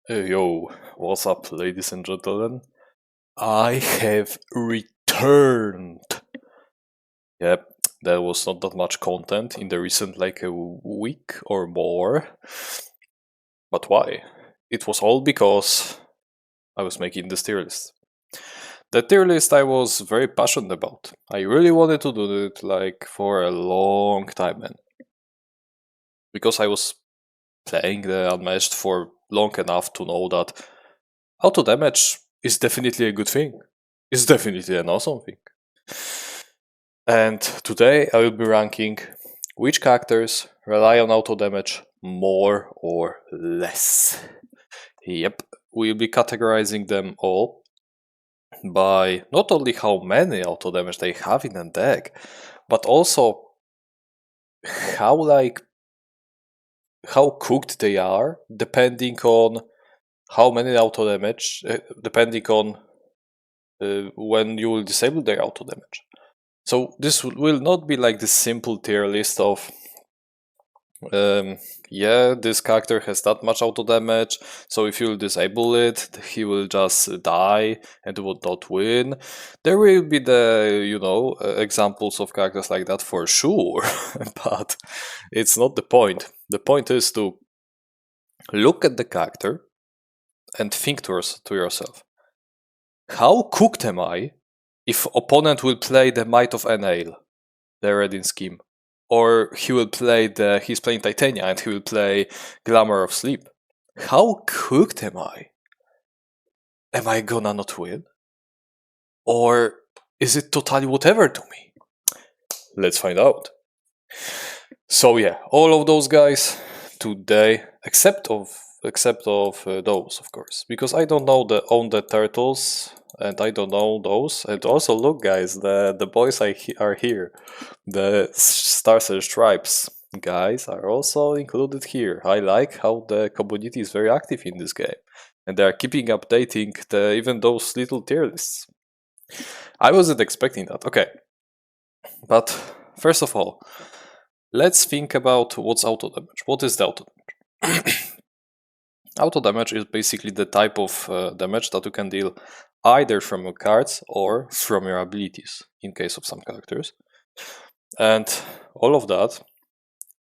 Hey, yo, what's up, ladies and gentlemen? I have returned. Yep, there was not that much content in the recent like a week or more. But why? It was all because I was making this tier list. The tier list I was very passionate about. I really wanted to do it like for a long time, man. Because I was playing the Unmatched for long enough to know that auto damage is definitely a good thing. It's definitely an awesome thing. And today I will be ranking which characters rely on auto damage more or less. Yep, we'll be categorizing them all by not only how many auto damage they have in a deck, but also how how cooked they are, depending on how many auto damage, depending on when you will disable their auto damage. So this will not be like the simple tier list of yeah, this character has that much auto damage, so if you disable it, he will just die and would not win. There will be examples of characters like that for sure, but it's not the point. The point is to look at the character and think to yourself, how cooked am I if opponent will play the Might of Enale, the Reading scheme? Or he's playing Titania and he will play Glamour of Sleep. How cooked am I? Am I gonna not win? Or is it totally whatever to me? Let's find out. So yeah, all of those guys today, except of those, of course, because I don't know own the turtles, and I don't know those. And also, look, guys, the boys are here. The Stars and Stripes guys are also included here. I like how the community is very active in this game, and they are keeping updating even those little tier lists. I wasn't expecting that. Okay, but first of all, let's think about what's auto damage. What is the auto damage? Auto damage is basically the type of damage that you can deal either from your cards or from your abilities, in case of some characters. And all of that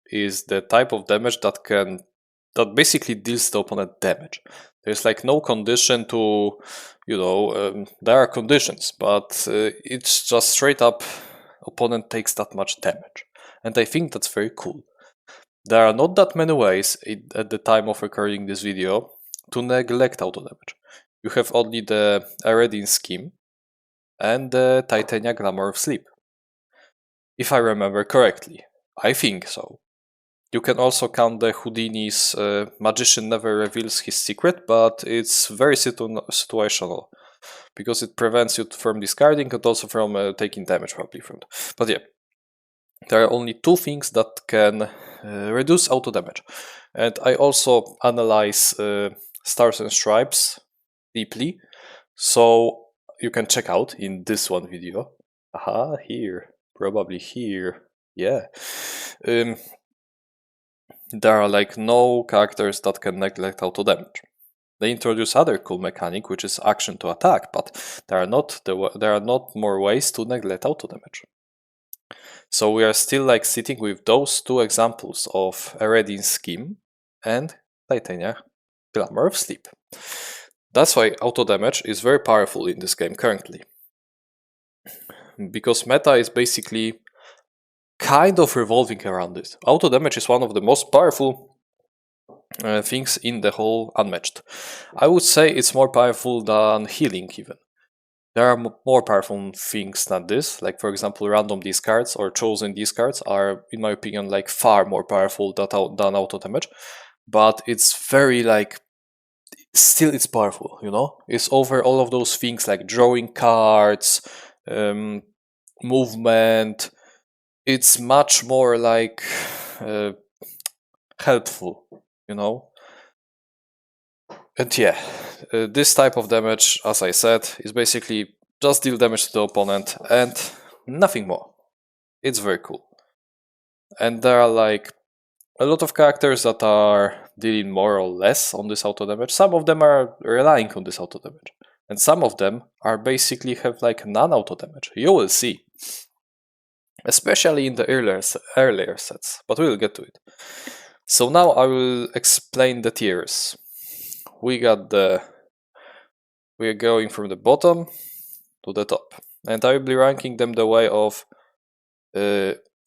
is the type of damage that basically deals the opponent damage. There's like no condition to, there are conditions, but it's just straight up opponent takes that much damage. And I think that's very cool. There are not that many ways at the time of recording this video to neglect auto damage. You have only the Eredin scheme and the Titania Glamour of Sleep. If I remember correctly, I think so. You can also count the Houdini's Magician never reveals his secret, but it's very situational, because it prevents you from discarding and also from taking damage probably from it. But yeah, there are only two things that can reduce auto damage. And I also analyze Stars and Stripes deeply, so you can check out in this one video. Aha, here, probably here, yeah. There are like no characters that can neglect auto damage. They introduce other cool mechanic, which is action to attack, but there are not more ways to neglect auto damage. So we are still like sitting with those two examples of Eredin scheme and Titania Glamour of Sleep. That's why auto damage is very powerful in this game currently, because meta is basically kind of revolving around it. Auto damage is one of the most powerful things in the whole Unmatched. I would say it's more powerful than healing even. There are more powerful things than this, like for example random discards or chosen discards are, in my opinion, like far more powerful than auto damage, but it's very like, still it's powerful, It's over all of those things like drawing cards, movement. It's much more like helpful, And yeah, this type of damage, as I said, is basically just deal damage to the opponent and nothing more. It's very cool. And there are like a lot of characters that are dealing more or less on this auto damage. Some of them are relying on this auto damage, and some of them are basically have like non-auto damage. You will see, especially in the earlier sets, but we'll get to it. So now I will explain the tiers. We are going from the bottom to the top, and I will be ranking them the way of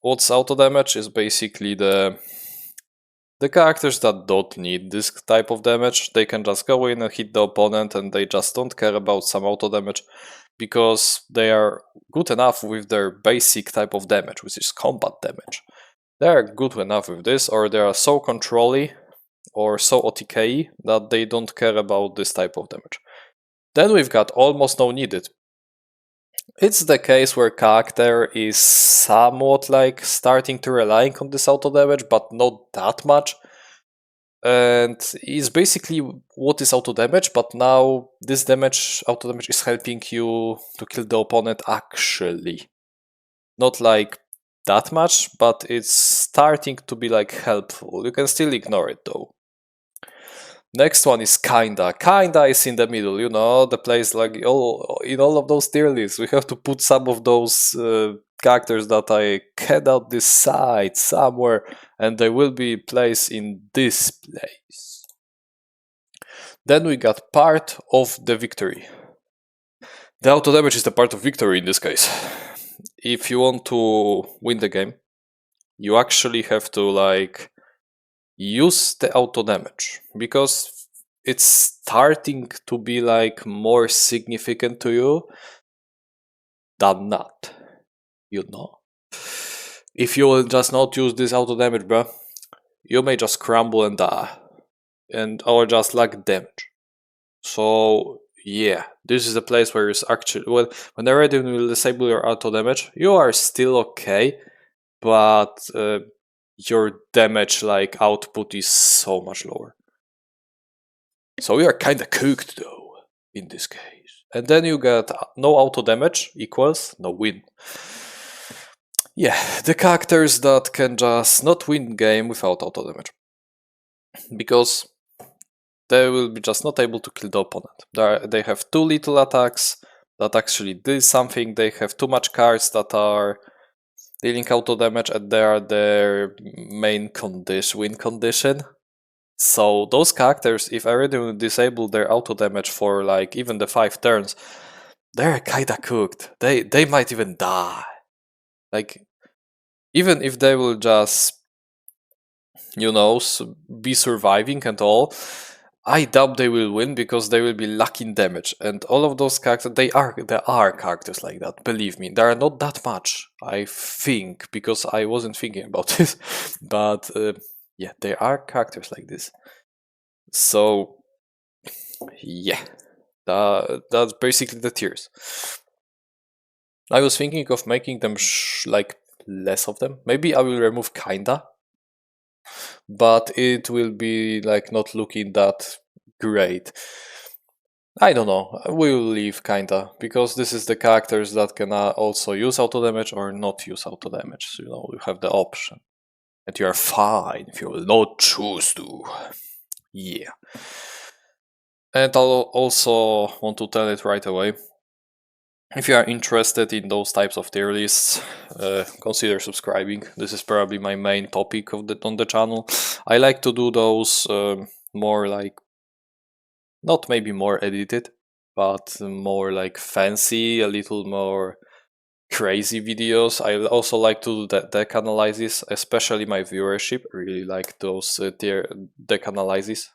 what's auto damage is basically the characters that don't need this type of damage. They can just go in and hit the opponent, and they just don't care about some auto damage because they are good enough with their basic type of damage, which is combat damage. They are good enough with this, or they are so controlly or so OTK that they don't care about this type of damage. Then we've got almost no needed. It's the case where character is somewhat like starting to relying on this auto damage, but not that much. And it's basically what is auto damage, but now this auto damage is helping you to kill the opponent actually. Not like that much, but it's starting to be like helpful. You can still ignore it though. Next one is kinda. Kinda is in the middle, you know, the place like in all of those tier lists. We have to put some of those characters that I cannot decide somewhere, and they will be placed in this place. Then we got part of the victory. The auto damage is the part of victory in this case. If you want to win the game, you actually have to like use the auto damage because it's starting to be like more significant to you than not, you know. If you will just not use this auto damage, bro, you may just crumble and die, or just lack damage. So yeah, this is a place where it's actually when the Raiden will disable your auto damage, you are still okay, but your damage like output is so much lower. So we are kinda cooked though in this case. And then you get no auto damage equals no win. Yeah, the characters that can just not win game without auto damage. Because they will be just not able to kill the opponent. They have too little attacks that actually do something. They have too much cards that are dealing auto damage, and they are their main win condition. So those characters, if I already disable their auto damage for like even the 5 turns, they're kinda cooked. They might even die. Like, even if they will just, you know, be surviving and all, I doubt they will win because they will be lacking damage. And all of those characters, there are characters like that, believe me. There are not that much, I think, because I wasn't thinking about this. But yeah, there are characters like this. So yeah, that's basically the tiers. I was thinking of making them like less of them. Maybe I will remove kinda, but it will be like not looking that great. I don't know, we will leave kinda, because this is the characters that can also use auto damage or not use auto damage, so you know, you have the option. And you are fine if you will not choose to. Yeah. And I'll also want to tell it right away. If you are interested in those types of tier lists, consider subscribing. This is probably my main topic on the channel. I like to do those more like, not maybe more edited, but more like fancy, a little more crazy videos. I also like to do deck analysis, especially my viewership really like those deck analysis.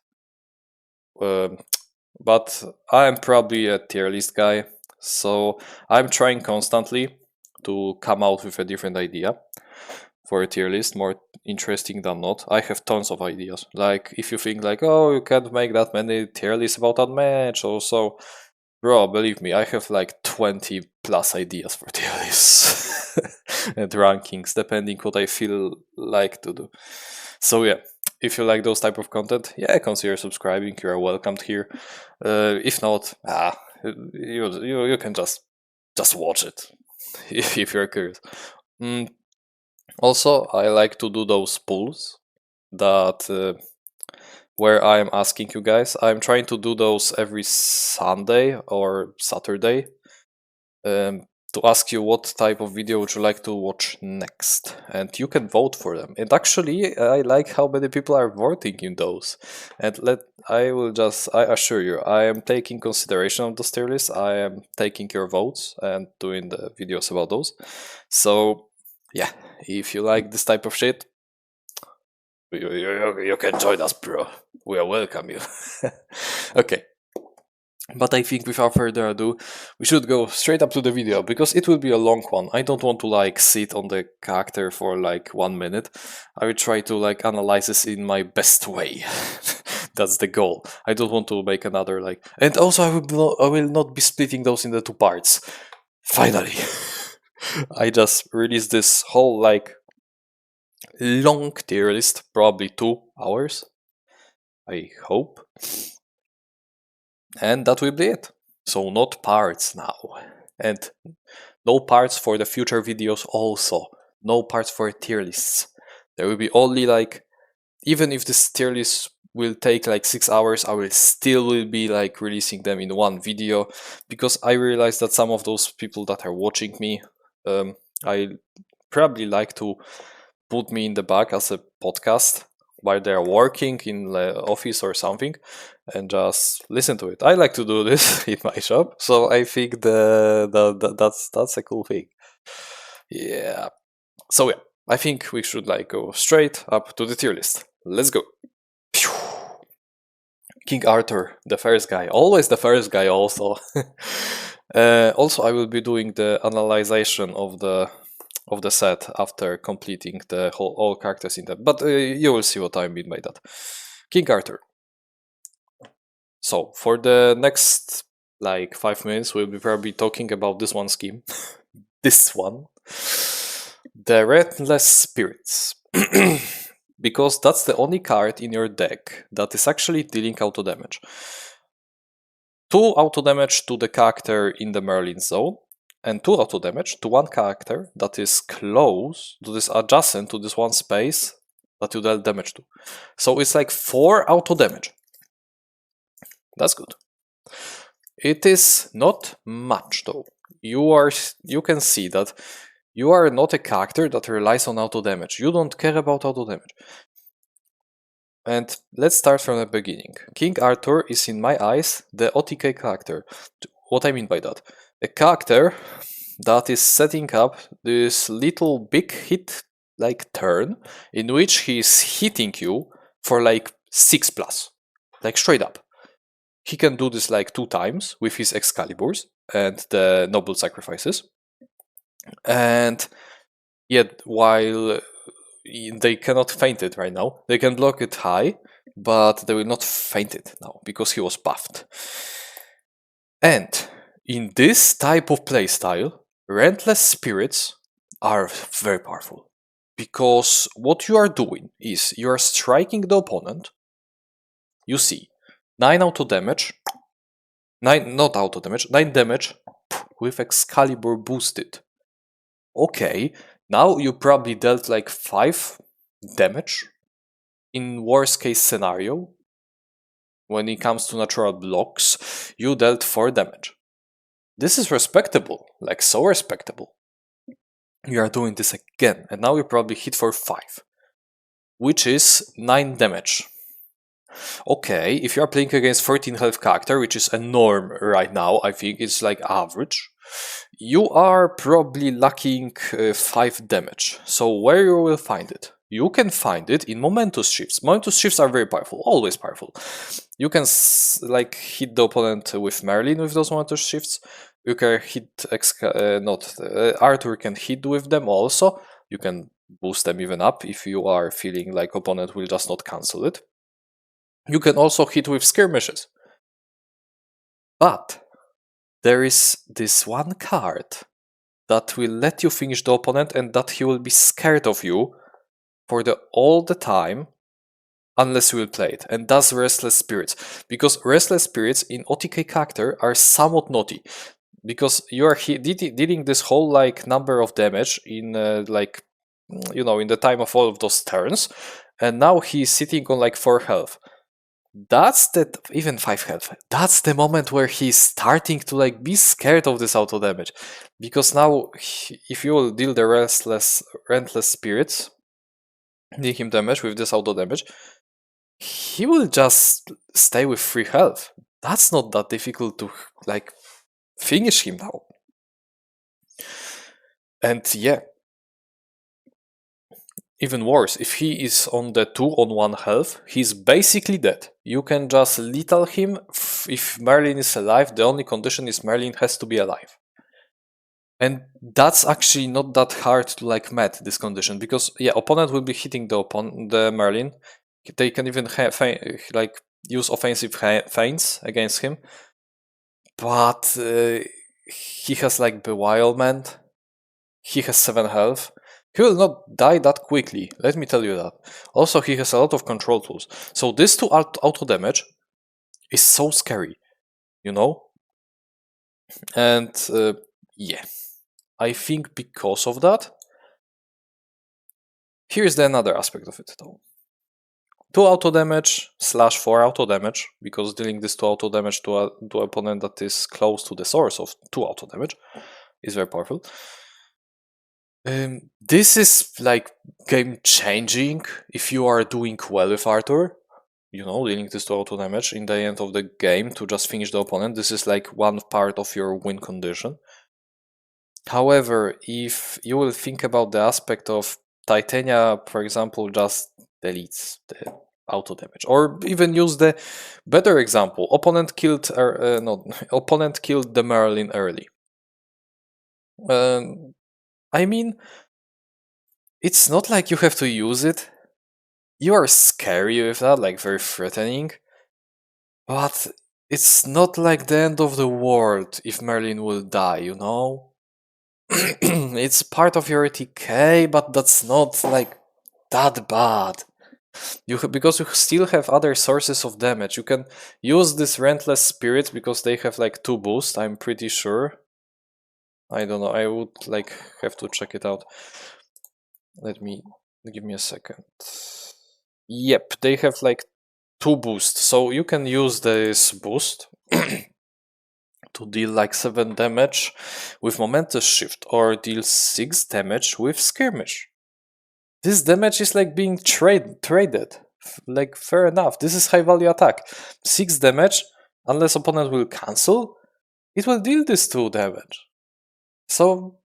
But I'm probably a tier list guy, so I'm trying constantly to come out with a different idea for a tier list, more interesting than not. I have tons of ideas. Like, if you think like, oh, you can't make that many tier lists about that match, or so, bro, believe me, I have like 20 plus ideas for tier lists and rankings, depending what I feel like to do. So yeah, if you like those type of content, yeah, consider subscribing. You are welcomed here. If not, you can just watch it if you're curious. Also, I like to do those pulls that where I'm asking you guys. I'm trying to do those every Sunday or Saturday to ask you what type of video would you like to watch next, and you can vote for them. And actually, I like how many people are voting in those. And I assure you, I am taking consideration of those tier lists. I am taking your votes and doing the videos about those. So yeah, if you like this type of shit, you can join us, bro. We are welcome you. Okay. But I think without further ado, we should go straight up to the video, because it will be a long one. I don't want to like sit on the character for like 1 minute. I will try to like analyze this in my best way. That's the goal. I don't want to make another like... And also I will not be splitting those into 2 parts. Finally! I just released this whole like long tier list, probably 2 hours. I hope. And that will be it. So not parts now. And no parts for the future videos also. No parts for tier lists. There will be only like... Even if this tier list will take like 6 hours, I will still be like releasing them in 1 video. Because I realize that some of those people that are watching me, I probably like to put me in the back as a podcast while they're working in the office or something, and just listen to it. I like to do this in my shop, so I think that's a cool thing. Yeah. So yeah, I think we should like go straight up to the tier list. Let's go. King Arthur, the first guy, always the first guy. Also, also I will be doing the analyzation of the set after completing the all characters in that. But you will see what I mean by that. King Arthur. So for the next like 5 minutes, we'll be probably talking about this one scheme. This one. The Relentless Spirits. Because that's the only card in your deck that is actually dealing auto damage. 2 auto damage to the character in the Merlin zone, and 2 auto damage to 1 character that is close, that is adjacent to this 1 space that you dealt damage to. So it's like 4 auto damage. That's good. It is not much though. You can see that you are not a character that relies on auto damage. You don't care about auto damage. And let's start from the beginning. King Arthur is, in my eyes, the OTK character. What I mean by that? A character that is setting up this little big hit like turn in which he is hitting you for like 6+. Like straight up. He can do this like 2 times with his Excaliburs and the Noble Sacrifices. And yet, while they cannot feint it right now, they can block it high, but they will not feint it now because he was buffed. And in this type of playstyle, Relentless Spirits are very powerful. Because what you are doing is you are striking the opponent. You see 9 auto damage, 9 damage with Excalibur boosted. Okay, now you probably dealt like 5 damage in worst case scenario. When it comes to natural blocks, you dealt 4 damage. This is respectable, like so respectable. You are doing this again, and now you probably hit for 5, which is 9 damage. Okay, if you are playing against 13 health character, which is a norm right now, I think it's like average, you are probably lacking 5 damage. So where you will find it? You can find it in momentous shifts. Momentous shifts are very powerful, always powerful. You can like hit the opponent with Merlin with those momentous shifts. You can hit Arthur can hit with them also. You can boost them even up if you are feeling like opponent will just not cancel it. You can also hit with skirmishes. But there is this one card that will let you finish the opponent and that he will be scared of you for all the time unless you will play it. And that's Restless Spirits. Because Restless Spirits in OTK character are somewhat naughty. Because you are dealing this whole like number of damage in like, in the time of all of those turns. And now he's sitting on like 4 health. that's the even 5 health. That's the moment where he's starting to like be scared of this auto damage, because now if you will deal the relentless spirits, deal him damage with this auto damage, he will just stay with 3 health. That's not that difficult to like finish him now. And yeah, even worse, if he is on the 2 on 1 health, he's basically dead. You can just lethal him. If Merlin is alive, the only condition is Merlin has to be alive. And that's actually not that hard to like met this condition, because yeah, opponent will be hitting the Merlin. They can even like use offensive feints against him, but he has like bewilderment. He has 7 health. He will not die that quickly, let me tell you that. Also, he has a lot of control tools. So this 2 auto damage is so scary, you know? And yeah, I think because of that, here's another aspect of it though. 2 auto damage / 4 auto damage, because dealing this 2 auto damage to an opponent that is close to the source of 2 auto damage is very powerful. This is like game changing if you are doing well with Arthur, you know, dealing this 2 auto damage in the end of the game to just finish the opponent. This is like one part of your win condition. However, if you will think about the aspect of Titania, for example, just deletes the auto damage, or even use the better example: opponent killed the Merlin early. I mean, it's not like you have to use it. You are scary with that, like very threatening. But it's not like the end of the world if Merlin will die, you know? It's part of your TK, but that's not like that bad. Because you still have other sources of damage. You can use this Relentless Spirits because they have like 2 boosts, I'm pretty sure. I don't know, I would like have to check it out. Give me a second. Yep, they have like 2 boosts, so you can use this boost to deal like 7 damage with Momentous Shift, or deal 6 damage with Skirmish. This damage is like being traded. Like, fair enough, this is high value attack. 6 damage, unless opponent will cancel, it will deal this 2 damage. So,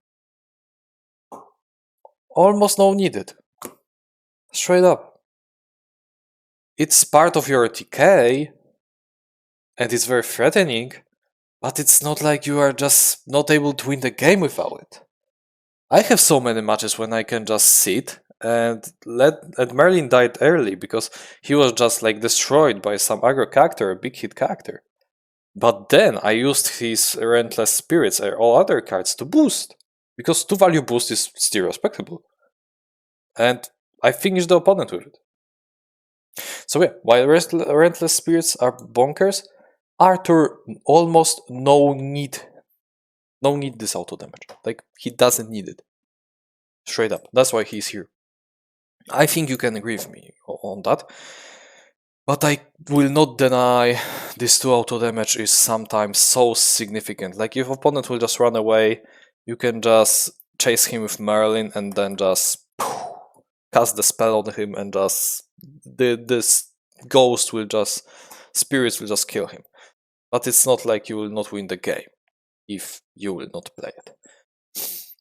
almost no needed. Straight up. It's part of your TK, and it's very threatening, but it's not like you are just not able to win the game without it. I have so many matches when I can just sit and Merlin died early because he was just like destroyed by some aggro character, a big hit character. But then I used his Relentless Spirits or all other cards to boost, because 2 value boost is still respectable. And I finished the opponent with it. So yeah, while Relentless Spirits are bonkers, Arthur almost no need this auto damage. Like, he doesn't need it. Straight up. That's why he's here. I think you can agree with me on that. But I will not deny this 2 auto damage is sometimes so significant. Like, if opponent will just run away, you can just chase him with Merlin and then just cast the spell on him, and just this ghost will just, spirits will just kill him. But it's not like you will not win the game if you will not play it.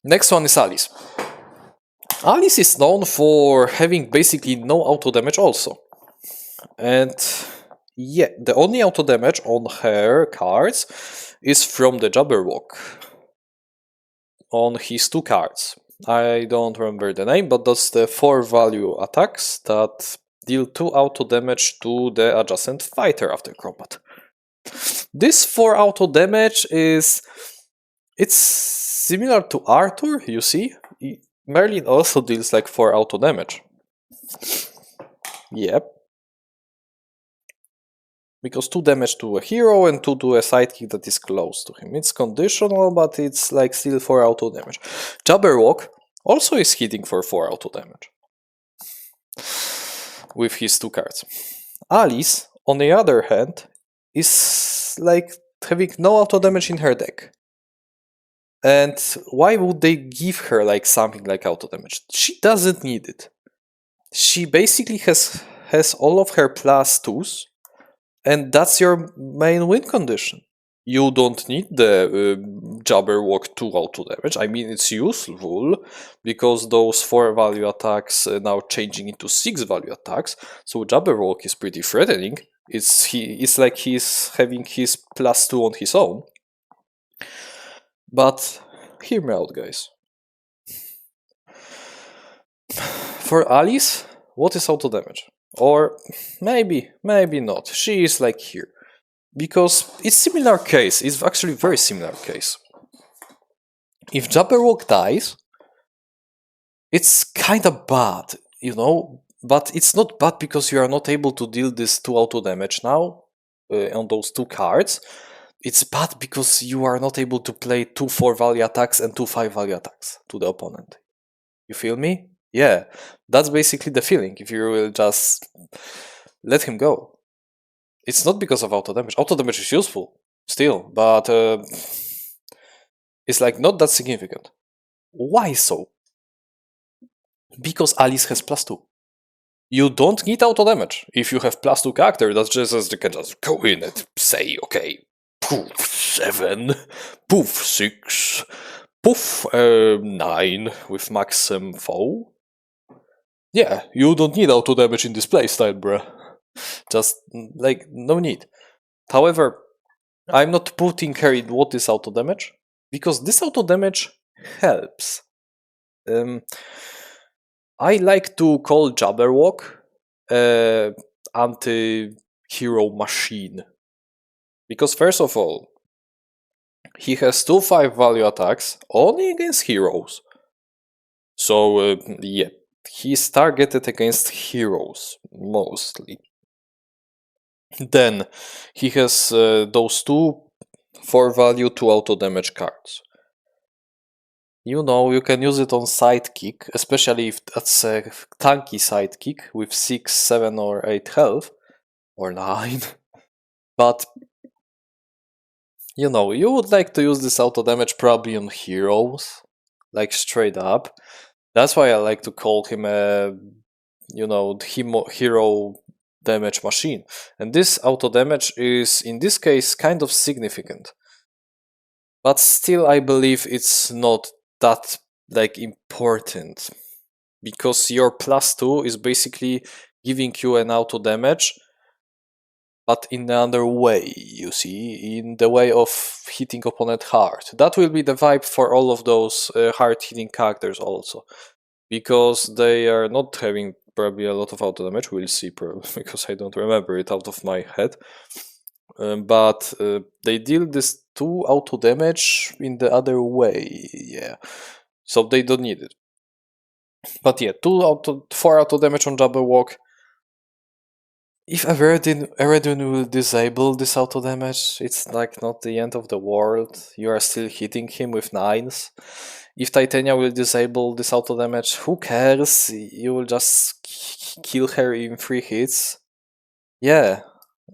Next one is Alice. Alice is known for having basically no auto damage also. And yeah, the only auto damage on her cards is from the Jabberwock on his 2 cards. I don't remember the name, but that's the 4 value attacks that deal 2 auto damage to the adjacent fighter after combat. This 4 auto damage it's similar to Arthur, you see? Merlin also deals like 4 auto damage. Yep. Because 2 damage to a hero and 2 to a sidekick that is close to him. It's conditional, but it's like still 4 auto damage. Jabberwock also is hitting for 4 auto damage with his 2 cards. Alice on the other hand, is like having no auto damage in her deck. And why would they give her like something like auto damage? She doesn't need it. She basically has all of her +2s, and that's your main win condition. You don't need the Jabberwock 2 auto damage. I mean, it's useful because those 4 value attacks now changing into 6 value attacks. So Jabberwock is pretty threatening. It's like he's having his +2 on his own. But hear me out, guys. For Alice, what is auto damage? Or maybe not. She is like here. Because it's similar case. It's actually very similar case. If Jabberwock dies, it's kinda bad, you know? But it's not bad because you are not able to deal this 2 auto damage now on those 2 cards. It's bad because you are not able to play 2 4 value attacks and 2 5 value attacks to the opponent. You feel me? Yeah, that's basically the feeling if you will just let him go. It's not because of auto damage. Auto damage is useful still, but it's like not that significant. Why so? Because Alice has +2. You don't need auto damage. If you have +2 character, that's just as you can just go in and say, okay, poof 7, poof 6, poof 9 with maximum foe. Yeah, you don't need auto damage in this playstyle, bruh. Just like no need. However, I'm not putting her in what is auto damage because this auto damage helps. I like to call Jabberwock anti-hero machine. Because first of all, he has 2 5 value attacks only against heroes. So yeah, he's targeted against heroes mostly. Then he has those 2 4 value 2 auto damage cards. You know, you can use it on sidekick, especially if that's a tanky sidekick with 6, 7 or 8 health. Or 9. But, you know, you would like to use this auto damage probably on heroes. Like straight up. That's why I like to call him a, you know, hero damage machine. And this auto damage is, in this case, kind of significant. But still, I believe it's not that like important because your +2 is basically giving you an auto damage, but in another way, you see, in the way of hitting opponent hard. That will be the vibe for all of those hard hitting characters also, because they are not having probably a lot of auto damage. We'll see, probably because I don't remember it out of my head. But they deal this 2 auto damage in the other way, yeah. So they don't need it. But yeah, 4 auto damage on Jabberwock. If Eredin will disable this auto damage, it's like not the end of the world. You are still hitting him with 9s. If Titania will disable this auto damage, who cares? You will just kill her in 3 hits. Yeah,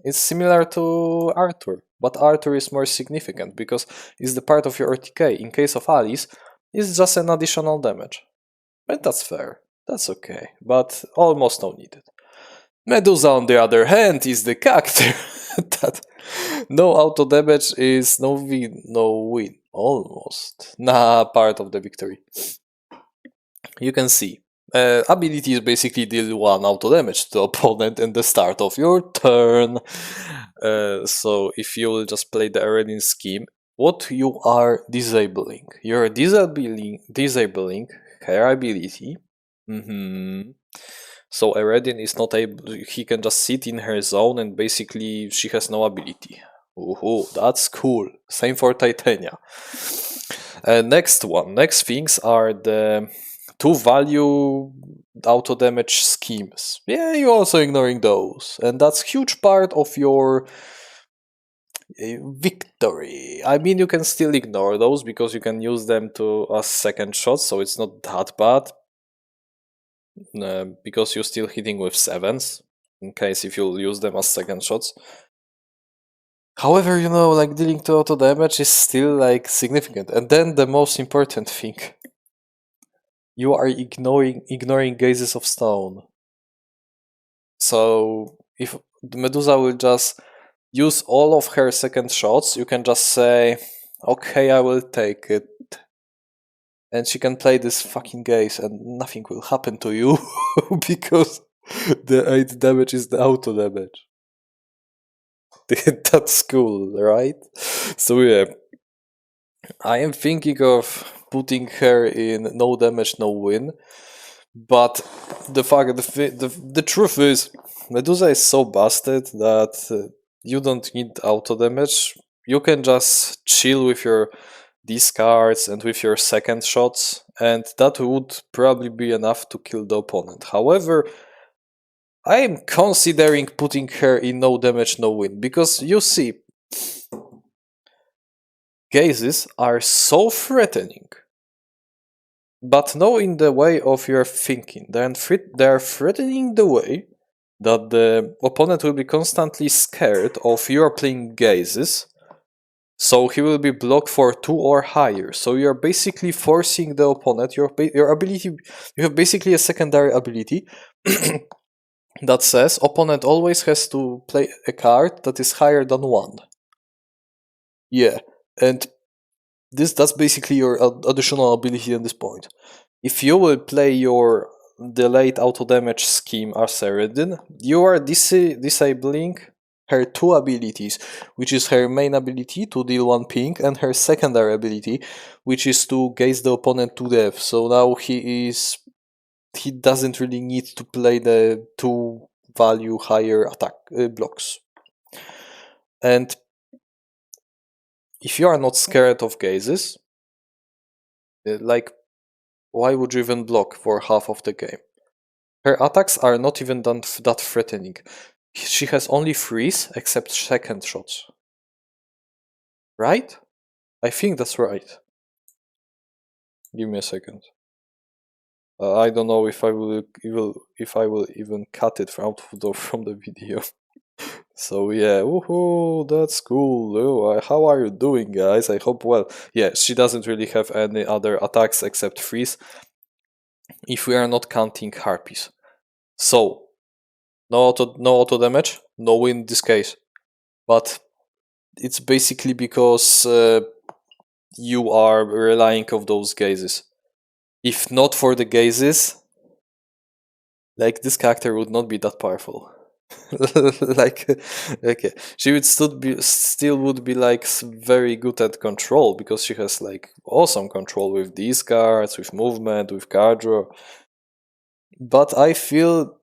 it's similar to Arthur, but Arthur is more significant because it's the part of your RTK. In case of Alice, it's just an additional damage. But that's fair. That's okay, but almost no needed. Medusa, on the other hand, is the character that no auto damage is no win. Almost. Nah, part of the victory. You can see. Abilities basically deal 1 auto damage to the opponent in the start of your turn. So if you will just play the Eredin scheme, what you are disabling? You're disabling her ability. So Eredin is not able, he can just sit in her zone and basically she has no ability. Ooh, that's cool. Same for Titania. Next things are the 2 value auto damage schemes. Yeah, you're also ignoring those. And that's huge part of your victory. I mean, you can still ignore those because you can use them as second shots, so it's not that bad. Because you're still hitting with 7s. in case if you'll use them as second shots. However, you know, like dealing 2 auto damage is still like significant. And then the most important thing, you are ignoring gazes of stone. So if the Medusa will just use all of her second shots, you can just say, okay, I will take it. And she can play this fucking gaze and nothing will happen to you because the 8 damage is the auto damage. That's cool, right? So yeah, I am thinking of putting her in no damage, no win. But the truth is, Medusa is so busted that you don't need auto damage. You can just chill with your discards and with your second shots, and that would probably be enough to kill the opponent. However, I am considering putting her in no damage, no win, because you see, gazes are so threatening, but no in the way of your thinking. They are threatening the way that the opponent will be constantly scared of you are playing gazes, so he will be blocked for 2 or higher. So you are basically forcing the opponent, your ability, you have basically a secondary ability that says opponent always has to play a card that is higher than 1. Yeah, and that's basically your additional ability at this point. If you will play your delayed auto damage scheme as Eredin, you are disabling her 2 abilities, which is her main ability to deal 1 ping and her secondary ability, which is to gaze the opponent to death. So now he doesn't really need to play the 2 value higher attack blocks. And if you are not scared of gazes, like, why would you even block for half of the game? Her attacks are not even that threatening. She has only freeze except second shots. Right? I think that's right. Give me a second. I don't know if I will even cut it from the video. So yeah, woohoo, that's cool. Oh, how are you doing, guys? I hope well. Yeah, she doesn't really have any other attacks except freeze, if we are not counting harpies. So no auto damage, no win in this case. But it's basically because you are relying of those gazes. If not for the gazes, like, this character would not be that powerful. Like, okay, she would still would be like very good at control, because she has like awesome control with these cards, with movement, with card draw. But I feel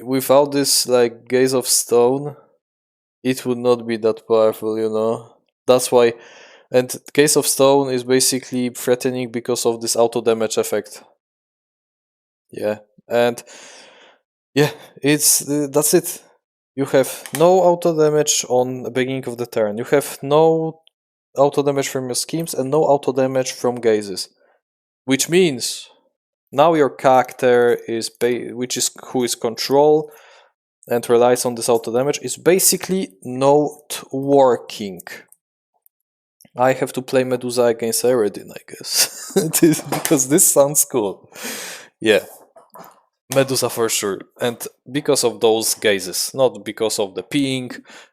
without this like gaze of stone, it would not be that powerful, you know. That's why. And Gaze of Stone is basically threatening because of this auto damage effect. Yeah, and yeah, that's it. You have no auto damage on the beginning of the turn. You have no auto damage from your schemes and no auto damage from gazes, which means now your character is who is control and relies on this auto damage is basically not working. I have to play Medusa against Eredin, I guess. Because this sounds cool. Yeah. Medusa for sure. And because of those gazes, not because of the ping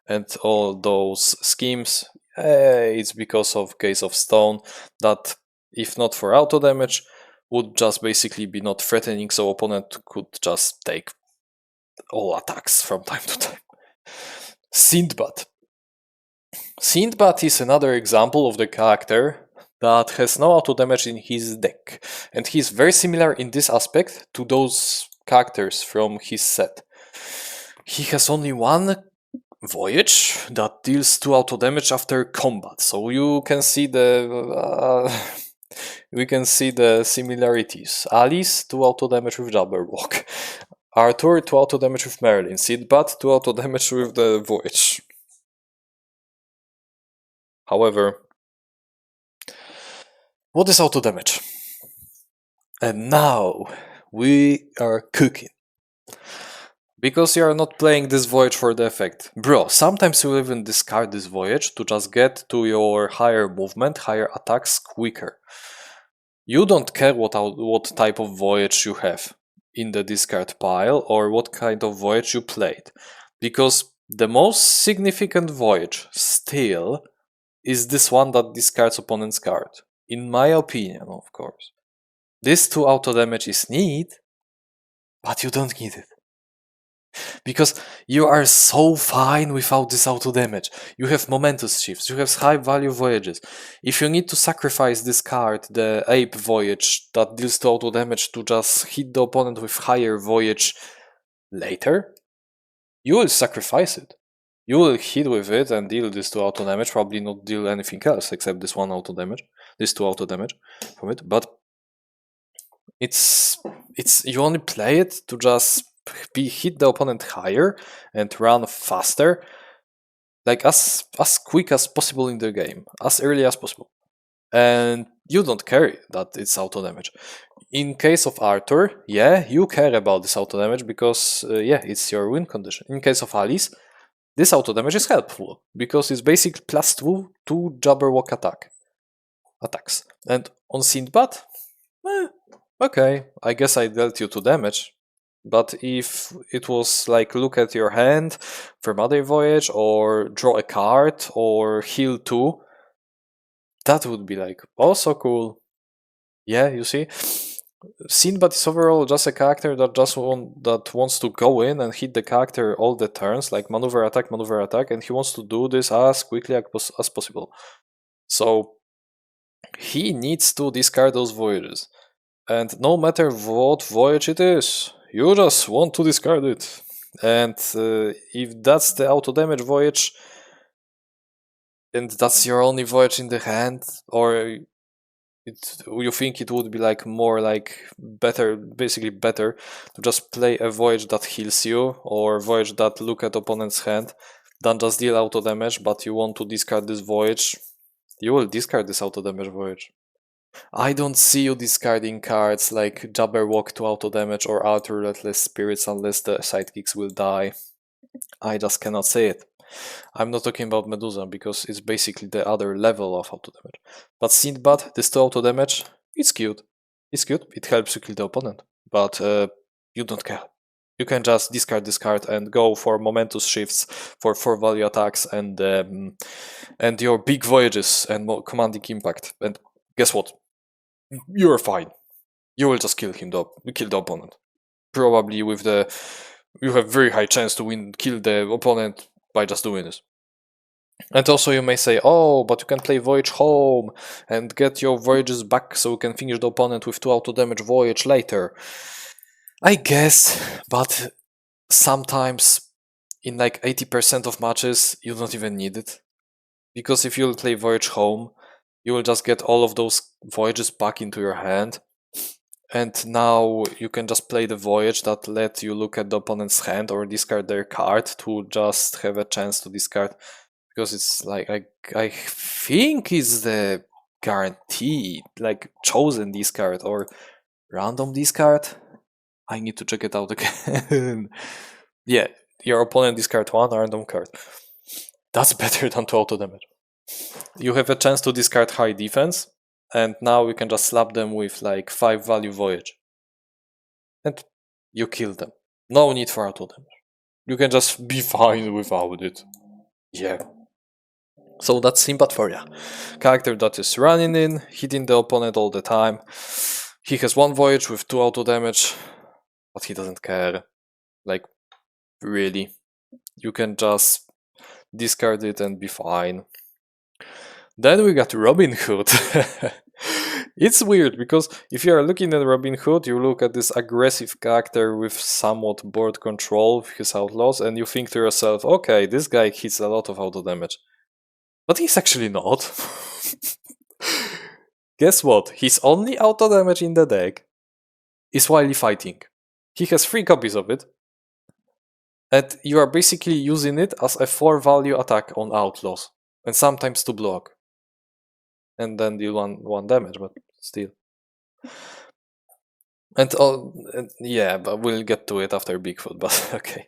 and all those schemes. It's because of Gaze of Stone that, if not for auto damage, would just basically be not threatening, so opponent could just take all attacks from time to time. Sinbad. Sinbad is another example of the character that has no auto damage in his deck, and he's very similar in this aspect to those characters from his set. He has only one voyage that deals 2 auto damage after combat, so you can see we can see the similarities. Alice 2 auto damage with Jabberwock, Arthur 2 auto damage with Merlin, Sinbad 2 auto damage with the voyage. However, what is auto damage? And now we are cooking. Because you are not playing this voyage for the effect. Bro, sometimes you even discard this voyage to just get to your higher movement, higher attacks quicker. You don't care what type of voyage you have in the discard pile or what kind of voyage you played. Because the most significant voyage still is this one that discards opponent's card. In my opinion, of course. This 2 auto damage is neat, but you don't need it. Because you are so fine without this auto damage. You have momentous shifts, you have high value voyages. If you need to sacrifice this card, the Ape voyage that deals 2 auto damage to just hit the opponent with higher voyage later, you will sacrifice it. You will hit with it and deal this 2 auto damage, probably not deal anything else except this 1 auto damage, this 2 auto damage from it, but it's you only play it to just hit the opponent higher and run faster, like as quick as possible in the game, as early as possible, and you don't care that it's auto damage. In case of Arthur, yeah, you care about this auto damage because yeah, it's your win condition. In case of Alice, this auto damage is helpful because it's basically +2 to Jabberwock attacks. And on Sinbad, okay, I guess I dealt you 2 damage. But if it was like look at your hand for Mother Voyage or draw a card or heal 2, that would be like also cool. Yeah, you see? Sinbad is overall just a character that wants to go in and hit the character all the turns, like maneuver, attack, and he wants to do this as quickly as possible. So he needs to discard those voyages. And no matter what voyage it is, you just want to discard it. And if that's the auto damage voyage, and that's your only voyage in the hand, or you think it would be like more like basically better to just play a voyage that heals you, or voyage that look at opponent's hand, than just deal auto damage, but you want to discard this voyage, you will discard this auto damage voyage. I don't see you discarding cards like Jabberwock to auto damage or Outer Relentless Spirits unless the sidekicks will die. I just cannot say it. I'm not talking about Medusa because it's basically the other level of auto damage. But Sinbad, this 2 auto damage, it's cute. It's cute, it helps you kill the opponent. But you don't care. You can just discard this card and go for momentous shifts, for 4 value attacks and your big voyages and more commanding impact. And guess what? You're fine. You will just kill the opponent. Probably you have very high chance to kill the opponent by just doing this. And also you may say, oh, but you can play Voyage Home and get your voyages back so you can finish the opponent with 2 auto damage voyage later. I guess, but sometimes in like 80% of matches you don't even need it. Because if you play Voyage Home, you will just get all of those voyages back into your hand. And now you can just play the voyage that let you look at the opponent's hand or discard their card to just have a chance to discard. Because it's like, I think it's the guaranteed, like chosen discard or random discard. I need to check it out again. Yeah, your opponent discard 1 random card. That's better than 2 auto damage. You have a chance to discard high defense, and now you can just slap them with like 5 value voyage. And you kill them. No need for auto damage. You can just be fine without it. Yeah. So that's Sinbad for ya. Character that is running in, hitting the opponent all the time. He has 1 voyage with 2 auto damage, but he doesn't care. Like, really. You can just discard it and be fine. Then we got Robin Hood. It's weird because if you are looking at Robin Hood, you look at this aggressive character with somewhat board control of his outlaws, and you think to yourself, okay, this guy hits a lot of auto damage. But he's actually not. Guess what? His only auto damage in the deck is Wily Fighting. He has 3 copies of it, and you are basically using it as a 4 value attack on outlaws, and sometimes to block. And then deal one damage, but still. And yeah, but we'll get to it after Bigfoot, but okay.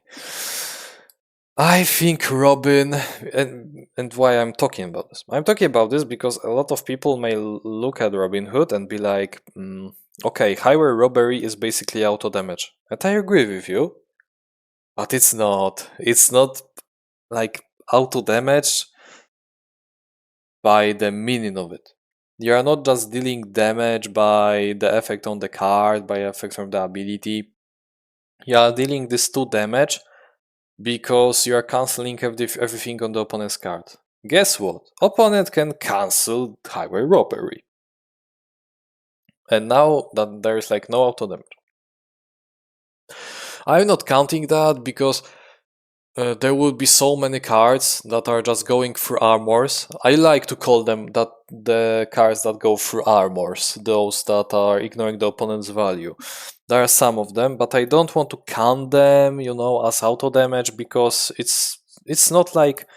I think Robin, and why I'm talking about this. I'm talking about this because a lot of people may look at Robin Hood and be like, okay, highway robbery is basically auto damage. And I agree with you, but it's not. It's not like auto damage by the meaning of it. You are not just dealing damage by the effect on the card, by effect from the ability. You are dealing this 2 damage because you are cancelling everything on the opponent's card. Guess what? Opponent can cancel highway robbery. And now that there's like no auto damage. I'm not counting that because there will be so many cards that are just going through armors. I like to call them that the cards that go through armors, those that are ignoring the opponent's value. There are some of them, but I don't want to count them, as auto damage because it's not like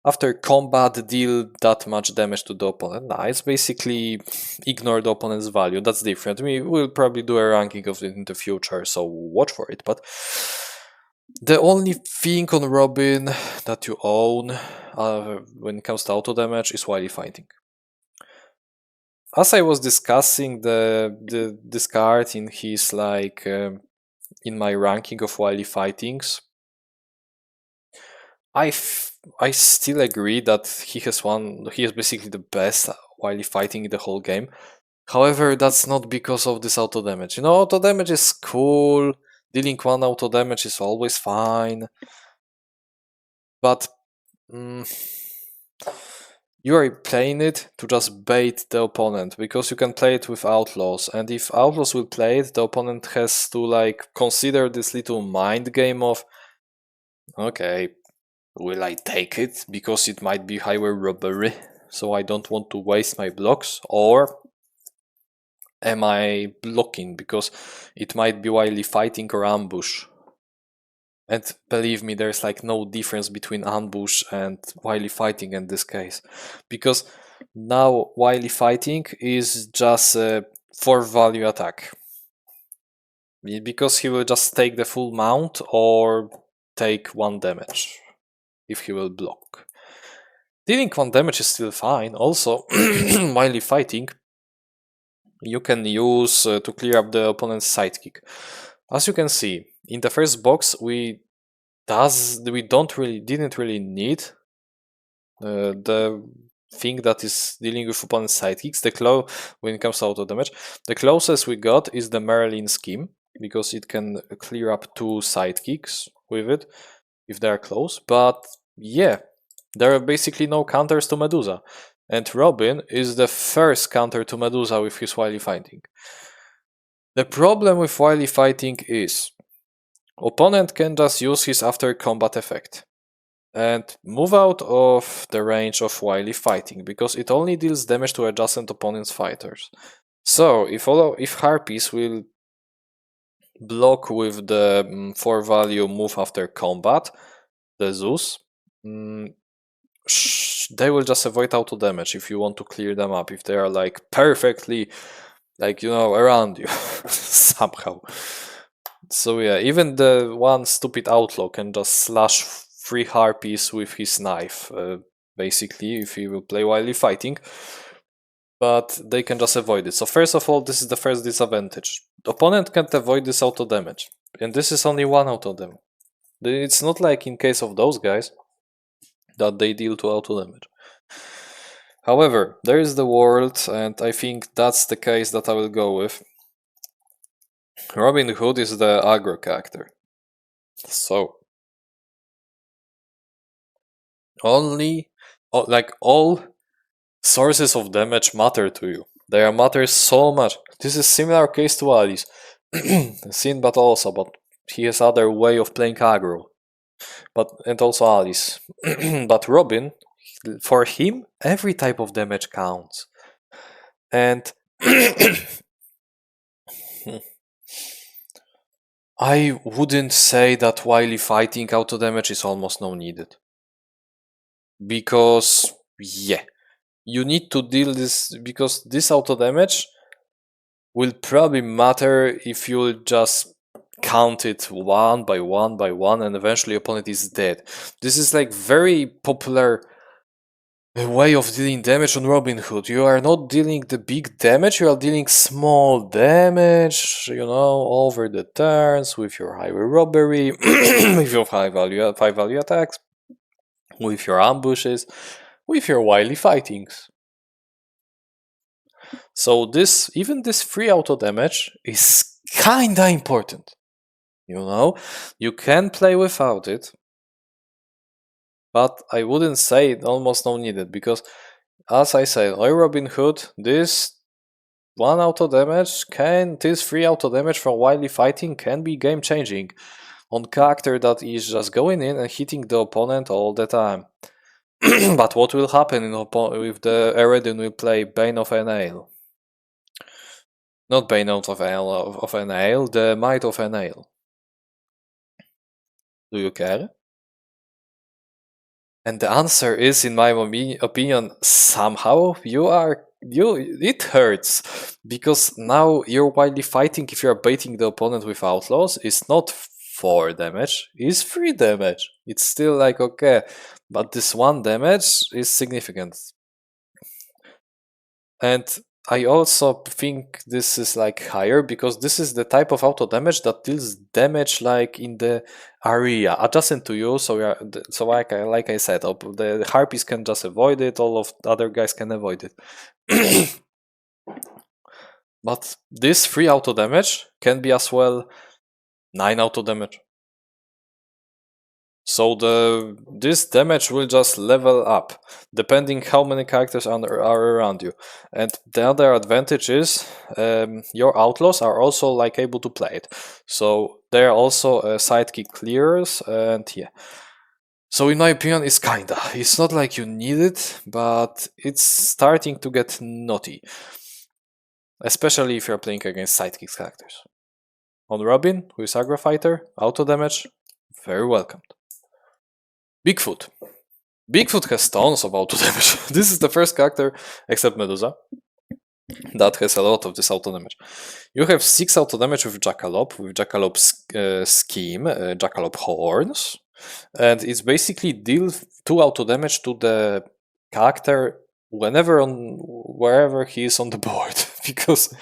after combat deal that much damage to the opponent. Nah, it's basically ignore the opponent's value. That's different. We will probably do a ranking of it in the future, so watch for it. But the only thing on Robin that you own when it comes to auto damage is wily fighting. As I was discussing this card in his in my ranking of wily fightings, I still agree that he is basically the best wily fighting in the whole game. However, that's not because of this auto damage. Auto damage is cool. Dealing 1 auto damage is always fine. But you are playing it to just bait the opponent because you can play it with outlaws, and if outlaws will play it, the opponent has to consider this little mind game of, okay, will I take it because it might be highway robbery, so I don't want to waste my blocks, or am I blocking because it might be wily fighting or ambush? And believe me, there's no difference between ambush and wily fighting in this case. Because now wily fighting is just a 4 value attack. Because he will just take the full mount or take 1 damage if he will block. Dealing 1 damage is still fine. Also, wily fighting you can use to clear up the opponent's sidekick. As you can see, in the first box we didn't really need the thing that is dealing with opponent's sidekicks. When it comes to auto damage, the closest we got is the Merlin scheme because it can clear up 2 sidekicks with it if they are close. But yeah, there are basically no counters to Medusa, and Robin is the first counter to Medusa with his wily fighting. The problem with wily fighting is opponent can just use his after combat effect and move out of the range of wily fighting because it only deals damage to adjacent opponent's fighters. So if Harpies will block with the 4 value move after combat, the Zeus, they will just avoid auto damage if you want to clear them up, if they are perfectly around you somehow. So yeah, even the one stupid outlaw can just slash 3 harpies with his knife, basically, if he will play wily fighting. But they can just avoid it. So first of all, this is the first disadvantage. The opponent can't avoid this auto damage. And this is only 1 auto damage. It's not like in case of those guys that they deal 2 auto damage. However, there is the world, and I think that's the case that I will go with. Robin Hood is the aggro character. So all sources of damage matter to you. They matter so much. This is similar case to Alice. Sinbad also, but he has other way of playing aggro. And also Alice. But Robin, for him, every type of damage counts. And I wouldn't say that wily fighting auto damage is almost no needed. Because, yeah, you need to deal this, because this auto damage will probably matter if you just count it one by one by one, and eventually opponent is dead. This is like very popular way of dealing damage on Robin Hood. You are not dealing the big damage, you are dealing small damage, over the turns with your highway robbery, with your high value attacks, with your ambushes, with your wily fightings. So even this free auto damage is kinda important. You can play without it, but I wouldn't say it almost no needed, because as I said, on Robin Hood, this free auto damage from wily fighting can be game changing on character that is just going in and hitting the opponent all the time. But what will happen with the Eredin will play Bane of Enale? Not Bane of Enale, the Might of Enale. Do you care? And the answer is, in my opinion, somehow it hurts, because now you're wildly fighting. If you're baiting the opponent with outlaws, it's not 4 damage, it's 3 damage. It's still like okay, but this 1 damage is significant. And I also think this is like higher, because this is the type of auto damage that deals damage like in the area adjacent to you. So like I said, the harpies can just avoid it. All of the other guys can avoid it. But this 3 auto damage can be as well 9 auto damage. So this damage will just level up depending how many characters are around you. And the other advantage is your outlaws are also like able to play it. So they're also sidekick clearers, and yeah. So in my opinion, it's not like you need it, but it's starting to get naughty. Especially if you're playing against sidekick characters. On Robin, who is aggro fighter, auto damage, very welcomed. Bigfoot. Bigfoot has tons of auto damage. This is the first character, except Medusa, that has a lot of this auto damage. You have 6 auto damage with Jackalop's scheme, Jackalope horns, and it's basically deal 2 auto damage to the character wherever he is on the board, because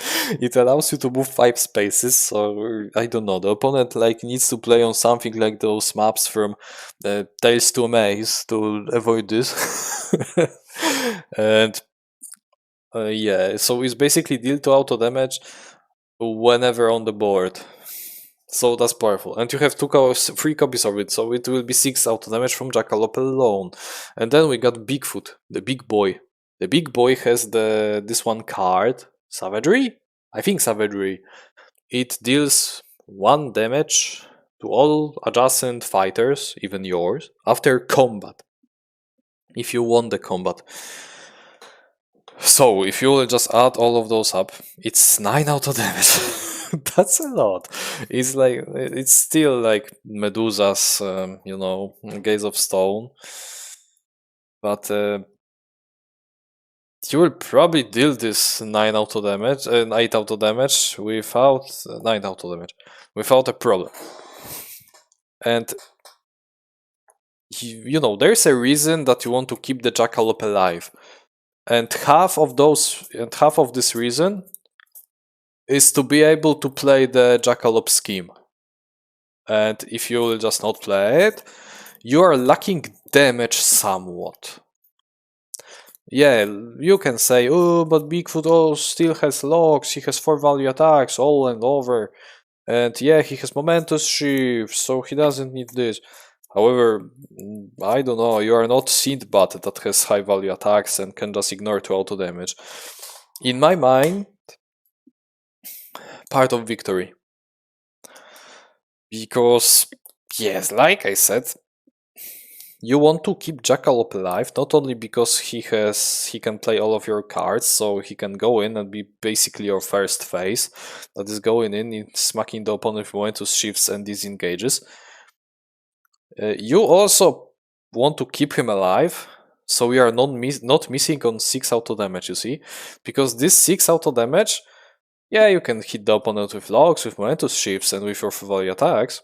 it allows you to move 5 spaces. So I don't know, the opponent needs to play on something like those maps from Tales to Maze to avoid this. And yeah, so it's basically deal 2 auto damage whenever on the board. So that's powerful. And you have 3 copies of it, so it will be 6 auto damage from Jackalope alone. And then we got Bigfoot, the big boy. The big boy has this one card, Savagery? I think Savagery. It deals 1 damage to all adjacent fighters, even yours, after combat. If you won the combat. So if you will just add all of those up, it's 9 auto damage. That's a lot. It's still like Medusa's, Gaze of Stone. But you will probably deal this 8 auto damage without 9 auto damage without a problem. And there's a reason that you want to keep the Jackalope alive, and half of this reason is to be able to play the Jackalope scheme. And if you will just not play it, you are lacking damage somewhat. Yeah, you can say, oh, but Bigfoot still has locks, he has 4 value attacks all and over, and yeah, he has momentous shift, so he doesn't need this. However, I don't know, you are not Sinbad that has high value attacks and can just ignore 2 auto damage. In my mind, part of victory. Because, yes, like I said, you want to keep Jackalope alive, not only because he can play all of your cards, so he can go in and be basically your first phase, that is going in, smacking the opponent with momentous shifts and disengages. You also want to keep him alive, so we are not missing on 6 auto damage, you see? Because this 6 auto damage, Yeah, you can hit the opponent with locks, with momentous shifts, and with your volley attacks.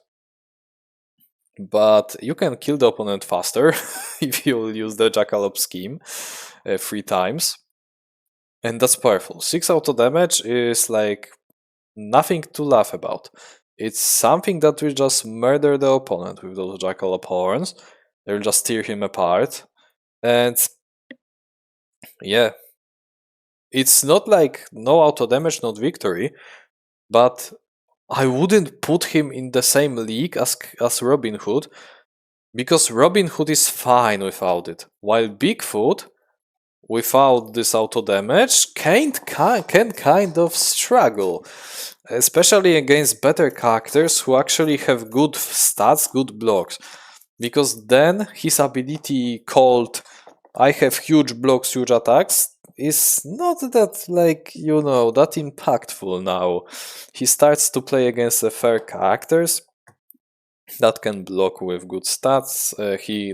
But you can kill the opponent faster if you use the Jackal scheme 3 times. And that's powerful. 6 auto damage is like nothing to laugh about. It's something that will just murder the opponent with those Jackal horns. They'll just tear him apart. And yeah, it's not like no auto damage, not victory, but I wouldn't put him in the same league as Robin Hood, because Robin Hood is fine without it, while Bigfoot, without this auto damage, can kind of struggle, especially against better characters who actually have good stats, good blocks, because then his ability called I have huge blocks, huge attacks is not that, like, that impactful now. He starts to play against the fair characters that can block with good stats.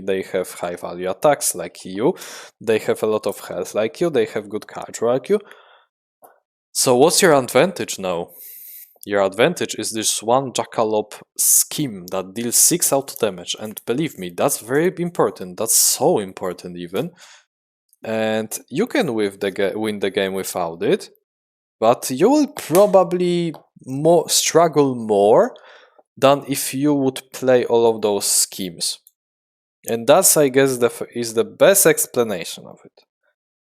They have high value attacks like you. They have a lot of health like you. They have good card like you. So what's your advantage now? Your advantage is this one Jackalope scheme that deals 6 auto damage, and believe me, that's very important. That's so important even. And you can win the game without it, but you will probably struggle more than if you would play all of those schemes. And that's, I guess, is the best explanation of it.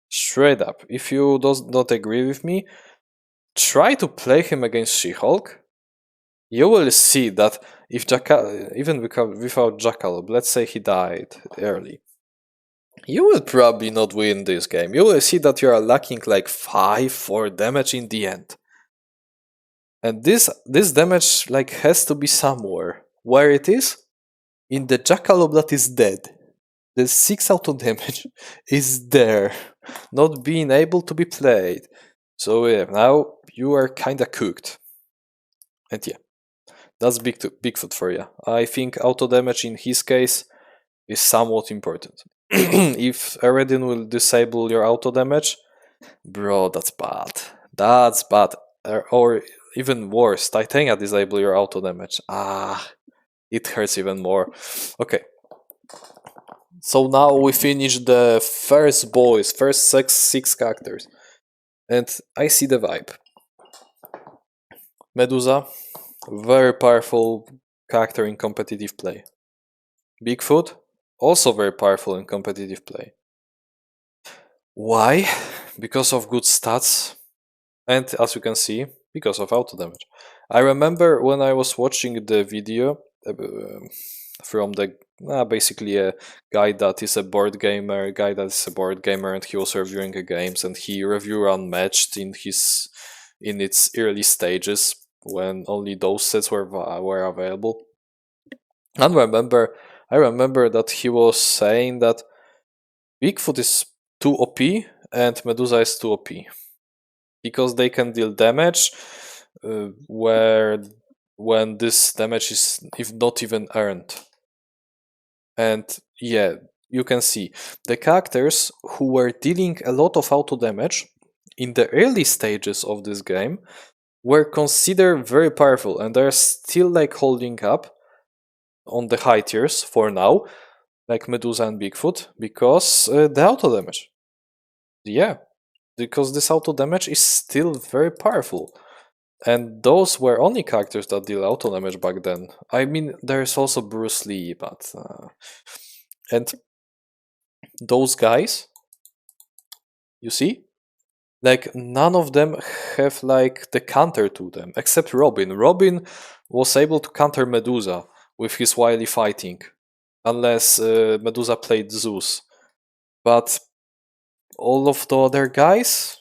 Straight up. If you don't agree with me, try to play him against She-Hulk. You will see that if even without Jackal, let's say he died early, you will probably not win this game. You will see that you are lacking like 5-4 damage in the end. And this damage like has to be somewhere. Where it is? In the Jackalope that is dead. The 6 auto damage is there, not being able to be played. So yeah, now you are kinda cooked. And yeah, that's Bigfoot for you. I think auto damage in his case is somewhat important. If Eredin will disable your auto damage, bro, that's bad. That's bad. Or even worse, Titania disable your auto damage. It hurts even more. Okay. So now we finish the first boys, first six characters. And I see the vibe. Medusa, very powerful character in competitive play. Bigfoot, also very powerful in competitive play. Why? Because of good stats, and as you can see, because of auto damage. I remember when I was watching the video from the basically a guy that is a board gamer, and he was reviewing the games, and he reviewed Unmatched in its early stages when only those sets were available. And I remember that he was saying that Bigfoot is too OP and Medusa is too OP because they can deal damage when this damage is if not even earned. And yeah, you can see the characters who were dealing a lot of auto damage in the early stages of this game were considered very powerful, and they're still like holding up on the high tiers for now, like Medusa and Bigfoot, because the auto damage. Yeah, because this auto damage is still very powerful. And those were only characters that deal auto damage back then. I mean, there's also Bruce Lee, but... and those guys, you see? Like, none of them have, like, the counter to them, except Robin. Robin was able to counter Medusa with his wily fighting, unless Medusa played Zeus. But all of the other guys,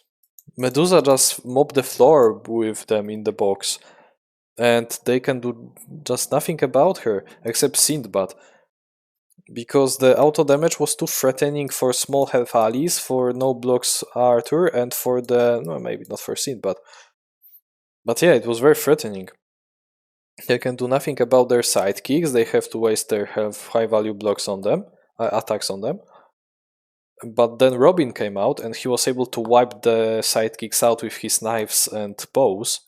Medusa just mopped the floor with them in the box, and they can do just nothing about her, except Sinbad. Because the auto damage was too threatening for small health allies, for no blocks Arthur, and for maybe not for Sinbad. But yeah, it was very threatening. They can do nothing about their sidekicks, they have to waste their high value blocks on them, attacks on them. but then Robin came out and he was able to wipe the sidekicks out with his knives and bows.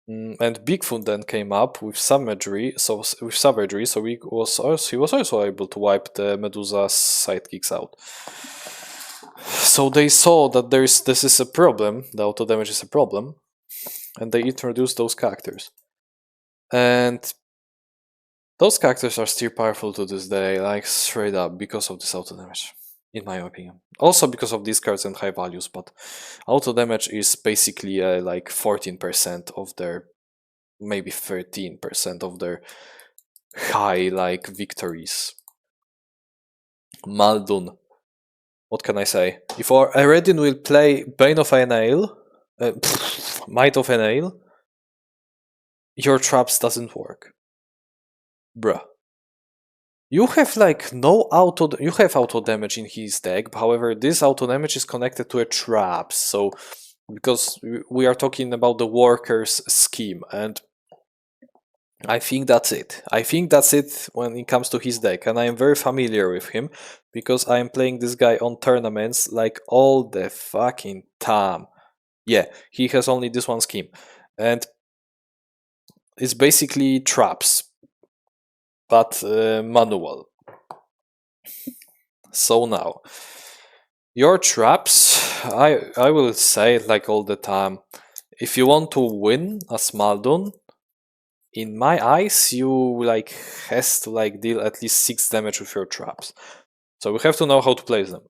And Bigfoot then came up with savagery, so he was also able to wipe the Medusa's sidekicks out. So they saw that this is a problem, the auto damage is a problem, and they introduced those characters. And those characters are still powerful to this day, like straight up, because of this auto damage, in my opinion. Also because of discards and high values, but auto damage is basically like 14% of their, maybe 13% of their high like victories. Maldun. What can I say? If Eredin will play Bane of Enail, Might of Enail, your traps doesn't work. Bruh. You have like you have auto damage in his deck, however this auto damage is connected to a trap, so because we are talking about the workers scheme, and I think that's it. I think that's it when it comes to his deck, and I am very familiar with him because I am playing this guy on tournaments like all the fucking time. Yeah, he has only this one scheme, and it's basically traps, but manual. So now, your traps, I will say it like all the time. If you want to win a Smaldun, in my eyes, you like has to like deal at least 6 damage with your traps. So we have to know how to place them.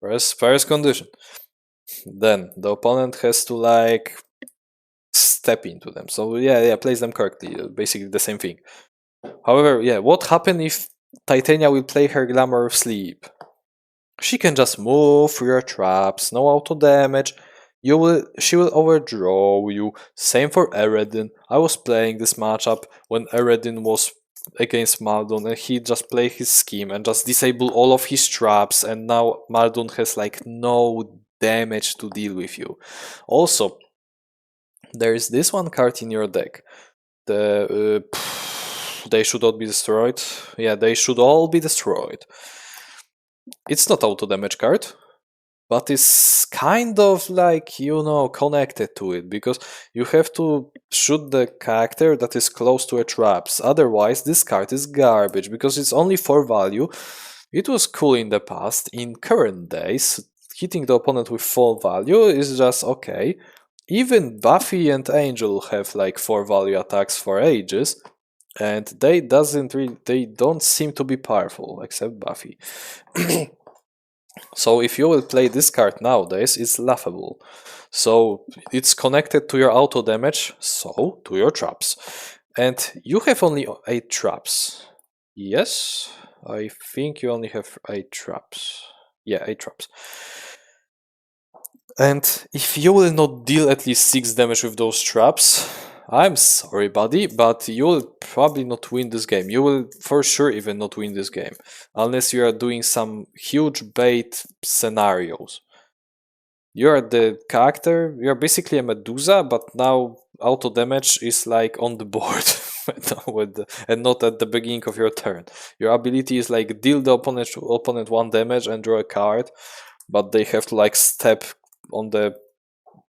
First condition. Then the opponent has to like step into them. So yeah, place them correctly. Basically the same thing. However, yeah, what happens if Titania will play her Glamour of Sleep? She can just move through your traps, no auto damage. She will overdraw you. Same for Eredin. I was playing this matchup when Eredin was against Maldun, and he just played his scheme and just disable all of his traps, and now Maldun has like no damage to deal with you. Also, there is this one card in your deck. They should all be destroyed. Yeah, they should all be destroyed. It's not auto damage card, but it's kind of like, connected to it, because you have to shoot the character that is close to a traps. Otherwise, this card is garbage, because it's only 4 value. It was cool in the past. In current days, hitting the opponent with 4 value is just okay. Even Buffy and Angel have like 4 value attacks for ages, and they don't seem to be powerful, except Buffy. So if you will play this card nowadays, it's laughable. So it's connected to your auto damage, so to your traps. And you have only 8 traps. Yes, I think you only have 8 traps. Yeah, 8 traps. And if you will not deal at least 6 damage with those traps, I'm sorry, buddy, but you will probably not win this game. You will for sure even not win this game, unless you are doing some huge bait scenarios. You are the character, you are basically a Medusa, but now auto damage is like on the board and not at the beginning of your turn. Your ability is like deal the opponent 1 damage and draw a card, but they have to like step on the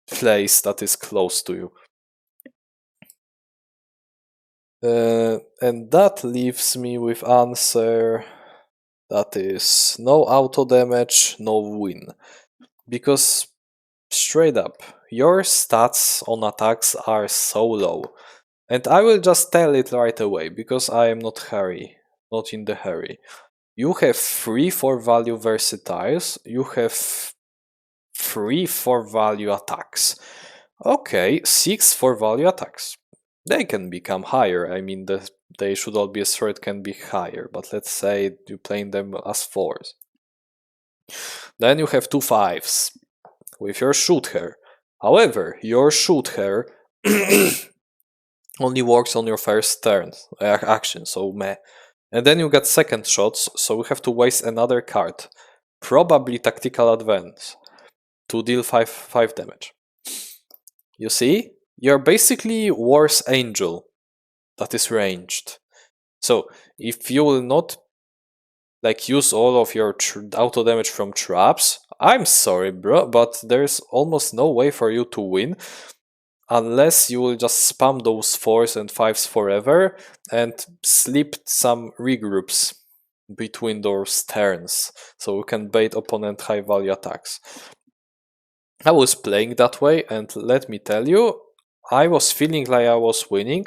place that is close to you. And that leaves me with answer that is no auto damage, no win. Because straight up, your stats on attacks are so low. And I will just tell it right away, because I am not in the hurry. You have 3 4 value versatiles, you have 3 4 value attacks. Okay, 6 4 value attacks. They can become higher. I mean, they should all be a threat, can be higher, but let's say you're playing them as 4s. Then you have 2 5s with your shoot her. However, your shoot her only works on your first turn action, so meh. And then you get second shots, so you have to waste another card, probably tactical advance, to deal 5 damage. You see? You're basically War's Angel that is ranged. So if you will not like use all of your auto damage from traps, I'm sorry, bro, but there's almost no way for you to win unless you will just spam those 4s and 5s forever and slip some regroups between those turns, so you can bait opponent high value attacks. I was playing that way, and let me tell you, I was feeling like I was winning,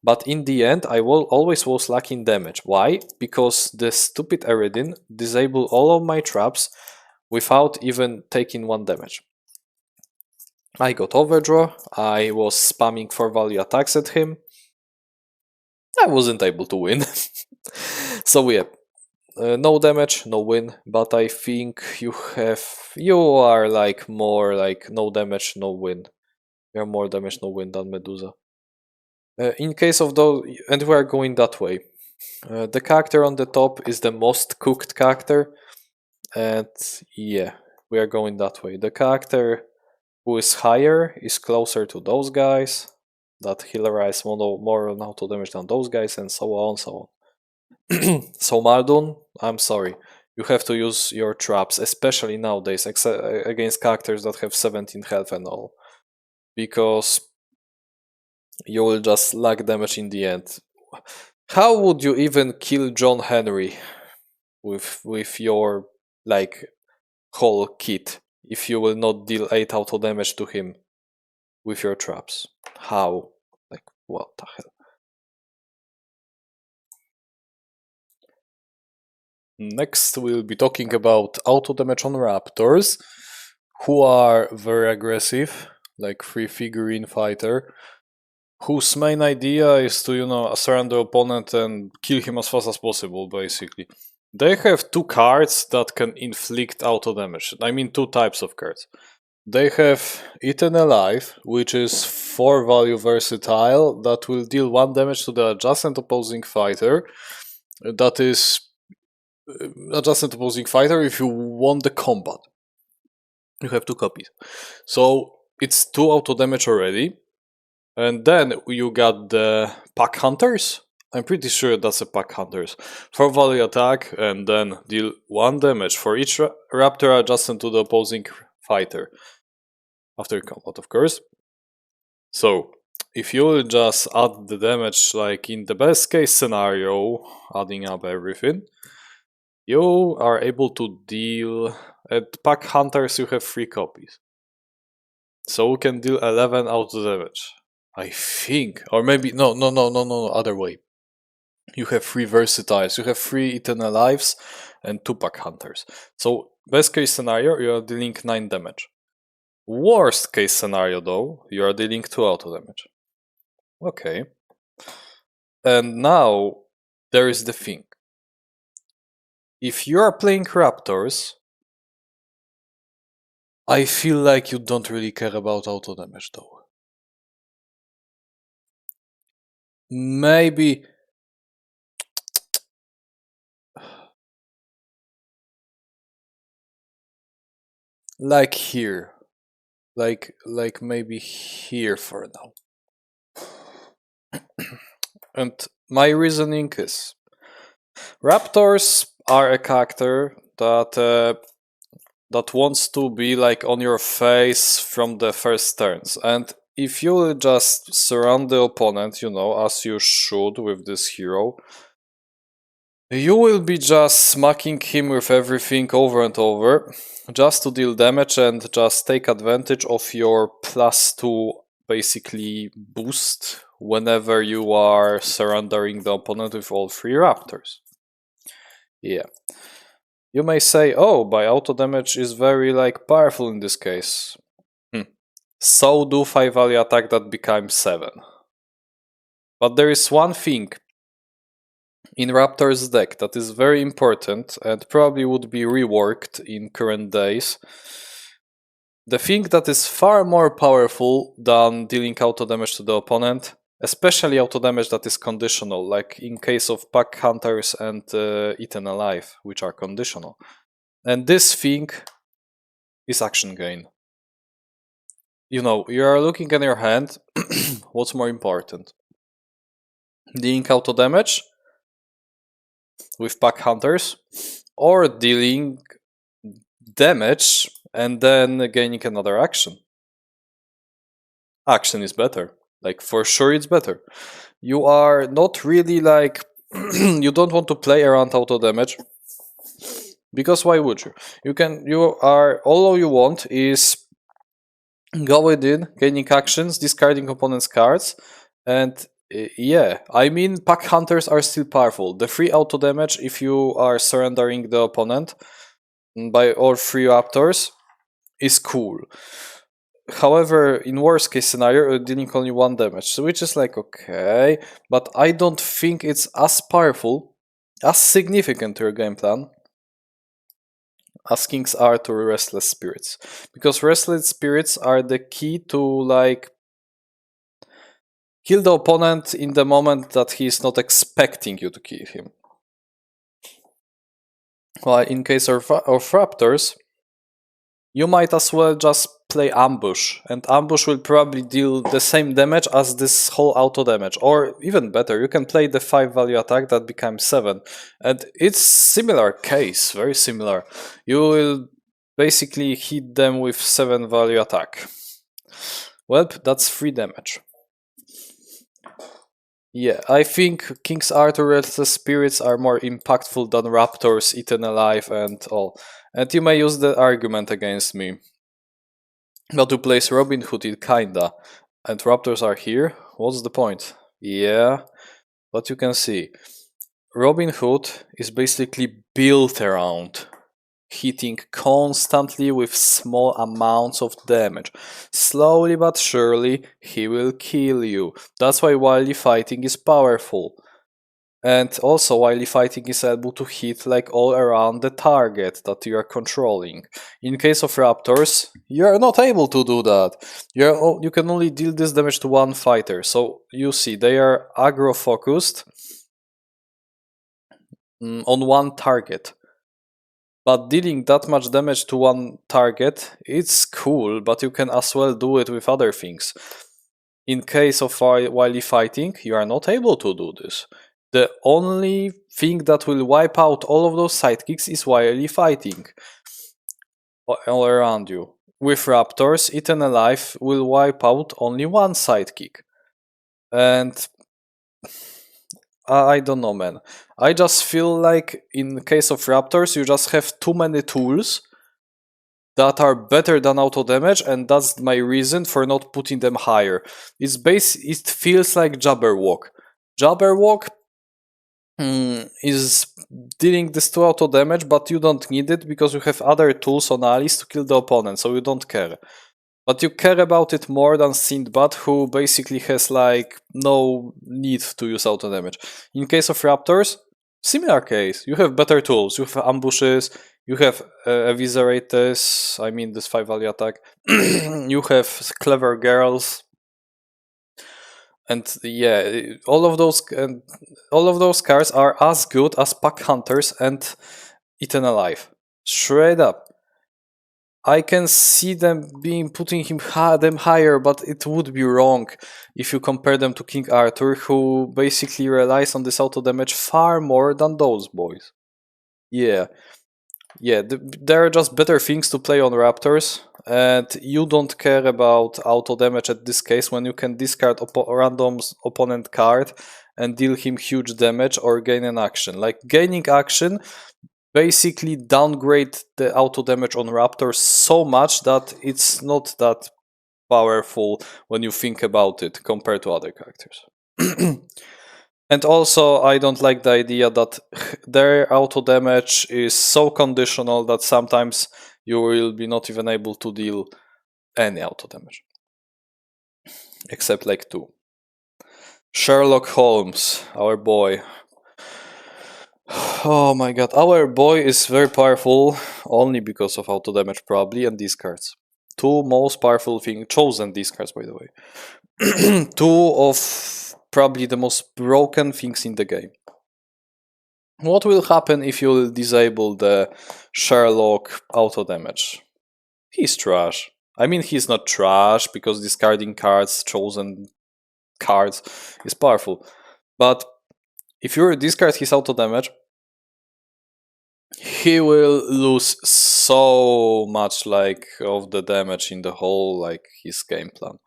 but in the end I always was lacking damage. Why? Because the stupid Eredin disabled all of my traps without even taking 1 damage. I got overdraw, I was spamming 4 value attacks at him. I wasn't able to win. So yeah, no damage, no win, but I think you are like more like no damage, no win. You're more damage, no win than Medusa. In case of those, and we are going that way. The character on the top is the most cooked character, and yeah, we are going that way. The character who is higher is closer to those guys, that healerize more on auto damage than those guys, and so on, so on. So Mardun, I'm sorry, you have to use your traps, especially nowadays, against characters that have 17 health and all, because you will just lack damage in the end. How would you even kill John Henry with your like whole kit if you will not deal 8 auto damage to him with your traps? How? Like, what the hell? Next, we'll be talking about auto damage on Raptors, who are very aggressive, like free figurine fighter, whose main idea is to, surround the opponent and kill him as fast as possible, basically. They have 2 cards that can inflict auto damage. I mean 2 types of cards. They have Eaten Alive, which is 4 value versatile, that will deal 1 damage to the adjacent opposing fighter. That is adjacent opposing fighter if you won the combat. You have 2 copies. So it's 2 auto damage already. And then you got the Pack Hunters. I'm pretty sure that's a Pack Hunters. 4 value attack and then deal 1 damage for each raptor adjacent to the opposing fighter. After combat, of course. So, if you will just add the damage, like in the best case scenario, adding up everything, you are able to deal... At Pack Hunters you have 3 copies. So you can deal 11 auto damage. I think, or maybe no, other way. You have 3 versatiles, you have 3 Eternal Lives and 2 Pack Hunters. So best case scenario, you are dealing 9 damage. Worst case scenario though, you are dealing 2 auto damage. Okay. And now there is the thing. If you are playing Raptors, I feel like you don't really care about auto damage though. Maybe like here. Like maybe here for now. And my reasoning is Raptors are a character that wants to be like on your face from the first turns, and if you just surround the opponent, as you should with this hero, you will be just smacking him with everything over and over, just to deal damage and just take advantage of your +2 basically boost whenever you are surrendering the opponent with all 3 raptors. Yeah. You may say, oh, by auto damage is very powerful in this case. So do 5 value attack that becomes 7. But there is one thing in Raptor's deck that is very important and probably would be reworked in current days. The thing that is far more powerful than dealing auto damage to the opponent, especially auto damage that is conditional, like in case of Pack Hunters and Eaten Alive, which are conditional. And this thing is action gain. You are looking at your hand, what's more important? Dealing auto damage with pack hunters, or dealing damage and then gaining another action. Action is better. Like, for sure it's better. You are not really like you don't want to play around auto damage, because why would you? You are all you want is go within, gaining actions, discarding opponent's cards, and yeah, I mean, pack hunters are still powerful. The free auto damage if you are surrendering the opponent by all 3 Raptors is cool. However, in worst case scenario, dealing only 1 damage, so which is like okay, but I don't think it's as powerful, as significant to your game plan as kings are to restless spirits, because restless spirits are the key to like kill the opponent in the moment that he is not expecting you to kill him. Well, in case of Raptors, you might as well just play ambush, and ambush will probably deal the same damage as this whole auto damage, or even better, you can play the 5 value attack that becomes 7, and it's similar case, very similar. You will basically hit them with 7 value attack. Well, that's 3 damage. Yeah, I think King's Arthur Restless Spirits are more impactful than Raptors Eaten Alive and all. And you may use the argument against me. But to place Robin Hood, it kinda. And Raptors are here? What's the point? Yeah, but you can see. Robin Hood is basically built around hitting constantly with small amounts of damage. Slowly but surely, he will kill you. That's why wily fighting is powerful. And also, wily fighting is able to hit like all around the target that you are controlling. In case of Raptors, you are not able to do that. You can only deal this damage to 1 fighter. So you see, they are aggro focused on 1 target. But dealing that much damage to 1 target, it's cool, but you can as well do it with other things. In case of wily fighting, you are not able to do this. The only thing that will wipe out all of those sidekicks is wily fighting all around you. With Raptors, Eaten Alive will wipe out only 1 sidekick. And I don't know, man. I just feel like in the case of Raptors, you just have too many tools that are better than auto damage, and that's my reason for not putting them higher. It feels like Jabberwock. Jabberwock is dealing this 2 auto damage, but you don't need it because you have other tools on Alice to kill the opponent, so you don't care. But you care about it more than Sinbad, who basically has like no need to use auto damage. In case of Raptors, similar case. You have better tools. You have ambushes. You have eviscerators. I mean, this 5 value attack. You have clever girls, and yeah, all of those cards are as good as pack hunters and Eaten Alive. Straight up. I can see them putting them higher, but it would be wrong if you compare them to King Arthur, who basically relies on this auto damage far more than those boys. Yeah, there are just better things to play on Raptors, and you don't care about auto damage at this case when you can discard random opponent card and deal him huge damage or gain an action. Like gaining action basically downgrade the auto damage on Raptors so much that it's not that powerful when you think about it compared to other characters. And also, I don't like the idea that their auto damage is so conditional that sometimes you will be not even able to deal any auto damage. Except like 2. Sherlock Holmes, our boy. Oh my god, our boy is very powerful only because of auto damage probably and these cards. 2 most powerful things, chosen these cards by the way. 2 of probably the most broken things in the game. What will happen if you disable the Sherlock auto damage? He's trash. I mean, he's not trash because discarding cards, chosen cards is powerful. But if you discard his auto damage, he will lose so much like of the damage in the whole like his game plan,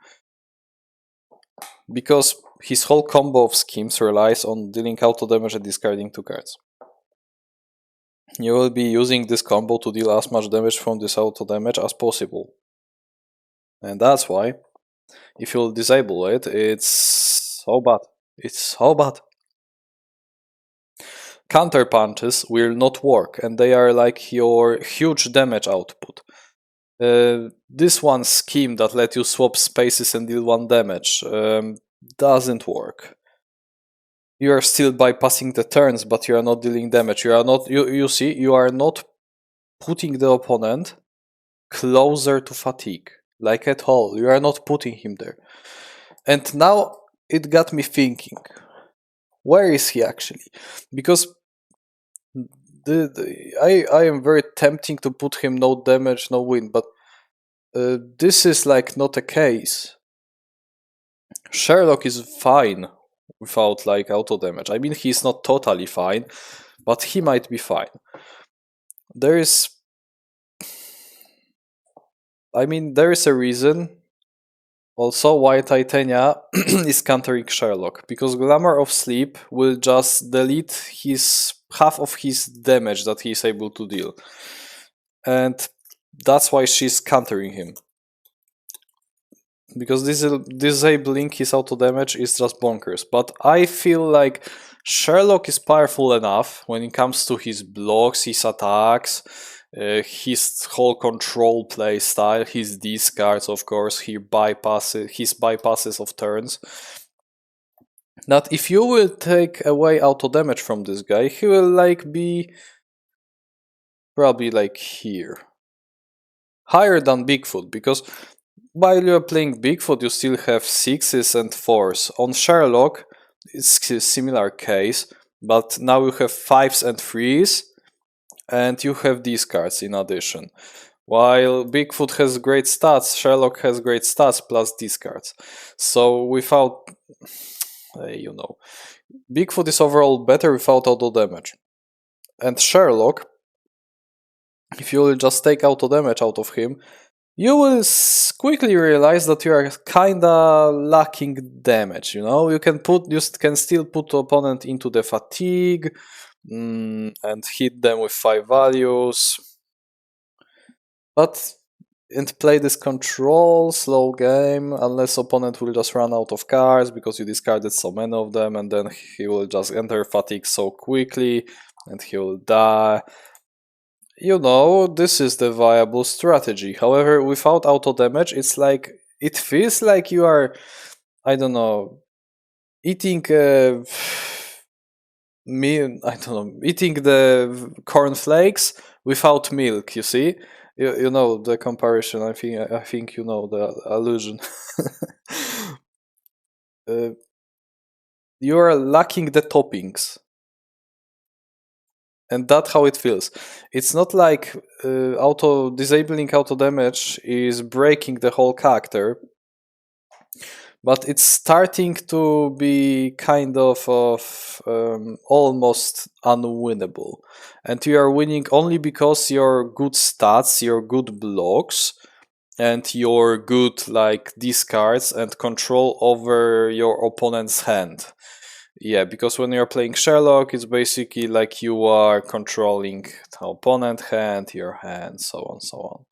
because his whole combo of schemes relies on dealing auto damage and discarding 2 cards. You will be using this combo to deal as much damage from this auto damage as possible, and that's why if you'll disable it, it's so bad. It's so bad. Counter punches will not work, and they are like your huge damage output. This one scheme that let you swap spaces and deal 1 damage doesn't work. You are still bypassing the turns, but you are not dealing damage. You are not. You see, you are not putting the opponent closer to fatigue, like at all. You are not putting him there. And now it got me thinking, where is he actually? Because I am very tempting to put him no damage, no win, but this is like not a case. Sherlock is fine without like auto damage. I mean, he's not totally fine, but he might be fine. There is a reason also why Titania is countering Sherlock, because Glamour of Sleep will just delete his half of his damage that he is able to deal, and that's why she's countering him, because disabling his auto damage is just bonkers. But I feel like Sherlock is powerful enough when it comes to his blocks, his attacks, his whole control play style, his discards, of course, his bypasses of turns, that if you will take away auto damage from this guy, he will like be probably like here, higher than Bigfoot, because while you're playing Bigfoot you still have 6s and 4s. On Sherlock it's a similar case, but now you have 5s and 3s, and you have these cards in addition. While Bigfoot has great stats, Sherlock has great stats plus these cards. So without, Bigfoot is overall better without auto damage. And Sherlock, if you will just take auto damage out of him, you will quickly realize that you are kinda lacking damage. You can still put the opponent into the fatigue and hit them with 5 values, and play this control slow game, unless opponent will just run out of cards because you discarded so many of them, and then he will just enter fatigue so quickly and he will die. This is the viable strategy. However, without auto damage, it feels like you are, I don't know, eating eating the cornflakes without milk. You see, you know the comparison. I think you know the allusion. You are lacking the toppings. And that's how it feels. It's not like disabling auto damage is breaking the whole character, but it's starting to be kind of almost unwinnable. And you are winning only because your good stats, your good blocks, and your good like discards and control over your opponent's hand. Yeah, because when you're playing Sherlock, it's basically like you are controlling the opponent hand, your hand, so on, so on.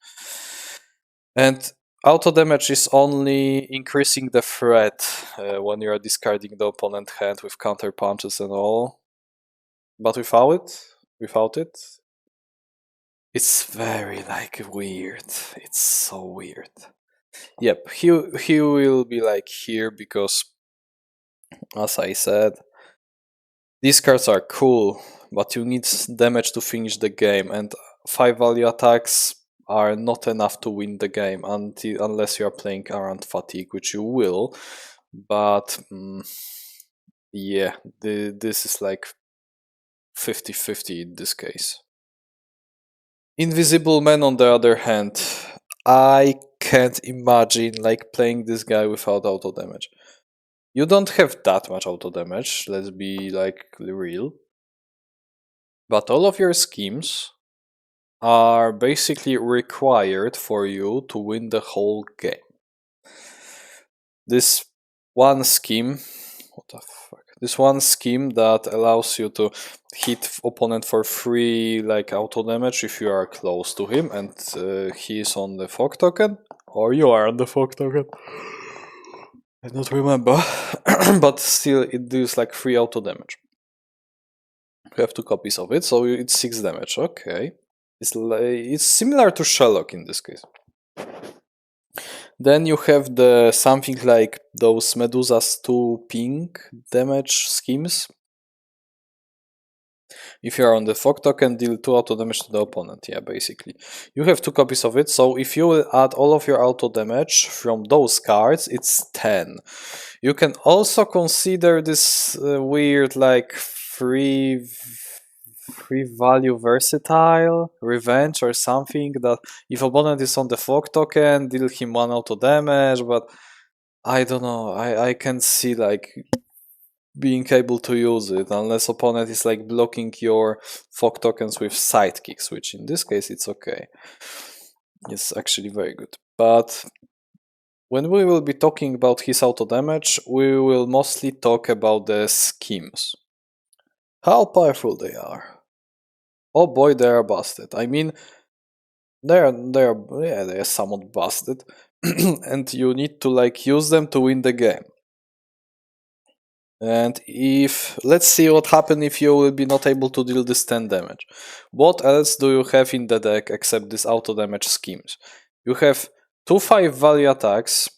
And auto damage is only increasing the threat when you're discarding the opponent hand with counter punches and all. But without it, it's very like weird. It's so weird. Yep, he will be like here because, as I said, these cards are cool, but you need damage to finish the game, and 5 value attacks are not enough to win the game unless you are playing around fatigue, which you will. But yeah, this is like 50-50 in this case. Invisible Man, on the other hand, I can't imagine like playing this guy without auto damage. You don't have that much auto damage, let's be like real. But all of your schemes are basically required for you to win the whole game. This one scheme, what the fuck? This one scheme that allows you to hit opponent for free, like auto damage if you are close to him and he is on the fog token, or you are on the fog token. I don't remember, but still it deals like free auto damage. You have 2 copies of it, so it's 6 damage. Okay, it's similar to Sherlock in this case. Then you have the something like those Medusa's 2 ping damage schemes. If you are on the fog token, deal 2 auto damage to the opponent. Yeah, basically. You have 2 copies of it, so if you will add all of your auto damage from those cards, it's 10. You can also consider this weird like free value versatile revenge or something, that if opponent is on the fog token, deal him 1 auto damage, but I don't know, I can see like being able to use it unless opponent is like blocking your fog tokens with sidekicks, which in this case it's okay. It's actually very good. But when we will be talking about his auto damage, we will mostly talk about the schemes. How powerful they are. Oh boy, they are busted. I mean, they are somewhat busted, and you need to like use them to win the game. And if let's see what happens if you will be not able to deal this 10 damage. What else do you have in the deck except these auto damage schemes? You have 2 5 value attacks,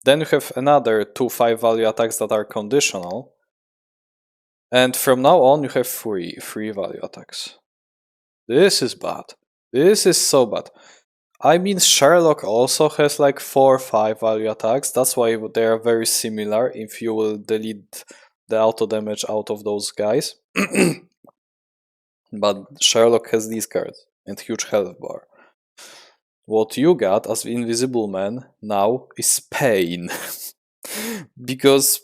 then you have another 2 5 value attacks that are conditional, and from now on you have 3 value attacks. This is bad. This is so bad. I mean, Sherlock also has like 4 or 5 value attacks. That's why they are very similar if you will delete the auto damage out of those guys. But Sherlock has these cards and huge health bar. What you got as Invisible Man now is pain. Because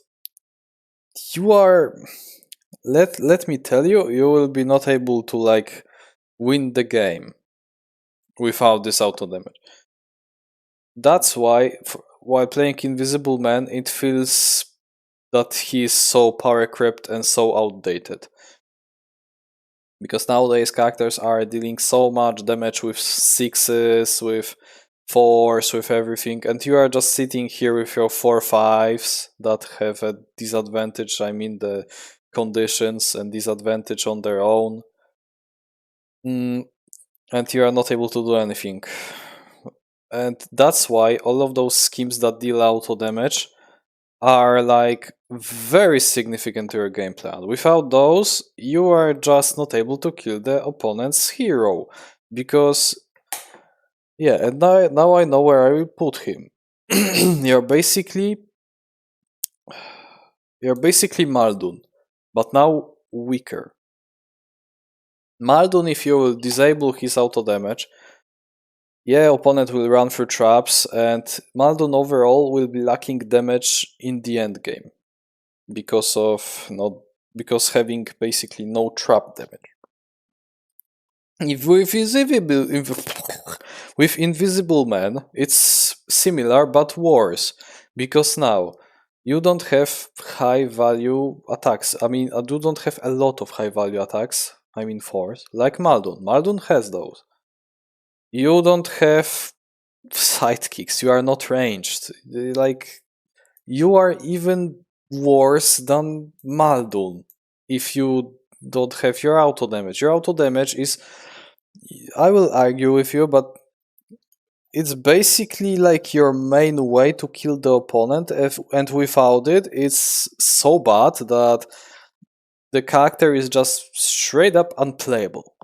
you are... Let me tell you, you will be not able to like win the game without this auto damage. That's why, while playing Invisible Man, it feels that he is so power crept and so outdated. Because nowadays characters are dealing so much damage with 6s, with 4s, with everything, and you are just sitting here with your 4 5s that have a disadvantage, I mean the conditions and disadvantage on their own. And you are not able to do anything. And that's why all of those schemes that deal auto damage are like very significant to your game plan. Without those, you are just not able to kill the opponent's hero. Because, yeah, and now I know where I will put him. You're basically Maldun, but now weaker. Maldun, if you will disable his auto damage, yeah, opponent will run through traps, and Maldun overall will be lacking damage in the end game because having basically no trap damage. With Invisible Man, it's similar but worse, because now you don't have high value attacks. I mean, you don't have a lot of high value attacks. I mean, force like Maldun. Maldun has those. You don't have sidekicks. You are not ranged. Like, you are even worse than Maldun if you don't have your auto damage. Your auto damage is, I will argue with you, but it's basically like your main way to kill the opponent, and without it, it's so bad that the character is just straight up unplayable.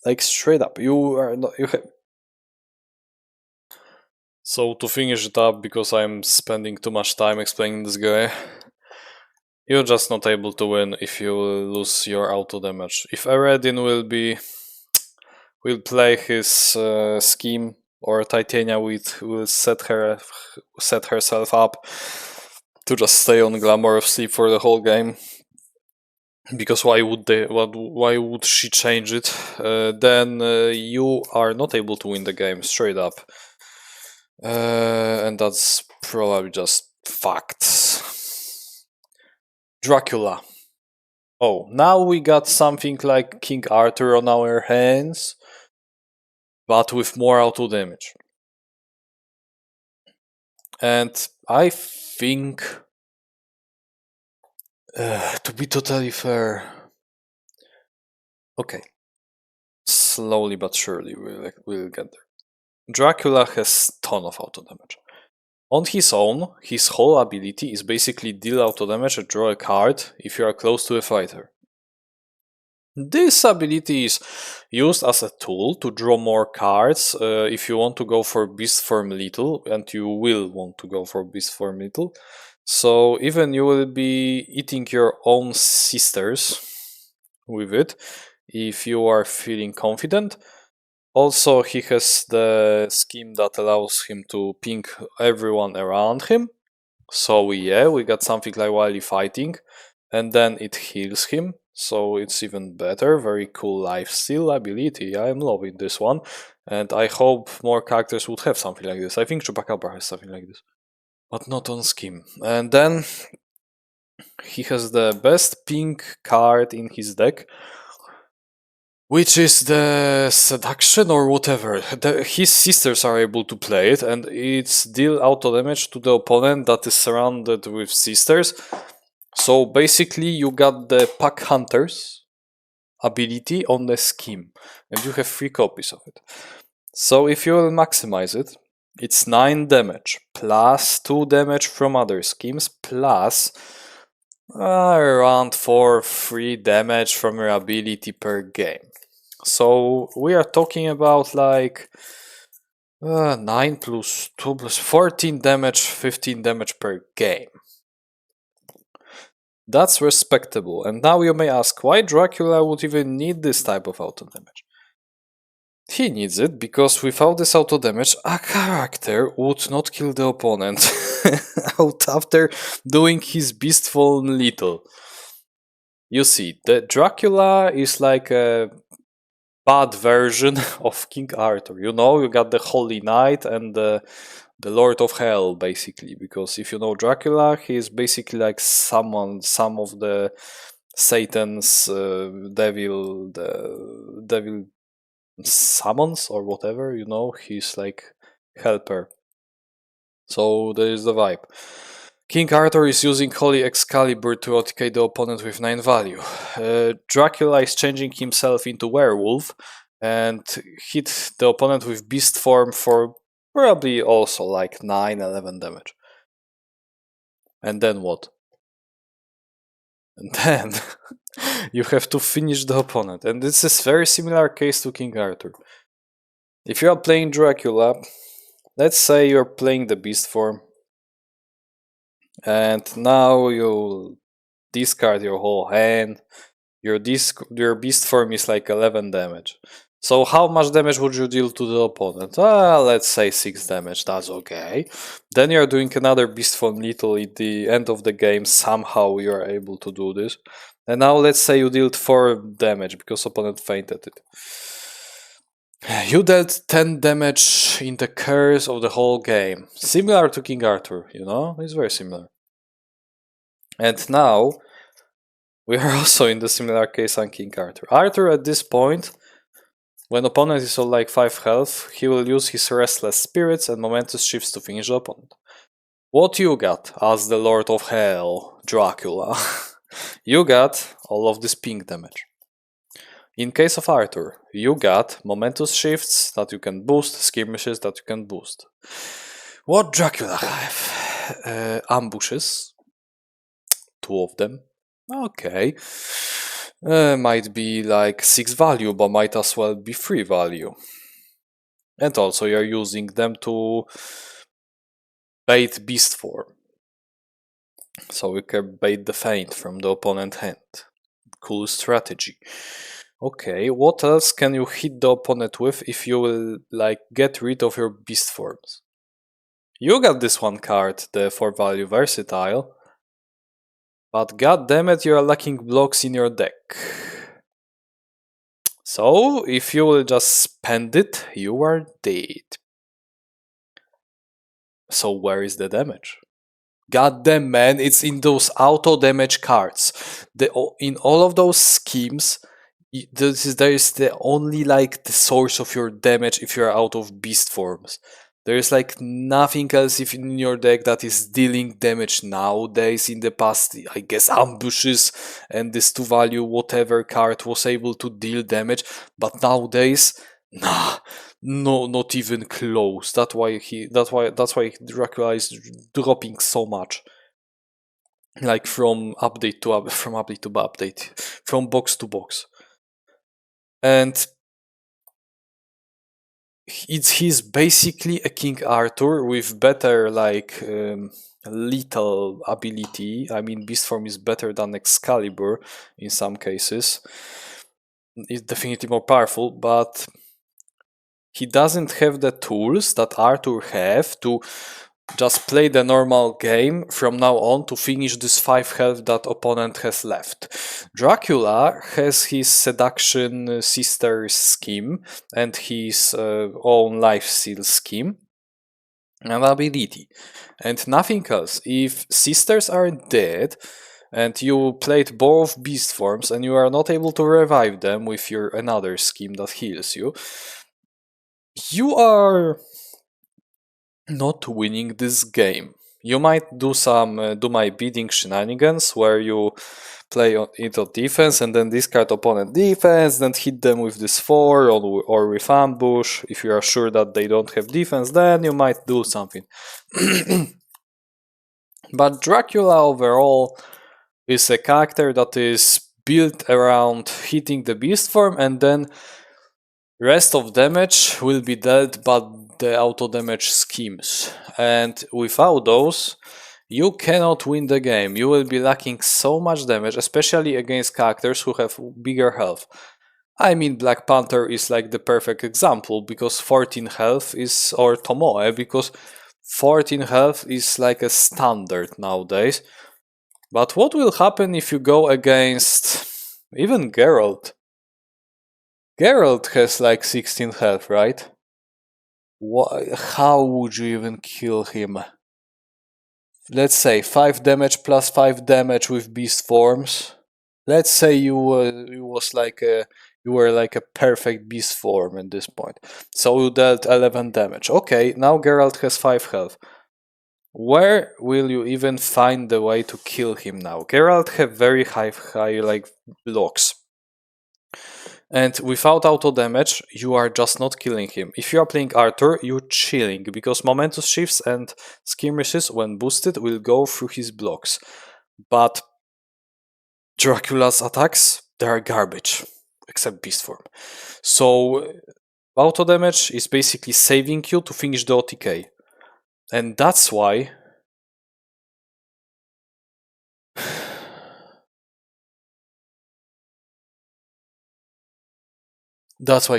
Like, straight up, you have. So to finish it up, because I'm spending too much time explaining this guy, you're just not able to win if you lose your auto damage. If Eredin will play his scheme, or Titania will set herself up to just stay on Glamour of Sleep for the whole game, because why would they? Why would she change it? Then you are not able to win the game straight up, and that's probably just facts. Dracula. Oh, now we got something like King Arthur on our hands, but with more auto damage. And I think, to be totally fair, okay, slowly but surely we'll get there. Dracula has ton of auto damage. On his own, his whole ability is basically deal auto damage and draw a card if you are close to a fighter. This ability is used as a tool to draw more cards if you want to go for Beast Form Lethal, and you will want to go for Beast Form Lethal. So even you will be eating your own sisters with it if you are feeling confident. Also, he has the scheme that allows him to ping everyone around him. So yeah, we got something like Wily Fighting, and then it heals him. So it's even better. Very cool lifesteal ability. I am loving this one, and I hope more characters would have something like this. I think Chupacabra has something like this, but not on scheme. And then he has the best pink card in his deck, which is the Seduction or whatever. His sisters are able to play it, and it's deal auto damage to the opponent that is surrounded with sisters. So basically you got the Pack Hunters ability on the scheme, and you have 3 copies of it. So if you will maximize it, it's 9 damage, plus 2 damage from other schemes, plus around 3 damage from your ability per game. So we are talking about like 9 plus 2 plus 14 damage, 15 damage per game. That's respectable. And now you may ask why Dracula would even need this type of auto damage. He needs it because without this auto damage, a character would not kill the opponent out after doing his beast form lethal. You see, the Dracula is like a bad version of King Arthur. You know, you got the Holy Knight and the Lord of Hell, basically. Because if you know Dracula, he is basically like some of the Satan's the devil summons or whatever. You know, he's like helper. So there is the vibe. King Arthur is using Holy Excalibur to OTK the opponent with 9 value. Dracula is changing himself into werewolf and hit the opponent with beast form for probably also like 9-11 damage. And then what? And then you have to finish the opponent. And this is very similar case to King Arthur. If you are playing Dracula, let's say you're playing the beast form, and now you discard your whole hand. Your beast form is like 11 damage. So how much damage would you deal to the opponent? Let's say 6 damage, that's okay. Then you're doing another beast form lethal at the end of the game, somehow you are able to do this. And now let's say you dealt 4 damage because opponent fainted it. You dealt 10 damage in the course of the whole game. Similar to King Arthur, you know? It's very similar. And now, we are also in the similar case on King Arthur. Arthur at this point, when opponent is on like 5 health, he will use his Restless Spirits and Momentous Shifts to finish the opponent. What you got as the Lord of Hell, Dracula? You got all of this pink damage. In case of Arthur, you got Momentous Shifts that you can boost, Skirmishes that you can boost. What Dracula have? Ambushes. 2 of them. Okay. Might be like 6 value, but might as well be 3 value. And also you're using them to bait beast form. So you can bait the feint from the opponent hand. Cool strategy. Okay, what else can you hit the opponent with if you will like get rid of your beast forms? You got this one card, the 4 value versatile. But god damn it, you are lacking blocks in your deck. So, if you will just spend it, you are dead. So where is the damage? God damn man, it's in those auto damage cards. In all of those schemes, there is the only like the source of your damage if you're out of beast forms. There is like nothing else if in your deck that is dealing damage nowadays. In the past, I guess ambushes and this 2 value whatever card was able to deal damage, but nowadays, nah, no, not even close. That's why Dracula is dropping so much. Like from update to from update to update, from box to box. And he's basically a King Arthur with better like lethal ability. I mean, beast form is better than Excalibur in some cases. It's definitely more powerful, but he doesn't have the tools that Arthur have to just play the normal game from now on to finish this 5 health that opponent has left. Dracula has his seduction sister scheme and his own life steal scheme and ability, and nothing else. If sisters are dead and you played both beast forms and you are not able to revive them with your another scheme that heals you, you are not winning this game. You might do some do my bidding shenanigans where you play it on defense and then discard opponent defense, then hit them with this 4 or with ambush. If you are sure that they don't have defense, then you might do something. But Dracula overall is a character that is built around hitting the beast form, and then rest of damage will be dealt by the auto damage schemes, and without those you cannot win the game. You will be lacking so much damage, especially against characters who have bigger health. I mean, Black Panther is like the perfect example because 14 health is, or Tomoe, because 14 health is like a standard nowadays. But what will happen if you go against even Geralt? Geralt has like 16 health, right? How would you even kill him? Let's say 5 damage plus 5 damage with beast forms. Let's say you were like a perfect beast form at this point. So you dealt 11 damage. Okay, now Geralt has 5 health. Where will you even find the way to kill him now? Geralt have very high like blocks. And without auto damage, you are just not killing him. If you are playing Arthur, you're chilling, because momentous shifts and skirmishes, when boosted, will go through his blocks. But Dracula's attacks, they are garbage, except beast form. So auto damage is basically saving you to finish the OTK. And that's why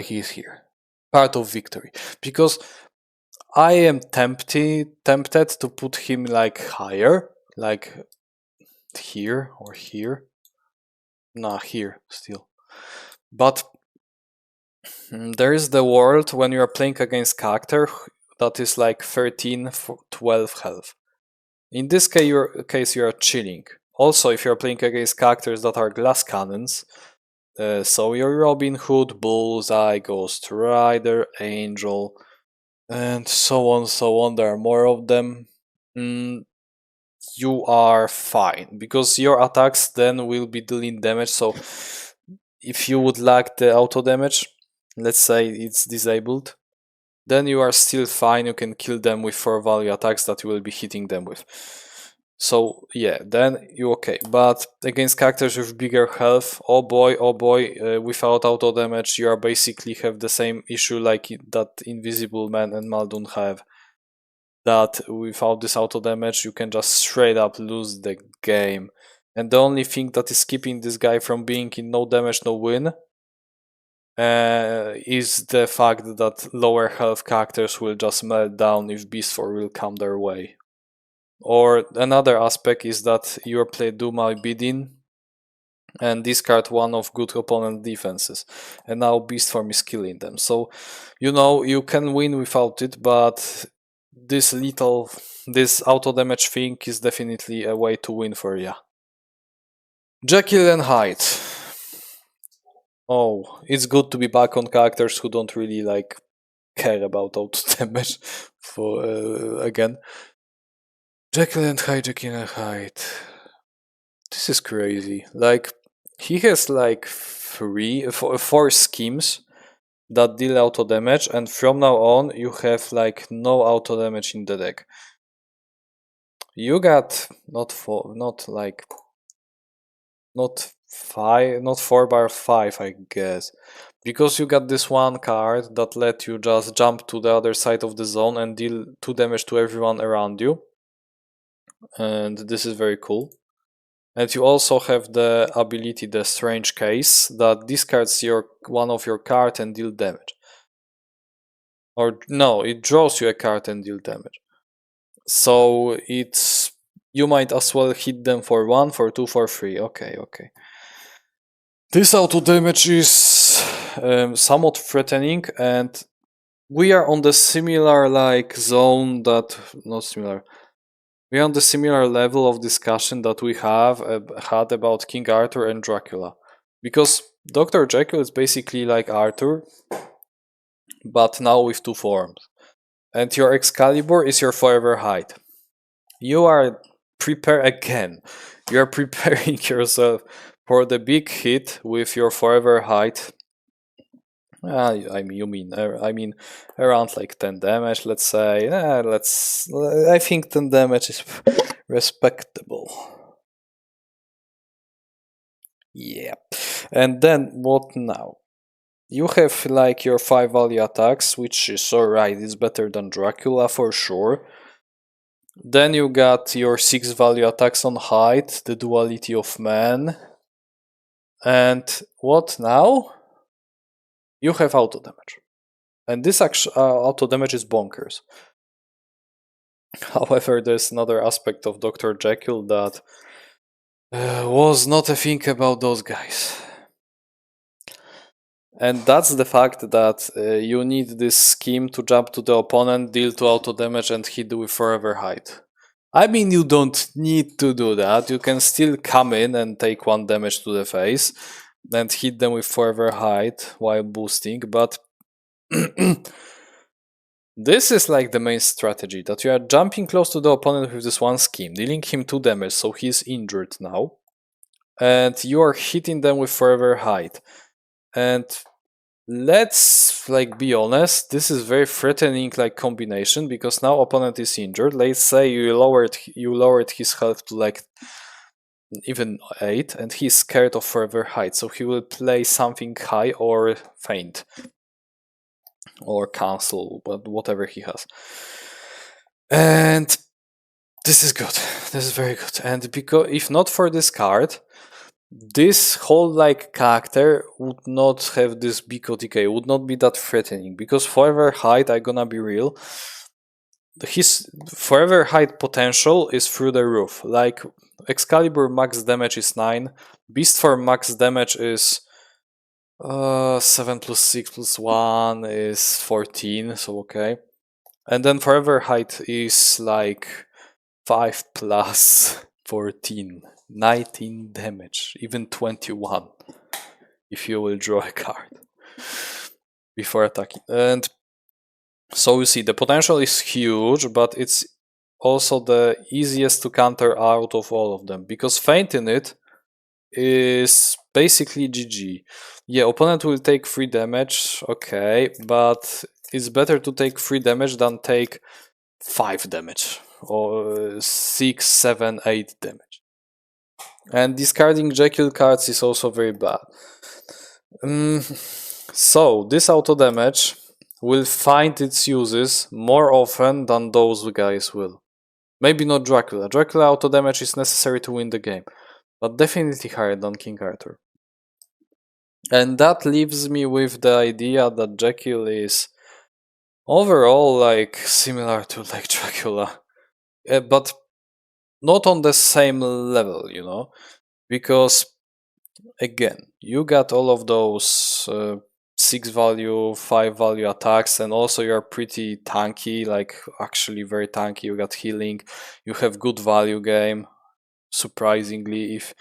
he is here. Part of victory. Because I am tempted to put him like higher, like here or here. Nah, here still. But there is the world when you are playing against character that is like 13, 12 health. In this case, you are chilling. Also, if you are playing against characters that are glass cannons, so your Robin Hood, Bullseye, Ghost Rider, Angel, and so on, there are more of them. You are fine, because your attacks then will be dealing damage. So if you would lack the auto damage, let's say it's disabled, then you are still fine. You can kill them with 4 value attacks that you will be hitting them with. So yeah, then you're okay. But against characters with bigger health, oh boy, without auto damage, you are basically have the same issue like that Invisible Man and Muldoon have. That without this auto damage, you can just straight up lose the game. And the only thing that is keeping this guy from being in no damage, no win, is the fact that lower health characters will just melt down if Beast 4 will come their way. Or another aspect is that you do my bidding and discard one of good opponent defenses, and now beast form is killing them. So you can win without it, but this auto damage thing is definitely a way to win for ya. Jekyll and Hyde. Oh, it's good to be back on characters who don't really care about auto damage for again. Jekyll and Hyde. This is crazy. He has four schemes that deal auto damage, and from now on you have no auto damage in the deck. You got not 4/5, I guess, because you got this one card that let you just jump to the other side of the zone and deal 2 damage to everyone around you, and this is very cool. And you also have the ability, the strange case, that discards one of your card and deal damage. Or no, it draws you a card and deal damage. So you might as well hit them for 1, for 2, for 3. Okay. This auto damage is somewhat threatening, and we are on the similar zone that not similar. We are on the similar level of discussion that we have had about King Arthur and Dracula, because Dr. Jekyll is basically like Arthur, but now with 2 forms, and your Excalibur is your forever Hyde. You are preparing yourself for the big hit with your forever Hyde. I mean around 10 damage, let's say. I think 10 damage is respectable. Yeah. And then what now? You have your 5 value attacks, which is alright, it's better than Dracula for sure. Then you got your 6 value attacks on Hyde, the duality of man. And what now? You have auto damage. And this auto damage is bonkers. However, there's another aspect of Dr. Jekyll that was not a thing about those guys. And that's the fact that you need this scheme to jump to the opponent, deal 2 auto damage, and hit with forever Hyde. I mean, you don't need to do that. You can still come in and take 1 damage to the face and hit them with forever Hyde while boosting, but this is the main strategy, that you are jumping close to the opponent with this one scheme, dealing him 2 damage, so he's injured now, and you are hitting them with forever Hyde. And let's be honest, this is very threatening combination, because now opponent is injured. Let's say you lowered his health to even 8, and he's scared of forever Hyde, so he will play something high or faint or cancel, but whatever he has. And this is good. This is very good. And because if not for this card, this whole character would not have this big OTK, would not be that threatening, because forever Hyde, I'm gonna be real, his forever Hyde potential is through the roof. Excalibur max damage is 9, Beast Form max damage is 7 plus 6 plus 1 is 14, so okay. And then forever Hyde is 5 plus 14, 19 damage, even 21 if you will draw a card before attacking. And so you see, the potential is huge, but it's also the easiest to counter out of all of them, because fainting it is basically GG. Yeah, opponent will take 3 damage, okay, but it's better to take 3 damage than take 5 damage or 6, 7, 8 damage. And discarding Jekyll cards is also very bad. So this auto damage will find its uses more often than those guys will. Maybe not Dracula. Dracula auto damage is necessary to win the game, but definitely higher than King Arthur. And that leaves me with the idea that Jekyll is overall similar to Dracula. But not on the same level, you know, because again, you got all of those 6 value, 5 value attacks, and also you're pretty tanky, like actually very tanky. You got healing, you have good value game. Surprisingly, if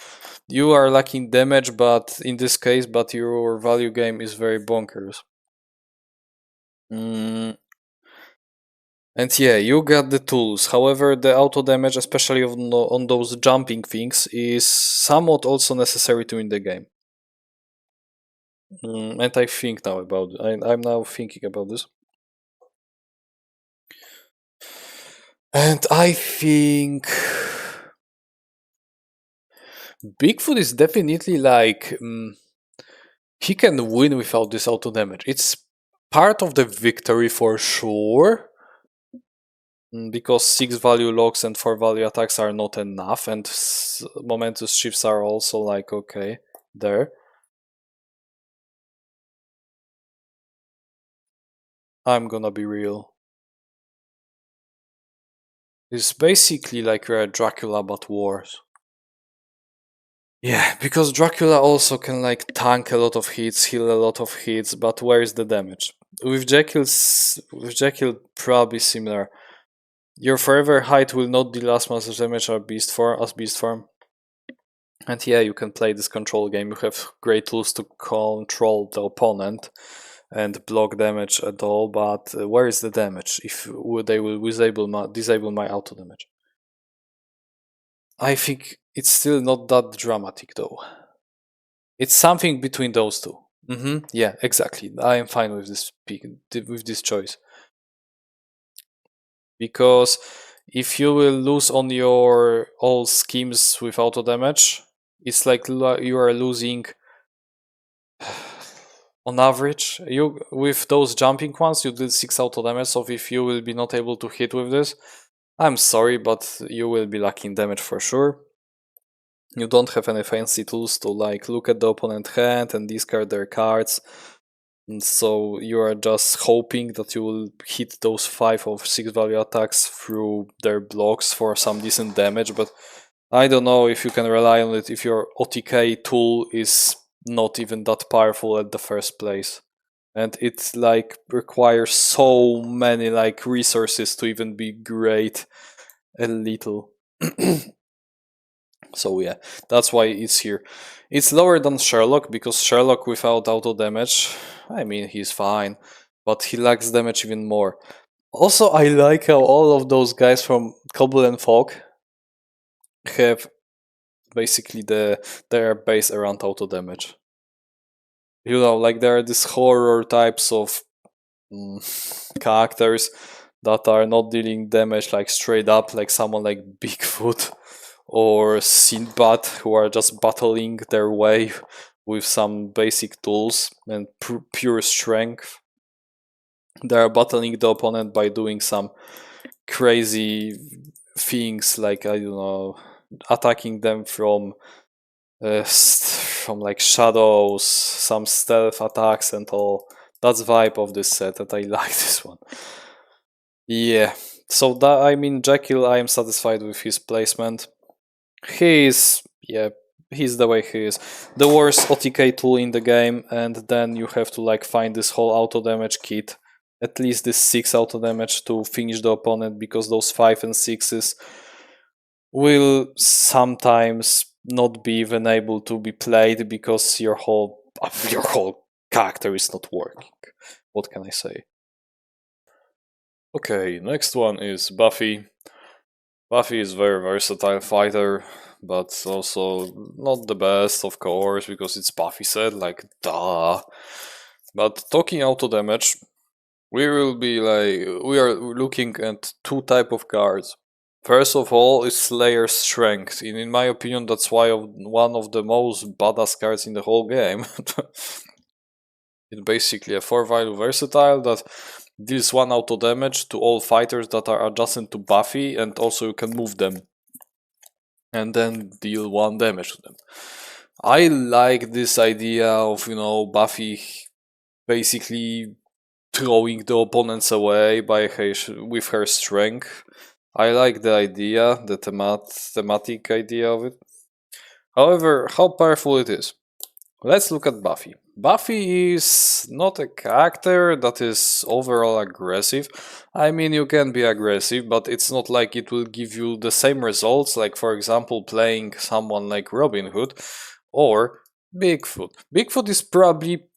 you are lacking damage, but in this case, but your value game is very bonkers. Mm, and yeah, you got the tools. However, the auto damage, especially on those jumping things, is somewhat also necessary to win the game. And I think now about it. I'm now thinking about this. And I think Bigfoot is definitely like he can win without this auto damage. It's part of the victory for sure. Because 6 value locks and 4 value attacks are not enough, and momentous shifts are also like okay there. I'm gonna be real. It's basically like you're a Dracula but worse. Yeah, because Dracula also can like tank a lot of hits, heal a lot of hits, but where is the damage? With Jekyll probably similar. Your forever Hyde will not deal as much damage as beast form. And yeah, you can play this control game. You have great tools to control the opponent and block damage at all, but where is the damage if they will disable my auto damage? I think it's still not that dramatic though. It's something between those two. Yeah, exactly. I am fine with this with this choice. Because if you will lose on your all schemes with auto damage, it's like you are losing on average. You with those jumping ones, you did 6 auto damage. So if you will be not able to hit with this, I'm sorry, but you will be lacking damage for sure. You don't have any fancy tools to like look at the opponent hand and discard their cards. And so you are just hoping that you will hit those 5 or 6 value attacks through their blocks for some decent damage, but I don't know if you can rely on it if your OTK tool is not even that powerful at the first place. And it like requires so many like resources to even be great a little. So yeah, that's why it's here. It's lower than Sherlock because Sherlock without auto damage, I mean he's fine, but he lacks damage even more. Also, I like how all of those guys from Cobble and Fog have basically they are based around auto damage. You know, like there are these horror types of characters that are not dealing damage like straight up, like someone like Bigfoot or Sinbad, who are just battling their way with some basic tools and pure strength. They are battling the opponent by doing some crazy things, like I don't know, attacking them from like shadows, some stealth attacks and all. That's vibe of this set, and I like this one. Yeah, so that I mean Jekyll, I am satisfied with his placement. He's the way he is. The worst OTK tool in the game, and then you have to like find this whole auto damage kit. At least this 6 auto damage to finish the opponent, because those 5 and 6s will sometimes not be even able to be played because your whole character is not working. What can I say? Okay, next one is Buffy. Buffy is very versatile fighter, but also not the best, of course, because it's Buffy said, like, duh. But talking auto damage, we are looking at 2 type of cards. First of all is Slayer's Strength. In my opinion, that's one of the most badass cards in the whole game. It's basically a 4 value versatile that deals 1 auto damage to all fighters that are adjacent to Buffy, and also you can move them and then deal 1 damage to them. I like this idea of, Buffy basically throwing the opponents away with her strength. I like the idea, the thematic idea of it. However, how powerful it is. Let's look at Buffy. Buffy is not a character that is overall aggressive. I mean, you can be aggressive, but it's not like it will give you the same results, like for example, playing someone like Robin Hood or Bigfoot. Bigfoot is probably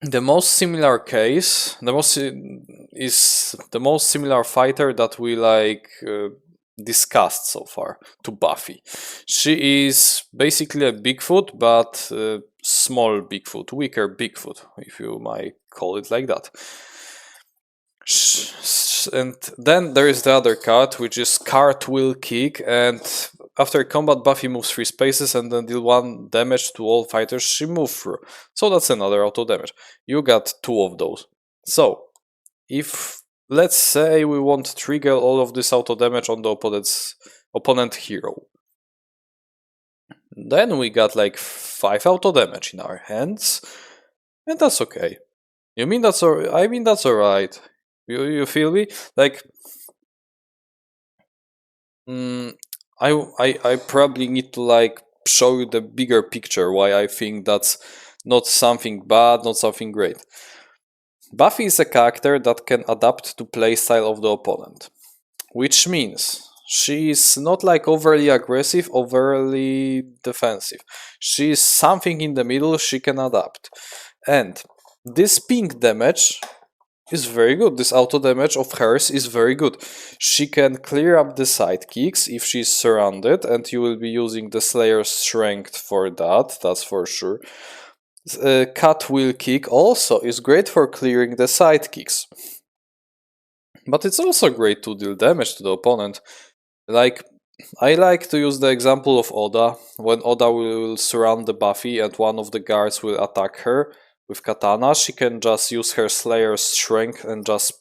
the most similar case, the most similar fighter that we discussed so far to Buffy. She is basically a Bigfoot, but small Bigfoot, weaker Bigfoot, if you might call it like that. And then there is the other card, which is Cartwheel Kick, and after combat, Buffy moves 3 spaces and then deal 1 damage to all fighters she moves through. So that's another auto damage. You got 2 of those. So, if let's say we want to trigger all of this auto damage on the opponent hero, then we got like 5 auto damage in our hands, and that's okay. You mean that's I mean that's alright. You feel me? Like, I probably need to like show you the bigger picture why I think that's not something bad, not something great. Buffy is a character that can adapt to playstyle of the opponent, which means she is not like overly aggressive, overly defensive. She is something in the middle, she can adapt. And this pink damage is very good. This auto damage of hers is very good. She can clear up the sidekicks if she's surrounded, and you will be using the Slayer's strength for that, that's for sure. Cartwheel Kick also is great for clearing the sidekicks. But it's also great to deal damage to the opponent. Like, I like to use the example of Oda, when Oda will surround the Buffy and one of the guards will attack her with katana, she can just use her Slayer's strength and just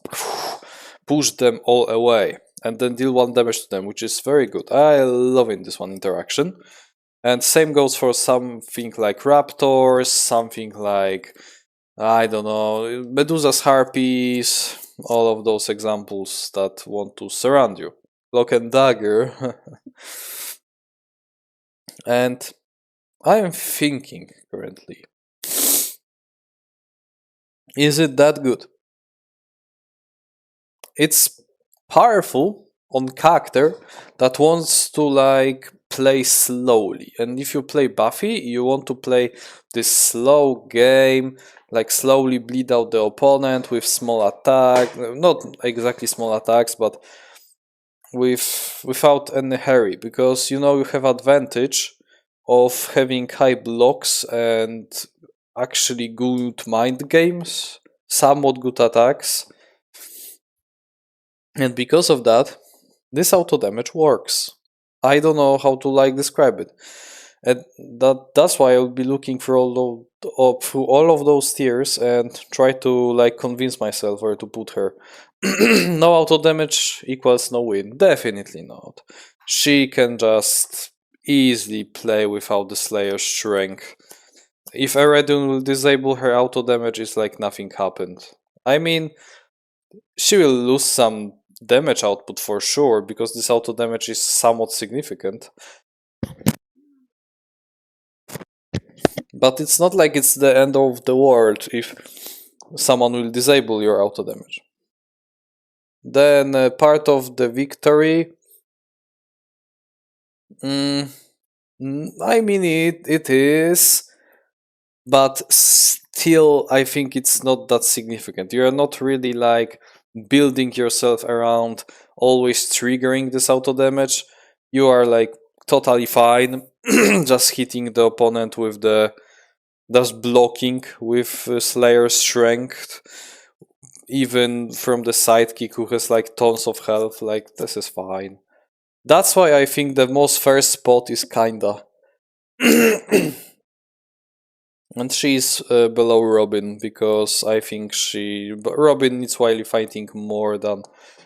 push them all away and then deal 1 damage to them, which is very good. I love in this one interaction. And same goes for something like Raptors, something like, I don't know, Medusa's harpies, all of those examples that want to surround you. Cloak and Dagger. And I am thinking currently, is it that good? It's powerful on character that wants to like play slowly, and if you play Buffy, you want to play this slow game, like slowly bleed out the opponent with small attack, not exactly small attacks, but without any hurry, because you have advantage of having high blocks and actually good mind games, somewhat good attacks, and because of that, this auto damage works. I don't know how to describe it, and that's why I'll be looking through all of those tiers and try to convince myself where to put her. No auto damage equals no win. Definitely not. She can just easily play without the Slayer's strength. If Eredun will disable her auto damage, it's like nothing happened. I mean, she will lose some damage output for sure, because this auto damage is somewhat significant. But it's not like it's the end of the world if someone will disable your auto damage. Then part of the victory, I mean it is, but still I think it's not that significant. You're not really building yourself around always triggering this auto damage. You are totally fine just hitting the opponent with just blocking with Slayer's strength, even from the sidekick who has tons of health. This is fine. That's why I think the most fair spot is Kinda. And she's below Robin, because I think Robin needs Wily fighting more than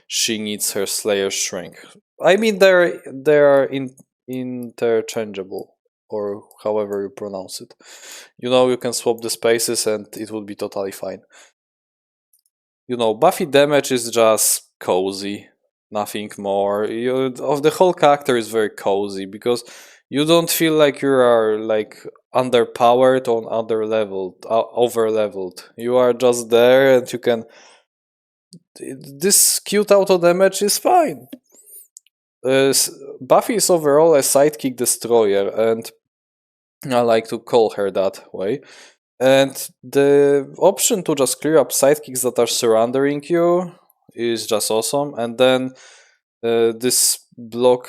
she needs her Slayer strength. I mean, they're interchangeable, or however you pronounce it. You can swap the spaces and it would be totally fine. Buffy damage is just cozy. nothing more. Of the whole character is very cozy because you don't feel like you are like underpowered or over leveled. You are just there and you can. This cute auto damage is fine. Buffy is overall a sidekick destroyer, and I like to call her that way. And the option to just clear up sidekicks that are surrounding you is just awesome. And then this block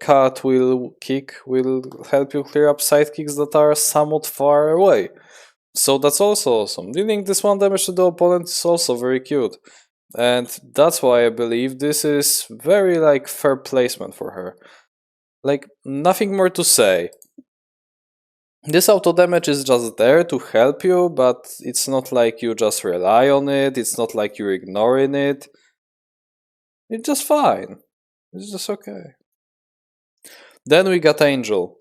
cartwheel kick will help you clear up sidekicks that are somewhat far away. So that's also awesome. Dealing this 1 damage to the opponent is also very cute. And that's why I believe this is very like fair placement for her. Like, nothing more to say. This auto damage is just there to help you, but it's not like you just rely on it, it's not like you're ignoring it. It's just fine. It's just okay. Then we got Angel.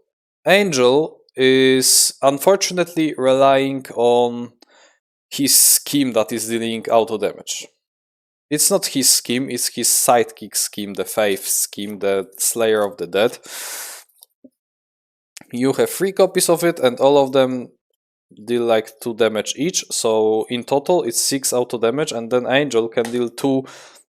Angel is unfortunately relying on his scheme that is dealing auto damage. It's not his scheme, it's his sidekick scheme, the Faith scheme, the Slayer of the Dead. You have 3 copies of it and all of them deal like 2 damage each, so in total it's 6 auto damage, and then Angel can deal 2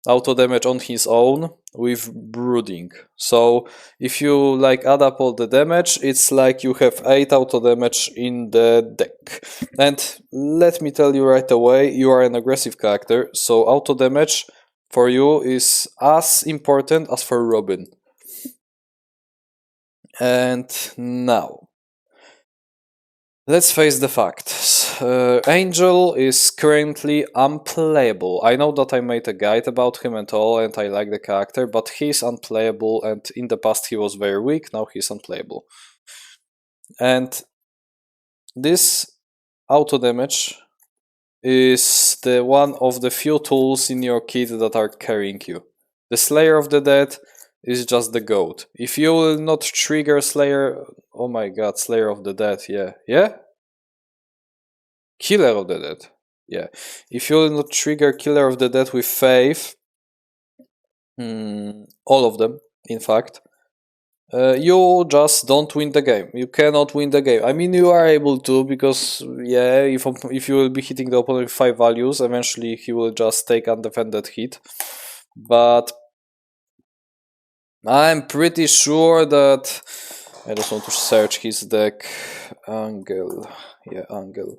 auto damage on his own with brooding. So if you like add up all the damage, it's like you have 8 auto damage in the deck. And let me tell you right away, you are an aggressive character, so auto damage for you is as important as for Robin. And now, let's face the facts. Angel is currently unplayable. I know that I made a guide about him and all, and I like the character, but he's unplayable, and in the past he was very weak, now he's unplayable. And this auto damage is the one of the few tools in your kit that are carrying you. The Slayer of the Dead is just the goat. If you will not trigger Slayer... Oh my god, Slayer of the Dead, yeah. Yeah? Killer of the Dead. Yeah. If you will not trigger Killer of the Dead with Faith, all of them, in fact, you just don't win the game. You cannot win the game. I mean, you are able to, because, yeah, if you will be hitting the opponent with 5 values, eventually he will just take undefended hit. But I'm pretty sure that... I just want to search his deck. Angel. Yeah, Angel.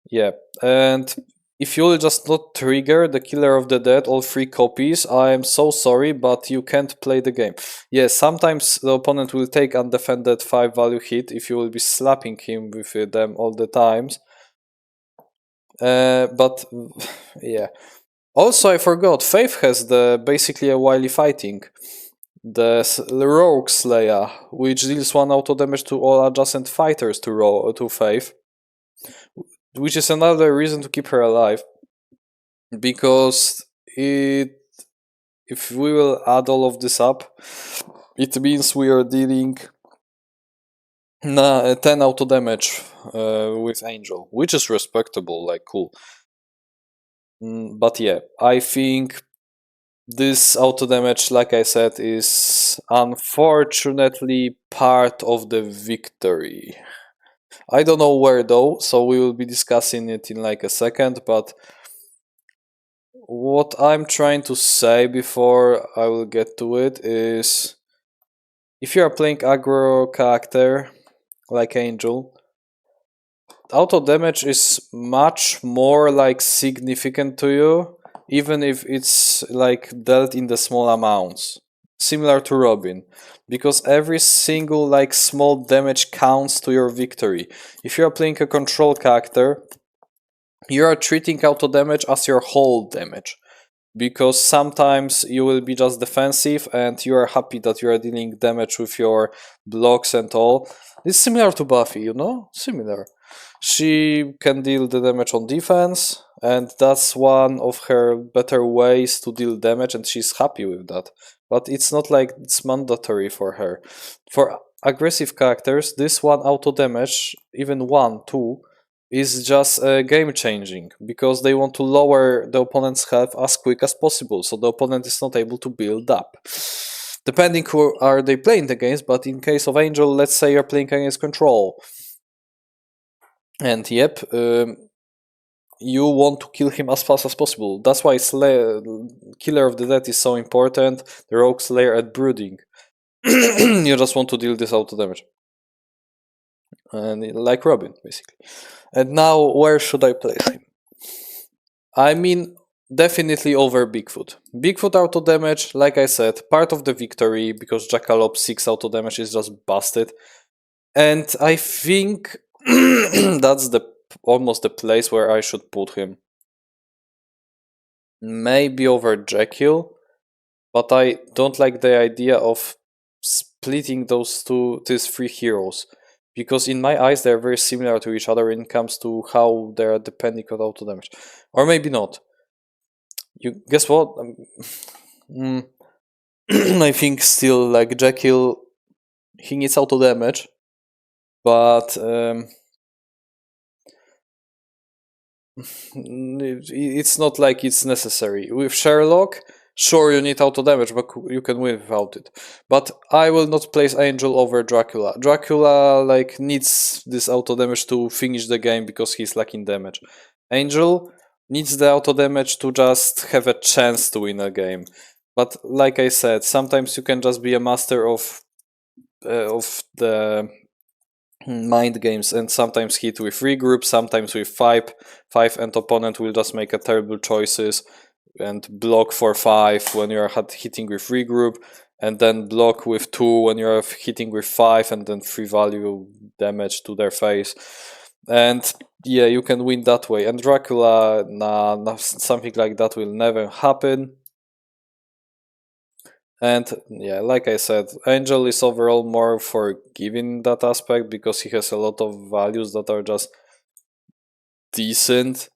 Yeah, and if you will just not trigger the Killer of the Dead, all 3 copies, I am so sorry, but you can't play the game. Yes, sometimes the opponent will take undefended 5 value hit if you will be slapping him with them all the times. But yeah. Also, I forgot, Faith has basically a wily fighting. The Rogue Slayer, which deals 1 auto damage to all adjacent fighters to Faith. Which is another reason to keep her alive. Because if we will add all of this up, it means we are dealing 10 auto damage with Angel, which is respectable, like cool. But yeah, I think this auto damage, like I said, is unfortunately part of the victory. I don't know where though, so we will be discussing it in like a second, but what I'm trying to say before I will get to it is, if you are playing aggro character like Angel, auto damage is much more like significant to you, even if it's like dealt in the small amounts, similar to Robin, because every single like small damage counts to your victory. If you are playing a control character, you are treating auto damage as your whole damage, because sometimes you will be just defensive and you are happy that you are dealing damage with your blocks and all. It's similar to Buffy, you know? Similar. She can deal the damage on defense, and that's one of her better ways to deal damage, and she's happy with that. But it's not like it's mandatory for her. For aggressive characters, this 1 auto damage, even 1, 2, is just game changing, because they want to lower the opponent's health as quick as possible, so the opponent is not able to build up. Depending who are they playing against, but in case of Angel, let's say you're playing against Control. And yep, you want to kill him as fast as possible. That's why Killer of the Dead is so important, the Rogue Slayer and Brooding. You just want to deal this auto damage. And like Robin, basically. And now, where should I place him? I mean, definitely over Bigfoot. Bigfoot auto damage, like I said, part of the victory, because Jackalope 6 auto damage is just busted. And I think that's almost the place where I should put him. Maybe over Jekyll, but I don't like the idea of splitting these three heroes, because in my eyes they're very similar to each other when it comes to how they're depending on auto damage. Or maybe not. You guess what? I think still, like, Jekyll, he needs auto damage, but it's not like it's necessary. With Sherlock, sure, you need auto damage, but you can win without it. But I will not place Angel over Dracula. Dracula, like, needs this auto damage to finish the game because he's lacking damage. Angel needs the auto damage to just have a chance to win a game. But like I said, sometimes you can just be a master of the mind games and sometimes hit with regroup, sometimes with 5, and opponent will just make a terrible choices and block for 5 when you're hitting with regroup, and then block with 2 when you're hitting with 5, and then 3 value damage to their face. And yeah, you can win that way. And Dracula, nah, something like that will never happen. And yeah, like I said, Angel is overall more forgiving in that aspect because he has a lot of values that are just decent.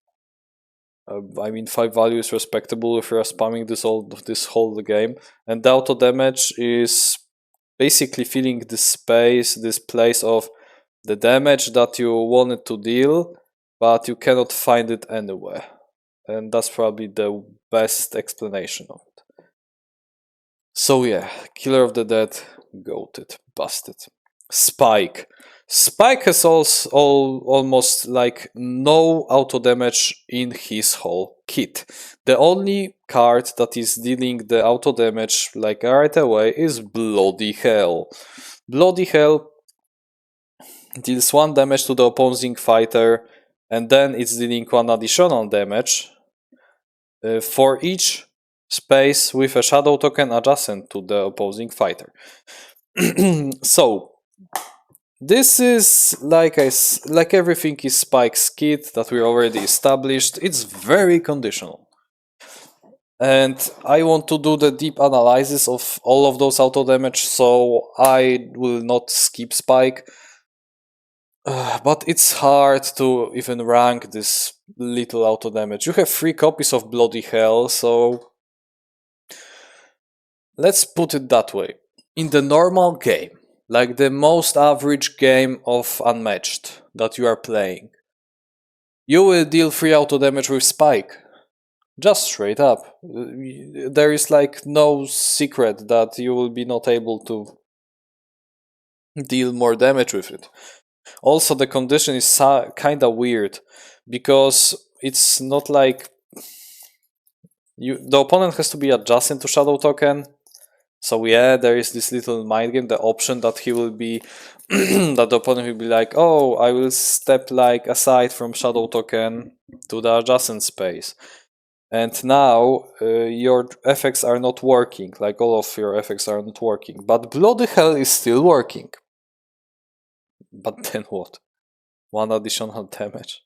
I mean, 5 value is respectable if you're spamming this whole game. And the auto damage is basically filling this place of the damage that you wanted to deal, but you cannot find it anywhere. And that's probably the best explanation of it. So yeah, Killer of the Dead, goated, busted. Spike. Spike has also almost like no auto damage in his whole kit. The only card that is dealing the auto damage like right away is Bloody Hell. Bloody Hell deals 1 damage to the opposing fighter, and then it's dealing 1 additional damage for each space with a shadow token adjacent to the opposing fighter. So this is like everything is Spike's kit that we already established. It's very conditional, and I want to do the deep analysis of all of those auto damage, so I will not skip Spike. But it's hard to even rank this little auto damage. You have 3 copies of Bloody Hell, so let's put it that way. In the normal game, like the most average game of Unmatched that you are playing, you will deal 3 auto damage with Spike. Just straight up. There is like no secret that you will be not able to deal more damage with it. Also, the condition is kinda weird, because it's not like the opponent has to be adjacent to Shadow Token. So yeah, there is this little mind game, the option that he will be that the opponent will be like, oh, I will step like aside from Shadow Token to the adjacent space. And now your effects are not working, like all of your effects are not working. But Bloody Hell is still working. But then what? 1 additional damage.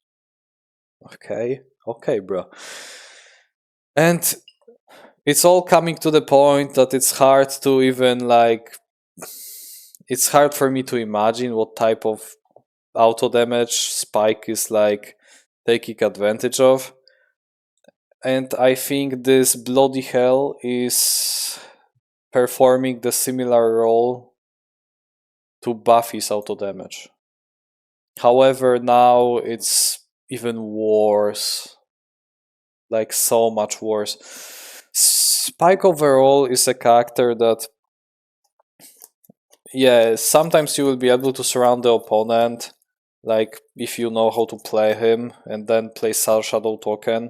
Okay, bro. And it's all coming to the point that it's hard to even like... It's hard for me to imagine what type of auto damage Spike is like taking advantage of. And I think this Bloody Hell is performing the similar role to Buffy's auto damage. However, now it's even worse. Like, so much worse. Spike overall is a character that, yeah, sometimes you will be able to surround the opponent, like if you know how to play him, and then play Shadow Token.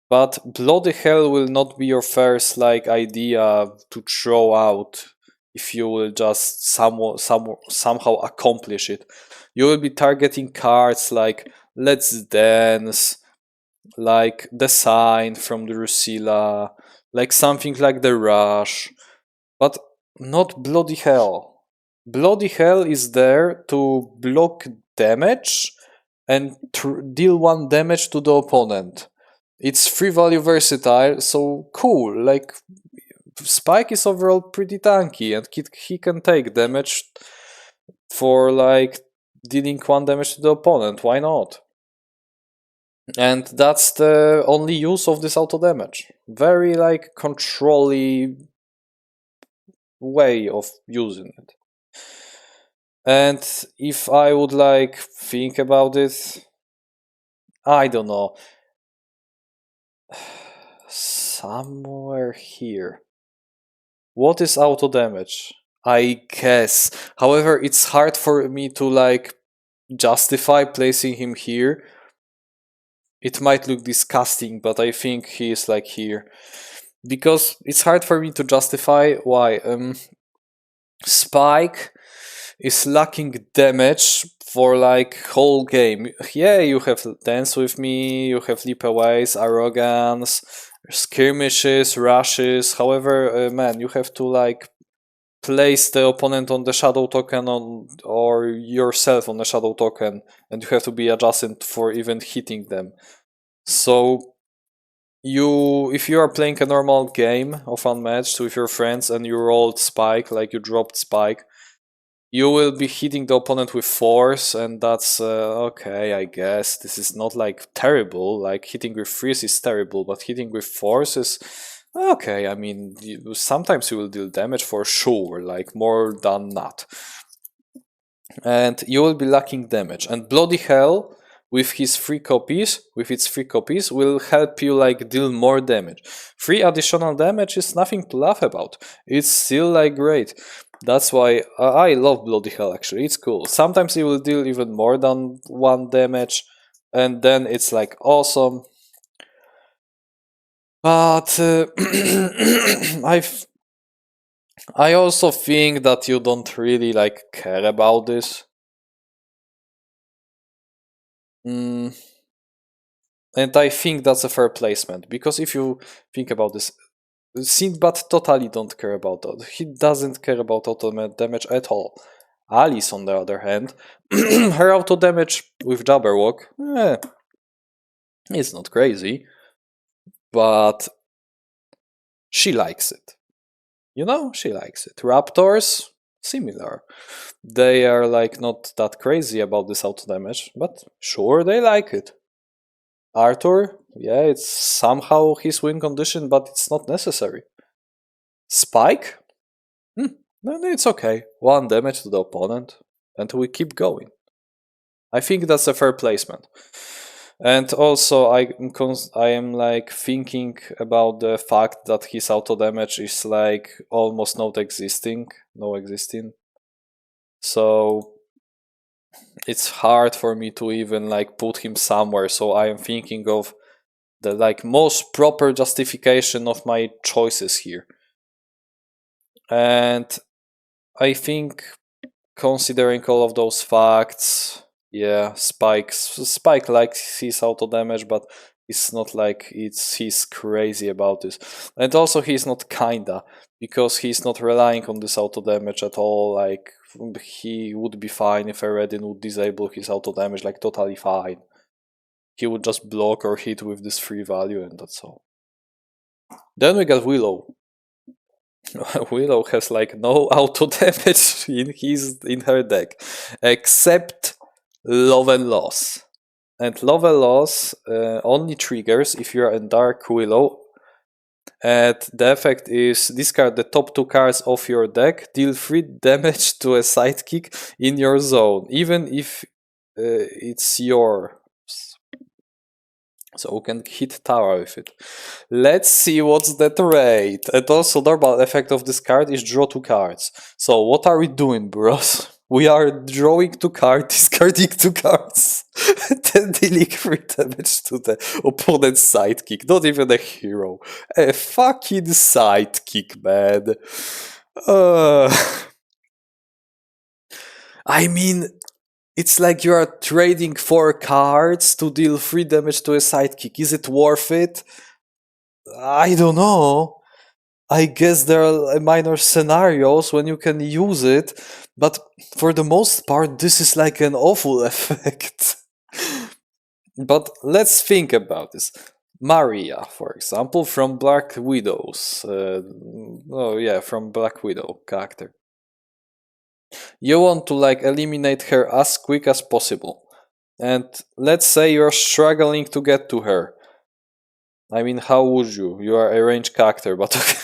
But Bloody Hell will not be your first like idea to throw out if you will just somehow accomplish it. You will be targeting cards like Let's Dance, like The Sign from Drusilla, like something like The Rush, but not Bloody Hell. Bloody Hell is there to block damage and deal 1 damage to the opponent. It's 3 value versatile, so cool. Like, Spike is overall pretty tanky, and he can take damage for like dealing 1 damage to the opponent. Why not? And that's the only use of this auto damage. Very like controlly way of using it. And if I would like think about it, I don't know. Somewhere here. What is auto damage? I guess. However, it's hard for me to like justify placing him here. It might look disgusting, but I think he is like here. Because it's hard for me to justify why. Spike is lacking damage for like whole game. Yeah, you have Dance With Me, you have Leapaways, Arrogance, Skirmishes, Rushes. However, man, you have to like place the opponent on the shadow token or yourself on the shadow token, and you have to be adjacent for even hitting them. So if you are playing a normal game of Unmatched with your friends and you rolled Spike, like you dropped Spike, you will be hitting the opponent with force, and that's okay, I guess. This is not like terrible. Like hitting with freeze is terrible, but hitting with force is okay. I mean, sometimes you will deal damage for sure, like more than not. And you will be lacking damage. And Bloody Hell with its 3 copies, will help you like deal more damage. 3 additional damage is nothing to laugh about. It's still like great. That's why I love Bloody Hell, actually. It's cool. Sometimes it will deal even more than 1 damage, and then it's like awesome. But I also think that you don't really like care about this. And I think that's a fair placement, because if you think about this, Sinbad totally don't care about that. He doesn't care about auto damage at all. Alice, on the other hand, her auto damage with Jabberwock, it's not crazy, but she likes it. You know, she likes it. Raptors, similar. They are like not that crazy about this auto damage, but sure, they like it. Arthur, yeah, it's somehow his win condition, but it's not necessary. Spike? It's okay. 1 damage to the opponent, and we keep going. I think that's a fair placement. And also, I am like thinking about the fact that his auto damage is like almost no existing. So it's hard for me to even like put him somewhere. So I am thinking of the like most proper justification of my choices here. And I think, considering all of those facts, yeah, Spike likes his auto damage, but it's not like he's crazy about this. And also he's not kinda, because he's not relying on this auto damage at all. Like, he would be fine if Eredin would disable his auto damage, like totally fine. He would just block or hit with this 3 value, and that's all. Then we got Willow. Willow has like no auto damage in her deck, except Love and Loss. And Love and Loss only triggers if you are in Dark Willow. And the effect is discard the top 2 cards of your deck, deal 3 damage to a sidekick in your zone, even if it's yours. So we can hit Tara with it. Let's see what's that rate. And also normal effect of this card is draw 2 cards. So what are we doing, bros? We are drawing 2 cards, discarding 2 cards, then dealing 3 damage to the opponent's sidekick. Not even a hero. A fucking sidekick, man. I mean, it's like you are trading 4 cards to deal 3 damage to a sidekick. Is it worth it? I don't know. I guess there are minor scenarios when you can use it, but for the most part, this is like an awful effect. But let's think about this. Maria, for example, from Black Widow's. From Black Widow character. You want to like eliminate her as quick as possible. And let's say you're struggling to get to her. I mean, how would you? You are a ranged character, but okay.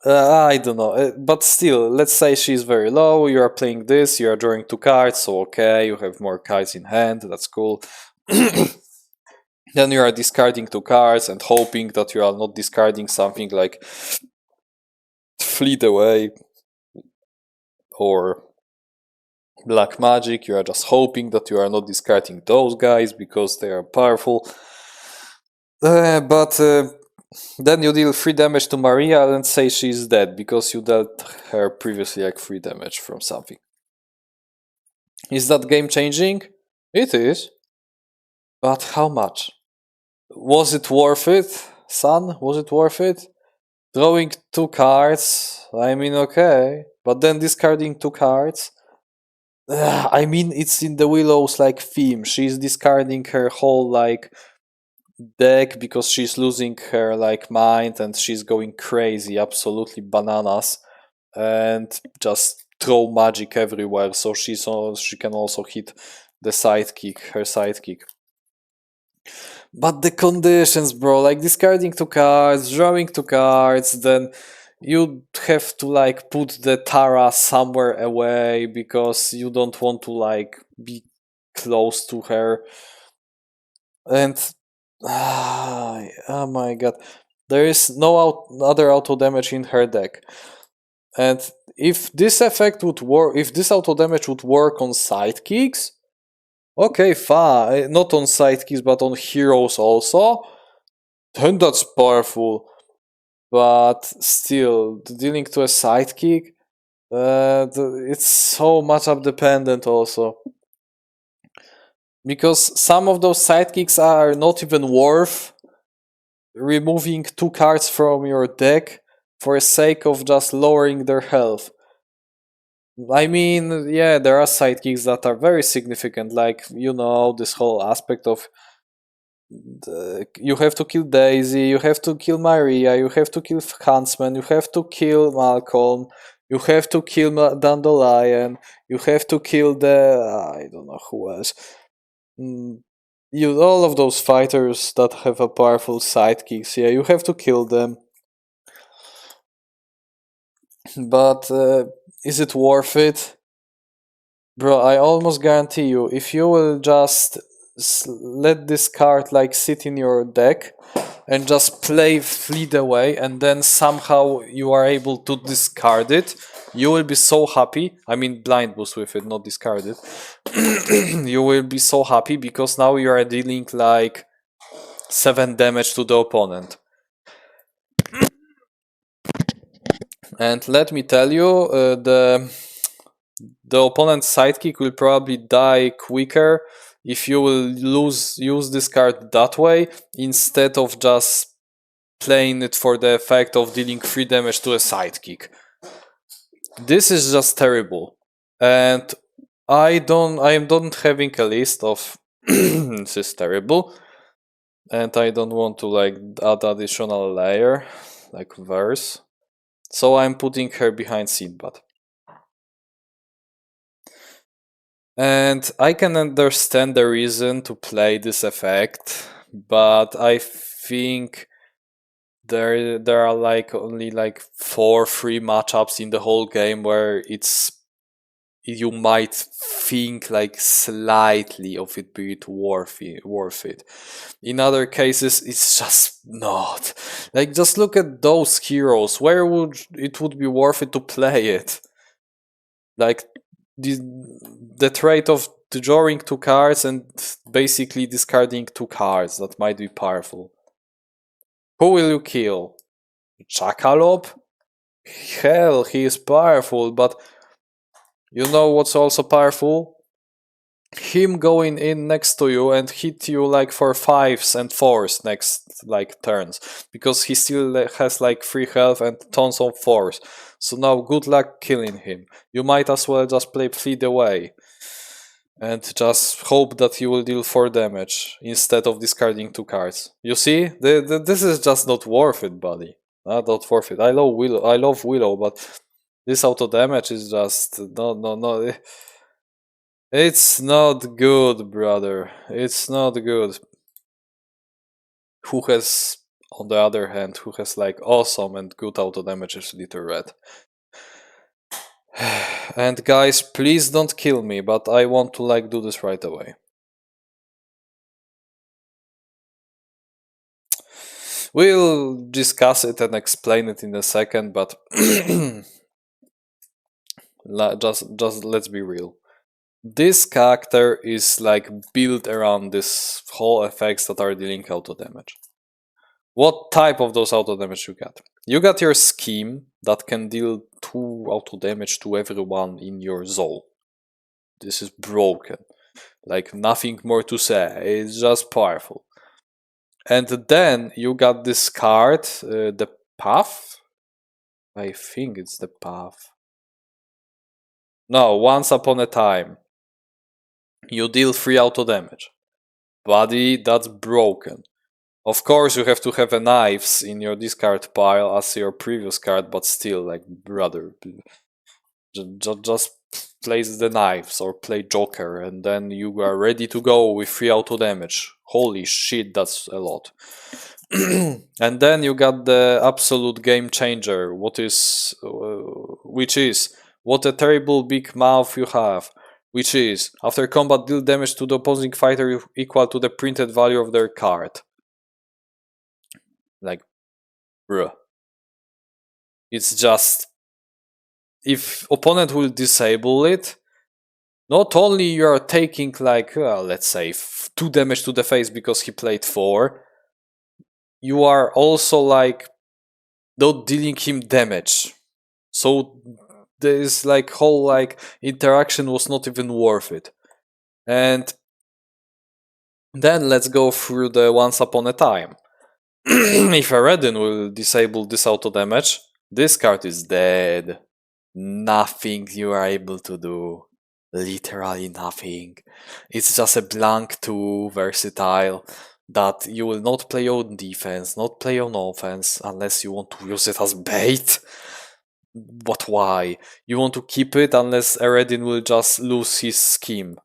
I don't know. But still, let's say she's very low, you are playing this, you are drawing 2 cards, so okay, you have more cards in hand, that's cool. Then you are discarding 2 cards and hoping that you are not discarding something like Fleet Away or Black Magic. You are just hoping that you are not discarding those guys because they are powerful. But then you deal 3 damage to Maria and say she's dead because you dealt her previously like 3 damage from something. Is that game changing? It is. But how much? Was it worth it, son? Was it worth it? Drawing 2 cards, I mean, okay. But then discarding 2 cards? I mean, it's in the Willow's like theme. She's discarding her whole like deck because she's losing her like mind and she's going crazy, absolutely bananas, and just throw magic everywhere. So she can also hit the sidekick, her sidekick. But the conditions, bro, like discarding 2 cards, drawing 2 cards, then you have to like put the Tara somewhere away because you don't want to like be close to her. And oh my god, there is no other auto damage in her deck. And if this effect would work, if this auto damage would work on sidekicks, okay, fine, not on sidekicks but on heroes also, then that's powerful. But still, dealing to a sidekick, it's so matchup dependent also. Because some of those sidekicks are not even worth removing 2 cards from your deck for the sake of just lowering their health. I mean, yeah, there are sidekicks that are very significant, like, you know, this whole aspect of you have to kill Daisy, you have to kill Maria, you have to kill Huntsman, you have to kill Malcolm, you have to kill Dandelion, you have to kill I don't know who else. All of those fighters that have a powerful sidekicks, yeah, you have to kill them. But is it worth it? Bro, I almost guarantee you, if you will just let this card like sit in your deck and just play Fleet Away and then somehow you are able to discard it, you will be so happy. I mean, blind boost with it, not discard it. You will be so happy because now you are dealing like 7 damage to the opponent. And let me tell you, the opponent's sidekick will probably die quicker if you will use this card that way instead of just playing it for the effect of dealing 3 damage to a sidekick. This is just terrible. And I don't having a list of this is terrible. And I don't want to like add additional layer, like verse. So I'm putting her behind Sinbad. And I can understand the reason to play this effect, but I think there are like only like 4 free matchups in the whole game where it's you might think like slightly of it being worth it. In other cases, it's just not. Like, just look at those heroes. Where would it would be worth it to play it? Like, the trait of drawing 2 cards and basically discarding 2 cards that might be powerful. Who will you kill? Jackalope? Hell, he is powerful, but you know what's also powerful? Him going in next to you and hit you like for 5s and 4s next like turns, because he still has like 3 health and tons of 4s. So now good luck killing him. You might as well just play Fleet Away and just hope that you will deal 4 damage instead of discarding 2 cards. You see? This is just not worth it, buddy. Not worth it. I love Willow, but this auto damage is just no. It's not good, brother. It's not good. Who has, on the other hand, who has like awesome and good auto damage is Little Red. And guys, please don't kill me, but I want to like do this right away. We'll discuss it and explain it in a second, but just let's be real. This character is like built around this whole effects that are dealing auto damage. What type of those auto damage you got? You got your scheme that can deal 2 auto damage to everyone in your zone. This is broken. Like, nothing more to say. It's just powerful. And then you got this card, the Path? I think it's the Path. No, Once Upon a Time. You deal 3 auto damage. Buddy, that's broken. Of course, you have to have a knives in your discard pile as your previous card, but still, like, brother, just place the knives or play Joker, and then you are ready to go with 3 auto damage. Holy shit, that's a lot. And then you got the absolute game changer, which is what a terrible big mouth you have. Which is, after combat, deal damage to the opposing fighter equal to the printed value of their card. Like, bruh. It's just, if opponent will disable it, not only you are taking like, let's say 2 damage to the face because he played 4, you are also like not dealing him damage. So this like whole like interaction was not even worth it. And then let's go through the Once Upon a Time. If Eredin will disable this auto damage, this card is dead. Nothing you are able to do. Literally nothing. It's just a blank 2 versatile that you will not play on defense, not play on offense, unless you want to use it as bait. But why? You want to keep it unless Eredin will just lose his scheme.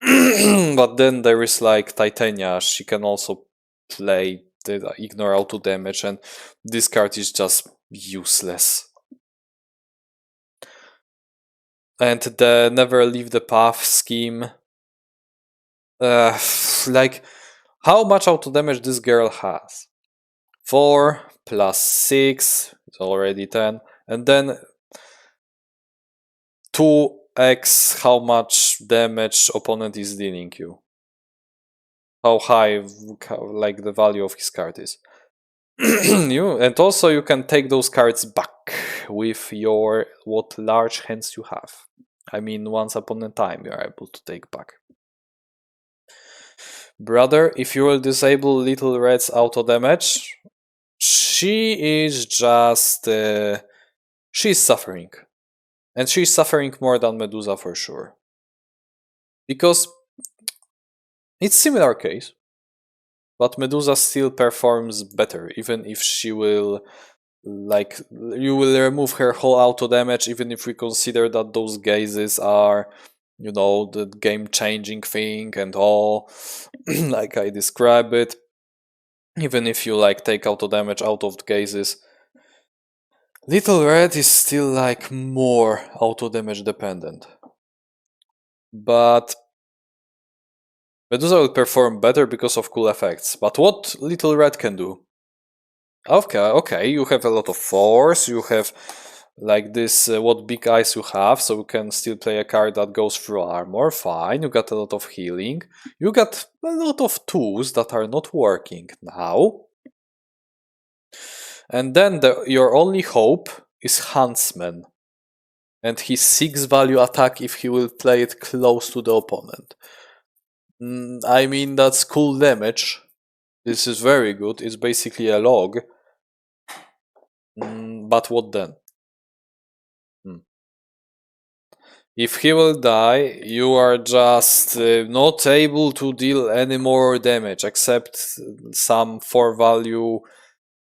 But then there is like Titania, she can also play the ignore auto damage, and this card is just useless. And the Never Leave the Path scheme. Like, how much auto damage this girl has? 4 plus 6 is already 10. And then 2x how much damage opponent is dealing you. How high like the value of his card is. And also you can take those cards back with your what large hands you have. I mean, Once Upon a Time you are able to take back. Brother, if you will disable Little Red's auto damage, she is just she's suffering. And she's suffering more than Medusa for sure. Because it's similar case, but Medusa still performs better, even if she will, like, you will remove her whole auto damage, even if we consider that those gazes are, you know, the game-changing thing and all, like I describe it. Even if you, like, take auto damage out of the gazes, Little Red is still, like, more auto damage dependent. but Medusa will perform better because of cool effects. But what Little Red can do? Okay, you have a lot of force, you have like this, what big eyes you have, so you can still play a card that goes through armor, fine, you got a lot of healing, you got a lot of tools that are not working now. And then your only hope is Huntsman, and his 6 value attack if he will play it close to the opponent. I mean, that's cool damage. This is very good, it's basically a log. But what then? If he will die, you are just not able to deal any more damage except some 4 value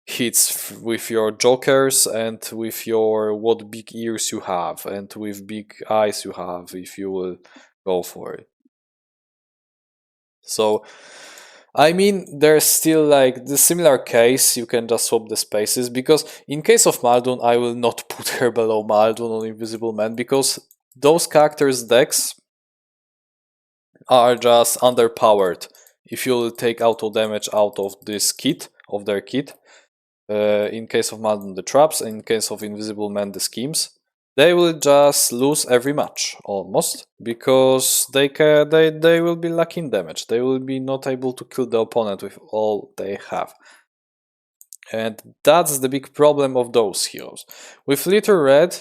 hits with your jokers and with your what big ears you have and with big eyes you have if you will go for it. So I mean, there's still like the similar case, you can just swap the spaces, because in case of Muldoon, I will not put her below Muldoon on Invisible Man, because those characters' decks are just underpowered. If you will take auto damage out of this kit, of their kit, in case of Muldoon the traps, in case of Invisible Man the schemes, they will just lose every match almost, because they will be lacking damage. They will be not able to kill the opponent with all they have. And that's the big problem of those heroes. With Little Red,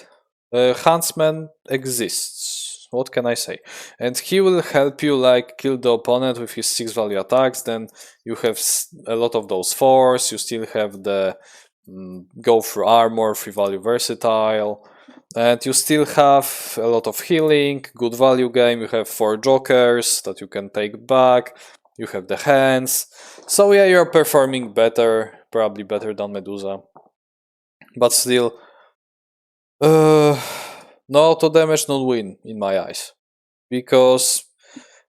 Huntsman exists. What can I say? And he will help you like kill the opponent with his 6 value attacks. Then you have a lot of those 4s. You still have the go through armor, 3 value versatile. And you still have a lot of healing, good value game. You have 4 jokers that you can take back. You have the hands. So yeah, you're performing better, probably better than Medusa. But still, no auto damage, no win in my eyes. Because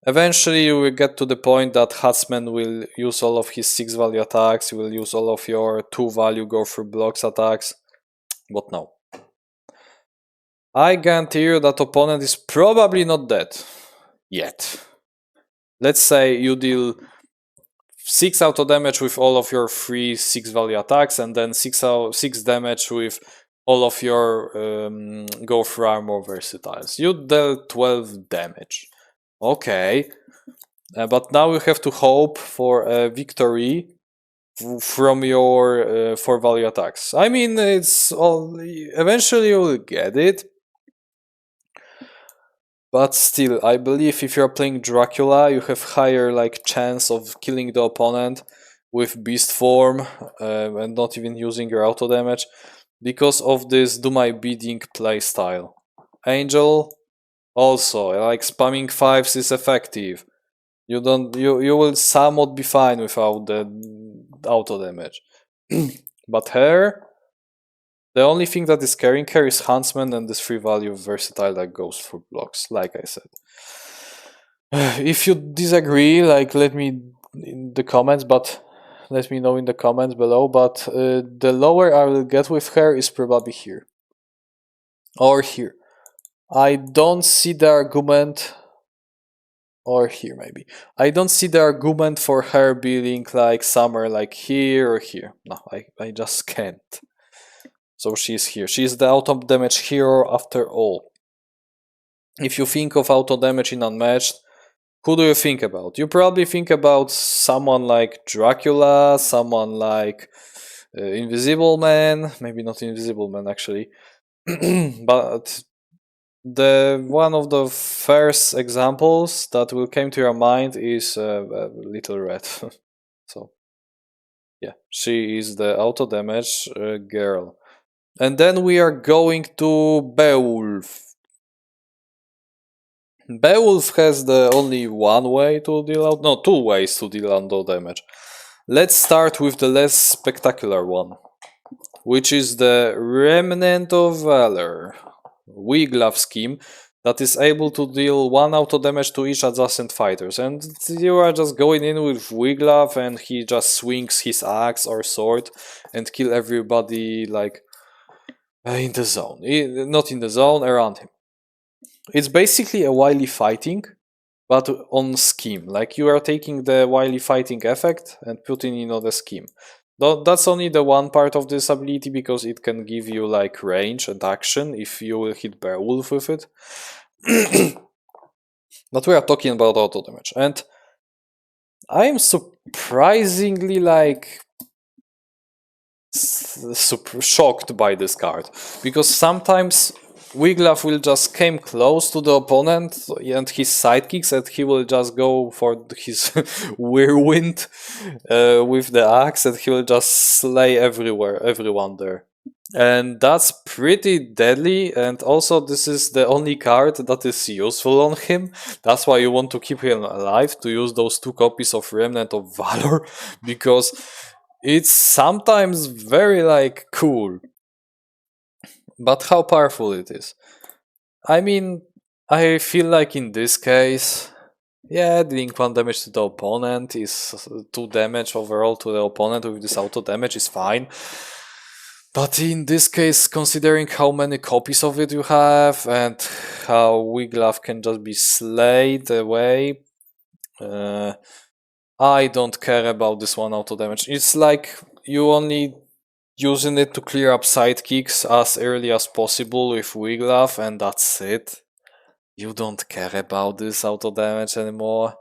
eventually you will get to the point that Huntsman will use all of his 6 value attacks, you will use all of your 2 value go through blocks attacks. But no. I guarantee you that opponent is probably not dead. Yet. Let's say you deal 6 auto damage with all of your 3 6 value attacks, and then 6 damage with all of your go through armor versatiles. You dealt 12 damage. Okay. But now you have to hope for a victory from your 4 value attacks. I mean, it's all eventually you will get it. But still, I believe if you're playing Dracula, you have higher like chance of killing the opponent with beast form and not even using your auto damage because of this do my bidding playstyle. Angel also, like spamming 5s is effective. You will somewhat be fine without the auto damage. But her, the only thing that is carrying her is Huntsman and this 3 value versatile that goes through blocks, like I said. If you disagree, like let me in the comments, but let me know in the comments below. But the lower I will get with her is probably here. Or here. I don't see the argument, or here maybe. I don't see the argument for her being like somewhere like here or here. No, I just can't. So she's here. She's the auto damage hero after all. If you think of auto damage in Unmatched, who do you think about? You probably think about someone like Dracula, someone like Invisible Man, maybe not Invisible Man actually, but the one of the first examples that will came to your mind is Little Red. So yeah, she is the auto damage girl. And then we are going to Beowulf. Beowulf has the only one way to deal out, no, 2 ways to deal auto damage. Let's start with the less spectacular one, which is the Remnant of Valor Wiglaf scheme that is able to deal 1 auto damage to each adjacent fighters. And you are just going in with Wiglaf and he just swings his axe or sword and kill everybody like in the zone. Not in the zone, around him. It's basically a wily fighting, but on scheme. Like you are taking the wily fighting effect and putting in on the scheme. That's only the one part of this ability because it can give you like range and action if you will hit Beowulf with it. But we are talking about auto damage, and I am surprisingly like super shocked by this card because sometimes Wiglaf will just came close to the opponent and his sidekicks and he will just go for his whirlwind with the axe and he will just slay everyone there. And that's pretty deadly, and also this is the only card that is useful on him. That's why you want to keep him alive, to use those 2 copies of Remnant of Valor, because it's sometimes very like cool. But how powerful it is. I mean, I feel like in this case, yeah, dealing 1 damage to the opponent is 2 damage overall to the opponent with this auto damage is fine. But in this case, considering how many copies of it you have and how Wiglaf can just be slayed away, I don't care about this 1 auto damage. It's like you only using it to clear up sidekicks as early as possible with Wiglaf, and that's it. You don't care about this auto damage anymore.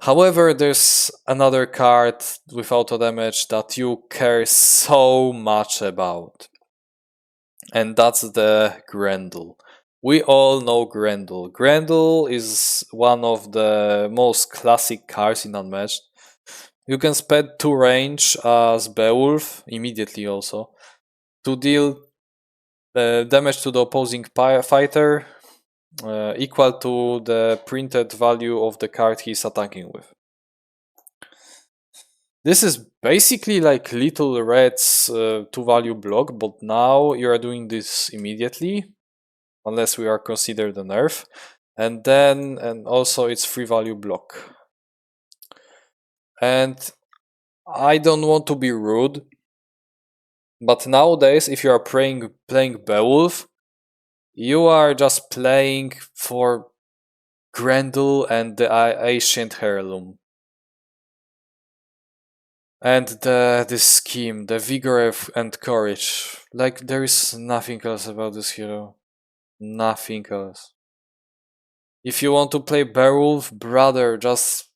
However, there's another card with auto damage that you care so much about, and that's the Grendel. We all know Grendel. Grendel is one of the most classic cards in Unmatched. You can spend 2 range as Beowulf immediately also to deal damage to the opposing fighter equal to the printed value of the card he's attacking with. This is basically like Little Red's 2-value block, but now you are doing this immediately, unless we are considered a nerf, and also it's 3-value block. And I don't want to be rude, but nowadays if you are playing Beowulf, you are just playing for Grendel and the Ancient Heirloom. And this scheme, the vigor and courage. Like, there is nothing else about this hero. Nothing else. If you want to play Beowulf, brother, just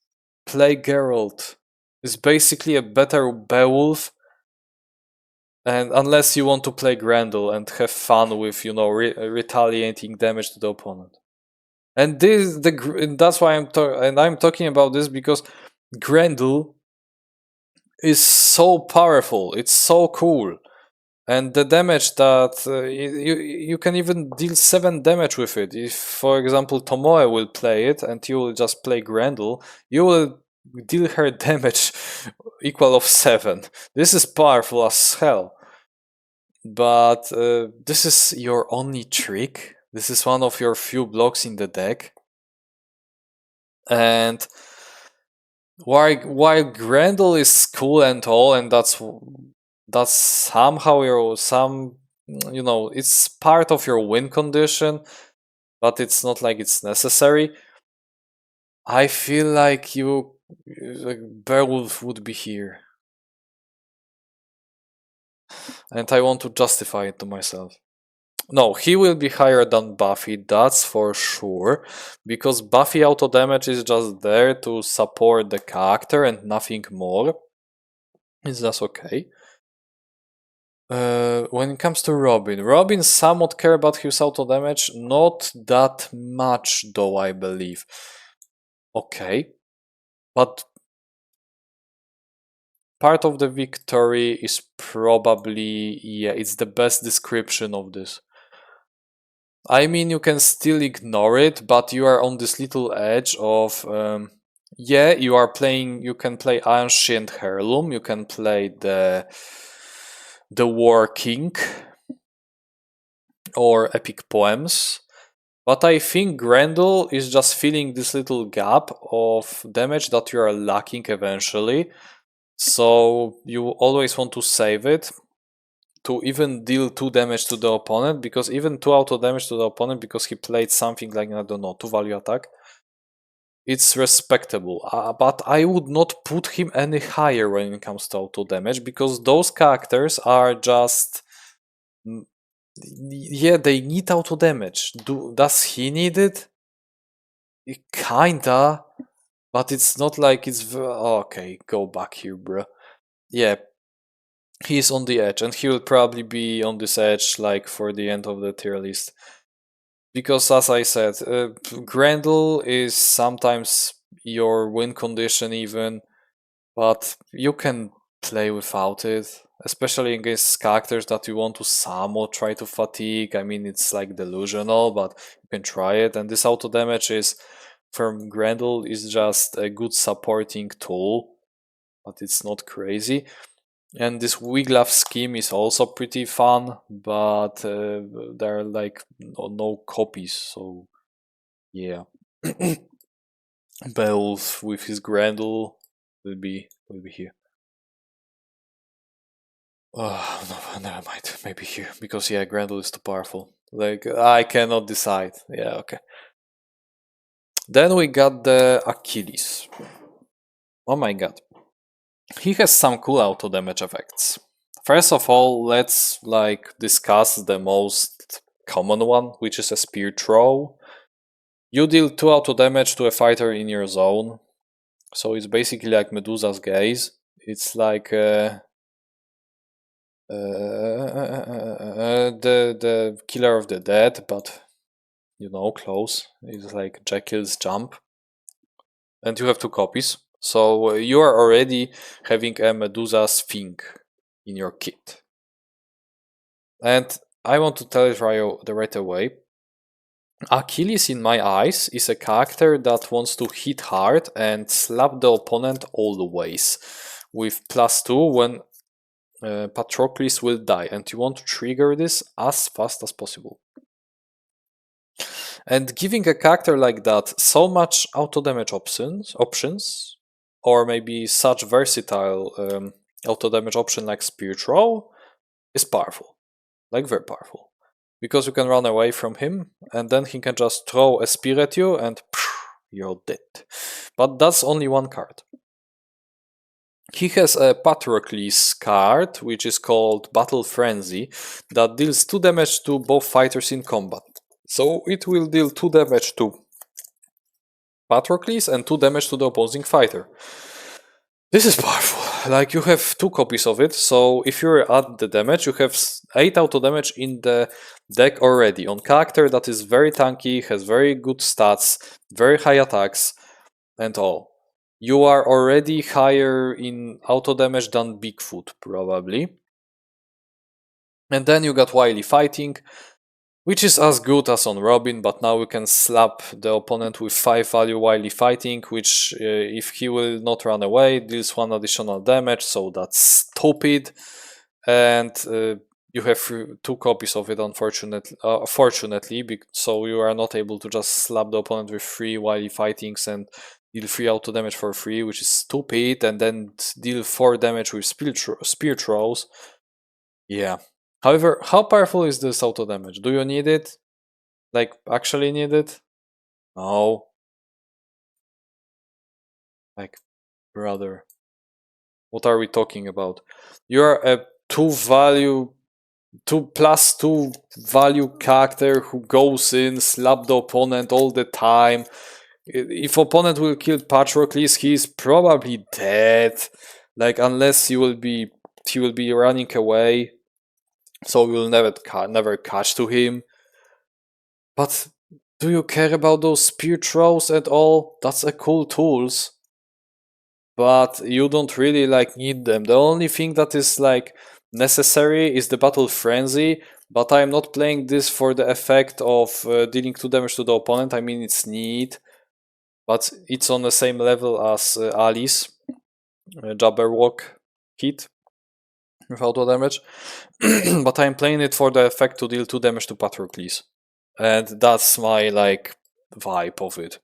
play Geralt. It's basically a better Beowulf. And unless you want to play Grendel and have fun with, retaliating damage to the opponent. And that's why I'm talking about this, because Grendel is so powerful. It's so cool. And the damage that you can even deal 7 damage with it. If, for example, Tomoe will play it and you will just play Grendel, you will deal her damage equal of 7. This is powerful as hell. But this is your only trick. This is one of your few blocks in the deck. And while Grendel is cool and all, and that's somehow it's part of your win condition, but it's not like it's necessary. I feel like Beowulf would be here. And I want to justify it to myself. No, he will be higher than Buffy, that's for sure, because Buffy auto damage is just there to support the character and nothing more. It's just okay. When it comes to Robin somewhat care about his auto damage, not that much though, I believe. Okay, but part of the victory is probably, it's the best description of this. I mean, you can still ignore it, but you are on this little edge of, you can play Ancient Heirloom, you can play the War King or Epic Poems, but I think Grendel is just filling this little gap of damage that you are lacking eventually, so you always want to save it to even deal 2 damage to the opponent, because even 2 auto damage to the opponent because he played something like, I don't know, 2 value attack, it's respectable. But I would not put him any higher when it comes to auto damage, because those characters are just... Yeah, they need auto damage. Does he need it? Kinda, but it's not like it's... Okay, go back here, bro. Yeah, he's on the edge, and he will probably be on this edge like for the end of the tier list. Because as I said, Grendel is sometimes your win condition even, but you can play without it, especially against characters that you want to somewhat try to fatigue. I mean, it's like delusional, but you can try it, and this auto damage is from Grendel is just a good supporting tool, but it's not crazy. And this Wiglaf scheme is also pretty fun, but there are like no copies, so yeah. Beowulf with his Grendel will be here. Oh, no, never mind. Maybe here, because yeah, Grendel is too powerful. Like, I cannot decide. Yeah, okay. Then we got the Achilles. Oh my god. He has some cool auto damage effects. First of all, let's like discuss the most common one, which is a spear throw. You deal 2 auto damage to a fighter in your zone, so it's basically like Medusa's gaze. It's like the killer of the dead, but you know, close. It's like Jekyll's jump, and you have 2 copies. So you are already having a Medusa's thing in your kit. And I want to tell it right away. Achilles, in my eyes, is a character that wants to hit hard and slap the opponent always, with +2 when Patroclus will die, and you want to trigger this as fast as possible. And giving a character like that so much auto damage options, or maybe such versatile auto damage option like Spear Throw, is powerful, like very powerful, because you can run away from him, and then he can just throw a spear at you, and you're dead. But that's only one card. He has a Patroclus card, which is called Battle Frenzy, that deals 2 damage to both fighters in combat. So it will deal 2 damage to Patroclus and 2 damage to the opposing fighter. This is powerful. Like, you have 2 copies of it, so if you add the damage, you have 8 auto damage in the deck already, on character that is very tanky, has very good stats, very high attacks, and all. You are already higher in auto damage than Bigfoot, probably. And then you got Wily Fighting, which is as good as on Robin, but now you can slap the opponent with 5 value Wily Fighting, which, if he will not run away, deals 1 additional damage, so that's stupid. And you have 2 copies of it, fortunately, so you are not able to just slap the opponent with 3 Wily Fightings and deal 3 auto damage for free, which is stupid, and then deal 4 damage with spear throws. Yeah. However, how powerful is this auto damage? Do you need it? Like, actually need it? No. Like, brother. What are we talking about? You're a 2 plus 2 value character who goes in, slap the opponent all the time. If opponent will kill Patroclus, he is probably dead. Like, unless he will be running away, so we will never catch to him. But do you care about those spear throws at all? That's a cool tools, but you don't really like need them. The only thing that is like necessary is the battle frenzy, but I'm not playing this for the effect of dealing 2 damage to the opponent. I mean, it's neat, but it's on the same level as Alice Jabberwock hit with auto damage. But I'm playing it for the effect to deal 2 damage to Patroclus, and that's my like vibe of it.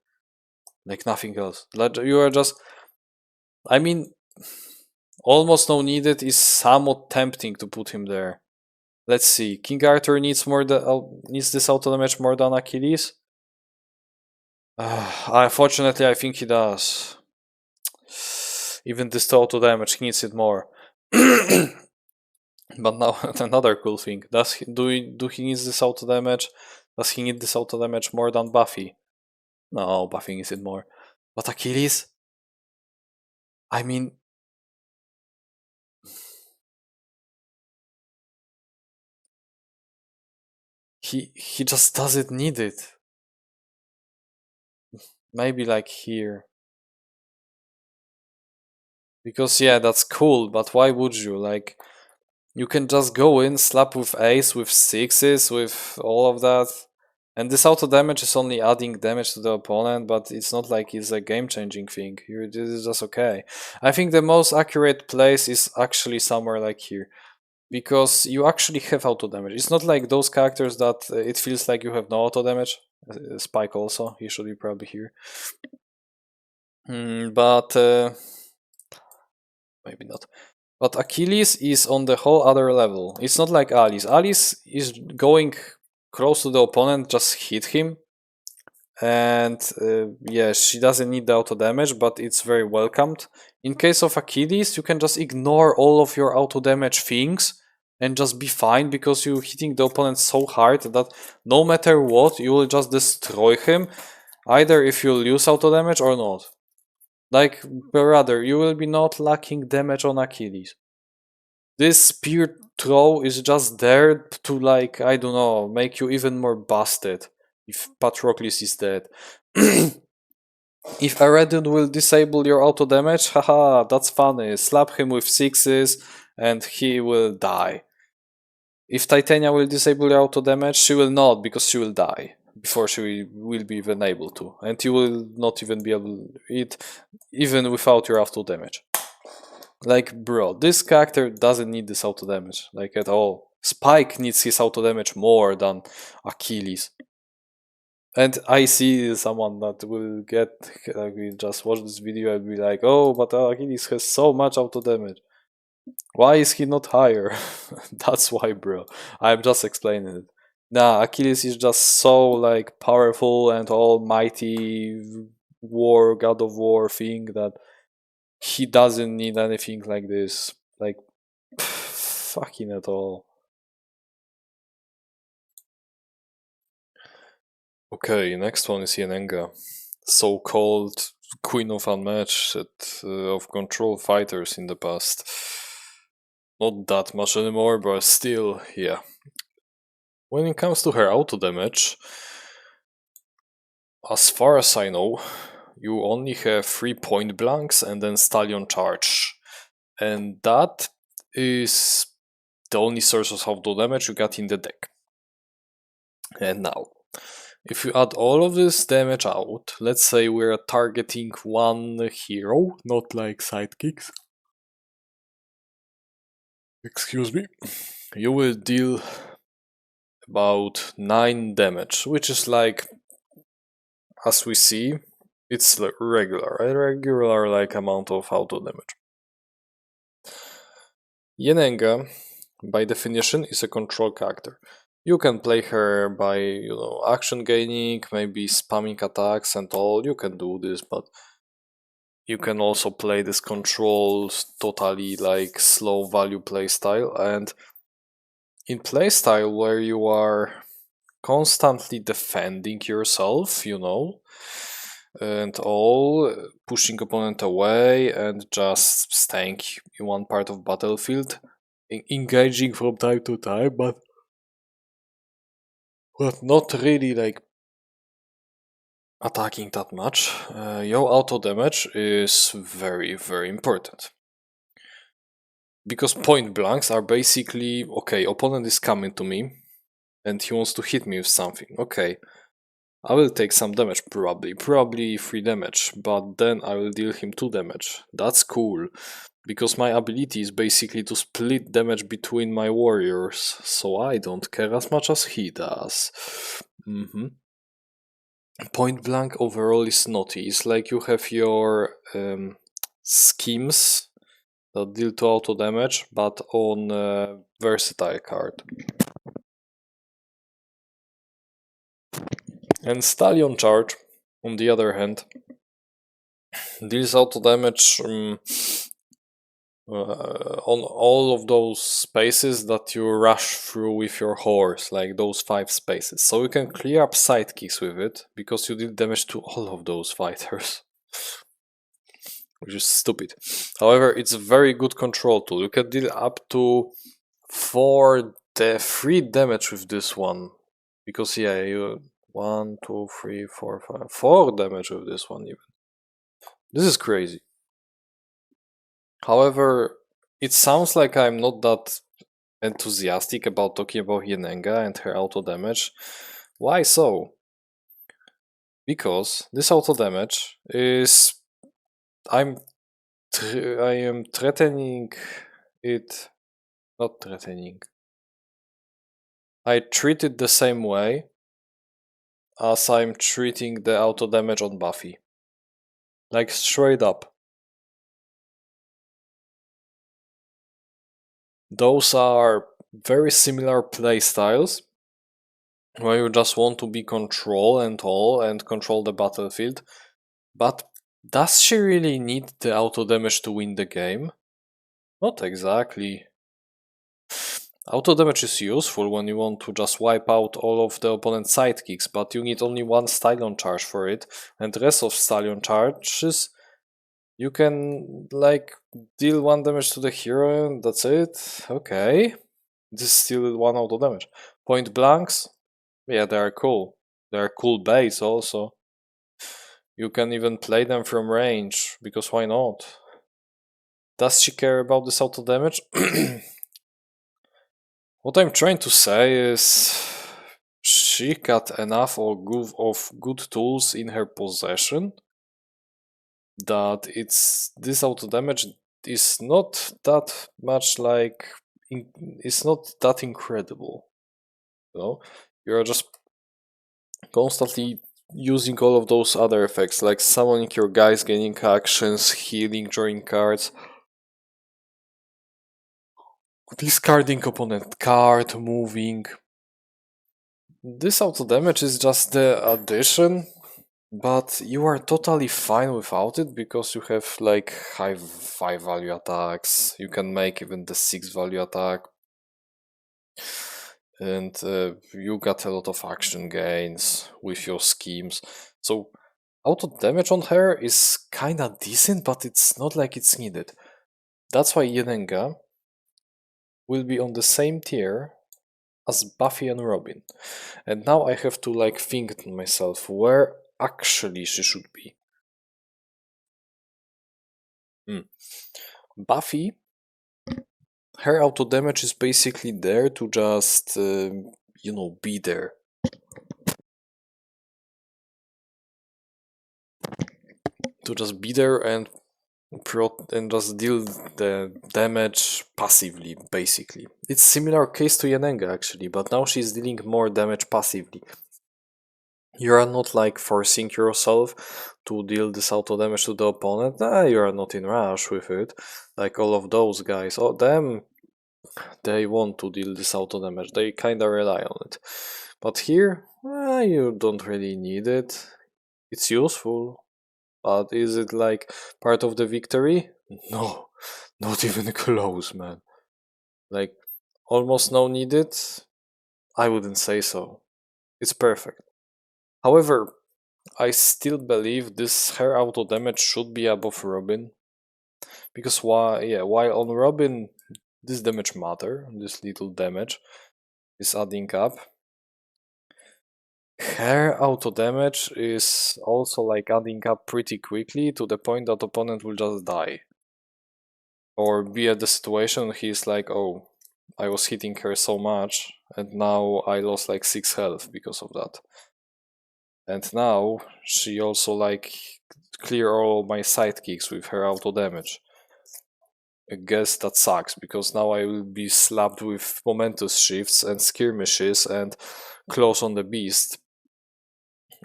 Like, nothing else. Like, you are just... I mean, almost no needed is somewhat tempting to put him there. Let's see. King Arthur needs needs this auto damage more than Achilles. Unfortunately, I think he does. Even this auto damage, he needs it more. But now another cool thing: do he needs this auto damage? Does he need this auto damage more than Buffy? No, Buffy needs it more. But Achilles, I mean, he just doesn't need it. Maybe like here. Because yeah, that's cool, but why would you? Like, you can just go in, slap with ace, with sixes, with all of that. And this auto damage is only adding damage to the opponent, but it's not like it's a game changing thing. This is just okay. I think the most accurate place is actually somewhere like here. Because you actually have auto damage. It's not like those characters that it feels like you have no auto damage. Spike also, he should be probably here. But maybe not. But Achilles is on the whole other level. It's not like Alice. Alice is going close to the opponent, just hit him. And yeah, she doesn't need the auto damage, but it's very welcomed. In case of Achilles, you can just ignore all of your auto damage things and just be fine because you're hitting the opponent so hard that no matter what, you will just destroy him, either if you lose auto damage or not. Like, rather, you will be not lacking damage on Achilles. This spear throw is just there to, like, I don't know, make you even more busted if Patroclus is dead. If Aredin will disable your auto damage, haha, that's funny. Slap him with sixes and he will die. If Titania will disable your auto damage, she will not, because she will die before she will be even able to. And you will not even be able to eat even without your auto damage. Like, bro, this character doesn't need this auto damage, like, at all. Spike needs his auto damage more than Achilles. And I see someone that will get, like, we just watch this video and be like, oh, but Achilles has so much auto damage. Why is he not higher? That's why, bro. I'm just explaining it. Nah, Achilles is just so, like, powerful and almighty war, god of war thing that he doesn't need anything like this. Like, fucking at all. Okay, next one is Yennenga, so-called Queen of Unmatched of Control fighters in the past. Not that much anymore, but still, yeah. When it comes to her auto damage, as far as I know, you only have 3 point blanks and then Stallion Charge. And that is the only source of auto damage you got in the deck. And now, if you add all of this damage out, let's say we're targeting one hero, not like sidekicks. Excuse me. You will deal about 9 damage, which is like, as we see, it's a regular like amount of auto damage. Yennenga, by definition, is a control character. You can play her by, action gaining, maybe spamming attacks and all. You can do this, but you can also play this controls totally like slow value playstyle. And in playstyle where you are constantly defending yourself, and all, pushing opponent away and just staying in one part of battlefield, engaging from time to time, but not really like attacking that much, your auto damage is very, very important. Because point blanks are basically, okay, opponent is coming to me and he wants to hit me with something. Okay, I will take some damage, probably 3 damage, but then I will deal him 2 damage. That's cool, because my ability is basically to split damage between my warriors, so I don't care as much as he does. Point blank overall is naughty. It's like you have your schemes that deal 2 auto damage, but on versatile card. And Stallion Charge, on the other hand, deals auto damage on all of those spaces that you rush through with your horse, like those 5 spaces. So you can clear up sidekicks with it, because you did damage to all of those fighters. Which is stupid. However, it's a very good control tool. You can deal up to 3 damage with this one. Because yeah, you 1, 2, 3, 4, 5, 4 damage with this one even. This is crazy. However, it sounds like I'm not that enthusiastic about talking about Yennenga and her auto damage. Why so? Because this auto damage is I am threatening it, not threatening. I treat it the same way as I'm treating the auto damage on Buffy. Like straight up. Those are very similar playstyles, where you just want to be control and all and control the battlefield. But does she really need the auto damage to win the game? Not exactly. Auto damage is useful when you want to just wipe out all of the opponent's sidekicks, but you need only 1 Stallion Charge for it, and the rest of Stallion Charges you can like deal 1 damage to the hero and that's it. Okay. This is still 1 auto damage. Point blanks? Yeah, they are cool. They are cool base also. You can even play them from range, because why not? Does she care about this auto damage? What I'm trying to say is she got enough of good tools in her possession that this auto damage is not that much like it's not that incredible. You know, you're just constantly using all of those other effects, like summoning your guys, gaining actions, healing, drawing cards, discarding opponent card, moving. This auto damage is just the addition, but you are totally fine without it, because you have like high 5 value attacks. You can make even the 6 value attack. And you got a lot of action gains with your schemes. So auto damage on her is kinda decent, but it's not like it's needed. That's why Yennenga will be on the same tier as Buffy and Robin. And now I have to like think to myself where actually she should be. Buffy, her auto damage is basically there to just, be there. To just be there and just deal the damage passively, basically. It's similar case to Yennenga actually, but now she's dealing more damage passively. You are not like forcing yourself to deal this auto damage to the opponent. You are not in rush with it. Like all of those guys, they want to deal this auto damage. They kinda rely on it. But here, you don't really need it. It's useful. But is it like part of the victory? No, not even close, man. Like, almost no needed? I wouldn't say so. It's perfect. However, I still believe this her auto damage should be above Robin. Because while on Robin this damage matter, this little damage is adding up. Her auto damage is also like adding up pretty quickly, to the point that opponent will just die. Or be at the situation he's like, oh, I was hitting her so much and now I lost like 6 health because of that. And now she also like clear all my sidekicks with her auto damage. I guess that sucks, because now I will be slapped with momentous shifts and skirmishes and close on the beast,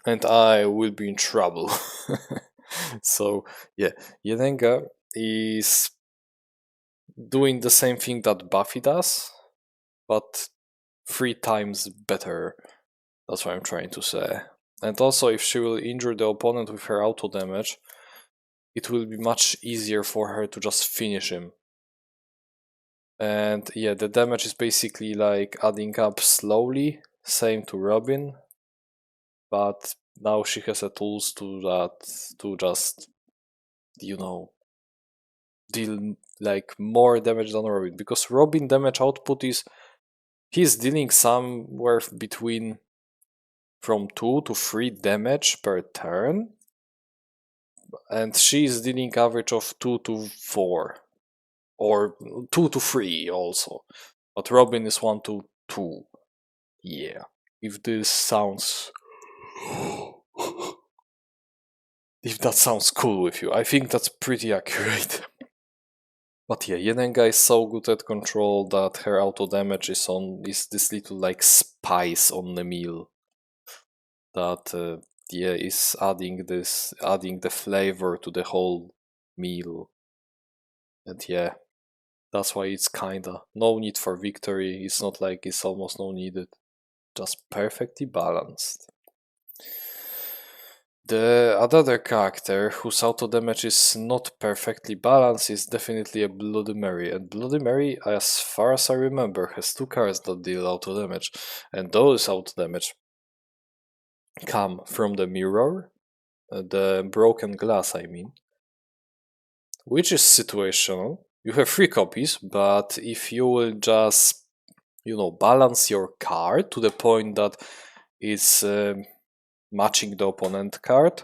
and I will be in trouble. So yeah, Yennenga is doing the same thing that Buffy does, but 3 times better. That's what I'm trying to say. And also, if she will injure the opponent with her auto damage, it will be much easier for her to just finish him. And yeah, the damage is basically like adding up slowly, same to Robin, but now she has a tools to just, you know, deal like more damage than Robin, because Robin damage output is he's dealing somewhere between from 2 to 3 damage per turn, and she's dealing average of 2 to 4 or 2 to 3 also, but Robin is 1 to 2. Yeah, if this sounds if that sounds cool with you, I think that's pretty accurate. But yeah, Yennenga is so good at control that her auto damage is this little like spice on the meal that yeah, is adding the flavor to the whole meal. And yeah, that's why it's kinda no need for victory. It's not like it's almost no needed, just perfectly balanced. The other character whose auto damage is not perfectly balanced is definitely a Bloody Mary, and Bloody Mary, as far as I remember, has 2 cards that deal auto damage, and those auto damage come from the mirror, the broken glass I mean, which is situational. You have 3 copies, but if you will just, balance your card to the point that it's matching the opponent card,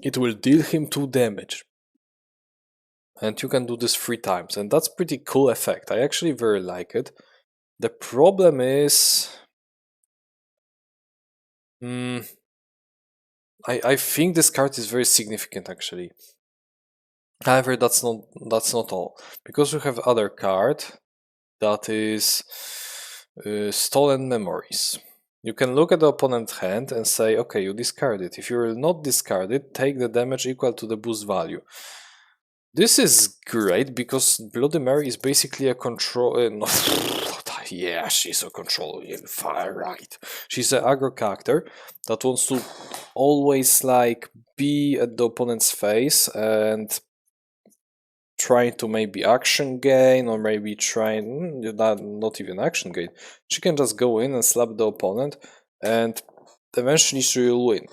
it will deal him 2 damage. And you can do this 3 times, and that's pretty cool effect. I actually very like it. The problem is, I think this card is very significant actually. However, that's not all, because we have other card that is Stolen Memories. You can look at the opponent's hand and say, okay, you discard it. If you will not discard it, take the damage equal to the boost value. This is great because Bloody Mary is basically a control. Yeah, she's a control in fire, right? She's an aggro character that wants to always be at the opponent's face and trying to maybe action gain, or maybe trying not even action gain. She can just go in and slap the opponent, and eventually she will win.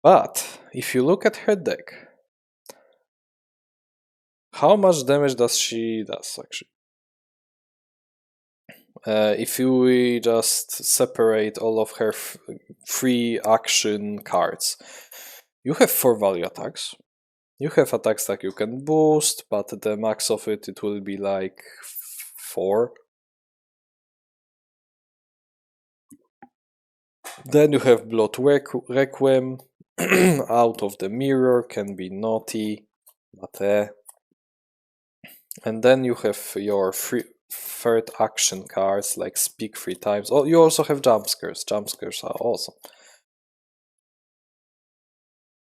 But if you look at her deck, how much damage does she actually? If we just separate all of her 3 action cards, you have 4 value attacks. You have attacks that you can boost, but the max of it will be like 4. Then you have Blood Requiem, Out of the Mirror, can be naughty, but and then you have your 3rd action cards, like Speak 3 times. Oh, you also have Jump Scares. Jump Scares are awesome.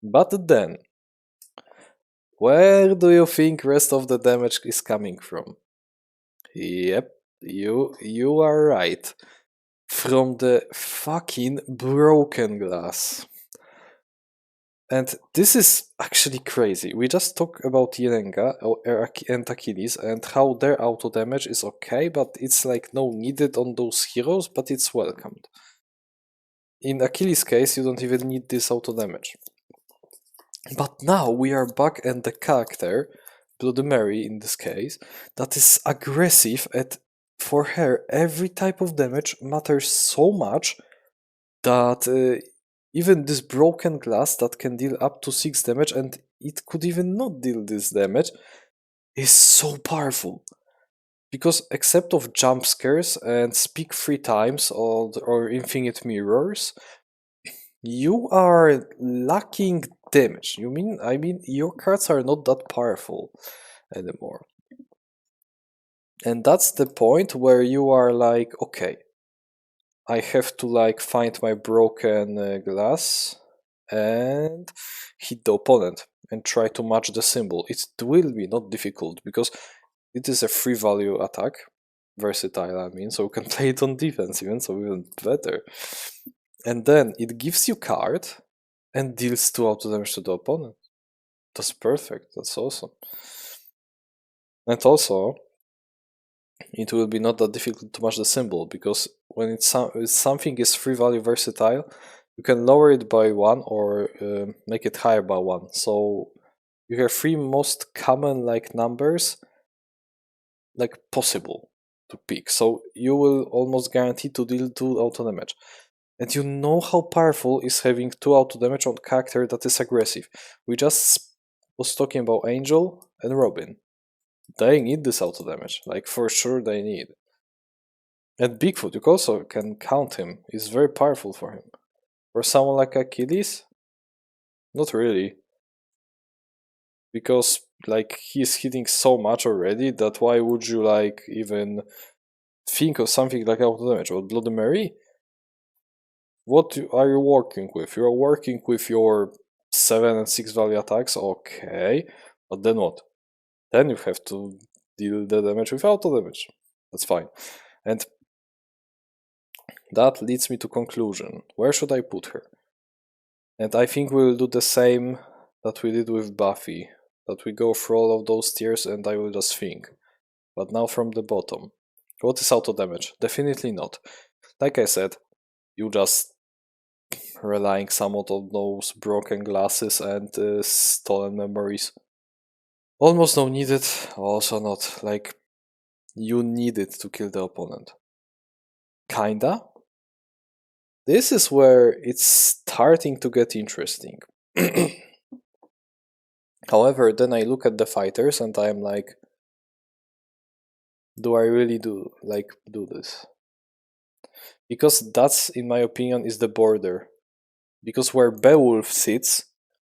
But then, where do you think rest of the damage is coming from? Yep, you are right. From the fucking broken glass. And this is actually crazy. We just talked about Yennenga and Achilles and how their auto damage is okay, but it's like no needed on those heroes, but it's welcomed. In Achilles' case, you don't even need this auto damage. But now we are back at the character, Bloody Mary in this case, that is aggressive at, for her, every type of damage matters so much that even this broken glass that can deal up to 6 damage, and it could even not deal this damage, is so powerful. Because except of jump scares and speak 3 times or infinite mirrors, you are lacking damage. I mean your cards are not that powerful anymore. And that's the point where you are like, okay, I have to find my broken glass and hit the opponent and try to match the symbol. It will be not difficult because it is a free value attack, versatile I mean, so you can play it on defense even, so even better. And then it gives you card and deals 2 auto damage to the opponent. That's perfect, that's awesome. And also, it will be not that difficult to match the symbol, because when something is free value versatile, you can lower it by 1 or make it higher by 1. So you have 3 most common numbers possible to pick. So you will almost guarantee to deal 2 auto damage. And you know how powerful is having 2 auto damage on character that is aggressive. We just was talking about Angel and Robin. They need this auto damage, for sure they need. And Bigfoot, you also can count him, he's very powerful for him. For someone like Achilles, not really. Because he's hitting so much already that why would you even think of something like auto damage? What, Bloody Mary? What are you working with? You're working with your 7 and 6 value attacks, okay, but then what? Then you have to deal the damage with auto damage. That's fine. And that leads me to conclusion. Where should I put her? And I think we will do the same that we did with Buffy. That we go through all of those tiers and I will just think. But now from the bottom. What is auto damage? Definitely not. Like I said, you just relying somewhat on those broken glasses and stolen memories. Almost no needed, also not. You need it to kill the opponent. Kinda. This is where it's starting to get interesting. However, then I look at the fighters and I'm like, do I really do this? Because that's, in my opinion, is the border. Because where Beowulf sits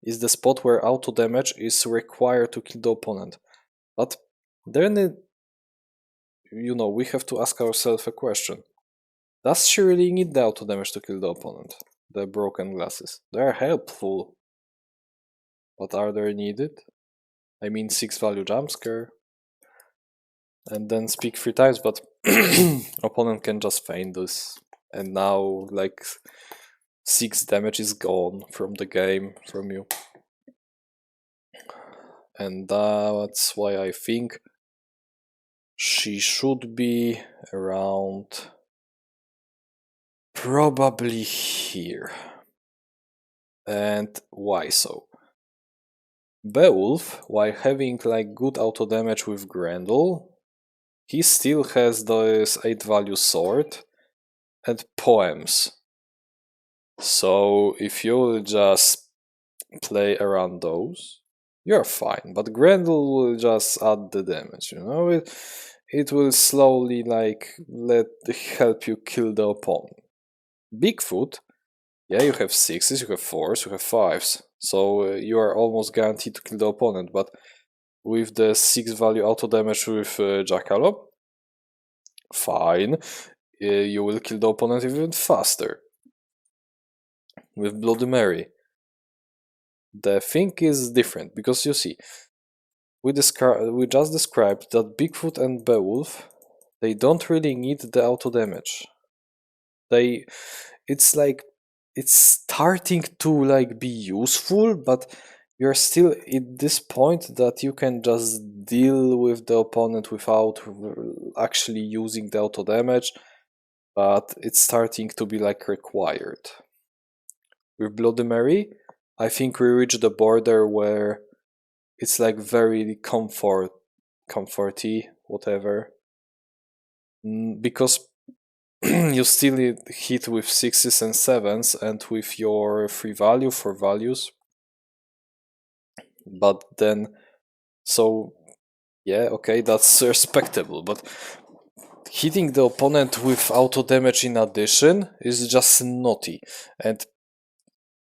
is the spot where auto damage is required to kill the opponent. But then, we have to ask ourselves a question. Does she really need the auto damage to kill the opponent? The broken glasses. They are helpful. But are they needed? I mean 6 value jumpscare. And then speak 3 times, but opponent can just feign this. And now 6 damage is gone from the game, from you. And that's why I think she should be around probably here. And why so? Beowulf, while having good auto damage with Grendel, he still has this 8 value sword and poems. So if you just play around those, you're fine. But Grendel will just add the damage, it will slowly help you kill the opponent. Bigfoot, yeah, you have 6s, you have 4s, you have 5s, so you are almost guaranteed to kill the opponent. But with the 6 value auto damage with Jekyll, fine, you will kill the opponent even faster. With Bloody Mary, the thing is different, because you see, we just described that Bigfoot and Beowulf, they don't really need the auto damage. It's starting to be useful, but you're still at this point that you can just deal with the opponent without actually using the auto damage, but it's starting to be required. With Bloody Mary, I think we reach the border where it's very comforty, whatever, because you still hit with 6s and 7s and with your 3 value, 4 values. But then, so yeah, okay, that's respectable, but hitting the opponent with auto damage in addition is just naughty. And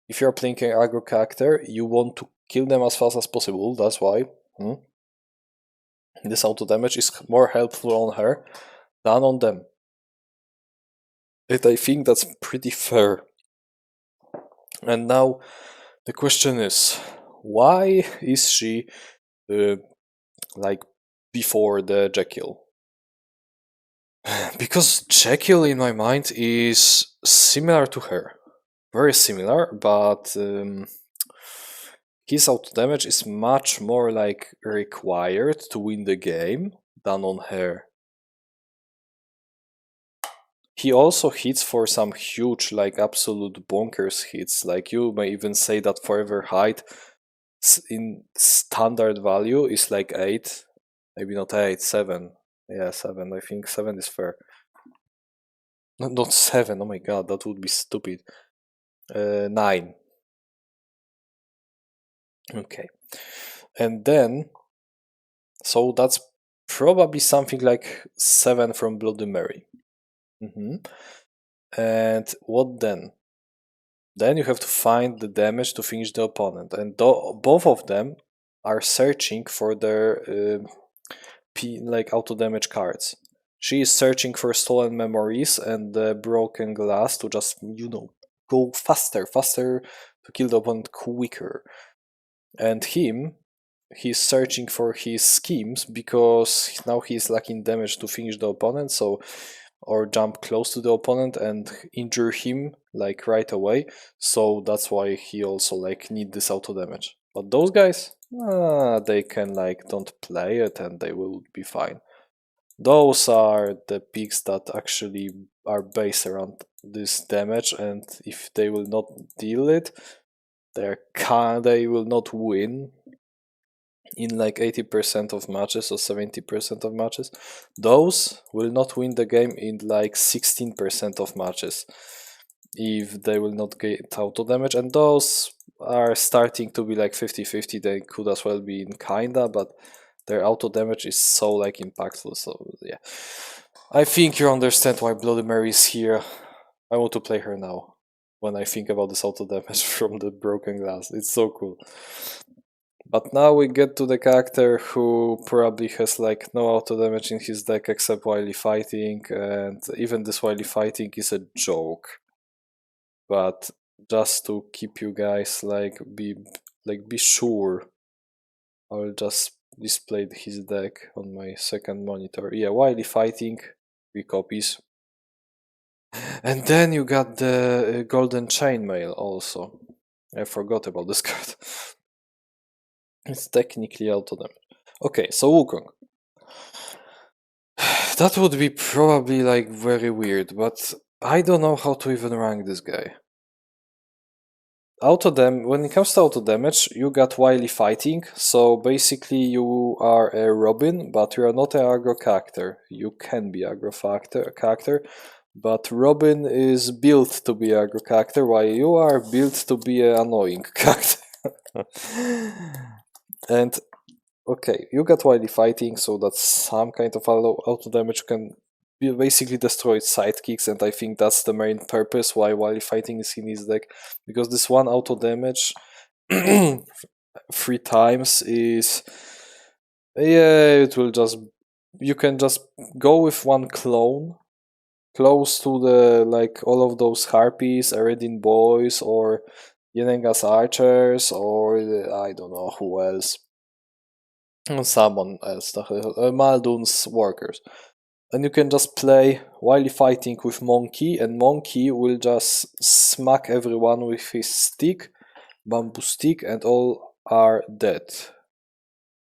if you're playing an aggro character, you want to kill them as fast as possible, that's why this auto damage is more helpful on her than on them. And I think that's pretty fair. And now the question is, why is she like before the Jekyll? Because Jekyll in my mind is similar to her, very similar, but his auto damage is much more like required to win the game than on her. He also hits for some huge, like absolute bonkers hits. Like you may even say that Forever Hyde in standard value is like 8, maybe not 8, 7. Yeah, 7. I think 7 is fair. No, not 7. Oh my god, that would be stupid. 9. Okay. And then, so that's probably something like 7 from Bloody Mary. And what then? Then you have to find the damage to finish the opponent, and both of them are searching for their like auto damage cards. She is searching for stolen memories and the broken glass to just go faster to kill the opponent quicker. And he's searching for his schemes because now he's lacking damage to finish the opponent, so or jump close to the opponent and injure him like right away, so that's why he also like need this auto damage. But those guys, they can like don't play it and they will be fine. Those are the picks that actually are based around this damage, and if they will not deal it, they will not win in like 80% of matches or 70% of matches. Those will not win the game in like 16% of matches if they will not get auto damage, and those are starting to be like 50-50. They could as well be in kinda, but their auto damage is so like impactful. So yeah, I think you understand why Bloody Mary is here. I want to play her now when I think about this auto damage from the broken glass. It's so cool. But now we get to the character who probably has like no auto damage in his deck except Wily Fighting, and even this Wily Fighting is a joke. But just to keep you guys be sure, I will just display his deck on my second monitor. Yeah, Wily Fighting, 3 copies. And then you got the Golden Chainmail also. I forgot about this card. It's technically auto damage. Okay, so Wukong. That would be probably like very weird, but I don't know how to even rank this guy. When it comes to auto damage, you got Wily Fighting, so basically you are a Robin, but you are not an aggro character. You can be aggro character, but Robin is built to be aggro character, while you are built to be an annoying character. And okay, you got Wily Fighting, so that's some kind of auto damage. You can basically destroy sidekicks, and I think that's the main purpose why Wily Fighting is in his deck, because this one auto damage 3 times is, yeah, it will just, you can just go with one clone close to the like all of those harpies, Eredin boys, or Yennenga's archers, or I don't know who else. Someone else, Maldun's workers. And you can just play Wily Fighting with Monkey, and Monkey will just smack everyone with his stick, bamboo stick, and all are dead.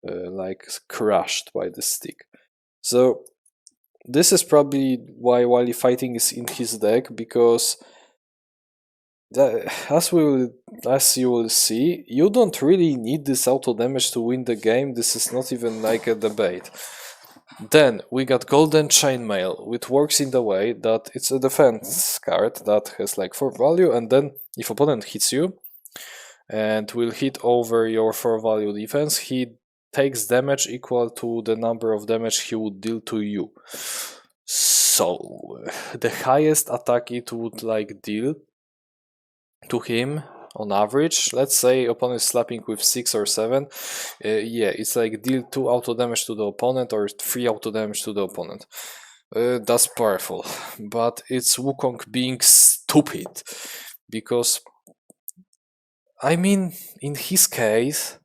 Like crushed by the stick. So this is probably why Wily Fighting is in his deck, because as you will see, you don't really need this auto damage to win the game. This is not even like a debate. Then we got Golden Chainmail, which works in the way that it's a defense card that has like 4 value, and then if opponent hits you and will hit over your 4 value defense, he takes damage equal to the number of damage he would deal to you. So the highest attack it would like deal to him on average, let's say opponent is slapping with 6 or 7, yeah, it's like deal 2 auto damage to the opponent or 3 auto damage to the opponent. That's powerful, but it's Wukong being stupid, because I mean, in his case,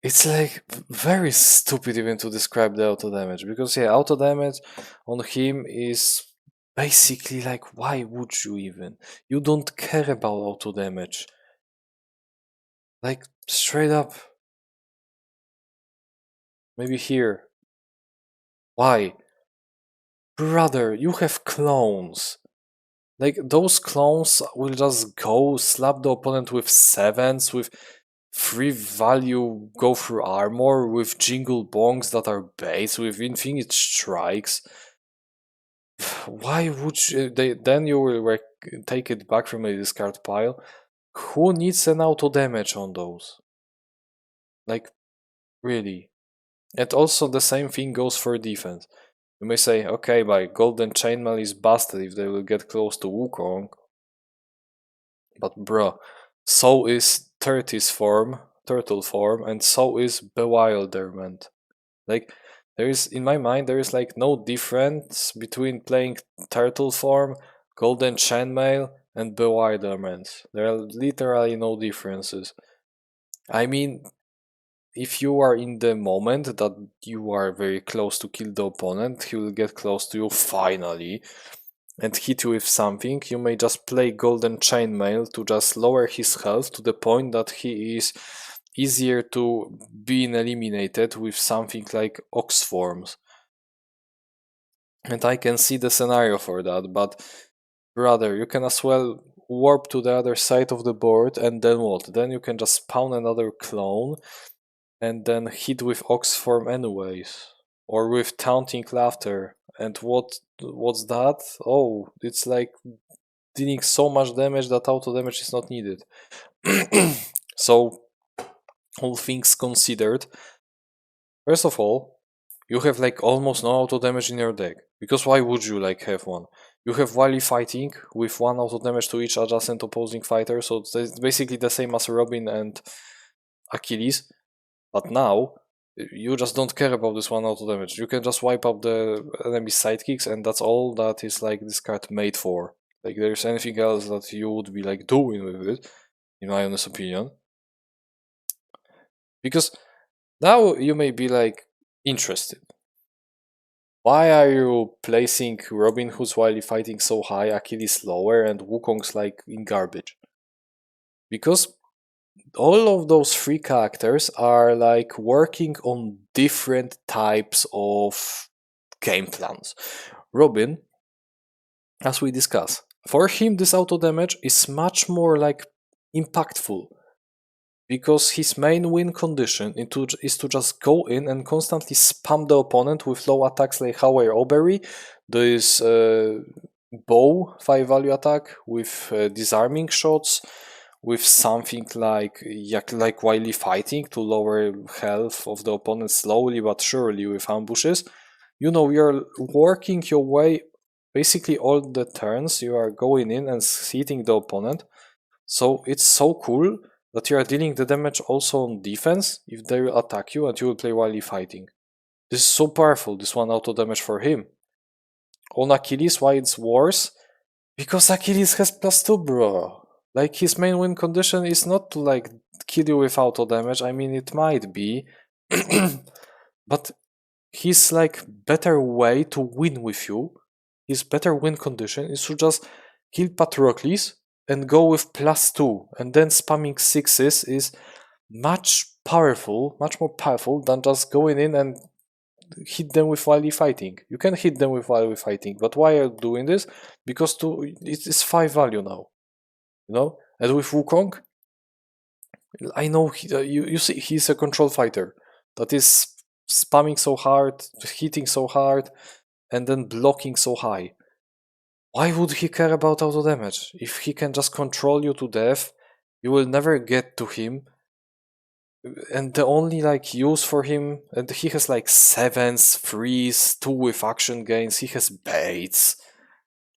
it's like very stupid even to describe the auto damage because yeah, auto damage on him is basically like why would you even? You don't care about auto damage. Like straight up. Maybe here. Why? Brother, you have clones. Like those clones will just go slap the opponent with sevens, with free value go through armor, with jingle bongs that are base, with infinite strikes. Why would you, then you will take it back from a discard pile? Who needs an auto damage on those? Like really? And also the same thing goes for defense. You may say, okay, my golden chainmail is busted if they will get close to Wukong, but bruh, so is turtle form, and so is bewilderment. Like there is in my mind there is like no difference between playing turtle form, golden chainmail, and bewilderment. There are literally no differences. I mean, if you are in the moment that you are very close to kill the opponent, he will get close to you finally and hit you with something. You may just play golden chainmail to just lower his health to the point that he is easier to being eliminated with something like ox forms. And I can see the scenario for that, but brother, you can as well warp to the other side of the board and then what? Then you can just spawn another clone and then hit with ox form anyways. Or with taunting laughter. And what's that? Oh, it's like dealing so much damage that auto damage is not needed. So, all things considered, first of all, you have like almost no auto damage in your deck. Because why would you like have one? You have Wily fighting with one auto damage to each adjacent opposing fighter, so it's basically the same as Robin and Achilles. But now, you just don't care about this one auto damage. You can just wipe up the enemy sidekicks, and that's all that is like this card made for. Like there's anything else that you would be like doing with it, in my honest opinion. Because now you may be like interested. Why are you placing Robin Hood's Wily fighting so high, Achilles lower, and Wukong's like in garbage? Because all of those three characters are like working on different types of game plans. Robin, as we discussed, for him this auto damage is much more like impactful because his main win condition is to just go in and constantly spam the opponent with low attacks like Hawaii Aubrey, this bow 5 value attack with disarming shots, with something like wily fighting to lower health of the opponent slowly but surely with ambushes. You know, you're working your way basically all the turns, you are going in and hitting the opponent. So it's so cool that you are dealing the damage also on defense if they will attack you and you will play wily fighting. This is so powerful, this one auto damage for him. On Achilles, why it's worse? Because Achilles has +2, bro. Like his main win condition is not to like kill you with auto damage. I mean, it might be, but his like better way to win with you, his better win condition is to just kill Patroclus and go with +2, and then spamming sixes is much more powerful than just going in and hit them with wily fighting. You can hit them with wily fighting, but why are you doing this? Because it is 5 value now, you know. And with Wukong, I know you see he's a control fighter that is spamming so hard, hitting so hard, and then blocking so high. Why would he care about auto damage? If he can just control you to death, you will never get to him. And the only like use for him, and he has like sevens, threes, 2 with action gains, he has baits.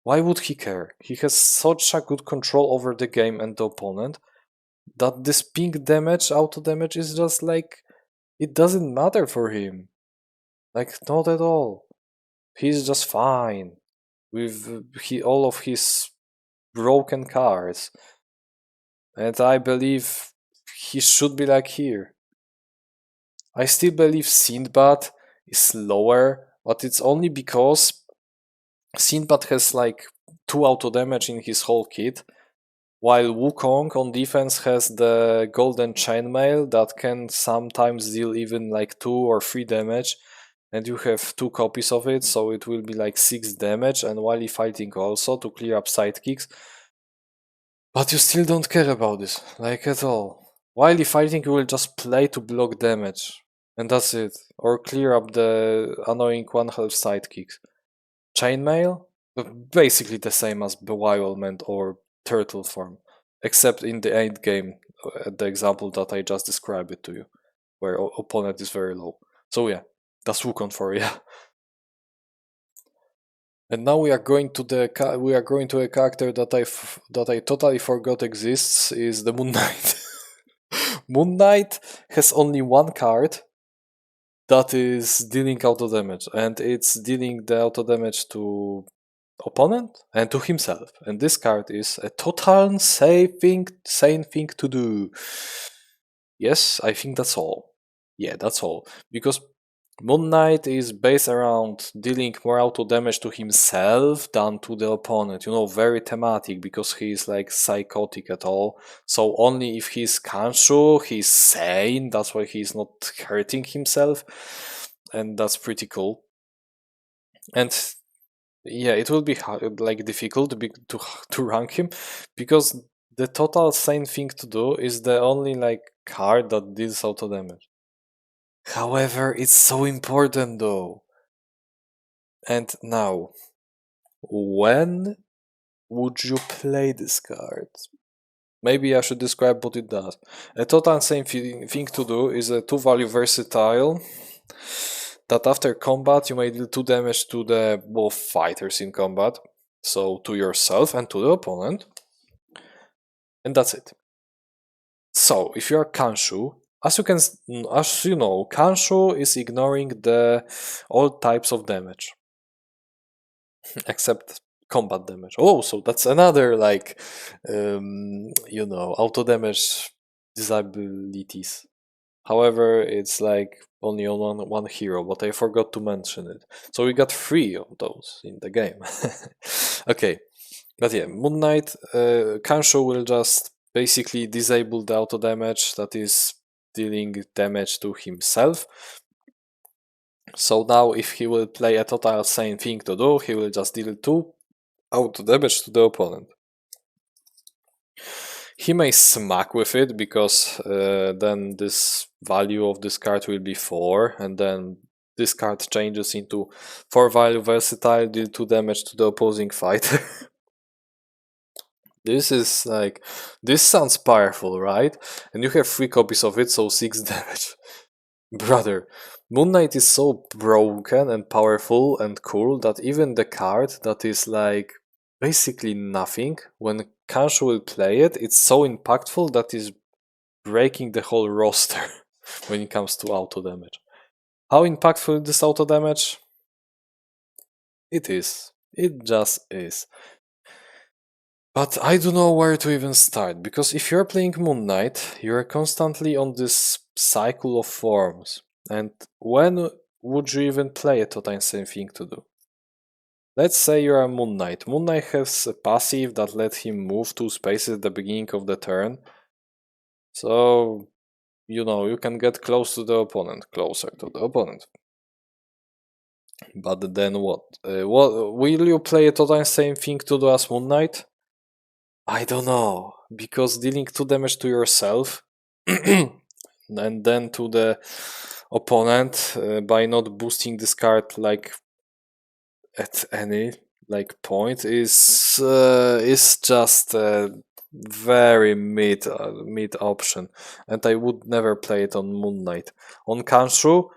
Why would he care? He has such a good control over the game and the opponent that this pink damage, auto damage is just like, it doesn't matter for him. Like, not at all. He's just fine with all of his broken cards. And I believe he should be like here. I still believe Sinbad is lower, but it's only because Sinbad has like 2 auto damage in his whole kit, while Wukong on defense has the golden chainmail that can sometimes deal even like 2 or 3 damage, and you have 2 copies of it, so it will be like 6 damage, and while fighting also to clear up sidekicks. But you still don't care about this, like at all. While fighting, you will just play to block damage, and that's it. Or clear up the annoying 1 health sidekicks. Chainmail? Basically the same as Bewilderment or Turtle form, except in the end game, the example that I just described it to you, where opponent is very low. So yeah, that's Wukong for you. And now we are going to a character that I totally forgot exists, is the Moon Knight. Moon Knight has only 1 card that is dealing auto damage, and it's dealing the auto damage to opponent and to himself. And this card is a total sane thing to do. Yes, I think that's all. Yeah, that's all. Because Moon Knight is based around dealing more auto damage to himself than to the opponent. You know, very thematic because he is like psychotic at all. So only if he's Kanshu, he's sane. That's why he's not hurting himself. And that's pretty cool. And yeah, it will be like difficult to rank him because the total sane thing to do is the only like card that deals auto damage. However, it's so important though. And now, when would you play this card? Maybe I should describe what it does. A total same thing to do is a 2-value versatile that after combat you may deal 2 damage to the both fighters in combat, so to yourself and to the opponent. And that's it. So, if you are Kanshu, as you know, Kanshu is ignoring all types of damage. Except combat damage. Oh, so that's another like auto damage disabilities. However, it's like only on one hero, but I forgot to mention it. So we got 3 of those in the game. Okay, but yeah, Moon Knight Kanshu will just basically disable the auto damage that is dealing damage to himself. So now if he will play a total same thing to do, he will just deal 2 auto damage to the opponent. He may smack with it because then this value of this card will be 4, and then this card changes into 4-value versatile, deal 2 damage to the opposing fighter. This sounds powerful, right? And you have 3 copies of it, so 6 damage. Brother, Moon Knight is so broken and powerful and cool that even the card that is like basically nothing, when Kanshu will play it, it's so impactful that is breaking the whole roster when it comes to auto damage. How impactful is this auto damage? It is. It just is. But I don't know where to even start, because if you're playing Moon Knight, you're constantly on this cycle of forms. And when would you even play a total same thing to do? Let's say you're a Moon Knight. Moon Knight has a passive that lets him move 2 spaces at the beginning of the turn. So, you can get closer to the opponent. But then what? Will you play a total same thing to do as Moon Knight? I don't know, because dealing 2 damage to yourself and then to the opponent by not boosting this card like at any like point is just a very mid option, and I would never play it on Moon Knight. On Kanshu,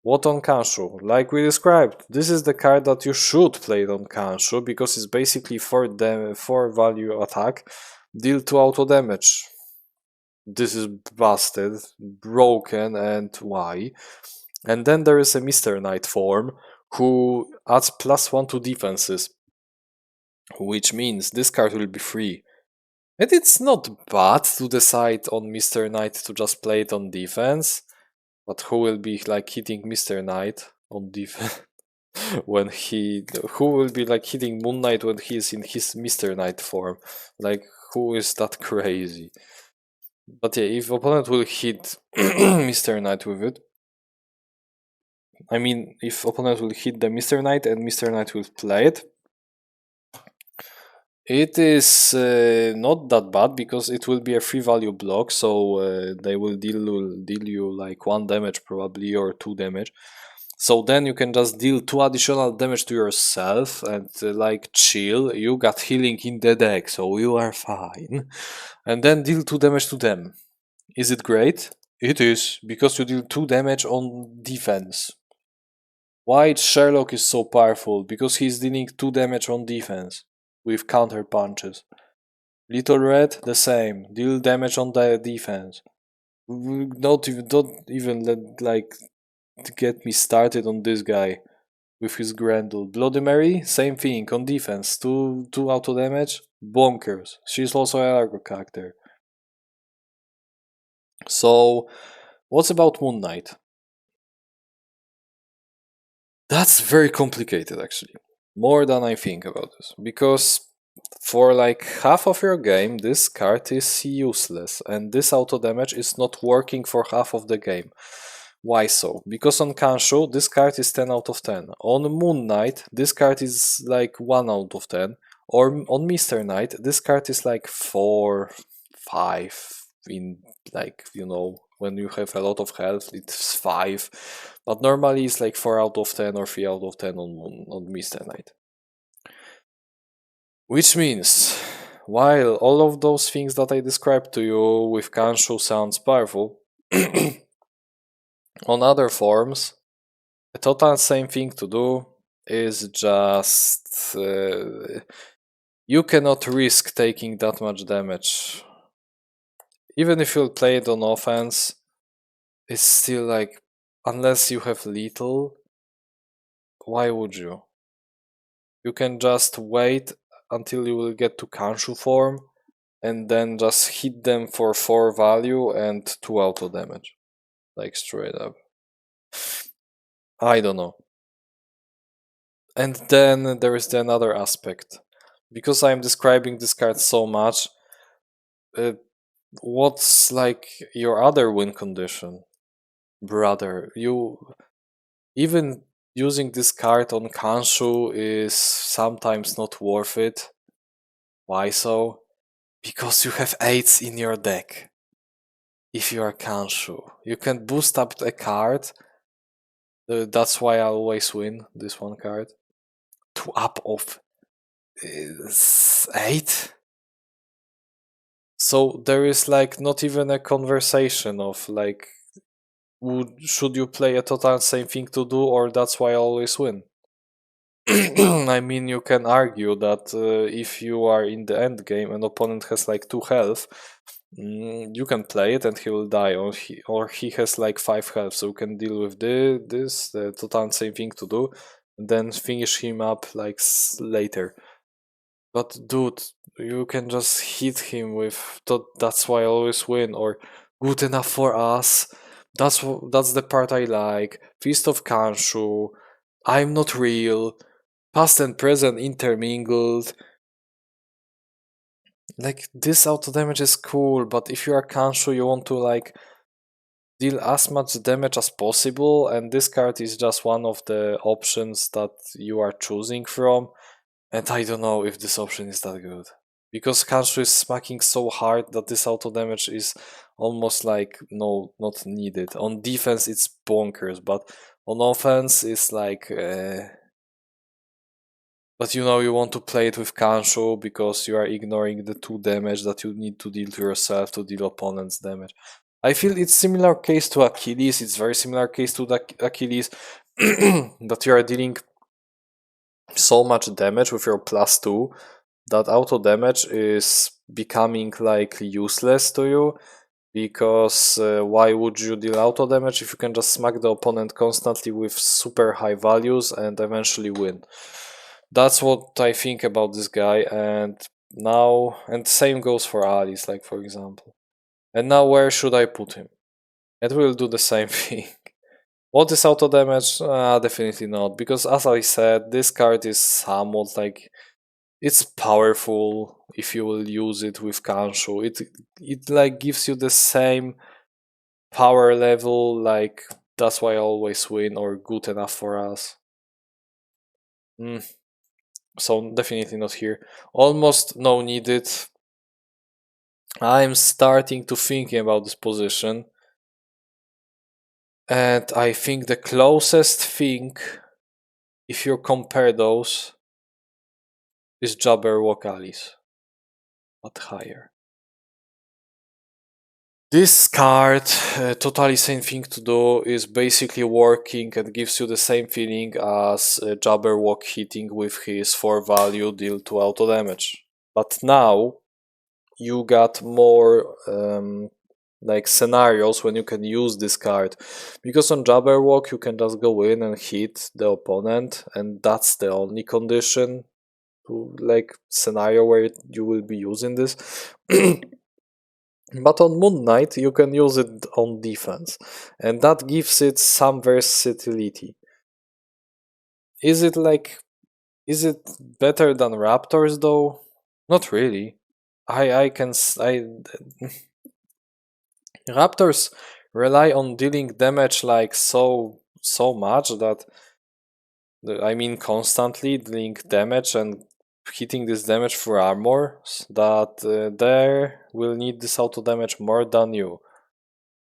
what on Kanshu? Like we described, this is the card that you should play on Kanshu because it's basically 4-value attack, deal 2 auto damage. This is busted, broken, and why? And then there is a Mr. Knight form who adds +1 to defenses, which means this card will be free. And it's not bad to decide on Mr. Knight to just play it on defense, but who will be like hitting Mr. Knight on defense when who will be like hitting Moon Knight when he is in his Mr. Knight form? Like, who is that crazy? But yeah, if opponent will hit Mr. Knight with it, I mean, if opponent will hit the Mr. Knight and Mr. Knight will play it, it is not that bad because it will be a free value block, so they will deal you like 1 damage probably or 2 damage. So then you can just deal 2 additional damage to yourself and like chill. You got healing in the deck, so you are fine. And then deal 2 damage to them. Is it great? It is, because you deal 2 damage on defense. Why Sherlock is so powerful? Because he's dealing 2 damage on defense with counter punches. Little Red, the same. Deal damage on the defense. Don't even get me started on this guy with his Grendel. Bloody Mary, same thing on defense. 2 auto damage, bonkers. She's also a Largo character. So, what's about Moon Knight? That's very complicated actually. More than I think about this. Because for like half of your game, this card is useless, and this auto damage is not working for half of the game. Why so? Because on Kanshu, this card is 10 out of 10. On Moon Knight, this card is like 1 out of 10. Or on Mr. Knight, this card is like 4, 5 in like, when you have a lot of health, it's 5. But normally it's like 4 out of 10 or 3 out of 10 on Mr. Knight. Which means, while all of those things that I described to you with Kanshu sounds powerful, on other forms, the total same thing to do is just you cannot risk taking that much damage. Even if you'll play it on offense, it's still like, unless you have lethal, why would you? You can just wait until you will get to Kanshu form and then just hit them for 4 value and 2 auto damage. Like straight up. I don't know. And then there is the another aspect. Because I'm describing this card so much, what's like your other win condition? Brother, you even using this card on Kanshu is sometimes not worth it. Why so? Because you have 8s in your deck. If you are Kanshu, you can boost up a card. That's why I always win this one card. To up of 8. So there is like not even a conversation of like, should you play a total same thing to do, or that's why I always win. I mean, you can argue that if you are in the end game and opponent has like 2 health, you can play it and he will die, or he has like 5 health, so you can deal with the total same thing to do, and then finish him up like later. But dude, you can just hit him with that's why I always win, or good enough for us. That's the part I like. Feast of Kanshu. I'm not real. Past and present intermingled. Like, this auto damage is cool, but if you are Kanshu, you want to like deal as much damage as possible, and this card is just one of the options that you are choosing from. And I don't know if this option is that good. Because Kanshu is smacking so hard that this auto damage is almost like, no, not needed. On defense it's bonkers, but on offense it's like... But you want to play it with Kanshu because you are ignoring the 2 damage that you need to deal to yourself to deal opponent's damage. I feel it's similar case to Achilles, it's very similar case to the Achilles, that you are dealing so much damage with your +2 that auto damage is becoming like useless to you, because why would you deal auto damage if you can just smack the opponent constantly with super high values and eventually win? That's what I think about this guy, and now, and same goes for Alice, like for example. And now where should I put him? It will do the same thing. What is auto damage? Definitely not, because as I said, this card is somewhat like, it's powerful if you will use it with Kanshu. It like gives you the same power level, like that's why I always win, or good enough for us. So definitely not here. Almost no needed. I'm starting to thinking about this position, and I think the closest thing, if you compare those, is Jabberwock Alice, but higher. This card, totally same thing to do, is basically working and gives you the same feeling as Jabberwock hitting with his 4 value deal to auto damage. But now you got more like scenarios when you can use this card, because on Jabberwock you can just go in and hit the opponent, and that's the only condition to like scenario where you will be using this. But on Moon Knight you can use it on defense, and that gives it some versatility. Is it better than Raptors though? Not really. I Raptors rely on dealing damage like so much that I mean constantly dealing damage and hitting this damage through armor, that they will need this auto damage more than you.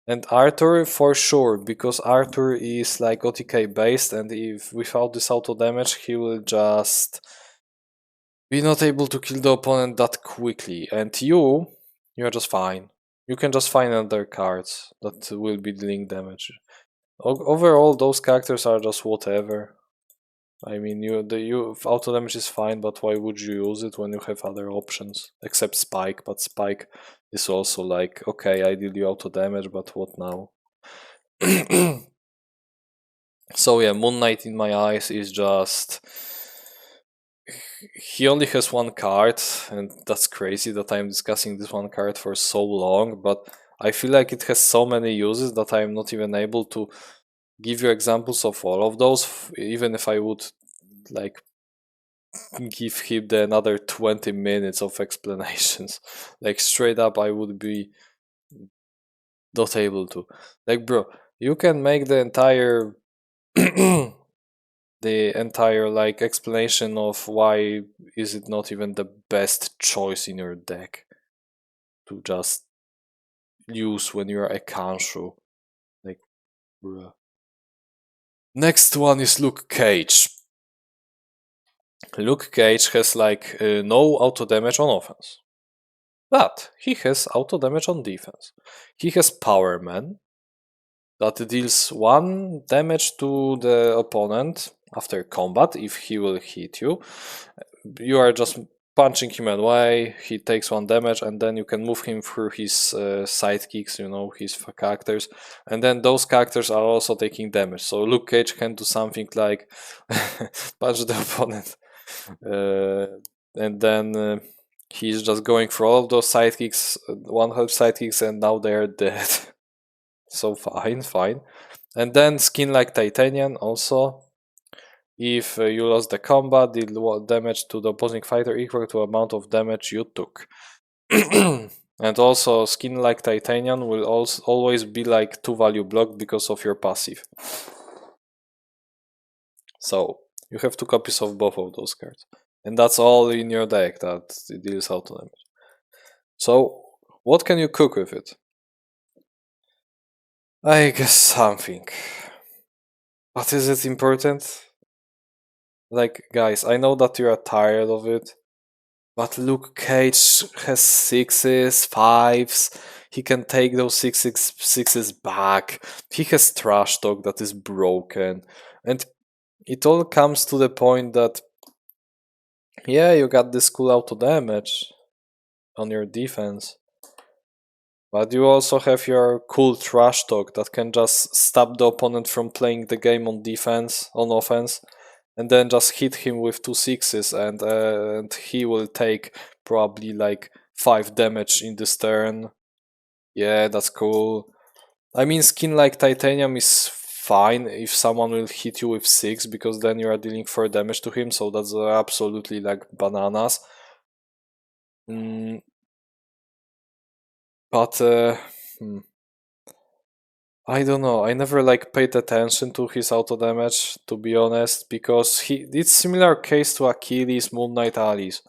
And Arthur for sure, because Arthur is like OTK based, and if without this auto damage he will just be not able to kill the opponent that quickly. And you're just fine. You can just find other cards that will be dealing damage. Overall, those characters are just whatever. I mean, auto damage is fine, but why would you use it when you have other options? Except Spike, but Spike is also like, okay, I deal you auto damage, but what now? So yeah, Moon Knight in my eyes is just... He only has one card, and that's crazy that I'm discussing this one card for so long, but I feel like it has so many uses that I'm not even able to give you examples of all of those, even if I would like give him another 20 minutes of explanations. Like straight up I would be not able to. Like bro, you can make the entire like explanation of why is it not even the best choice in your deck to just use when you're a Kanshu. Like bruh. Next one is Luke Cage. Luke Cage has like no auto damage on offense, but he has auto damage on defense. He has Power Man that deals 1 damage to the opponent after combat if he will hit you. You are just punching him away, he takes 1 damage, and then you can move him through his sidekicks, his characters, and then those characters are also taking damage. So Luke Cage can do something like punch the opponent, and then he's just going for all of those sidekicks, 1 health sidekicks, and now they're dead. So fine. And then Skin like Titanium also. If you lost the combat, deal damage to the opposing fighter equal to amount of damage you took. And also Skin like Titanium will always be like 2 value blocked because of your passive. So you have 2 copies of both of those cards. And that's all in your deck that it deals auto damage. So what can you cook with it? I guess something. But is it important? Like, guys, I know that you are tired of it, but Luke Cage has 6s, 5s. He can take those 6s back. He has Trash Talk that is broken. And it all comes to the point that, yeah, you got this cool auto damage on your defense, but you also have your cool Trash Talk that can just stop the opponent from playing the game on offense, and then just hit him with 2 6s, and he will take probably like 5 damage in this turn. Yeah, that's cool. I mean, skin like titanium is fine if someone will hit you with 6, because then you are dealing 4 damage to him, so that's absolutely like bananas. But I don't know. I never like paid attention to his auto damage, to be honest, because it's similar case to Achilles, Moon Knight, Alice.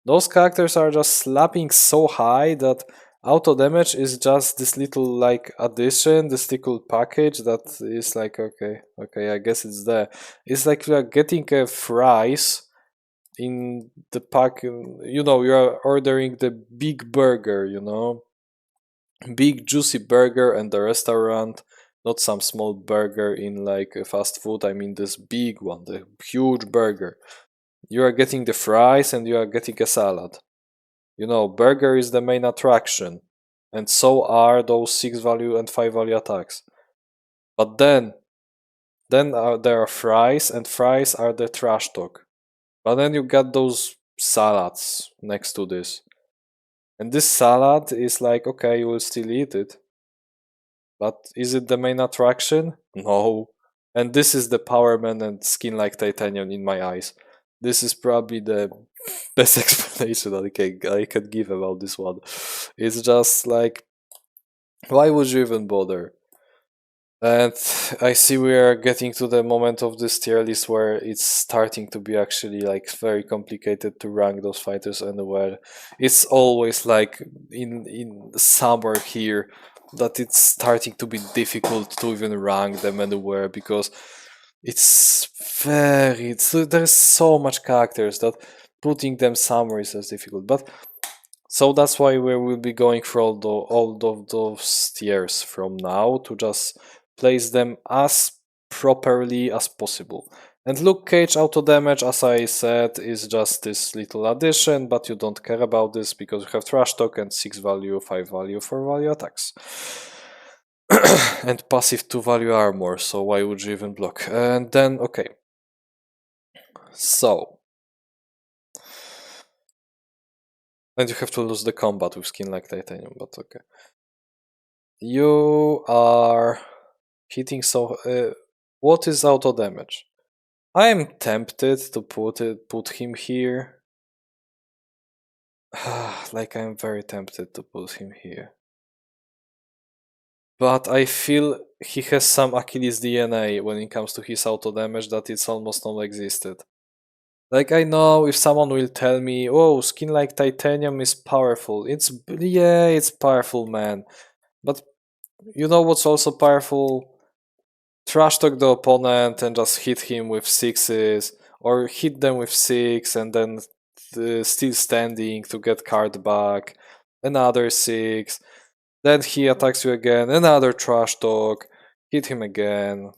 Those characters are just slapping so high that auto damage is just this little like addition, this little package that is like okay, I guess it's there. It's like you are getting a fries in the pack. You know, you are ordering the big burger. You know, big juicy burger and the restaurant, not some small burger in like a fast food. I mean this big one, the huge burger. You are getting the fries and you are getting a salad. You know, burger is the main attraction, and so are those 6 value and 5 value attacks. But then there are fries, and fries are the trash talk. But then you got those salads next to this. And this salad is like, okay, you will still eat it. But is it the main attraction? No. And this is the Power Man and skin like titanium in my eyes. This is probably the best explanation that I can give about this one. It's just like, why would you even bother? And I see we are getting to the moment of this tier list where it's starting to be actually like very complicated to rank those fighters anywhere. It's always like in summer here that it's starting to be difficult to even rank them anywhere, because there's so much characters that putting them somewhere is as difficult. But so that's why we will be going through all of those tiers from now to just place them as properly as possible. And Luke Cage auto damage, as I said, is just this little addition, but you don't care about this because you have Trash Talk and 6 value, 5 value, 4 value attacks. And passive 2 value armor, so why would you even block? And then, okay. So. And you have to lose the combat with skin like titanium, but okay. You are hitting so. What is auto damage? I am tempted to put him here. Like I'm very tempted to put him here. But I feel he has some Achilles DNA when it comes to his auto damage that it's almost non-existent. Like I know if someone will tell me, "Oh, skin like titanium is powerful." It's powerful, man. But you know what's also powerful? Trash talk the opponent and just hit him with 6s, or hit them with 6 and then still standing to get card back, another 6, then he attacks you again, another trash talk, hit him again.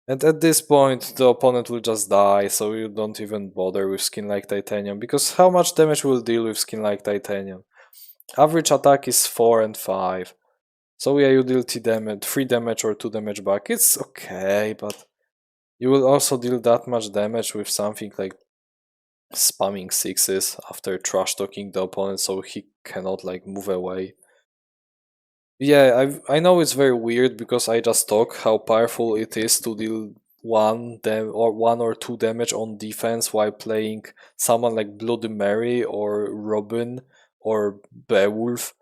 And at this point the opponent will just die, so you don't even bother with skin like titanium, because how much damage will deal with skin like titanium? Average attack is 4 and 5. So yeah, you deal 3 damage or 2 damage back. It's okay, but you will also deal that much damage with something like spamming 6s after trash talking the opponent so he cannot like move away. Yeah, I know it's very weird because I just talk how powerful it is to deal 1 or 2 damage on defense while playing someone like Bloody Mary or Robin or Beowulf.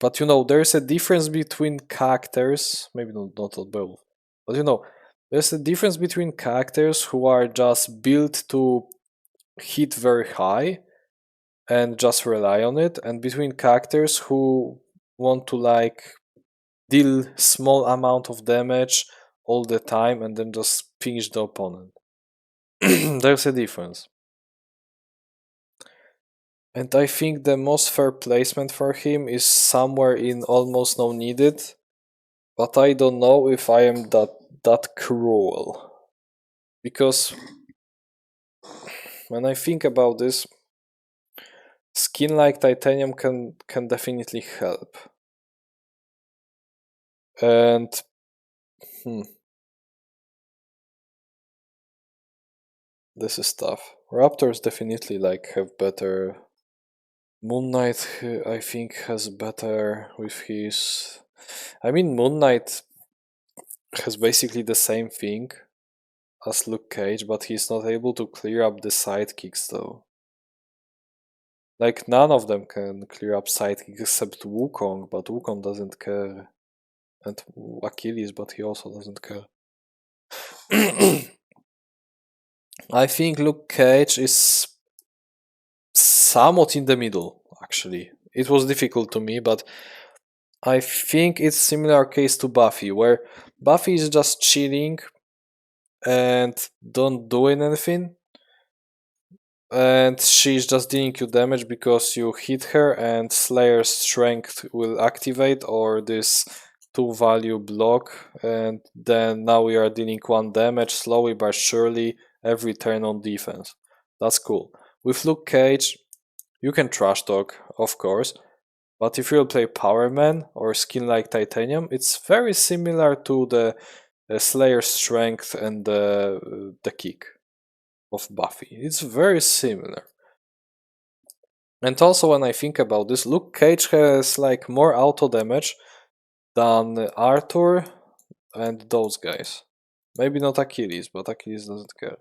But you know, there's a difference between characters, maybe not Beowulf, but you know, there's a difference between characters who are just built to hit very high and just rely on it, and between characters who want to like deal small amount of damage all the time and then just finish the opponent. There's a difference. And I think the most fair placement for him is somewhere in almost no needed, but I don't know if I am that cruel. Because when I think about this, skin like titanium can definitely help. And this is tough. Raptors definitely like have better. Moon Knight, I think, has better with his. I mean, Moon Knight has basically the same thing as Luke Cage, but he's not able to clear up the sidekicks though. Like, none of them can clear up sidekicks except Wukong, but Wukong doesn't care. And Achilles, but he also doesn't care. I think Luke Cage is somewhat in the middle, actually. It was difficult to me, but I think it's similar case to Buffy, where Buffy is just chilling and don't doing anything, and she's just dealing you damage because you hit her, and Slayer's strength will activate, or this 2-value block, and then now we are dealing 1 damage slowly but surely every turn on defense. That's cool. With Luke Cage, you can trash talk, of course, but if you'll play Power Man or skin like Titanium, it's very similar to the Slayer strength and the kick of Buffy. It's very similar. And also, when I think about this, Luke Cage has like more auto damage than Arthur and those guys. Maybe not Achilles, but Achilles doesn't care.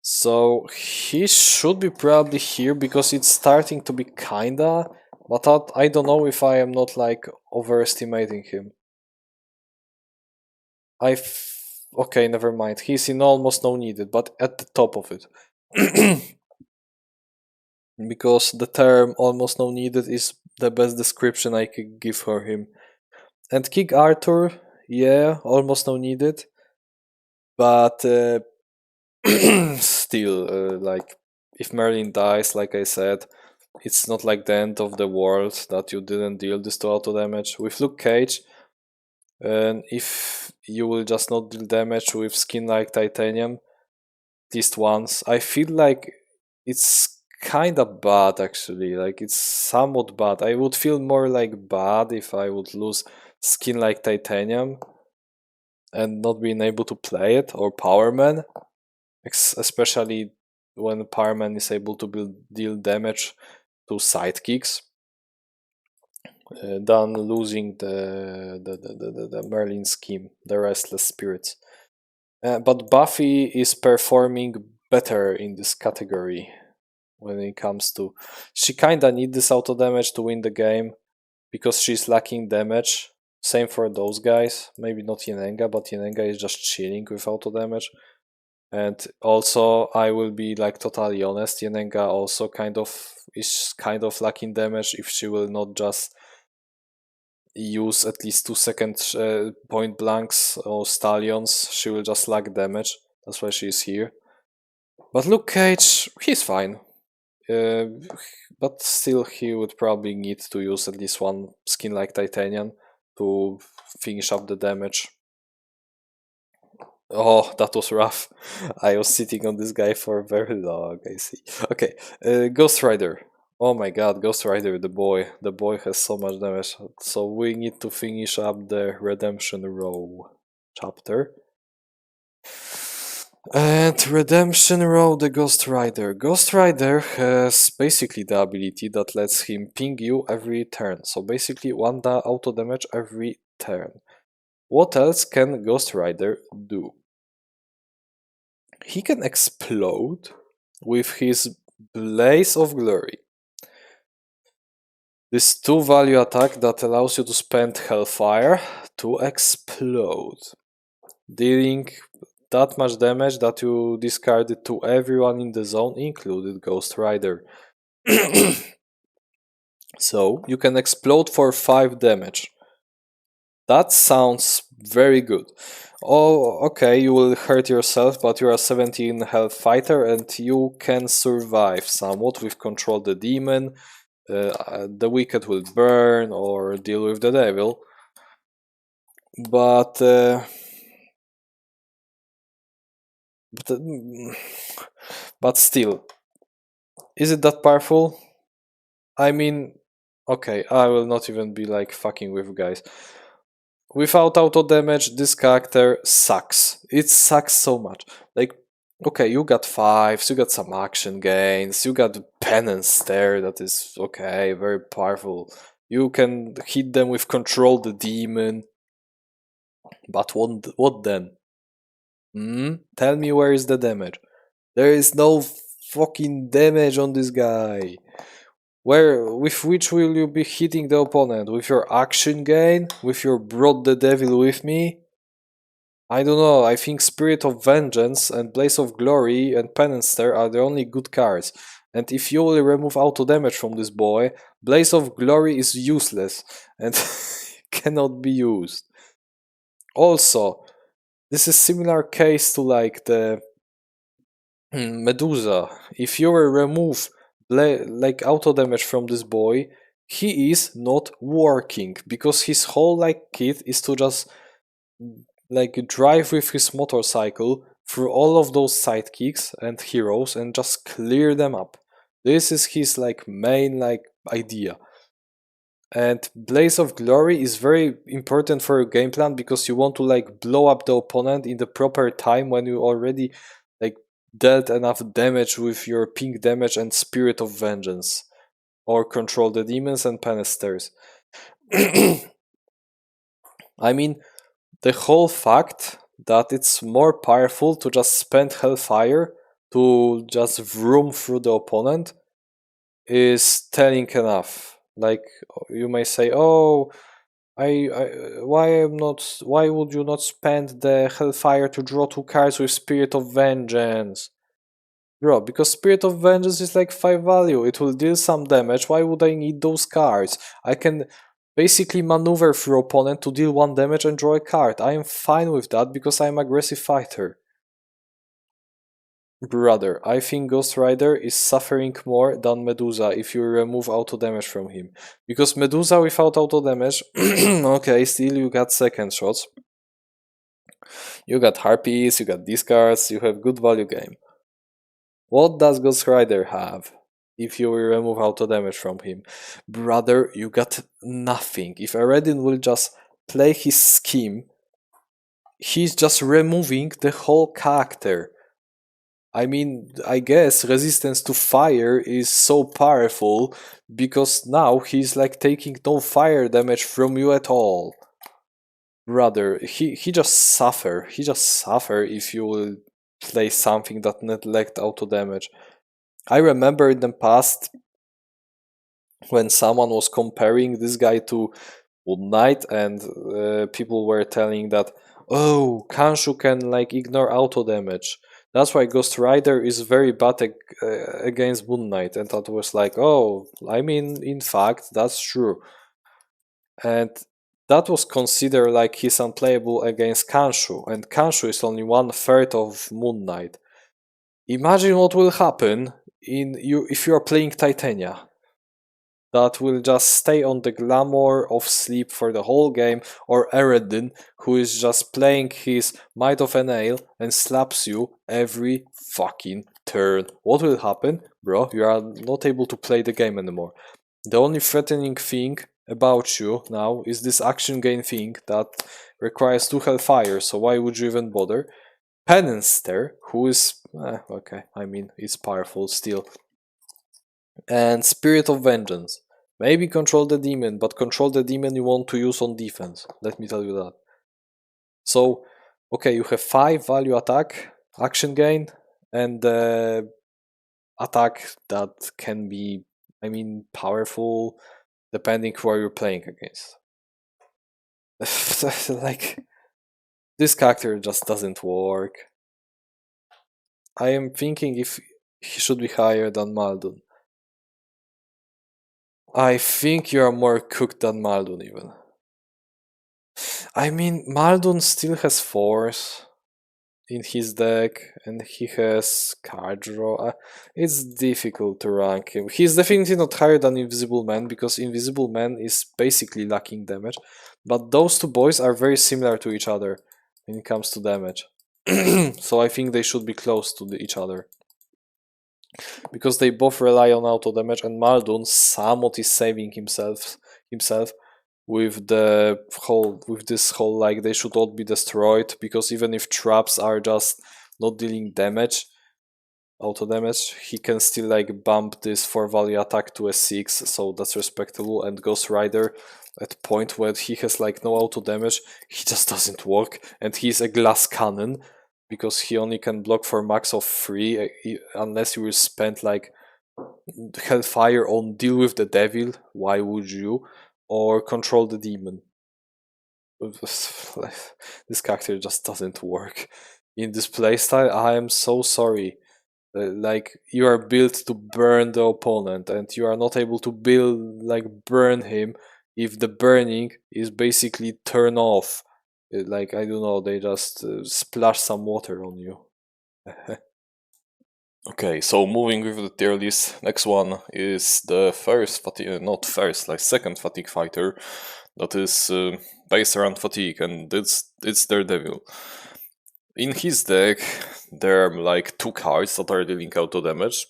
So he should be probably here because it's starting to be kinda, but I don't know if I am not like overestimating him. Okay, never mind. He's in almost no needed, but at the top of it. Because the term almost no needed is the best description I could give for him. And King Arthur, yeah, almost no needed. But still, like, if Merlin dies, like I said, it's not like the end of the world that you didn't deal this to auto damage. With Luke Cage, and if you will just not deal damage with skin like Titanium, at least once, I feel like it's kinda bad actually. Like, it's somewhat bad. I would feel more like bad if I would lose skin like Titanium and not being able to play it, or Power Man, especially when Power Man is able to deal damage to sidekicks, than losing the Merlin scheme, the Restless Spirits. But Buffy is performing better in this category when it comes to. She kinda need this auto damage to win the game because she's lacking damage. Same for those guys. Maybe not Yennenga, but Yennenga is just chilling with auto damage. And also, I will be like totally honest, Yennenga also is kind of lacking damage if she will not just use at least 2-second point blanks or stallions. She will just lack damage. That's why she is here. But Luke Cage, he's fine. But still, he would probably need to use at least 1 skin like Titanium to finish up the damage. Oh, that was rough. I was sitting on this guy for very long, I see. Okay, Ghost Rider. Oh my god, Ghost Rider, the boy. The boy has so much damage. So we need to finish up the Redemption Row chapter. And Redemption Row, the Ghost Rider. Ghost Rider has basically the ability that lets him ping you every turn. So basically 1 auto damage every turn. What else can Ghost Rider do? He can explode with his Blaze of Glory. This 2-value attack that allows you to spend Hellfire to explode, dealing that much damage that you discarded to everyone in the zone, included Ghost Rider. So you can explode for 5 damage. That sounds very good. Oh, okay, you will hurt yourself, but you're a 17 health fighter and you can survive somewhat with Control the Demon, the Wicked will burn, or deal with the Devil. But still, is it that powerful? I mean, okay, I will not even be like fucking with guys. Without auto damage, this character sucks. It sucks so much. Like, Okay, you got fives, you got some action gains, you got penance there that is okay, very powerful. You can hit them with control the demon. But what then? Tell me where is the damage? There is no fucking damage on this guy. With which will you be hitting the opponent? With your action gain? With your brought the devil with me? I don't know, I think Spirit of Vengeance and Blaze of Glory and Penancer are the only good cards. And if you will remove auto damage from this boy, Blaze of Glory is useless and cannot be used. Also, this is similar case to like the Medusa. If you will remove like auto damage from this boy, he is not working because his whole like kit is to just like drive with his motorcycle through all of those sidekicks and heroes and just clear them up. This is his like main like idea. And Blaze of Glory is very important for your game plan because you want to like blow up the opponent in the proper time when you already like dealt enough damage with your pink damage and Spirit of Vengeance, or control the demons and penesters. I mean, the whole fact that it's more powerful to just spend Hellfire to just vroom through the opponent is telling enough. Like you may say, "Oh, why would you not spend the Hellfire to draw 2 cards with Spirit of Vengeance?" Bro, because Spirit of Vengeance is like 5 value. It will deal some damage. Why would I need those cards? I can basically maneuver through opponent to deal 1 damage and draw a card. I am fine with that because I am aggressive fighter. Brother, I think Ghost Rider is suffering more than Medusa if you remove auto damage from him. Because Medusa without auto damage, okay, still you got second shots. You got harpies, you got discards, you have good value game. What does Ghost Rider have if you will remove auto damage from him? Brother, you got nothing. If Eredin will just play his scheme, he's just removing the whole character. I mean, I guess resistance to fire is so powerful because now he's like taking no fire damage from you at all. Brother, he just suffer. He just suffer if you will play something that neglect auto damage. I remember in the past when someone was comparing this guy to Moon Knight and people were telling that, oh, Kanshu can like ignore auto damage. That's why Ghost Rider is very bad against Moon Knight. And that was like, oh, I mean, in fact, that's true. And that was considered like he's unplayable against Kanshu. And Kanshu is only 1/3 of Moon Knight. Imagine what will happen if you are playing Titania. That will just stay on the glamour of sleep for the whole game, or Eredin, who is just playing his Might of a Nail and slaps you every fucking turn. What will happen? Bro, you are not able to play the game anymore. The only threatening thing about you now is this action gain thing that requires 2 Hellfire, so why would you even bother? Penancer, who is... okay, I mean, it's powerful still. And Spirit of Vengeance. Maybe control the demon, but control the demon you want to use on defense. Let me tell you that. So, okay, you have 5 value attack, action gain, and attack that can be, I mean, powerful depending who you're playing against. Like, this character just doesn't work. I am thinking if he should be higher than Maldon. I think you are more cooked than Maldon even. I mean, Maldon still has Force in his deck, and he has card draw. It's difficult to rank him. He's definitely not higher than Invisible Man, because Invisible Man is basically lacking damage. But those 2 boys are very similar to each other when it comes to damage. So I think they should be close to each other. Because they both rely on auto damage, and Maldon somewhat is saving himself with this whole like they should all be destroyed, because even if traps are just not dealing damage, auto damage, he can still like bump this 4 value attack to a 6, so that's respectable. And Ghost Rider, at point where he has like no auto damage, he just doesn't work, and he's a glass cannon because he only can block for max of 3 unless you will spend like Hellfire on deal with the devil, why would you, or control the demon. This character just doesn't work in this playstyle. I am so sorry. Like, you are built to burn the opponent, and you are not able to burn him if the burning is basically turn off. Like, I don't know, they just splash some water on you. Okay, so moving with the tier list, next one is the second fatigue fighter that is based around fatigue, and it's Daredevil. In his deck, there are like 2 cards that are dealing auto damage,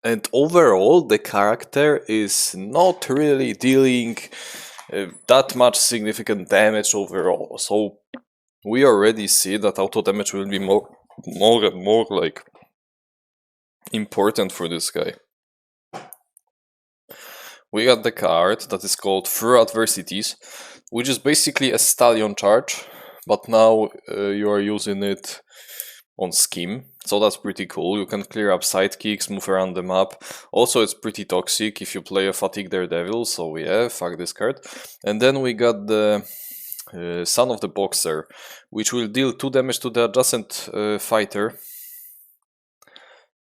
and overall the character is not really dealing that much significant damage overall. So we already see that auto damage will be more like important for this guy. We got the card that is called Through Adversities, which is basically a stallion charge, but now you are using it on Scheme, so that's pretty cool. You can clear up sidekicks, move around the map. Also, it's pretty toxic if you play a Fatigue Daredevil, so yeah, fuck this card. And then we got the Son of the Boxer, which will deal 2 damage to the adjacent fighter.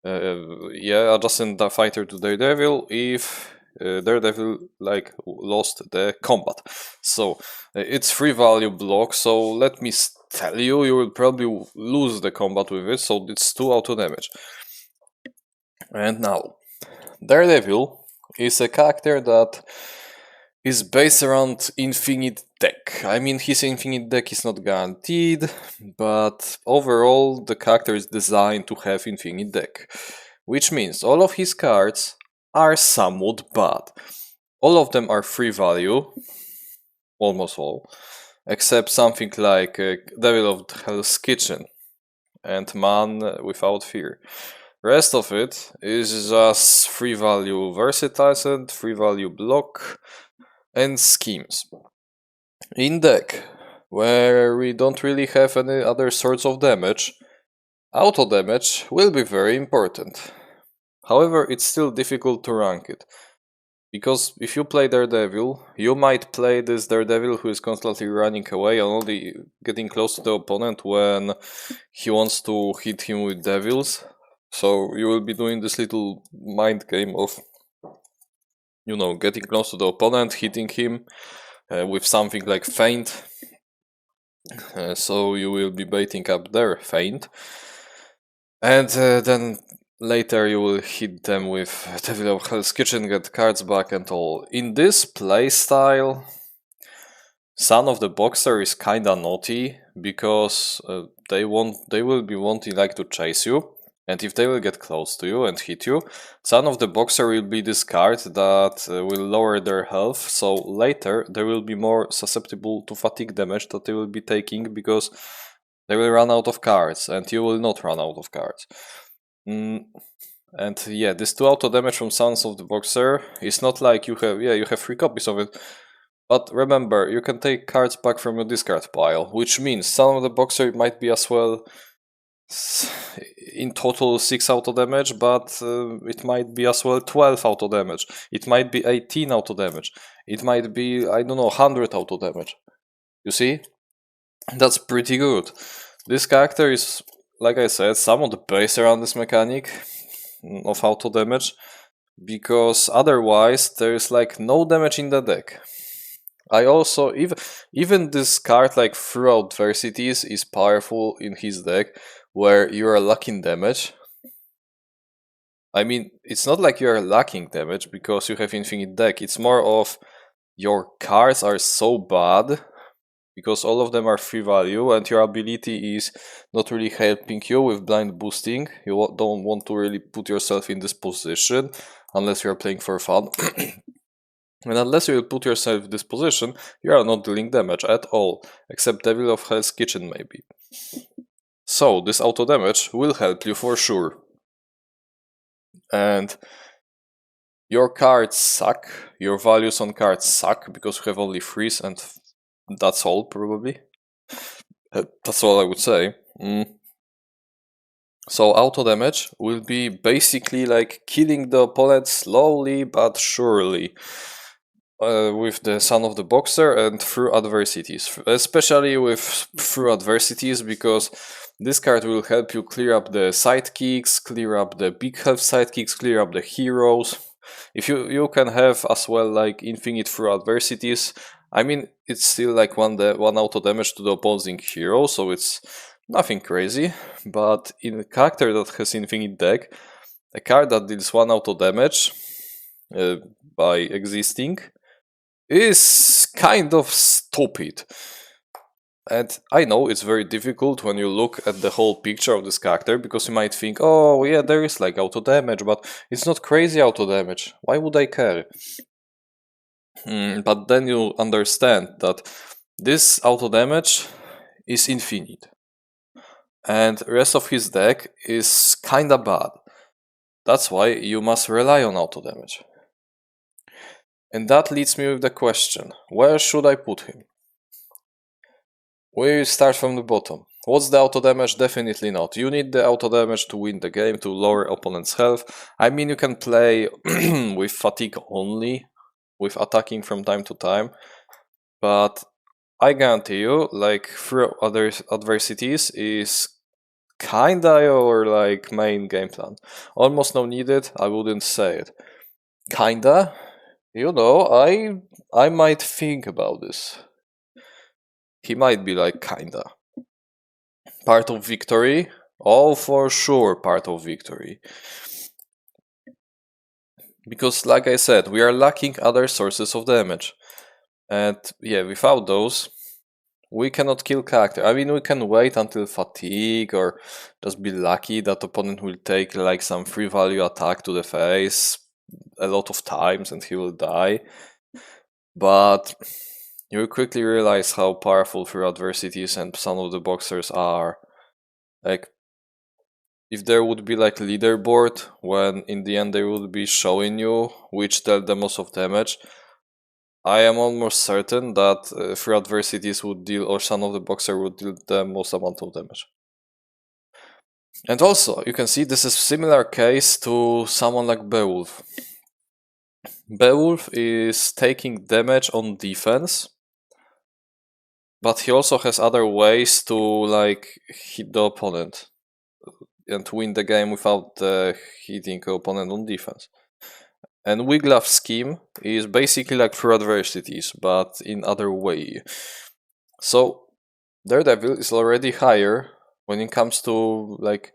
Adjacent fighter to Daredevil if Daredevil like lost the combat. So it's 3 value block, so let me tell you, you will probably lose the combat with it, so it's 2 auto damage. And now, Daredevil is a character that is based around infinite deck. I mean, his infinite deck is not guaranteed, but overall the character is designed to have infinite deck, which means all of his cards are somewhat bad. All of them are 3 value, almost all, except something like Devil of Hell's Kitchen and Man Without Fear. Rest of it is just 3 value Versatile, 3 value block, and schemes. In deck, where we don't really have any other sorts of damage, auto damage will be very important. However, it's still difficult to rank it, because if you play Daredevil, you might play this Daredevil who is constantly running away and only getting close to the opponent when he wants to hit him with devils. So you will be doing this little mind game of, you know, getting close to the opponent, hitting him with something like feint. So you will be baiting up their feint. And then later you will hit them with Devil of Hell's Kitchen, get cards back and all. In this playstyle, Son of the Boxer is kinda naughty, because they will be wanting like to chase you. And if they will get close to you and hit you, Son of the Boxer will be this card that will lower their health, so later they will be more susceptible to fatigue damage that they will be taking, because they will run out of cards, and you will not run out of cards. And yeah, this 2 auto damage from Sons of the Boxer is not like you have 3 copies of it. But remember, you can take cards back from your discard pile, which means Son of the Boxer might be as well in total 6 auto damage, but it might be as well 12 auto damage. It might be 18 auto damage. It might be, I don't know, 100 auto damage. You see? That's pretty good. This character is, like I said, somewhat based around this mechanic of auto damage, because otherwise there is like no damage in the deck. I also, even this card like Through Adversities is powerful in his deck, where you are lacking damage. I mean, it's not like you are lacking damage because you have infinite deck, it's more of your cards are so bad because all of them are 3 value and your ability is not really helping you with blind boosting. You don't want to really put yourself in this position unless you are playing for fun. And unless you put yourself in this position, you are not dealing damage at all, except Devil of Hell's Kitchen maybe. So this auto damage will help you for sure. and your cards suck, your values on cards suck because you have only 3s and that's all probably. That's all I would say. So auto damage will be basically like killing the opponent slowly but surely. With the Son of the Boxer and through adversities, especially with through adversities, because this card will help you clear up the sidekicks, clear up the big health sidekicks, clear up the heroes. If you can have as well like infinite through adversities, I mean it's still like one auto damage to the opposing hero, so it's nothing crazy. But in a character that has infinite deck, a card that deals 1 auto damage by existing is kind of stupid. And I know it's very difficult when you look at the whole picture of this character, because you might think, oh yeah, there is like auto damage, but it's not crazy auto damage. Why would I care? But then you understand that this auto damage is infinite. And the rest of his deck is kinda bad. That's why you must rely on auto damage. And that leads me with the question, where should I put him? We start from the bottom. What's the auto damage? Definitely not. You need the auto damage to win the game, to lower opponent's health. I mean, you can play with fatigue only, with attacking from time to time, but I guarantee you, like, through other adversities is kinda your like main game plan. Almost no needed, I wouldn't say it. Kinda? You know, I might think about this. He might be like kinda. Part of victory? Oh, for sure, part of victory. Because, like I said, we are lacking other sources of damage. And yeah, without those, we cannot kill character. I mean, we can wait until fatigue or just be lucky that opponent will take like some free value attack to the face a lot of times and he will die. But you will quickly realize how powerful through adversities and some of the boxers are. Like, if there would be like leaderboard when in the end they would be showing you which dealt the most of damage, I am almost certain that through adversities would deal, or Son of the Boxer would deal the most amount of damage. And also, you can see this is similar case to someone like Beowulf. Beowulf is taking damage on defense, but he also has other ways to like hit the opponent and win the game without hitting the opponent on defense. And Wiglaf's scheme is basically like through adversities, but in other way. So Daredevil is already higher when it comes to like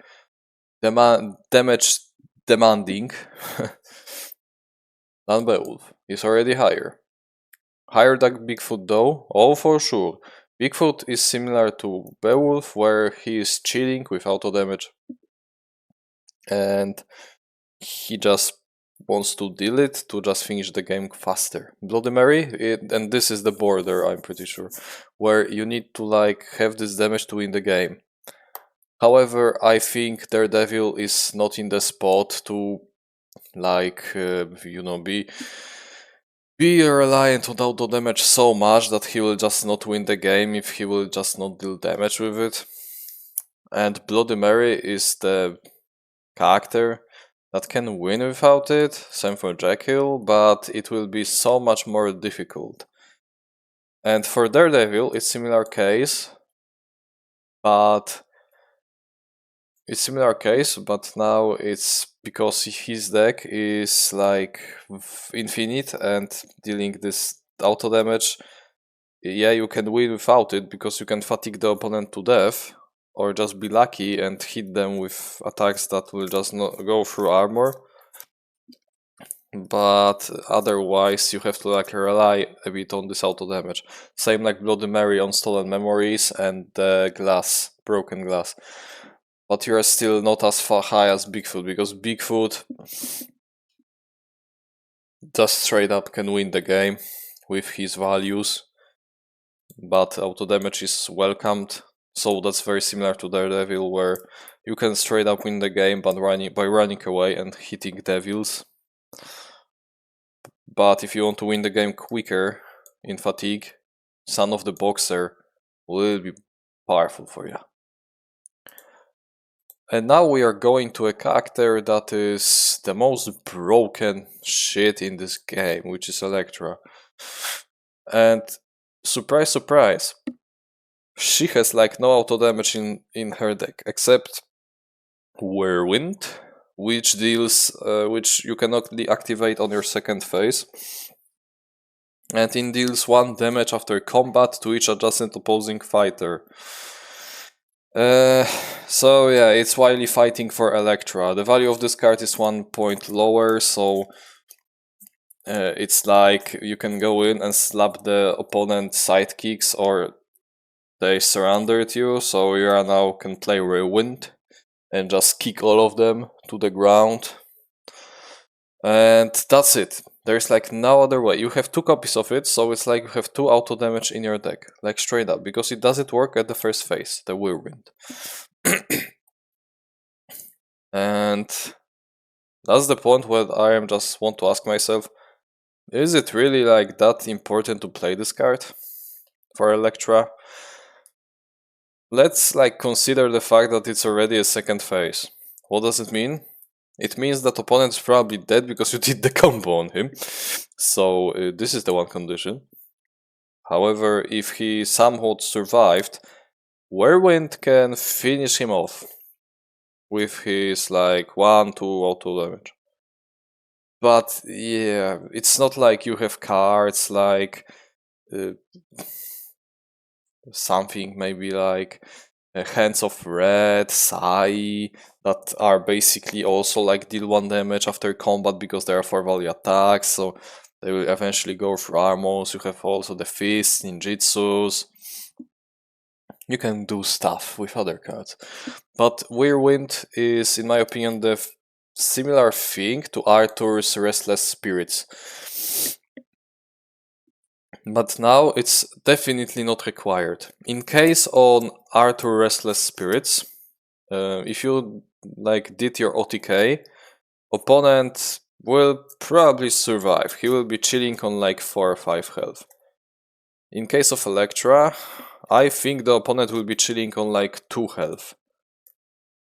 damage demanding than Beowulf. He's already higher. Higher than Bigfoot though? Oh, for sure. Bigfoot is similar to Beowulf, where he is chilling with auto damage. And he just wants to deal it to just finish the game faster. Bloody Mary, and this is the border, I'm pretty sure, where you need to like have this damage to win the game. However, I think Daredevil is not in the spot to like be reliant on auto damage so much that he will just not win the game if he will just not deal damage with it. And Bloody Mary is the character that can win without it, same for Jekyll, but it will be so much more difficult. And for Daredevil, it's similar case, but now it's because his deck is like infinite and dealing this auto damage. Yeah, you can win without it because you can fatigue the opponent to death, or just be lucky and hit them with attacks that will just not go through armor. But otherwise you have to like rely a bit on this auto damage. Same like Bloody Mary on Stolen Memories and the broken glass. But you are still not as far high as Bigfoot, because Bigfoot just straight up can win the game with his values. But auto damage is welcomed So that's very similar to Daredevil, where you can straight up win the game by running away and hitting devils. But if you want to win the game quicker in fatigue, Son of the Boxer will be powerful for you. And now we are going to a character that is the most broken shit in this game, which is Elektra. And surprise, surprise, she has like no auto damage in her deck, except Whirlwind, which deals, which you cannot deactivate on your second phase. And it deals 1 damage after combat to each adjacent opposing fighter. So yeah, it's while fighting for Elektra. The value of this card is 1 point lower, so it's like you can go in and slap the opponent sidekicks or they surrounded you, so you are now can play Whirlwind and just kick all of them to the ground. And that's it. There's like no other way. You have 2 copies of it, so it's like you have 2 auto damage in your deck, like straight up, because it doesn't work at the first phase, the Whirlwind. And that's the point where I am just want to ask myself, is it really like that important to play this card for Elektra? Let's like consider the fact that it's already a second phase. What does it mean? It means that opponent is probably dead because you did the combo on him. So this is the one condition. However, if he somewhat survived, Whirlwind can finish him off with his like 1-2 auto damage. But yeah, it's not like you have cards like something maybe like Hands of Red, Sai, that are basically also like deal 1 damage after combat because they are 4 value attacks, so they will eventually go through armors. You have also the Fists, Ninjutsus. You can do stuff with other cards. But Whirlwind is, in my opinion, the similar thing to Arthur's Restless Spirits. But now it's definitely not required. In case on Arthur Restless Spirits, if you like did your OTK, opponent will probably survive. He will be chilling on like 4 or 5 health. In case of Elektra, I think the opponent will be chilling on like 2 health.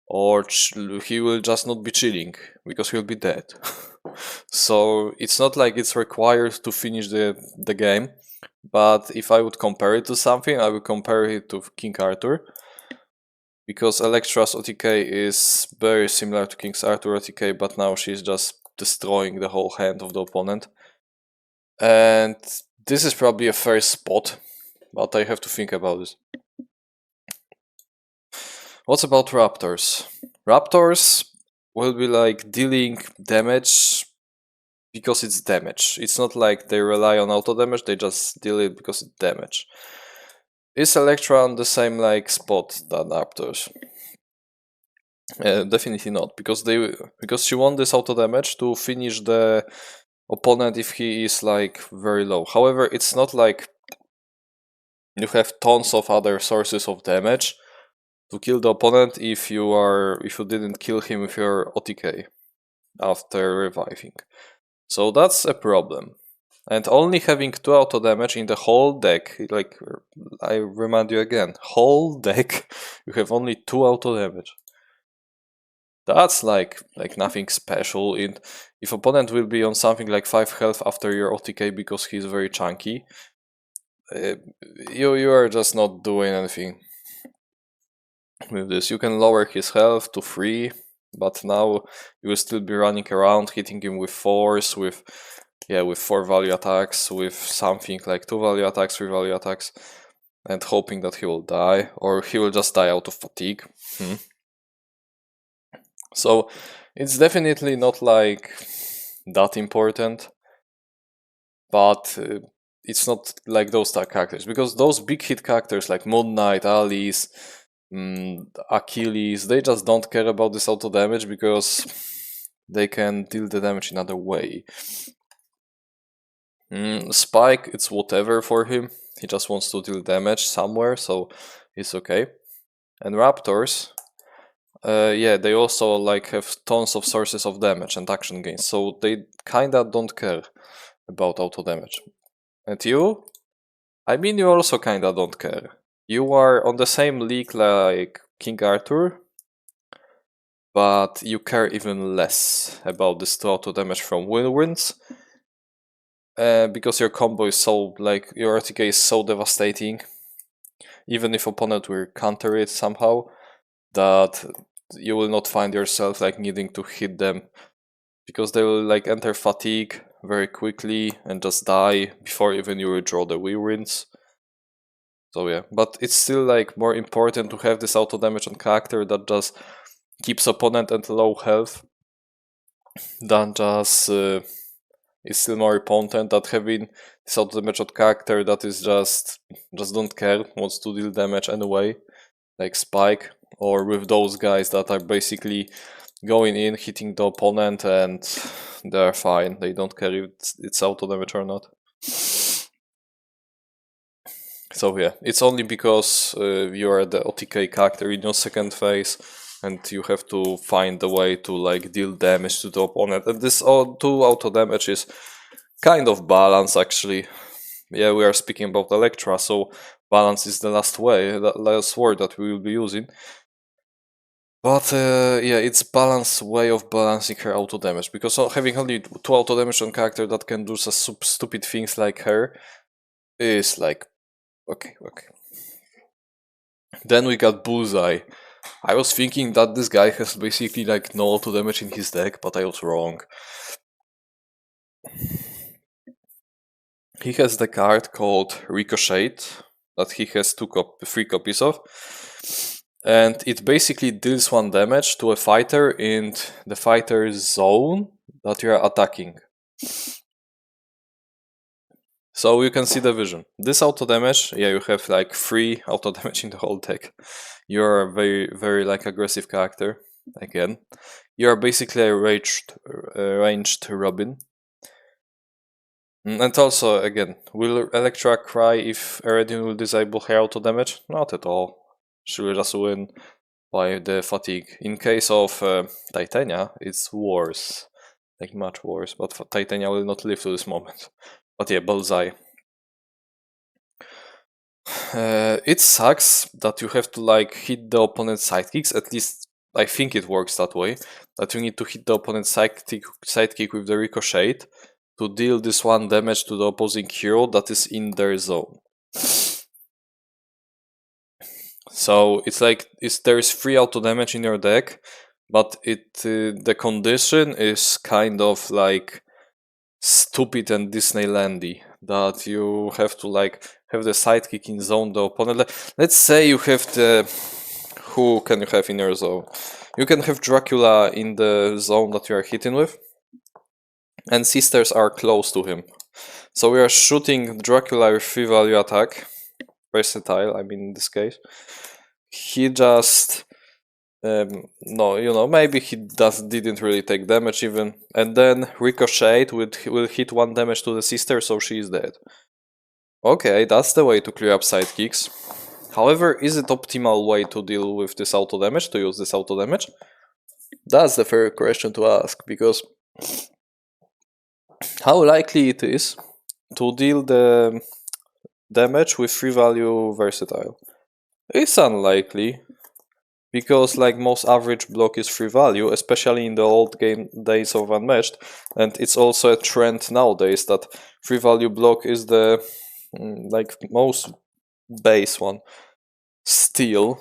Or he will just not be chilling, because he'll be dead. So it's not like it's required to finish the game. But if I would compare it to something, I would compare it to King Arthur. Because Elektra's OTK is very similar to King Arthur's OTK, but now she's just destroying the whole hand of the opponent. And this is probably a fair spot, but I have to think about this. What about Raptors? Raptors will be like dealing damage because it's damage. It's not like they rely on auto damage, they just deal it because it's damage. Is Elektra on the same like spot than Raptors? Definitely not, because she want this auto damage to finish the opponent if he is like very low. However, it's not like you have tons of other sources of damage to kill the opponent if you didn't kill him with your OTK after reviving. So that's a problem. And only having 2 auto damage in the whole deck, like I remind you again, whole deck, you have only 2 auto damage. That's like nothing special. If opponent will be on something like 5 health after your OTK because he's very chunky, you are just not doing anything with this. You can lower his health to 3, but now you will still be running around, hitting him with 4s, with 4 value attacks, with something like 2 value attacks, 3 value attacks, and hoping that he will die, or he will just die out of fatigue. So it's definitely not like that important, but it's not like those type characters, because those big hit characters like Moon Knight, Alice, Achilles, they just don't care about this auto damage because they can deal the damage in another way. Spike, it's whatever for him. He just wants to deal damage somewhere, so it's okay. And Raptors, yeah, they also like have tons of sources of damage and action gains, so they kinda don't care about auto damage. And you? I mean, you also kinda don't care. You are on the same league like King Arthur, but you care even less about this auto damage from whirlwinds, because your combo is so, like, your RTK is so devastating, even if opponent will counter it somehow, that you will not find yourself like needing to hit them, because they will like enter fatigue very quickly and just die before even you withdraw the whirlwinds. So yeah, but it's still like more important to have this auto damage on character that just keeps opponent at low health than just it's still more important that having this auto damage on character that is just don't care, wants to deal damage anyway, like Spike, or with those guys that are basically going in, hitting the opponent, and they're fine. They don't care if it's auto damage or not. So yeah, it's only because you are the OTK character in your second phase, and you have to find a way to like deal damage to the opponent. And this 2 auto damage is kind of balance, actually. Yeah, we are speaking about Elektra, so balance is the last word that we will be using. But yeah, it's balanced way of balancing her auto damage, because having only 2 auto damage on character that can do some stupid things like her is like okay. Then we got Bullseye. I was thinking that this guy has basically like no auto damage in his deck, but I was wrong. He has the card called Ricochet that he has 3 copies of, and it basically deals 1 damage to a fighter in the fighter's zone that you are attacking. So you can see the vision. This auto damage, yeah, you have like 3 auto damage in the whole deck. You're a very like aggressive character. Again, you're basically a ranged Robin. And also, again, will Elektra cry if Eredin will disable her auto damage? Not at all. She will just win by the fatigue. In case of Titania, it's worse. Like much worse, but Titania will not live to this moment. But yeah, Bullseye. It sucks that you have to like hit the opponent's sidekicks, at least I think it works that way, that you need to hit the opponent's sidekick with the Ricochet to deal this 1 damage to the opposing hero that is in their zone. So it's like there is 3 auto damage in your deck, but the condition is kind of like stupid and Disneylandy, that you have to like have the sidekick in zone the opponent. Let's say you have who can you have in your zone? You can have Dracula in the zone that you are hitting with, and sisters are close to him. So we are shooting Dracula with 3 value attack, versatile, I mean in this case. He just no, maybe he didn't really take damage even, and then Ricochet will hit 1 damage to the sister, so she is dead. Okay, that's the way to clear up sidekicks. However, is it optimal way to deal with this auto damage, to use this auto damage? That's the fair question to ask, because how likely it is to deal the damage with 3 value versatile? It's unlikely, because like most average block is 3 value, especially in the old game days of Unmatched, and it's also a trend nowadays that 3 value block is the like most base one. Still,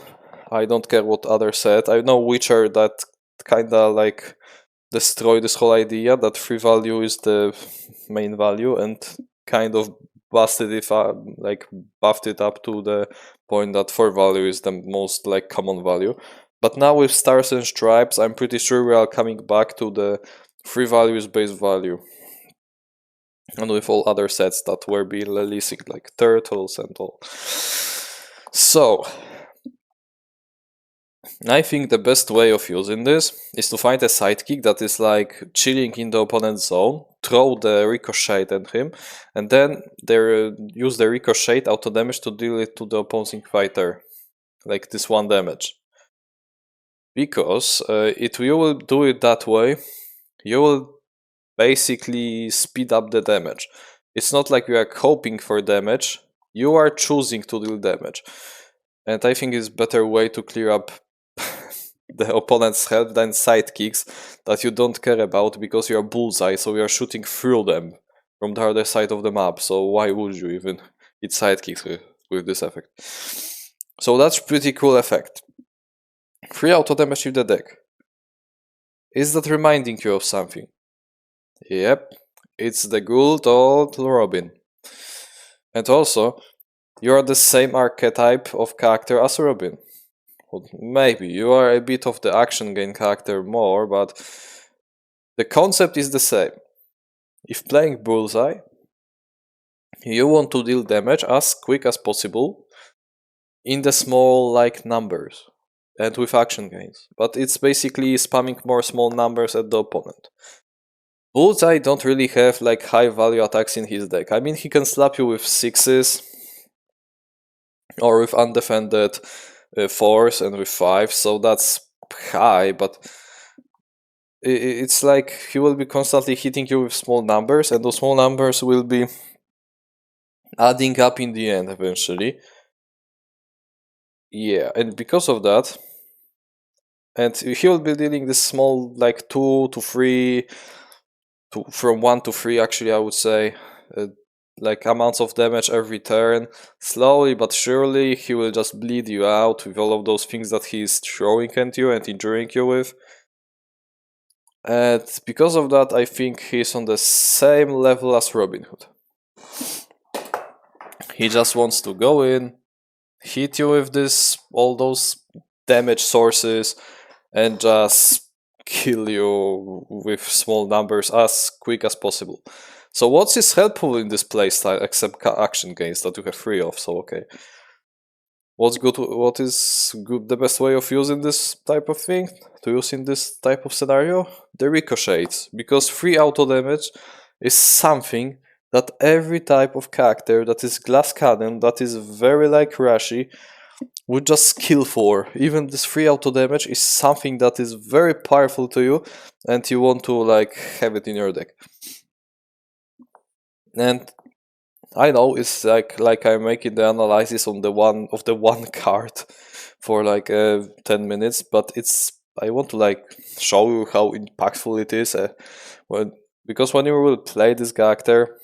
I don't care what others said. I know Witcher that kinda like destroyed this whole idea that 3 value is the main value, and kind of busted it buffed it up to the point that 4 value is the most like common value. But now with Stars and Stripes, I'm pretty sure we are coming back to the 3 values base value. And with all other sets that were being releasing, like Turtles and all. So, I think the best way of using this is to find a sidekick that is like chilling in the opponent's zone, throw the Ricochet at him, and then use the Ricochet auto damage to deal it to the opposing fighter. like this 1 damage. Because you will do it that way, you will basically speed up the damage. It's not like you are hoping for damage, you are choosing to deal damage. And I think it's better way to clear up the opponent's health than sidekicks that you don't care about because you are Bullseye, so you are shooting through them from the other side of the map. So why would you even hit sidekicks with this effect? So that's pretty cool effect. 3 auto damage with the deck. Is that reminding you of something? Yep, it's the good old Robin. And also, you are the same archetype of character as Robin. Well, maybe you are a bit of the action game character more, but the concept is the same. If playing Bullseye, you want to deal damage as quick as possible in the small numbers and with action gains, but it's basically spamming more small numbers at the opponent. Bullseye don't really have high value attacks in his deck. I mean, he can slap you with 6s or with undefended 4s and with 5s, so that's high, but it's like he will be constantly hitting you with small numbers, and those small numbers will be adding up in the end eventually. Yeah, and because of that, and he will be dealing this small 2 to 3 from 1 to 3 actually, I would say, amounts of damage every turn. Slowly but surely he will just bleed you out with all of those things that he's throwing at you and injuring you with. And because of that, I think he's on the same level as Robin Hood. He just wants to go in, hit you with all those damage sources, and just kill you with small numbers as quick as possible. So what is helpful in this playstyle except action gains that you have 3 of? So okay, what's good? What is good? The best way of using this type of thing to use in this type of scenario? The ricochets, because 3 auto damage is something that every type of character that is glass cannon, that is very rushy, would just kill for. Even this 3 auto damage is something that is very powerful to you, and you want to have it in your deck. And I know it's like I'm making the analysis on the one card for 10 minutes, but I want to show you how impactful it is. Because when you will play this character,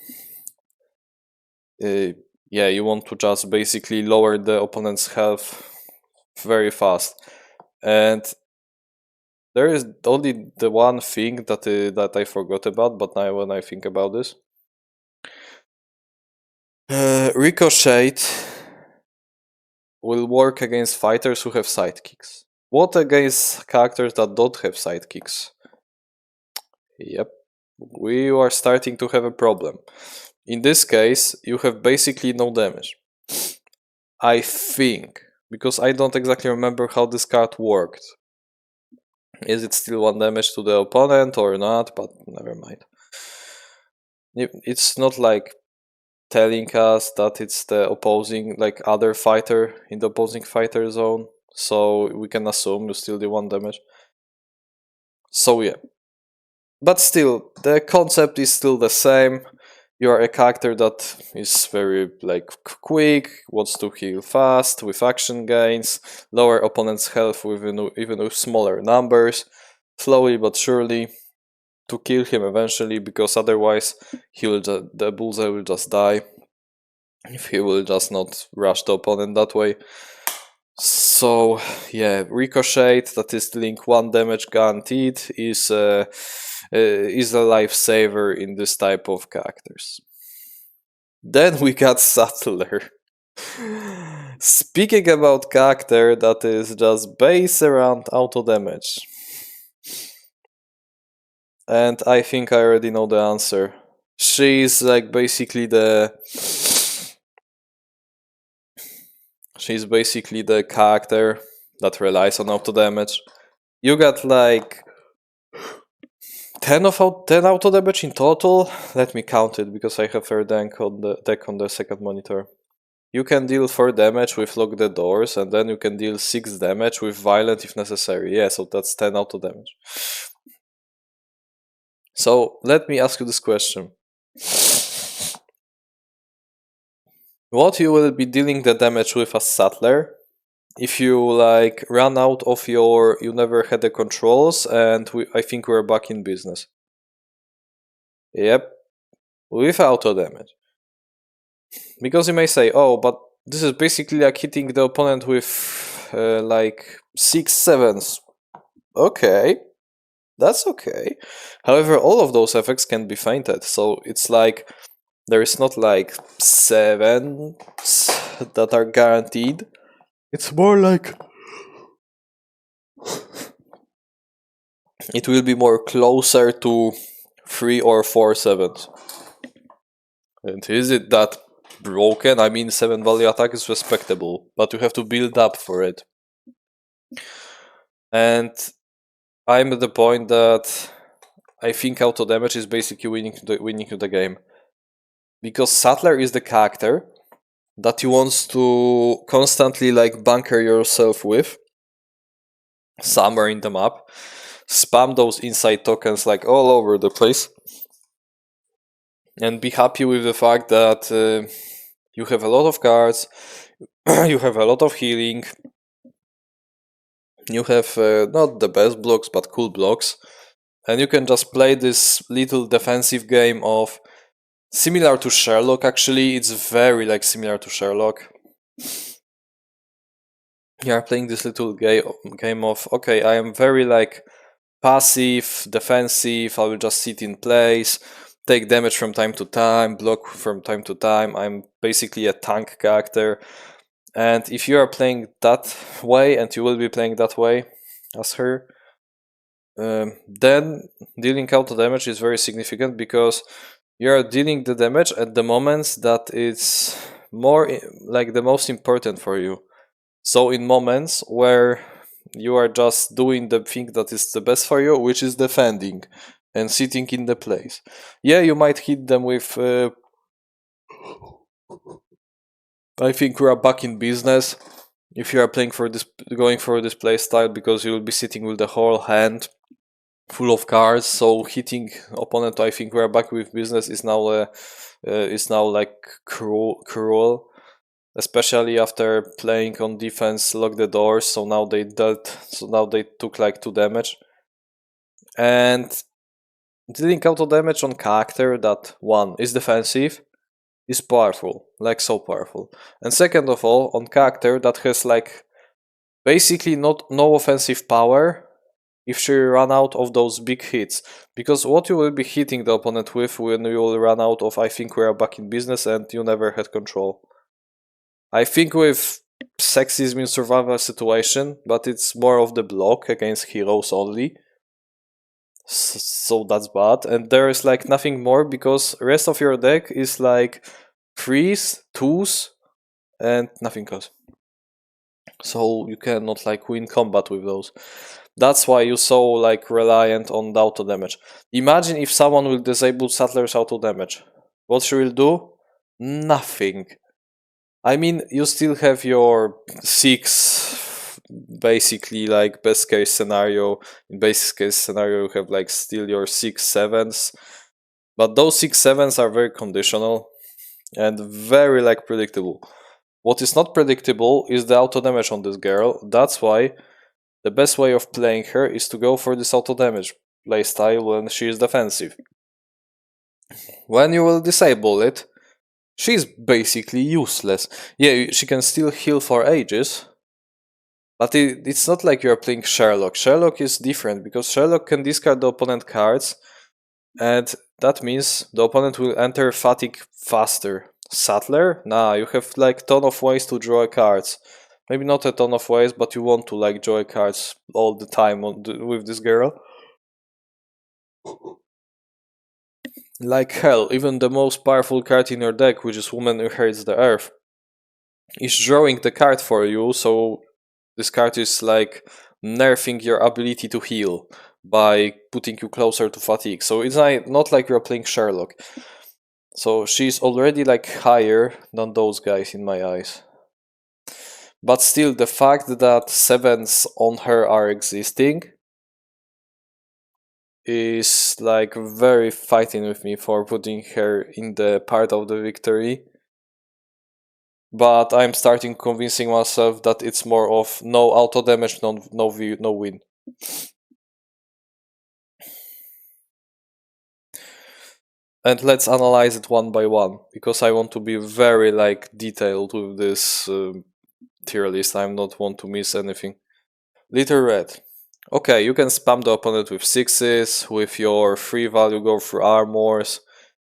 yeah, you want to just basically lower the opponent's health very fast. And there is only the one thing that I forgot about, but now when I think about this, Ricochet will work against fighters who have sidekicks. What against characters that don't have sidekicks? Yep, we are starting to have a problem. In this case, you have basically no damage. I think, because I don't exactly remember how this card worked. Is it still 1 damage to the opponent or not? But never mind. It's not telling us that it's the opposing other fighter in the opposing fighter zone, so we can assume you still do 1 damage. So yeah, but still the concept is still the same. You are a character that is very quick, wants to heal fast with action gains, lower opponent's health even with smaller numbers, slowly but surely to kill him eventually, because otherwise the Bullseye will just die if he will just not rush the opponent that way. So yeah, Ricochet, that is dealing 1 damage guaranteed, is a lifesaver in this type of characters. Then we got Sattler. Speaking about character that is just based around auto damage. And I think I already know the answer. She's basically the character that relies on auto damage. You got 10 auto damage in total. Let me count it because I have her deck on the second monitor. you can deal 4 damage with lock the doors, and then you can deal 6 damage with violent if necessary. Yeah, so that's 10 auto damage. So let me ask you this question. What you will be dealing the damage with as Sattler if you like run out of you never had the controls, and I think we're back in business. Yep, with auto damage. Because you may say, oh, but this is basically like hitting the opponent with like 6 sevens. Okay, that's okay. However, all of those effects can be feinted, so it's like there is not like 7s that are guaranteed. It's more like it will be more closer to 3 or 4 sevens. And is it that broken? I mean, 7 value attack is respectable, but you have to build up for it. And I'm at the point that I think auto damage is basically winning the game. Because Sattler is the character that you want to constantly like bunker yourself with somewhere in the map, spam those inside tokens like all over the place, and be happy with the fact that you have a lot of cards, you have a lot of healing, you have not the best blocks but cool blocks, and you can just play this little defensive game of similar to Sherlock. Actually, it's very like similar to Sherlock. You are playing this little game of, okay, I am very like passive, defensive, I will just sit in place, take damage from time to time, block from time to time. I'm basically a tank character. And if you are playing that way, and you will be playing that way as her, then dealing auto damage is very significant, because you are dealing the damage at the moments that it's more like the most important for you. So in moments where you are just doing the thing that is the best for you, which is defending and sitting in the place. Yeah, you might hit them with I think we are back in business if you are playing for this, going for this play style, because you will be sitting with the whole hand full of cards. So hitting opponent, I think we are back with business is now like cruel. Especially after playing on defense, lock the doors. So now they took like 2 damage. And dealing auto damage on character that one is defensive is powerful, like so powerful. And second of all, on character that has like basically no offensive power if she run out of those big hits. Because what you will be hitting the opponent with when you will run out of I think we are back in business and you never had control. I think with sexism in survival situation, but it's more of the block against heroes only. So that's bad. And there is like nothing more, because rest of your deck is like 3s, 2s, and nothing else. So you cannot like win combat with those. That's why you're so like reliant on the auto damage. Imagine if someone will disable Sattler's auto damage. What she will do? Nothing. I mean, you still have your 6, basically like best case scenario. In best case scenario, you have like still your 6 sevens, but those 6 sevens are very conditional and very like predictable. What is not predictable is the auto damage on this girl. That's why the best way of playing her is to go for this auto damage playstyle when she is defensive. When you will disable it, she's basically useless. Yeah, she can still heal for ages, but it's not like you're playing Sherlock. Sherlock is different, because Sherlock can discard the opponent cards, and that means the opponent will enter fatigue faster. Sattler? Nah, you have like ton of ways to draw cards. Maybe not a ton of ways, but you want to like draw cards all the time with this girl. Like hell, even the most powerful card in your deck, which is Woman Inherits the Earth, is drawing the card for you, so this card is like nerfing your ability to heal by putting you closer to fatigue. So it's not like you're playing Sherlock. So she's already like higher than those guys in my eyes. But still, the fact that sevens on her are existing is like very fighting with me for putting her in the part of the victory. But I'm starting convincing myself that it's more of no auto damage, no win. And let's analyze it one by one, because I want to be very like detailed with this tier list. I don't want to miss anything. Little Red. Okay, you can spam the opponent with sixes, with your free value go through armors,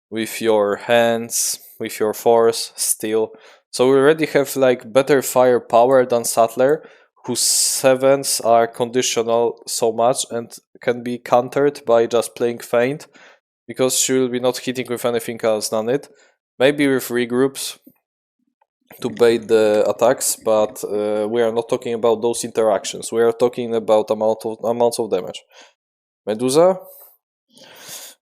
with your hands, with your force, steel. So we already have like better firepower than Sattler, whose sevens are conditional so much and can be countered by just playing feint, because she will be not hitting with anything else than it. Maybe with regroups to bait the attacks, but we are not talking about those interactions. We are talking about amounts of damage. Medusa?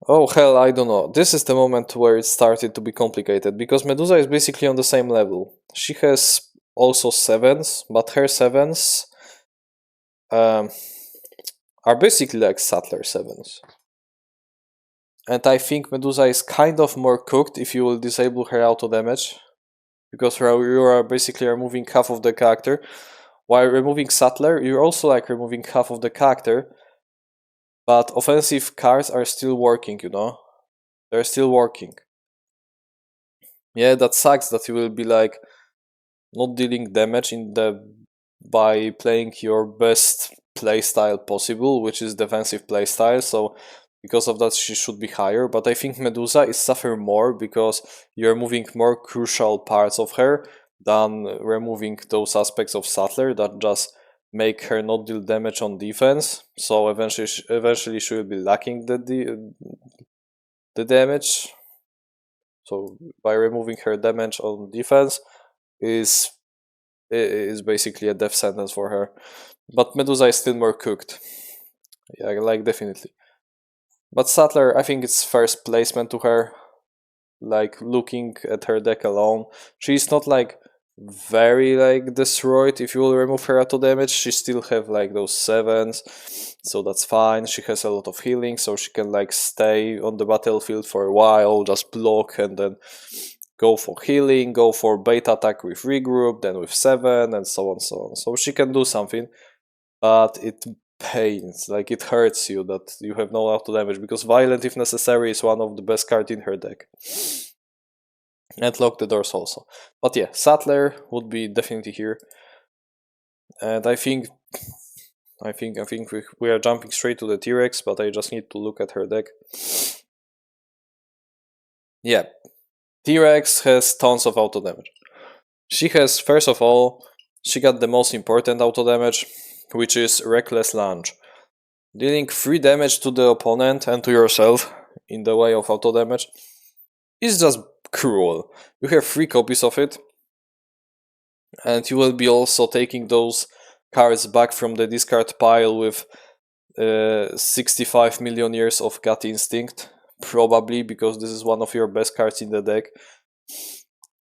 Oh hell, I don't know. This is the moment where it started to be complicated, because Medusa is basically on the same level. She has also sevens, but her sevens are basically like Sattler sevens. And I think Medusa is kind of more cooked if you will disable her auto damage, because you are basically removing half of the character. While removing Sattler, you're also like removing half of the character, but offensive cards are still working, you know? They're still working. Yeah, that sucks that you will be like not dealing damage by playing your best playstyle possible, which is defensive playstyle, so because of that she should be higher, but I think Medusa is suffering more because you're moving more crucial parts of her than removing those aspects of Sattler that just make her not deal damage on defense. So eventually she will be lacking the damage. So by removing her damage on defense is basically a death sentence for her. But Medusa is still more cooked. Yeah, like definitely. But Sattler, I think it's first placement to her. Like looking at her deck alone, she's not like very like destroyed. If you will remove her auto damage, she still have like those sevens, so that's fine. She has a lot of healing, so she can like stay on the battlefield for a while, just block and then go for healing, go for bait attack with regroup, then with 7 and so on, so on. So she can do something, but it pains, like it hurts you that you have no auto damage, because Violent if necessary is one of the best cards in her deck. And Lock the Doors also. But yeah, Sattler would be definitely here. And I think we are jumping straight to the T-Rex, but I just need to look at her deck. Yeah, T-Rex has tons of auto damage. She has, first of all, she got the most important auto damage, which is Reckless Lunge. Dealing 3 damage to the opponent and to yourself in the way of auto damage is just cruel. You have 3 copies of it, and you will be also taking those cards back from the discard pile with 65 million years of gut instinct, probably, because this is one of your best cards in the deck.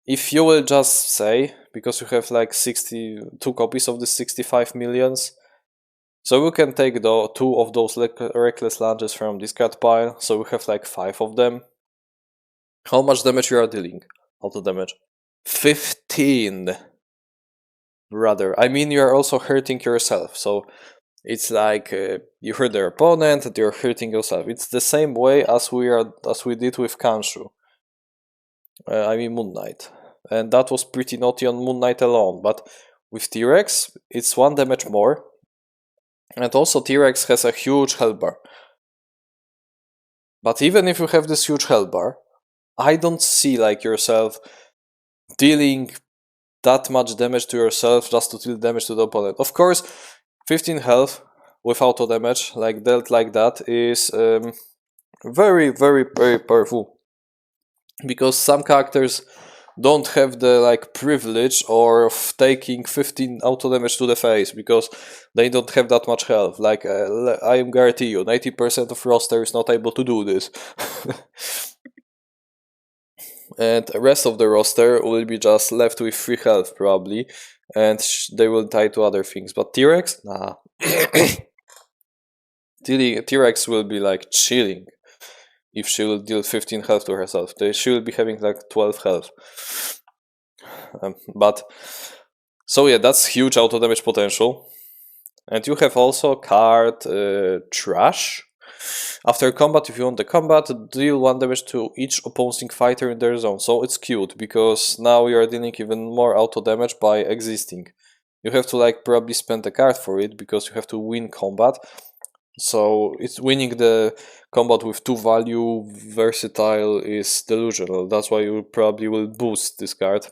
If you will just say, because you have like 62 copies of the 65 millions, so we can take 2 of those Reckless Lunges from discard pile, so we have like 5 of them. How much damage you are dealing? Auto damage. 15! Brother, I mean, you are also hurting yourself, so it's like you hurt their opponent and you're hurting yourself. It's the same way as we did with Kanshu. I mean Moon Knight. And that was pretty naughty on Moon Knight alone, but with T-Rex, it's 1 damage more. And also T-Rex has a huge health bar. But even if you have this huge health bar, I don't see like yourself dealing that much damage to yourself just to deal damage to the opponent. Of course, 15 health with auto damage, like dealt like that, is very, very, very powerful. Because some characters don't have the like privilege of taking 15 auto damage to the face, because they don't have that much health. Like I am guarantee you, 90% of roster is not able to do this. and the rest of the roster will be just left with 3 health probably, and they will die to other things. But T-Rex? Nah. T-Rex will be like chilling if she will deal 15 health to herself. She will be having like 12 health. But so yeah, that's huge auto damage potential. And you have also card Trash. After combat, if you want the combat, deal 1 damage to each opposing fighter in their zone. So it's cute, because now you are dealing even more auto damage by existing. You have to like probably spend a card for it, because you have to win combat. So it's winning the combat with 2 value versatile is delusional. That's why you probably will boost this card,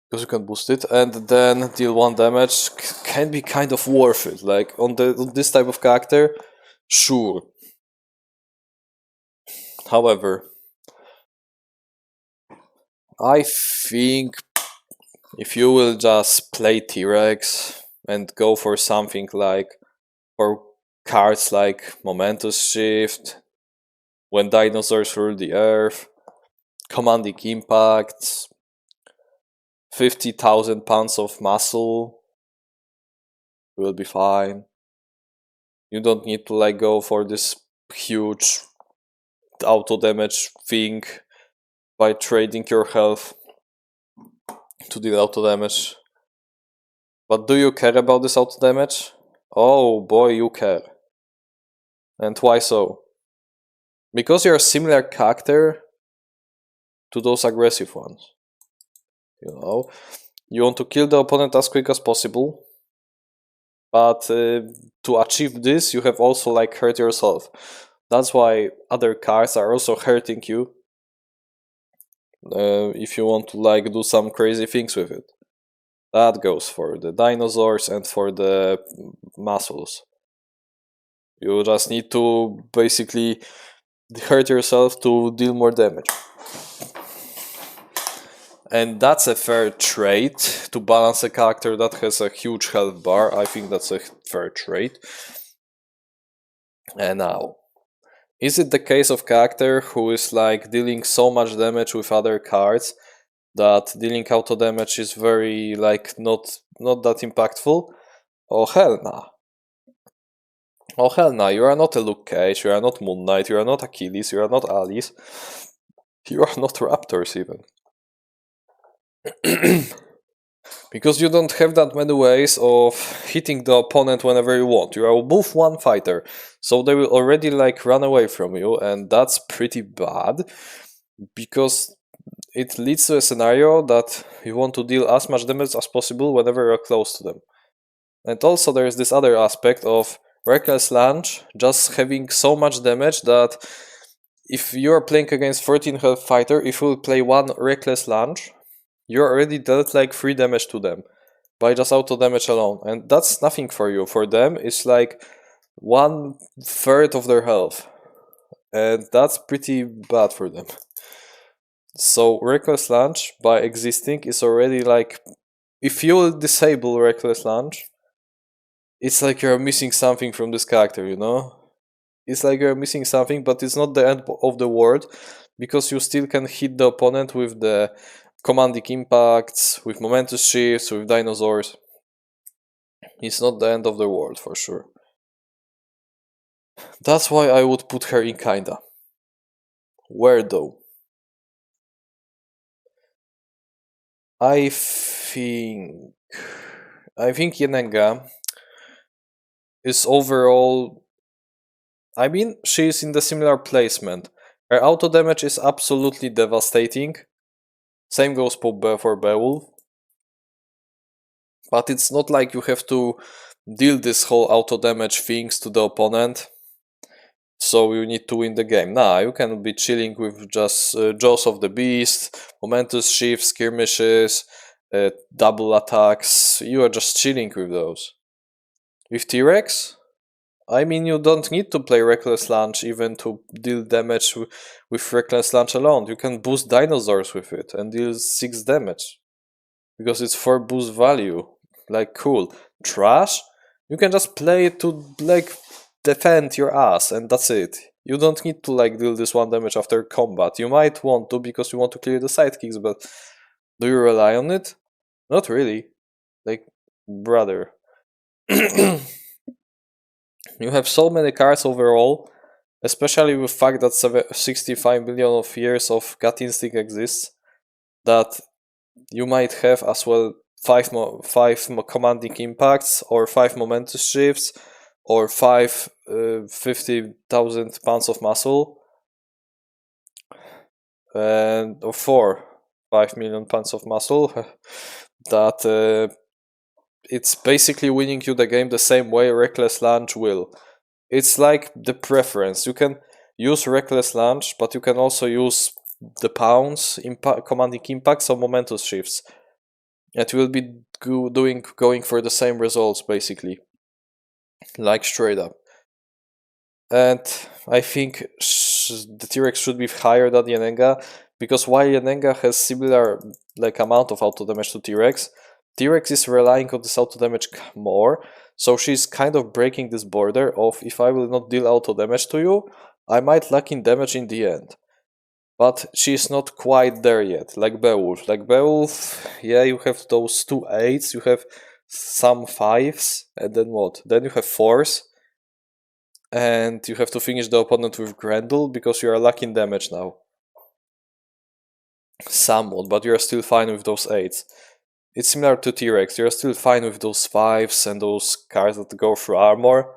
because you can boost it, and then deal 1 damage can be kind of worth it. Like on this type of character, sure. However, I think if you will just play T-Rex and go for something like, for cards like Momentous Shift, When Dinosaurs Rule the Earth, Commanding Impacts, 50,000 pounds of muscle, you will be fine. You don't need to like go for this huge auto damage thing by trading your health to deal auto damage. But do you care about this auto damage? Oh boy, you care. And why so? Because you're a similar character to those aggressive ones. You know, you want to kill the opponent as quick as possible, but to achieve this, you have also like hurt yourself. That's why other cards are also hurting you if you want to like do some crazy things with it. That goes for the dinosaurs and for the muscles. You just need to basically hurt yourself to deal more damage. And that's a fair trait to balance a character that has a huge health bar. I think that's a fair trait. And now, is it the case of character who is like dealing so much damage with other cards that dealing auto damage is very like not that impactful? Oh hell nah. Oh hell nah, you are not a Luke Cage, you are not Moon Knight, you are not Achilles, you are not Alice, you are not Raptors even. Because you don't have that many ways of hitting the opponent whenever you want. You are both one fighter, so they will already like run away from you, and that's pretty bad, because it leads to a scenario that you want to deal as much damage as possible whenever you're close to them. And also there is this other aspect of Reckless Lunge just having so much damage that if you're playing against 14 health fighter, if you will play 1 Reckless Lunge, you already dealt like 3 damage to them by just auto damage alone, and that's nothing for you. For them, it's like 1/3 of their health, and that's pretty bad for them. So Reckless Lunge, by existing, is already like, if you will disable Reckless Lunge, it's like you're missing something from this character, you know? It's like you're missing something, but it's not the end of the world, because you still can hit the opponent with the commanding impacts, with momentous shifts, with dinosaurs. It's not the end of the world for sure. That's why I would put her in kinda. Where though? I think Yennenga is overall, I mean, she is in the similar placement. Her auto damage is absolutely devastating. Same goes for Beowulf. But it's not like you have to deal this whole auto damage things to the opponent, so you need to win the game. Nah, you can be chilling with just Jaws of the Beast, momentous shifts, skirmishes, double attacks. You are just chilling with those. With T-Rex, I mean, you don't need to play Reckless Lunge even to deal damage with Reckless Lunge alone. You can boost dinosaurs with it and deal 6 damage, because it's 4 boost value. Like, cool. Trash, you can just play it to like defend your ass, and that's it. You don't need to like deal this 1 damage after combat. You might want to because you want to clear the sidekicks, but do you rely on it? Not really. Like, brother. You have so many cards overall, especially with the fact that 65 million of years of gut instinct exists, that you might have as well five commanding impacts, or 5 momentous shifts, or 50,000 pounds of muscle, and or 5 million pounds of muscle. That it's basically winning you the game the same way Reckless Lunge will. It's like the preference. You can use Reckless Lunge, but you can also use the pounds, commanding impacts, or momentous shifts. It will be going for the same results, basically. Like, straight up. And I think the T-Rex should be higher than Yennenga, because while Yennenga has similar like amount of auto damage to T-Rex, T-Rex is relying on this auto damage more, so she's kind of breaking this border of, if I will not deal auto damage to you, I might lack in damage in the end. But she's not quite there yet, like Beowulf. Like Beowulf, yeah, you have those 2 8s, you have some 5s, and then what? Then you have 4s, and you have to finish the opponent with Grendel because you are lacking damage now. Somewhat, but you're still fine with those 8s. It's similar to T-Rex, you're still fine with those 5s and those cards that go through armor.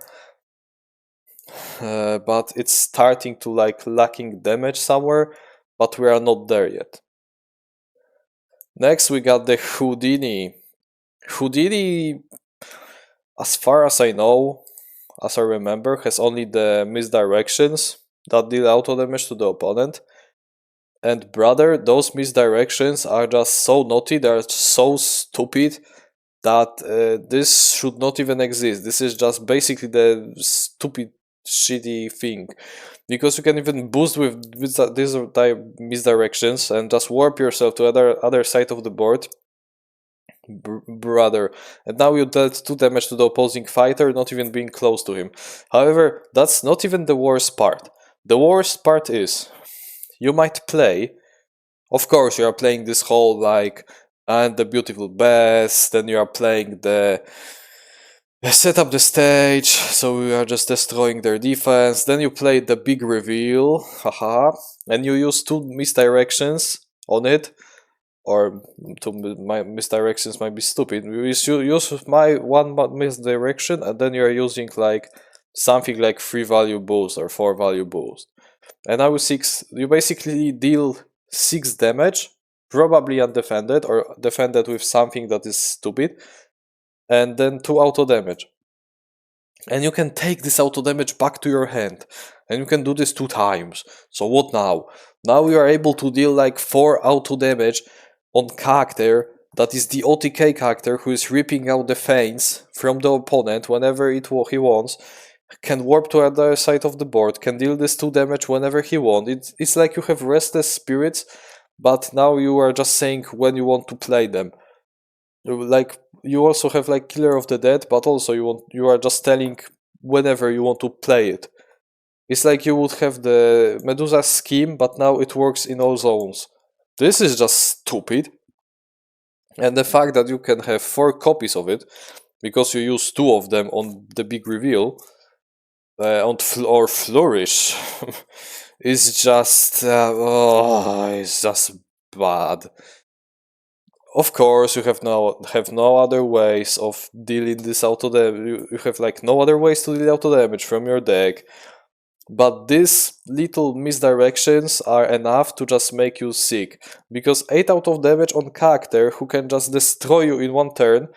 But it's starting to like lacking damage somewhere, but we are not there yet. Next we got the Houdini. Houdini, as far as I know, as I remember, has only the misdirections that deal auto damage to the opponent. And brother, those misdirections are just so naughty, they are so stupid that this should not even exist. This is just basically the stupid, shitty thing. Because you can even boost with these misdirections and just warp yourself to other side of the board. Brother, and now you dealt 2 damage to the opposing fighter, not even being close to him. However, that's not even the worst part. The worst part is, you might play, of course you are playing this whole like, and the beautiful best, then you are playing the set up the stage, so we are just destroying their defense, then you play the big reveal, haha, and you use 2 misdirections on it, or 2 misdirections might be stupid. You use my 1 misdirection, and then you are using like something like 3 value boost or 4 value boost. And now with 6, you basically deal 6 damage, probably undefended, or defended with something that is stupid, and then 2 auto damage. And you can take this auto damage back to your hand, and you can do this 2 times. So what now? Now you are able to deal like 4 auto damage on character that is the OTK character who is ripping out the feints from the opponent whenever he wants, can warp to other side of the board, can deal this 2 damage whenever he wants. It's like you have restless spirits, but now you are just saying when you want to play them. Like, you also have like Killer of the Dead, but also you are just telling whenever you want to play it. It's like you would have the Medusa scheme, but now it works in all zones. This is just stupid. And the fact that you can have 4 copies of it, because you use 2 of them on the big reveal, or flourish, is just it's just bad. Of course, you have no other ways of dealing this auto damage. You have like no other ways to deal auto damage from your deck. But these little misdirections are enough to just make you sick. Because 8 out of damage on character who can just destroy you in 1 turn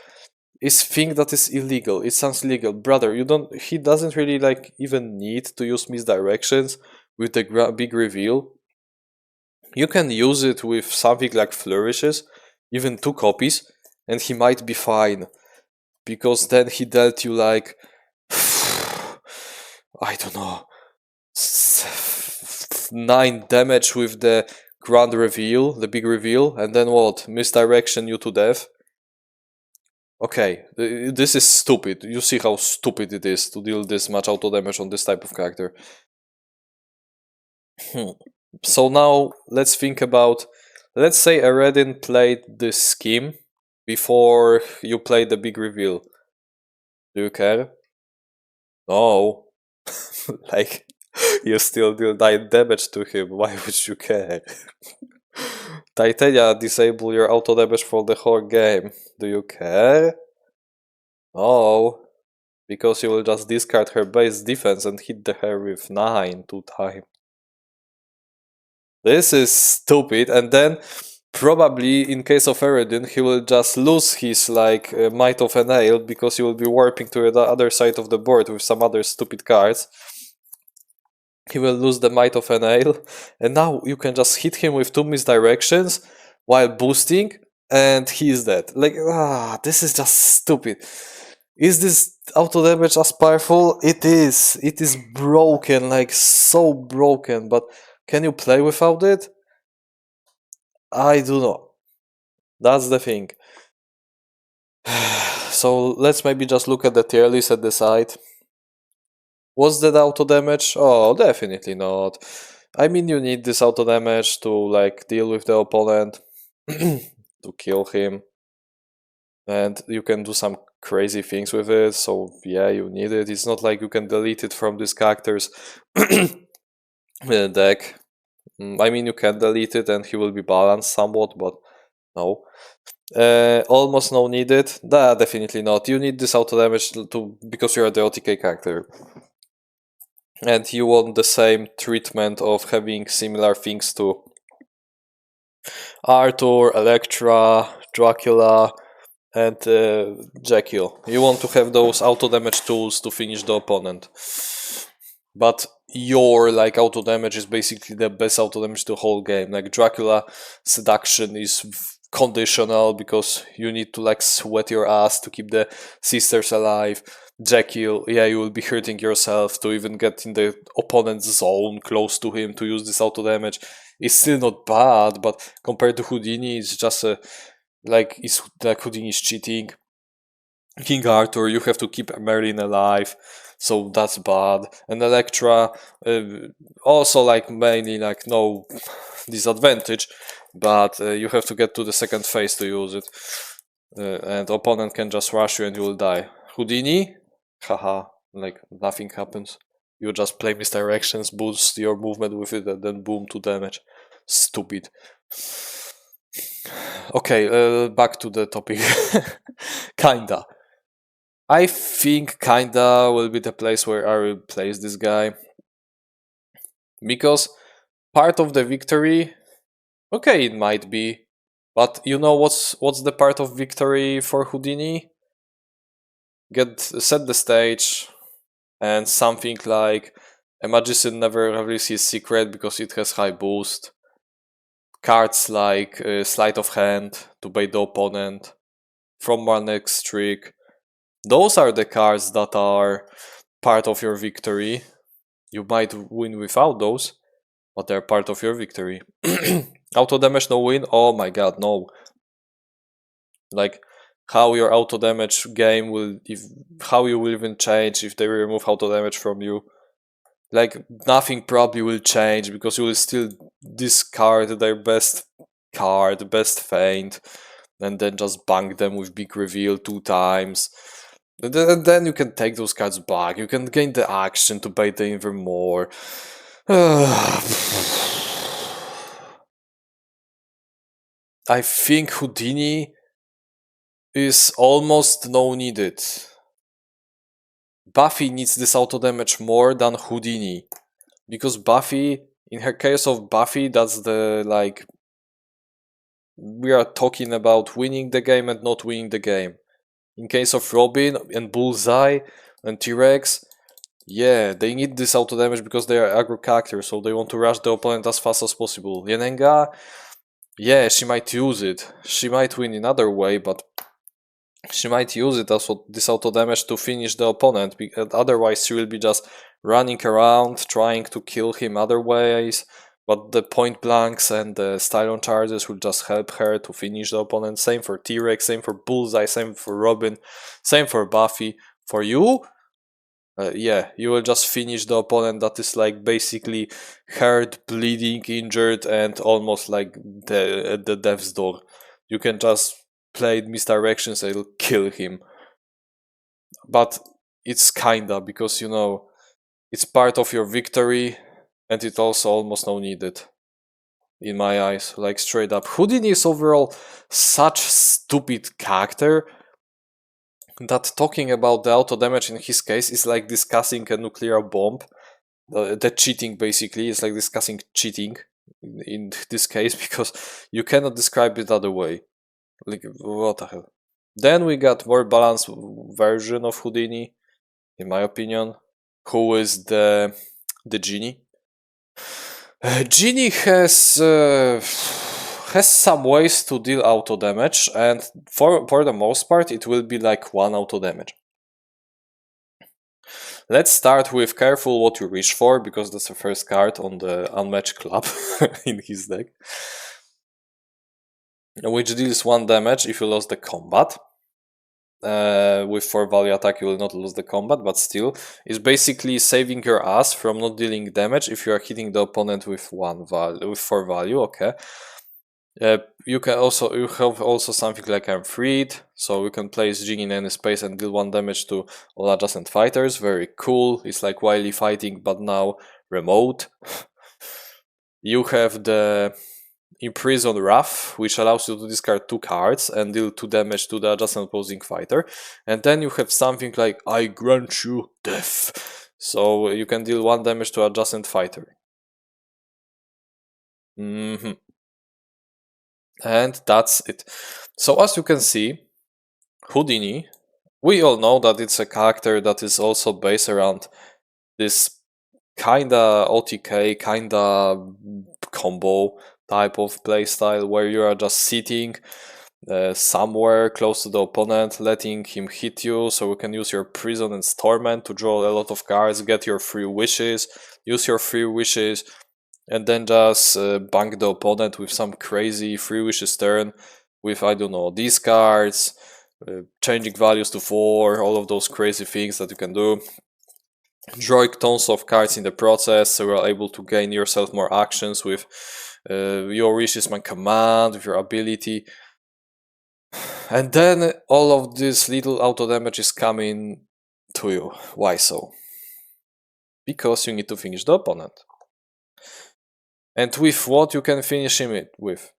is thing that is illegal. It sounds illegal. Brother, he doesn't really like even need to use misdirections with the big reveal. You can use it with something like flourishes, even 2 copies, and he might be fine. Because then he dealt you like, I don't know, 9 damage with the grand reveal, the big reveal, and then what? Misdirection you to death? Okay, this is stupid. You see how stupid it is to deal this much auto damage on this type of character. Hmm. So now let's think about, let's say Eredin played this scheme before you played the big reveal. Do you care? No. Like, you still deal 9 damage to him, why would you care? Titania disable your auto damage for the whole game. Do you care? No. Because you will just discard her base defense and hit the her with 9 2 times. This is stupid, and then probably in case of Eredin, he will just lose his like Might of a Nail because he will be warping to the other side of the board with some other stupid cards. He will lose the Might of a Nail, and now you can just hit him with 2 misdirections while boosting, and he is dead. Like, this is just stupid. Is this auto damage as powerful? It is. It is broken, like so broken, but can you play without it? I do not. That's the thing. So let's maybe just look at the tier list at the side. Was that auto damage? Oh, definitely not. I mean, you need this auto damage to like deal with the opponent, to kill him, and you can do some crazy things with it. So yeah, you need it. It's not like you can delete it from this character's deck. I mean, you can delete it and he will be balanced somewhat, but no. Almost no needed. Definitely not. You need this auto damage to because you're the OTK character. And you want the same treatment of having similar things to Arthur, Elektra, Dracula, and Jekyll. You want to have those auto damage tools to finish the opponent. But your like auto damage is basically the best auto damage the whole game. Like Dracula seduction is conditional because you need to like sweat your ass to keep the sisters alive. Jekyll, yeah, you will be hurting yourself to even get in the opponent's zone close to him to use this auto damage. It's still not bad, but compared to Houdini, it's just it's like Houdini's cheating. King Arthur, you have to keep Merlin alive, so that's bad. And Elektra, also like mainly like no disadvantage, but you have to get to the second phase to use it, and opponent can just rush you and you will die. Houdini, haha, like nothing happens. You just play misdirections, boost your movement with it, and then boom, 2 damage. Stupid. Okay, back to the topic. Kinda. I think kinda will be the place where I will place this guy. Because part of the victory, okay, it might be. But you know what's the part of victory for Houdini? Set the stage and something like a magician never reveals his secret because it has high boost. Cards like sleight of hand to bait the opponent from one next trick. Those are the cards that are part of your victory. You might win without those, but they're part of your victory. Auto damage no win? Oh my god, no. Like how your auto damage game will how you will even change if they remove auto damage from you. Like nothing probably will change because you will still discard their best card, best feint, and then just bank them with big reveal 2 times. And then you can take those cards back. You can gain the action to bait them even more. I think Houdini is almost no needed. Buffy needs this auto damage more than Houdini. Because Buffy, in her case of Buffy, that's the like we are talking about winning the game and not winning the game. In case of Robin and Bullseye and T-Rex, yeah, they need this auto damage because they are aggro characters, so they want to rush the opponent as fast as possible. Yennenga, yeah, she might use it. She might win in another way, but she might use it as this auto damage to finish the opponent. Otherwise, she will be just running around trying to kill him other ways. But the point blanks and the Stylon charges will just help her to finish the opponent. Same for T-Rex, same for Bullseye, same for Robin, same for Buffy. For you, yeah, you will just finish the opponent that is like basically hurt, bleeding, injured, and almost like at the death's door. You can just play misdirections and it'll kill him. But it's kinda, because you know, it's part of your victory, and it also almost no needed. In my eyes, like straight up. Houdini is overall such stupid character that talking about the auto damage in his case is like discussing a nuclear bomb. The cheating basically is like discussing cheating in this case, because you cannot describe it other way. Like, what the hell. Then we got more balanced version of Houdini, in my opinion, who is the Genie. Genie has some ways to deal auto damage, and for the most part it will be like one auto damage. Let's start with careful what you wish for, because that's the first card on the Unmatched club in his deck, which deals 1 damage if you lost the combat. With 4 value attack you will not lose the combat, but still it's basically saving your ass from not dealing damage if you are hitting the opponent with 4 value. Okay. You have also something like I'm freed, so you can place Genie in any space and deal 1 damage to all adjacent fighters. Very cool. It's like wily fighting, but now remote. You have the Imprison Wrath, which allows you to discard 2 cards and deal 2 damage to the adjacent opposing fighter. And then you have something like I grant you death, so you can deal 1 damage to adjacent fighter. And that's it. So as you can see, Houdini, we all know that it's a character that is also based around this kinda OTK, kinda combo type of playstyle, where you are just sitting somewhere close to the opponent, letting him hit you, so you can use your Prison and Torment to draw a lot of cards, get your 3 wishes, use your 3 wishes, and then just bank the opponent with some crazy 3 wishes turn with, I don't know, these cards, changing values to 4, all of those crazy things that you can do. Drawing tons of cards in the process, so you're able to gain yourself more actions with your wishes man command, with your ability. And then all of this little auto damage is coming to you. Why so? Because you need to finish the opponent. And with what you can finish him with?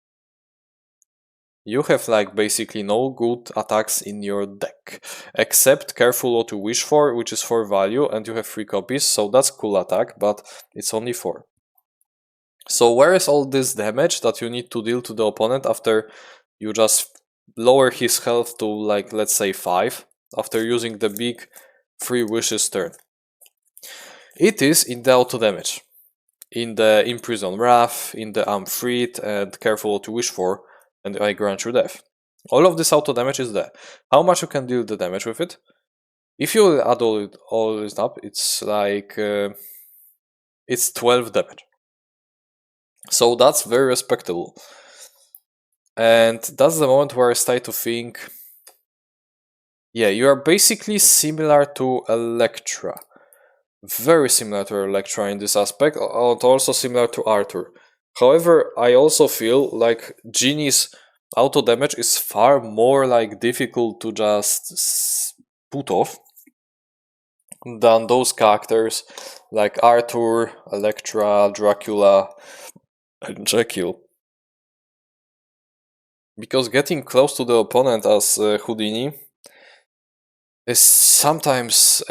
You have like basically no good attacks in your deck, except Careful What You Wish For, which is 4 value, and you have 3 copies, so that's cool attack, but it's only 4. So where is all this damage that you need to deal to the opponent after you just lower his health to, like, let's say 5, after using the big 3 wishes turn? It is in the auto damage, in the Imprison Wrath, in the I'm freed, and Careful What You Wish For, and I grant you death. All of this auto damage is there. How much you can deal the damage with it? If you add all this up, it's like it's 12 damage. So that's very respectable. And that's the moment where I start to think, yeah, you are basically similar to Elektra. Very similar to Elektra in this aspect, and also similar to Arthur. However, I also feel like Genie's auto damage is far more like difficult to just put off than those characters like Arthur, Elektra, Dracula, and Jekyll. Because getting close to the opponent as Houdini is sometimes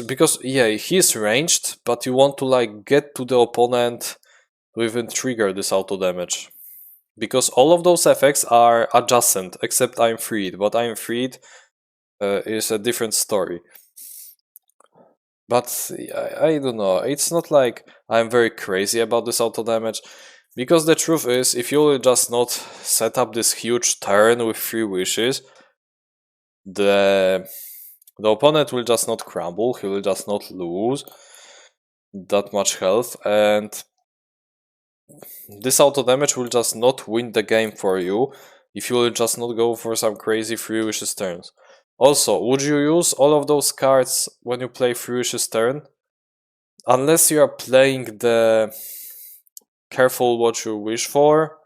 because yeah, he's ranged, but you want to like get to the opponent to even trigger this auto damage, because all of those effects are adjacent except I'm freed, but I'm freed is a different story. But I don't know, it's not like I'm very crazy about this auto damage, because the truth is, if you will just not set up this huge turn with 3 wishes, the opponent will just not crumble, he will just not lose that much health, and this auto damage will just not win the game for you if you will just not go for some crazy 3 wishes turns. Also, would you use all of those cards when you play Free Wishes turn? Unless you are playing the Careful What You Wish For,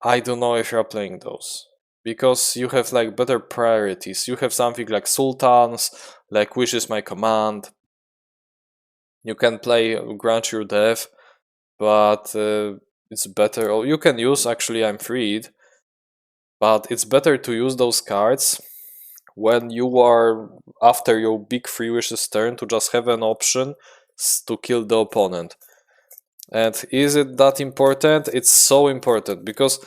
I don't know if you are playing those. Because you have like better priorities. You have something like Sultans, like Wish Is My Command. You can play Grant Your Death, but it's better. Or you can use Actually I'm Freed, but it's better to use those cards when you are after your big Free Wishes turn to just have an option to kill the opponent. And is it that important? It's so important because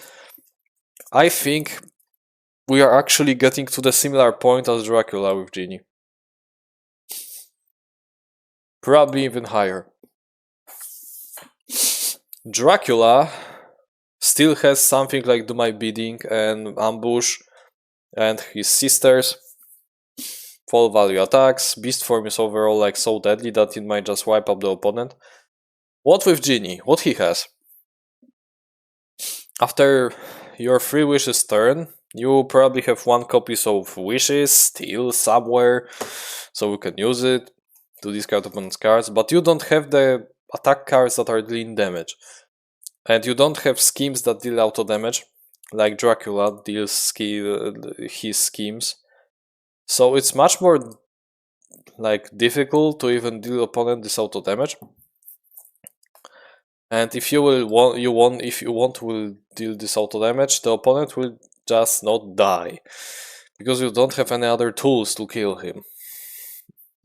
I think we are actually getting to the similar point as Dracula with Genie. Probably even higher. Dracula still has something like Do My Bidding and Ambush and his sisters. Full value attacks. Beast form is overall like so deadly that it might just wipe up the opponent. What with Genie? What he has? After your Free Wishes turn, you probably have 1 copy of Wishes still somewhere, so you can use it to discard opponent's cards, but you don't have the attack cards that are dealing damage. And you don't have schemes that deal auto damage, like Dracula deals his schemes. So it's much more like difficult to even deal opponent this auto damage. And if you want will deal this auto damage, the opponent will just not die because you don't have any other tools to kill him.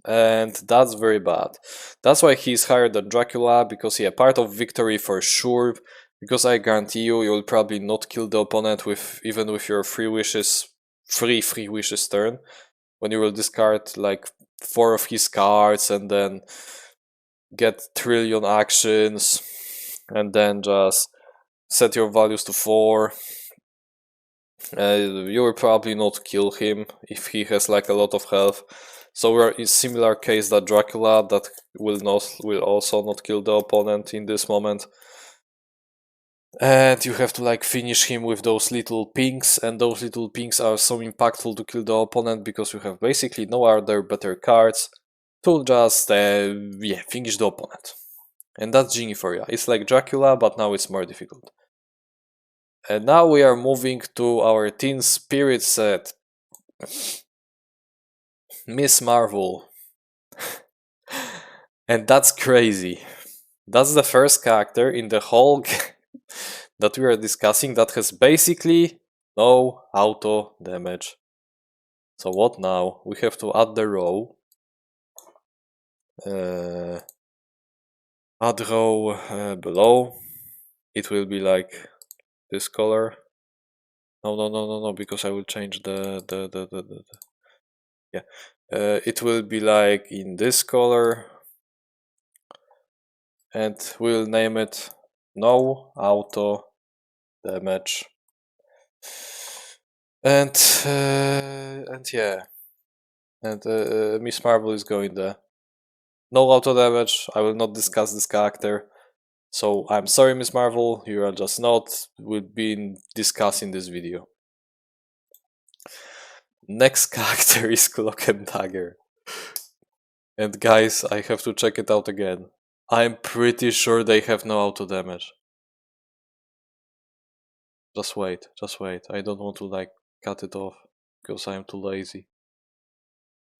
And that's very bad. That's why he's higher than Dracula, because he a part of victory for sure. Because I guarantee you, you'll probably not kill the opponent even with your free wishes turn, when you will discard like 4 of his cards and then get trillion actions and then just set your values to 4. You will probably not kill him if he has like a lot of health. So we're in similar case that Dracula, that will also not kill the opponent in this moment. And you have to like finish him with those little pinks, and those little pinks are so impactful to kill the opponent because you have basically no other better cards to just finish the opponent. And that's Genie for you. It's like Dracula, but now it's more difficult. And now we are moving to our Teen Spirit set. Miss Marvel. And that's crazy. That's the first character in the whole that we are discussing that has basically no auto damage. So what now? We have to add the row. Add row below. It will be like this color. No, because I will change the yeah. It will be like in this color, and we'll name it No Auto Damage. And yeah, and Miss Marvel is going there. No auto damage. I will not discuss this character. So I'm sorry, Miss Marvel, you are just not will be discussed in this video. Next character is Cloak and Dagger. And guys, I have to check it out again. I'm pretty sure they have no auto damage. Just wait. I don't want to like cut it off because I'm too lazy.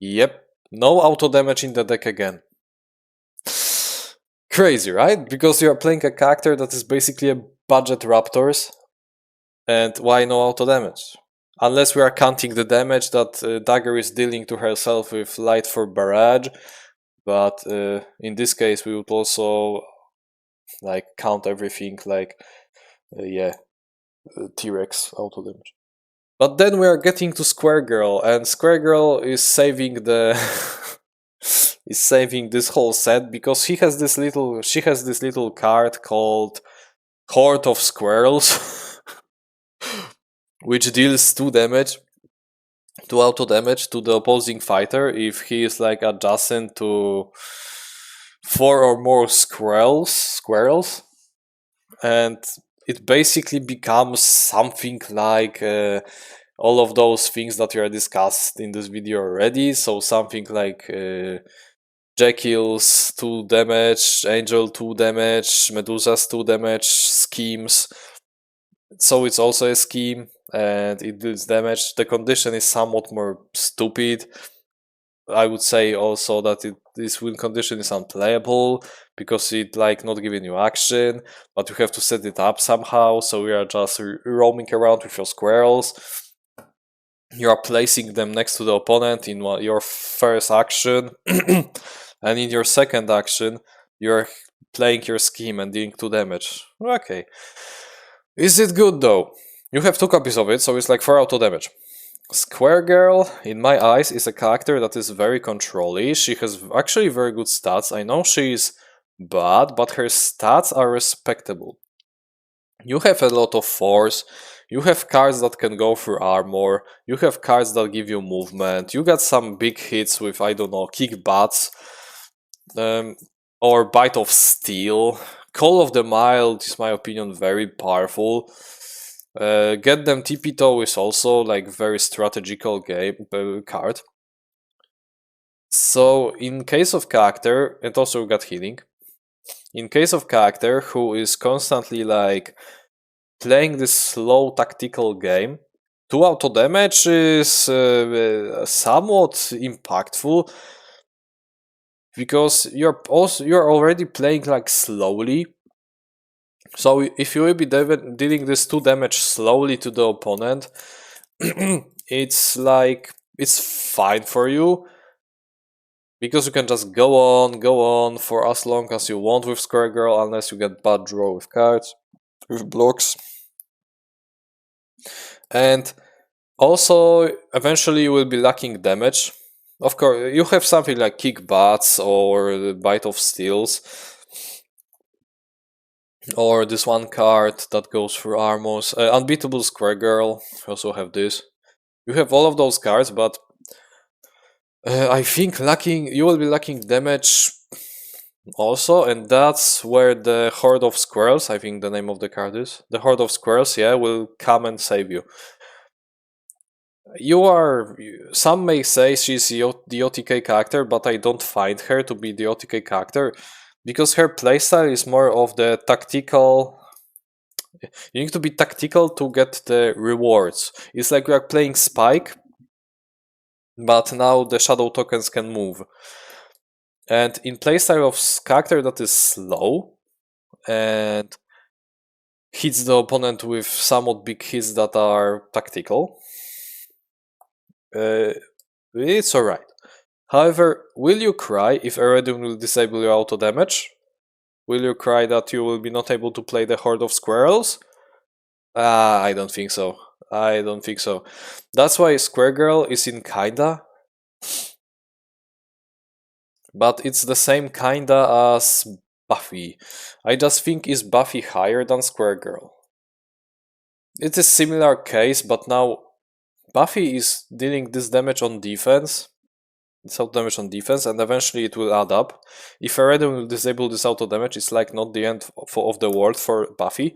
Yep, no auto damage in the deck again. Crazy, right? Because you are playing a character that is basically a budget Raptors. And why no auto damage? Unless we are counting the damage that Dagger is dealing to herself with Light for Barrage. But in this case, we would also like count everything like, T-Rex auto damage. But then we are getting to Squirrel Girl, and Squirrel Girl is saving the is saving this whole set because she has this little card called Horde of Squirrels, which deals 2 auto damage to the opposing fighter if he is like adjacent to 4 or more squirrels, and it basically becomes something like all of those things that we are discussed in this video already. So something like Jekyll's 2 damage, Angel 2 damage, Medusa's 2 damage schemes. So it's also a scheme and it deals damage. The condition is somewhat more stupid. I would say also that this win condition is unplayable because it like not giving you action, but you have to set it up somehow. So we are just roaming around with your squirrels. You are placing them next to the opponent in your first action, and in your second action, you're playing your scheme and dealing 2 damage. Okay. Is it good though? You have 2 copies of it, so it's like 4 auto damage. Squirrel Girl, in my eyes, is a character that is very controlly. She has actually very good stats. I know she is bad, but her stats are respectable. You have a lot of force, you have cards that can go through armor, you have cards that give you movement, you got some big hits with, I don't know, kick butts, or bite of steel. Call of the Mild is, my opinion, very powerful. Get them Tipito is also like very strategical game card. So in case of character, and also got healing. In case of character who is constantly like playing this slow tactical game, 2 auto damage is somewhat impactful because you're already playing like slowly. So if you will be dealing this 2 damage slowly to the opponent, it's fine for you. Because you can just go on for as long as you want with Squirrel Girl, unless you get bad draw with cards, with blocks. And also, eventually you will be lacking damage. Of course, you have something like Kick Butts or Bite of Steels. Or this one card that goes through armors. Unbeatable Squirrel Girl, you also have this. You have all of those cards, but I think you will be lacking damage also, and that's where the Horde of Squirrels, I think the name of the card is, the Horde of Squirrels, yeah, will come and save you. Some may say she's the OTK character, but I don't find her to be the OTK character, because her playstyle is more of the tactical. You need to be tactical to get the rewards. It's like we are playing Spike, but now the shadow tokens can move. And in playstyle of character that is slow and hits the opponent with somewhat big hits that are tactical, it's alright. However, will you cry if Iridium will disable your auto damage? Will you cry that you will be not able to play the Horde of Squirrels? I don't think so. I don't think so. That's why Squirrel Girl is in kinda. But it's the same kinda as Buffy. I just think is Buffy higher than Squirrel Girl. It's a similar case, but now Buffy is dealing this damage on defense. It's auto damage on defense, and eventually it will add up. If Iridium will disable this auto damage, it's like not the end of the world for Buffy.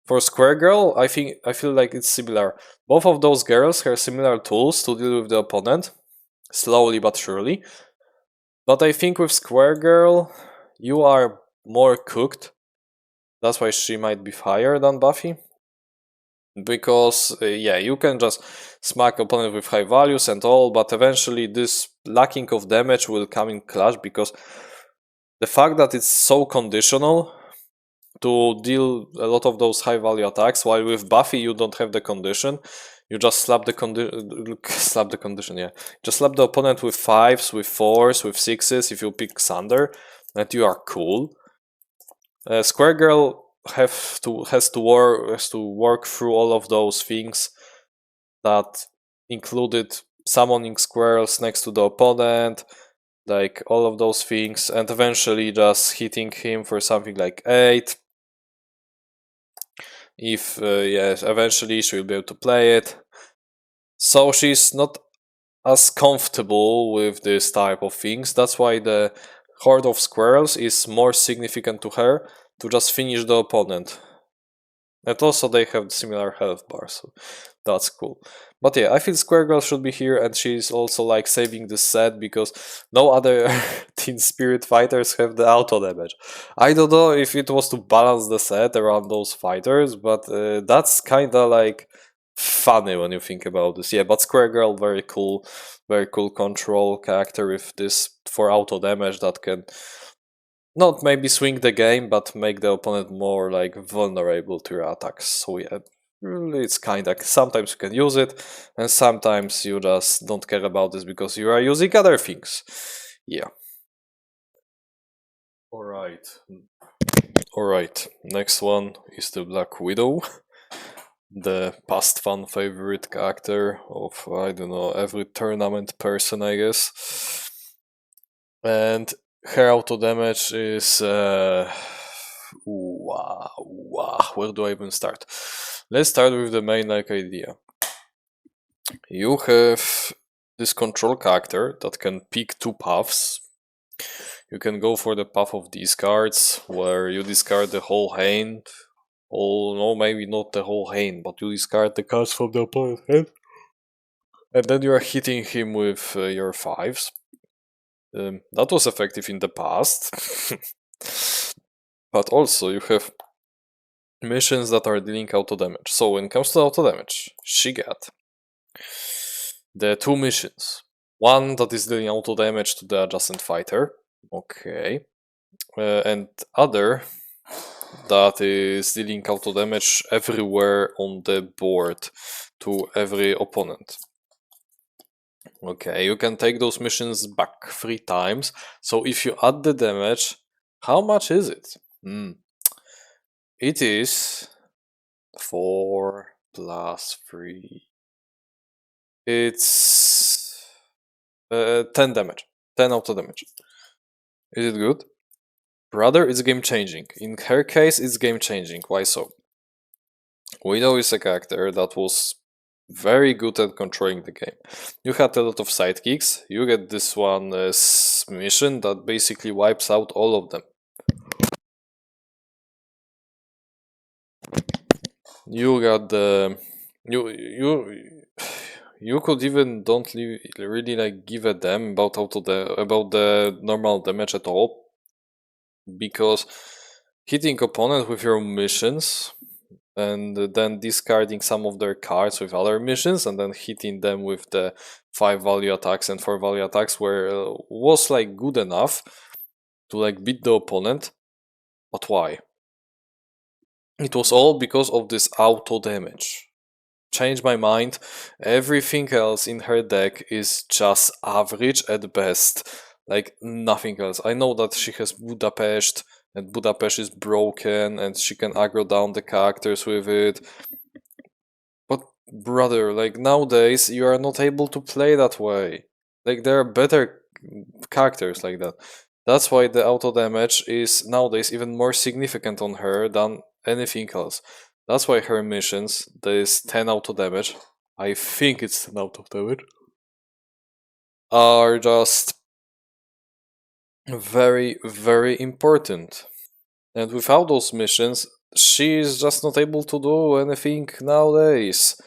For Squirrel Girl, I feel like it's similar. Both of those girls have similar tools to deal with the opponent, slowly but surely. But I think with Squirrel Girl, you are more cooked. That's why she might be higher than Buffy. Because, yeah, you can just smack opponent with high values and all, but eventually this lacking of damage will come in clutch, because the fact that it's so conditional to deal a lot of those high value attacks, while with Buffy you don't have the condition. You just slap the condition, yeah. Just slap the opponent with 5s, with 4s, with 6s if you pick Thunder, and you are cool. Squirrel Girl has to work through all of those things that included summoning squirrels next to the opponent, like all of those things, and eventually just hitting him for something like 8. If yes, eventually she will be able to play it. So she's not as comfortable with this type of things. That's why the Horde of Squirrels is more significant to her, to just finish the opponent. And also they have similar health bars, so that's cool. But yeah, I feel Squirrel Girl should be here, and she's also like saving the set because no other Teen Spirit fighters have the auto damage. I don't know if it was to balance the set around those fighters, but that's kinda like funny when you think about this. Yeah, but Squirrel Girl, very cool control character with this for auto damage that can not maybe swing the game, but make the opponent more like vulnerable to your attacks. So yeah, really it's kinda sometimes you can use it, and sometimes you just don't care about this because you are using other things. Yeah. Alright, next one is the Black Widow. The past fan favorite character of, I don't know, every tournament person, I guess. And her auto damage is where do I even start? Let's start with the main like idea. You have this control character that can pick two paths. You can go for the path of discards, where you discard the whole hand. Oh no, maybe not the whole hand, but you discard the cards from the opponent's hand. And then you are hitting him with your fives. That was effective in the past. But also you have missions that are dealing auto damage. So when it comes to auto damage, she got the two missions. One that is dealing auto damage to the adjacent fighter. Okay. And other that is dealing auto damage everywhere on the board to every opponent. Okay, you can take those missions back 3 times. So if you add the damage, how much is it? It is 4 plus 3. It's 10 damage. 10 auto damage. Is it good? Rather, it's game changing. In her case, it's game changing. Why so? Willow is a character that was very good at controlling the game. You had a lot of sidekicks. You get this one mission that basically wipes out all of them. You got the you could even don't really like give a damn about the normal damage at all, because hitting opponents with your missions and then discarding some of their cards with other missions and then hitting them with the 5 value attacks and 4 value attacks was like good enough to like beat the opponent. But why? It was all because of this auto damage. Change my mind. Everything else in her deck is just average at best. Like nothing else. I know that she has Budapest and Budapest is broken and she can aggro down the characters with it. But brother, like nowadays you are not able to play that way. Like there are better characters like that. That's why the auto damage is nowadays even more significant on her than anything else. That's why her missions, there is 10 auto damage, I think it's 10 auto damage, are just very, very important. And without those missions, she is just not able to do anything nowadays.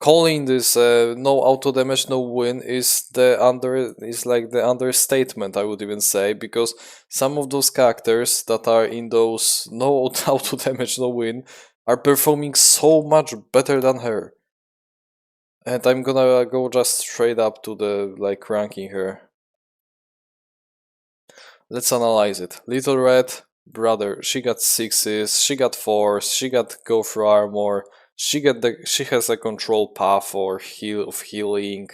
Calling this no auto damage, no win is like the understatement, I would even say, because some of those characters that are in those no auto damage, no win are performing so much better than her. And I'm gonna go just straight up to the like ranking here. Let's analyze it. Little Red, brother, she got 6s, she got 4s, she got go for armor, she has a control path for healing,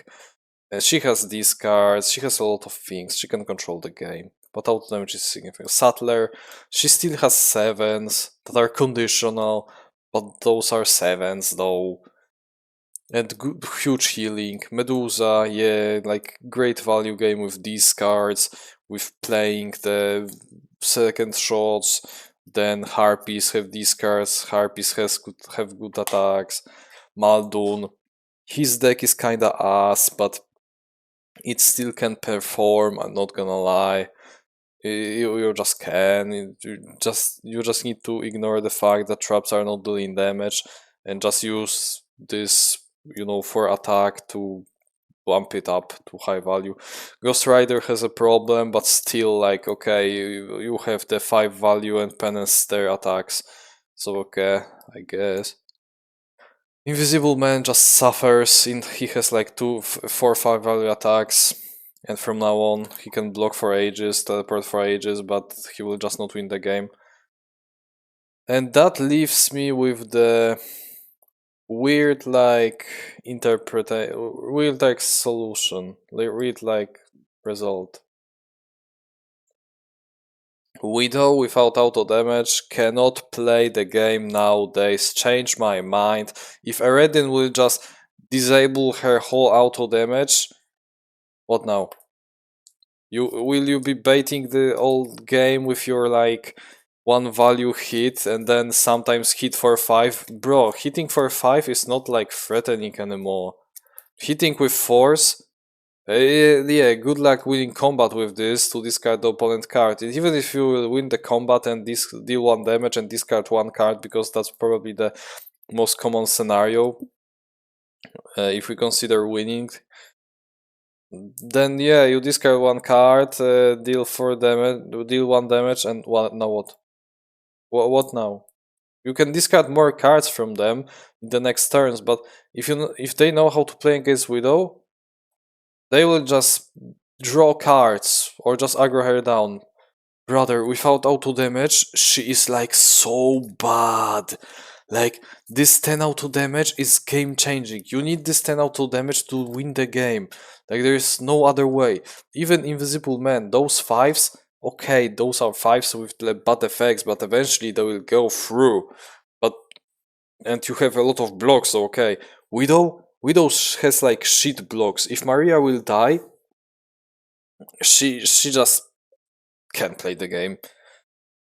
she has these cards, she has a lot of things, she can control the game. But auto damage is significant. Sattler, she still has 7s that are conditional, but those are 7s though. And good, huge healing. Medusa, yeah, like great value game with these cards, with playing the second shots. Then Harpies have these cards. Harpies have good attacks. Muldoon, his deck is kinda ass, but it still can perform, I'm not gonna lie. You just can. You just need to ignore the fact that traps are not doing damage, and just use this, for attack to bump it up to high value. Ghost Rider has a problem, but still, like, okay, you have the 5 value and penance their attacks, so okay, I guess. Invisible Man just suffers. He has like 4, 5 value attacks, and from now on he can block for ages, teleport for ages, but he will just not win the game. And that leaves me with the weird like weird like solution, weird like result. Widow without auto damage cannot play the game nowadays. Change my mind. If Eredin will just disable her whole auto damage, what now? Will you be baiting the old game with your like 1 value hit and then sometimes hit for 5? Bro, hitting for 5 is not like threatening anymore. Hitting with force, yeah, good luck winning combat with this to discard the opponent card. Even if you will win the combat and deal 1 damage and discard 1 card, because that's probably the most common scenario, if we consider winning, then yeah, you discard 1 card, deal 1 damage, and now what? What now? You can discard more cards from them in the next turns, but if they know how to play against Widow, they will just draw cards or just aggro her down. Brother, without auto damage, she is like so bad. Like, this 10 auto damage is game changing. You need this 10 auto damage to win the game. Like, there is no other way. Even Invisible Man, those 5s, okay, those are 5s with bad effects, but eventually they will go through. And you have a lot of blocks, so okay. Widow has like shit blocks. If Maria will die, she just can't play the game.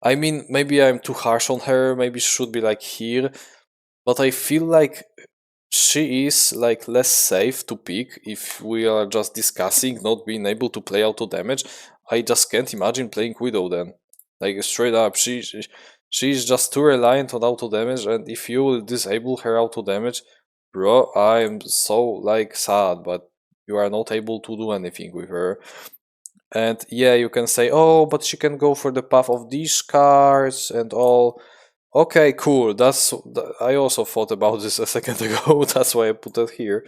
I mean, maybe I'm too harsh on her, maybe she should be like here, but I feel like she is like less safe to pick if we are just discussing not being able to play auto damage. I just can't imagine playing Widow then. Like, straight up, she's just too reliant on auto damage, and if you will disable her auto damage, bro, I'm so like sad, but you are not able to do anything with her. And yeah, you can say, oh, but she can go for the path of these cards and all. Okay, cool. I also thought about this a second ago. That's why I put it here.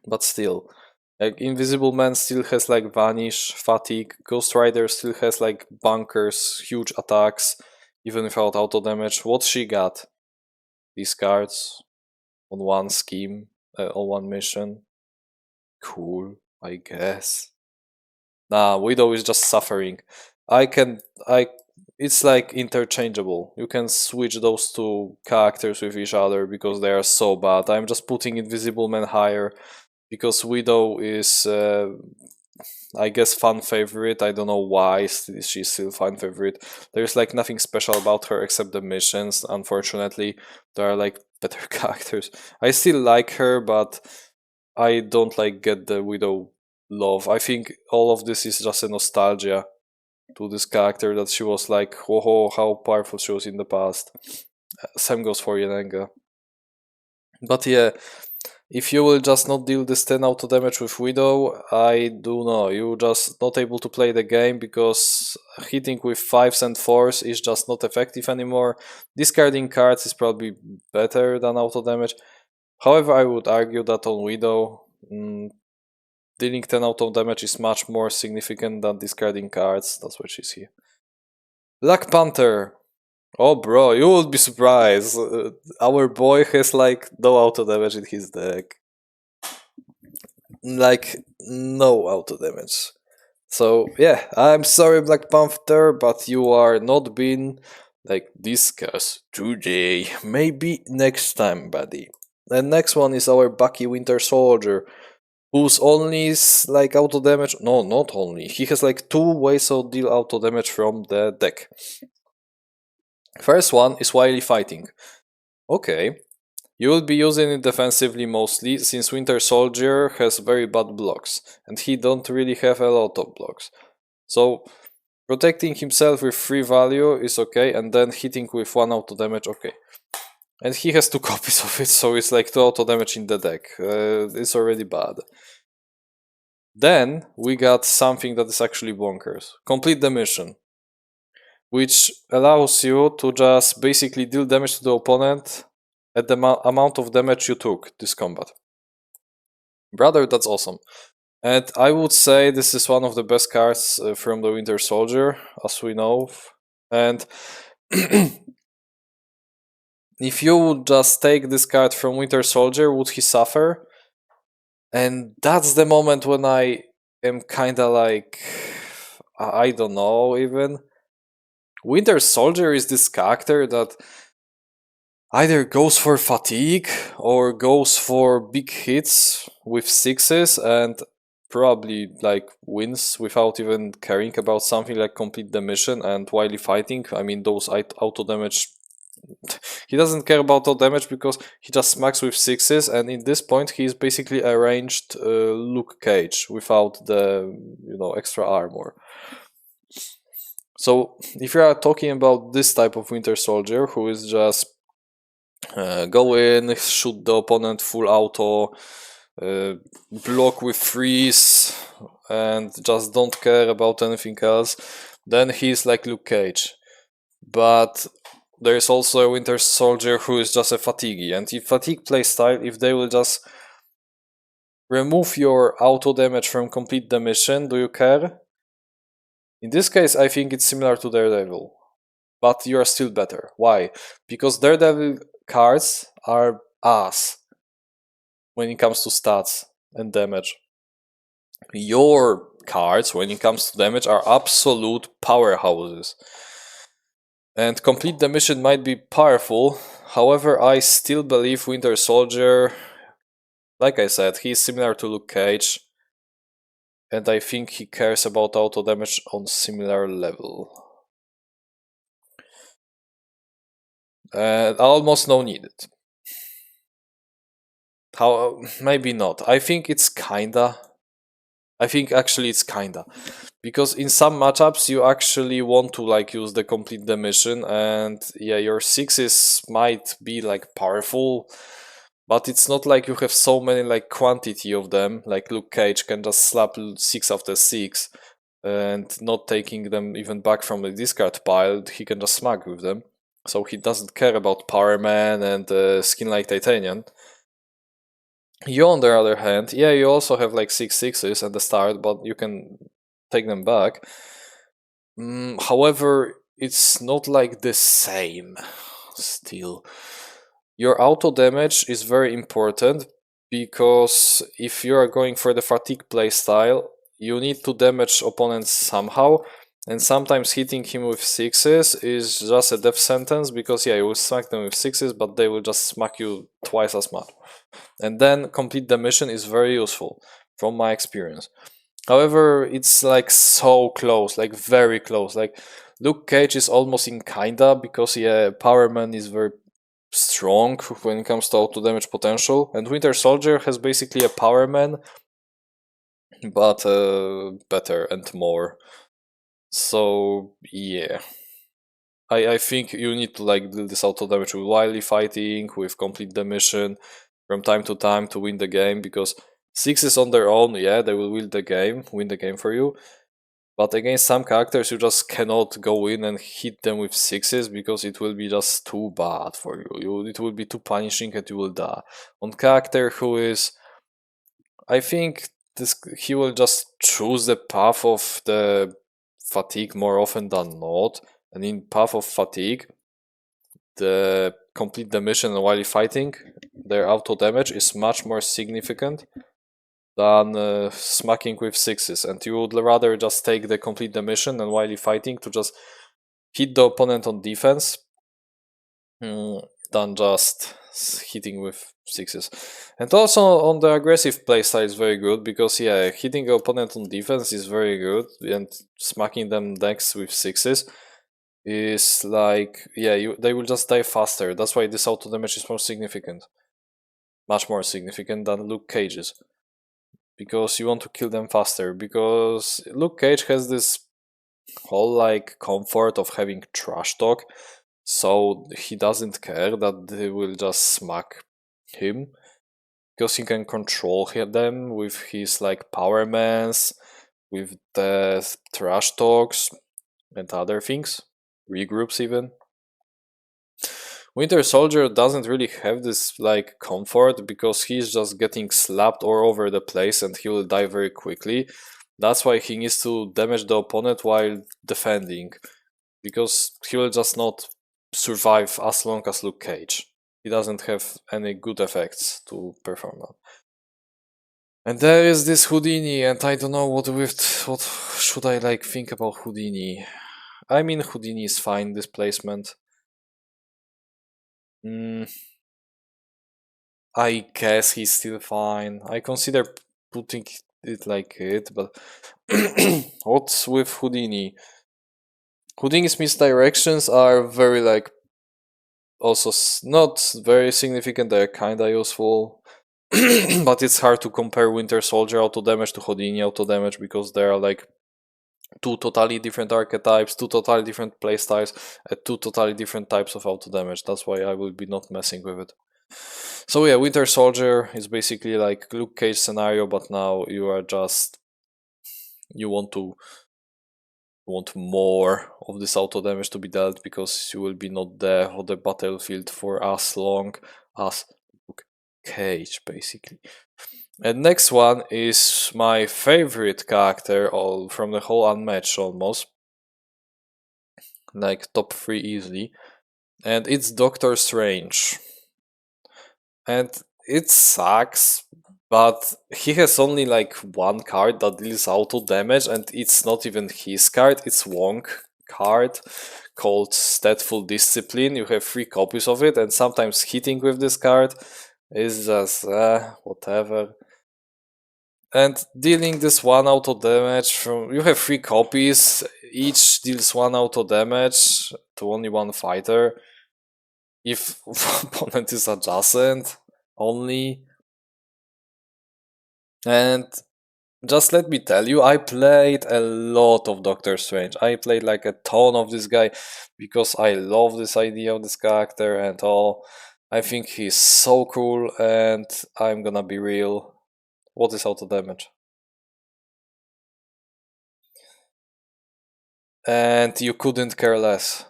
But still, like, Invisible Man still has like Vanish, Fatigue. Ghost Rider still has like bunkers, huge attacks, even without auto damage. What she got? These cards on 1 scheme, on 1 mission. Cool, I guess. Nah, Widow is just suffering. It's like interchangeable. You can switch those 2 characters with each other because they are so bad. I'm just putting Invisible Man higher because Widow is, I guess, fan favorite. I don't know why she's still fan favorite. There's like nothing special about her except the missions. Unfortunately, there are like better characters. I still like her, but I don't like get the Widow love. I think all of this is just a nostalgia to this character, that she was like, whoa, how powerful she was in the past. Same goes for Yennenga. But yeah, if you will just not deal this 10 auto damage with Widow, I do know, you just not able to play the game because hitting with 5s and 4s is just not effective anymore. Discarding cards is probably better than auto damage. However, I would argue that on Widow, dealing 10 auto damage is much more significant than discarding cards. That's what she's here. Black Panther. Oh, bro, you would be surprised. Our boy has like no auto damage in his deck. Like, no auto damage. So yeah, I'm sorry, Black Panther, but you are not being like discussed today. Maybe next time, buddy. The next one is our Bucky Winter Soldier, whose only is like auto damage. No, not only. He has like 2 ways of deal auto damage from the deck. First one is wily fighting. Okay, you will be using it defensively mostly, since Winter Soldier has very bad blocks, and he don't really have a lot of blocks. So protecting himself with 3 value is okay, and then hitting with 1 auto damage, okay. And he has 2 copies of it, so it's like 2 auto damage in the deck. It's already bad. Then we got something that is actually bonkers. Complete the mission, which allows you to just basically deal damage to the opponent at the amount of damage you took this combat. Brother, that's awesome. And I would say this is one of the best cards from the Winter Soldier, as we know. And if you would just take this card from Winter Soldier, would he suffer? And that's the moment when I am kinda like, I don't know even. Winter Soldier is this character that either goes for fatigue or goes for big hits with 6s and probably like wins without even caring about something like complete the mission and while fighting. I mean, those auto damage, he doesn't care about auto damage because he just smacks with 6s, and in this point he is basically a ranged Luke Cage without the extra armor. So if you are talking about this type of Winter Soldier who is just go in, shoot the opponent full auto, block with freeze, and just don't care about anything else, then he's like Luke Cage. But there's also a Winter Soldier who is just a fatigue, and if fatigue playstyle, if they will just remove your auto damage from complete the mission, do you care? In this case, I think it's similar to Daredevil, but you are still better. Why? Because Daredevil cards are ass when it comes to stats and damage. Your cards, when it comes to damage, are absolute powerhouses. And complete the mission might be powerful, however, I still believe Winter Soldier, like I said, he's similar to Luke Cage, and I think he cares about auto damage on similar level. Almost no needed. How? Maybe not. I think it's kinda. I think actually it's kinda. Because in some matchups you actually want to like use the complete the mission, and yeah, your 6s might be like powerful, but it's not like you have so many like quantity of them, like Luke Cage can just slap 6 after 6 and not taking them even back from the discard pile, he can just smack with them. So he doesn't care about Power Man and Skin like Titanium. You, on the other hand, yeah, you also have like 6/6s at the start, but you can take them back. However, it's not like the same still. Your auto damage is very important because if you are going for the fatigue playstyle, you need to damage opponents somehow, and sometimes hitting him with 6s is just a death sentence because yeah, you will smack them with 6s, but they will just smack you twice as much. And then complete the mission is very useful from my experience. However, it's like so close, like very close. Like Luke Cage is almost in kinda because yeah, Power Man is very strong when it comes to auto damage potential, and Winter Soldier has basically a Power Man, but better and more. So yeah, I think you need to like deal this auto damage with wily fighting, with complete the mission from time to time to win the game, because 6s on their own, yeah, they will win the game for you. But against some characters, you just cannot go in and hit them with 6s because it will be just too bad for you. It will be too punishing and you will die. On character who is, I think he will just choose the path of the fatigue more often than not. And in path of fatigue, the complete the mission and while fighting, their auto damage is much more significant than smacking with 6s, and you would rather just take the complete the mission and while fighting to just hit the opponent on defense than just hitting with 6s. And also on the aggressive playstyle is very good because yeah, hitting the opponent on defense is very good, and smacking them next with 6s is like, yeah, they will just die faster. That's why this auto damage is more significant, much more significant than Luke Cage's, because you want to kill them faster. Because Luke Cage has this whole like comfort of having trash talk, so he doesn't care that they will just smack him because he can control them with his like power mans, with the trash talks and other things, regroups even. Winter Soldier doesn't really have this like comfort because he's just getting slapped all over the place and he will die very quickly. That's why he needs to damage the opponent while defending, because he will just not survive as long as Luke Cage. He doesn't have any good effects to perform that. And there is this Houdini, and I don't know what should I like think about Houdini. I mean, Houdini is fine, this placement. I guess he's still fine. I consider putting it like it, but what's with Houdini? Houdini's misdirections are very like also not very significant. They're kinda useful, but it's hard to compare Winter Soldier auto damage to Houdini auto damage because they are like two totally different archetypes, two totally different playstyles, and two totally different types of auto damage. That's why I will be not messing with it. So yeah, Winter Soldier is basically like Luke Cage scenario, but now you are just you want more of this auto damage to be dealt because you will be not there on the battlefield for as long as Luke Cage, basically. And next one is my favorite character all from the whole Unmatched almost. Like top 3 easily. And it's Doctor Strange. And it sucks, but he has only like one card that deals auto damage, and it's not even his card, it's Wong card called Stateful Discipline. You have 3 copies of it, and sometimes hitting with this card is just whatever. And dealing this 1 auto damage from you have 3 copies, each deals 1 auto damage to only 1 fighter. If opponent is adjacent only. And just let me tell you, I played a lot of Doctor Strange. I played like a ton of this guy because I love this idea of this character and all. I think he's so cool, and I'm gonna be real. What is auto damage? And you couldn't care less.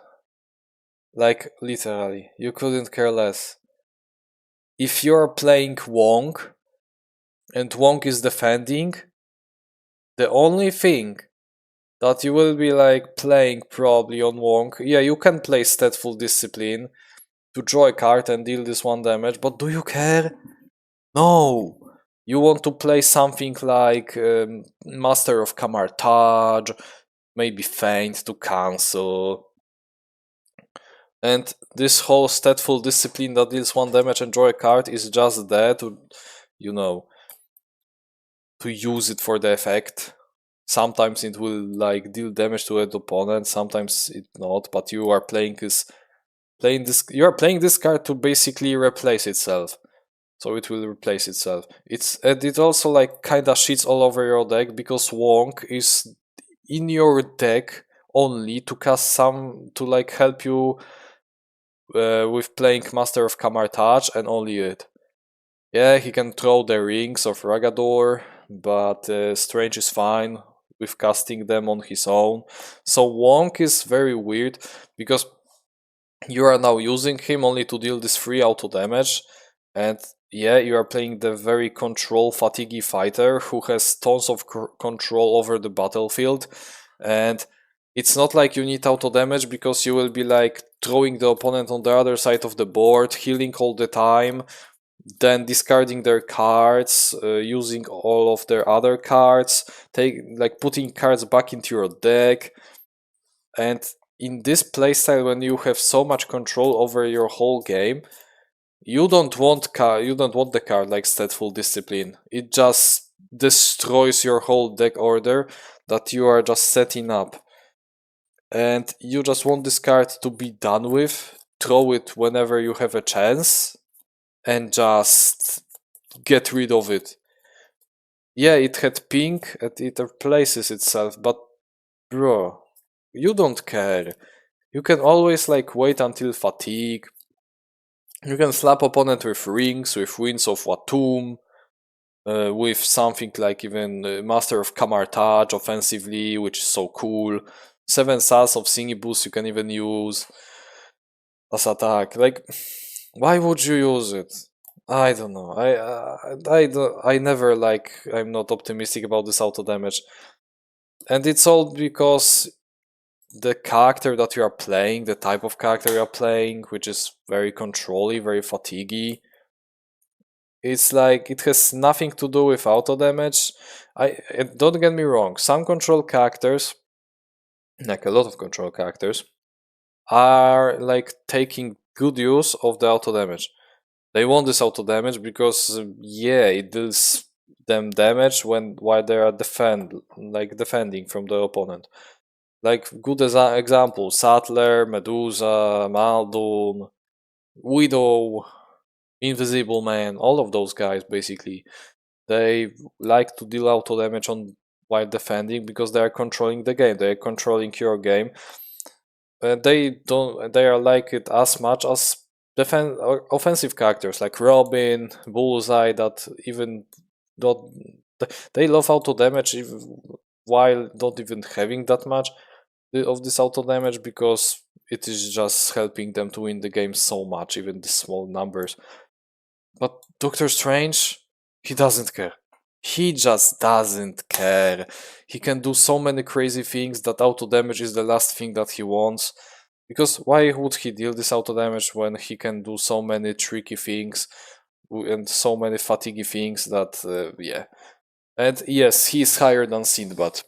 Like, literally, you couldn't care less. If you're playing Wong, and Wong is defending, the only thing that you will be like playing probably on Wong, yeah, you can play Stateful Discipline to draw a card and deal this 1 damage, but do you care? No! You want to play something like Master of Camartage, maybe Feint to cancel. And this whole Stateful Discipline that deals 1 damage and draw a card is just there to, you know, to use it for the effect. Sometimes it will like deal damage to an opponent, sometimes it not, but you are playing this card to basically replace itself. So it will replace itself. It also like kinda shits all over your deck because Wong is in your deck only to cast some to like help you with playing Master of Camartage, and only it. Yeah, he can throw the rings of Ragador, but Strange is fine with casting them on his own. So Wong is very weird because you are now using him only to deal this 3 auto damage, and yeah, you are playing the very control fatiguey fighter who has tons of control over the battlefield, and it's not like you need auto damage because you will be like throwing the opponent on the other side of the board, healing all the time, then discarding their cards, using all of their other cards, putting cards back into your deck. And in this playstyle, when you have so much control over your whole game, you don't want the card like Stateful Discipline. It just destroys your whole deck order that you are just setting up. And you just want this card to be done with, throw it whenever you have a chance, and just get rid of it. Yeah, it had pink and it replaces itself, but bro, you don't care. You can always like wait until fatigue. You can slap opponent with rings, with Winds of Watum, with something like even Master of Kamartaj offensively, which is so cool. 7 stars of Sinibus you can even use as attack. Like, why would you use it? I don't know. I never like. I'm not optimistic about this auto damage, and it's all because the character that you are playing, the type of character you are playing, which is very controlly, very fatiguey. It's like it has nothing to do with auto damage. Don't get me wrong. Some control characters, like a lot of control characters, are like taking good use of the auto damage. They want this auto damage because yeah, it deals them damage while they are defending from the opponent. Like good example: Sattler, Medusa, Maldon, Widow, Invisible Man. All of those guys basically they like to deal auto damage on while defending because they are controlling the game. They are controlling your game. They don't. They are like it as much as offensive characters like Robin, Bullseye. That even don't. They love auto damage while not even having that much of this auto damage because it is just helping them to win the game so much, even the small numbers. But Doctor Strange, he doesn't care. He just doesn't care. He can do so many crazy things that auto damage is the last thing that he wants. Because why would he deal this auto damage when he can do so many tricky things and so many fatiguey things that, yeah. And yes, he's higher than Sinbad.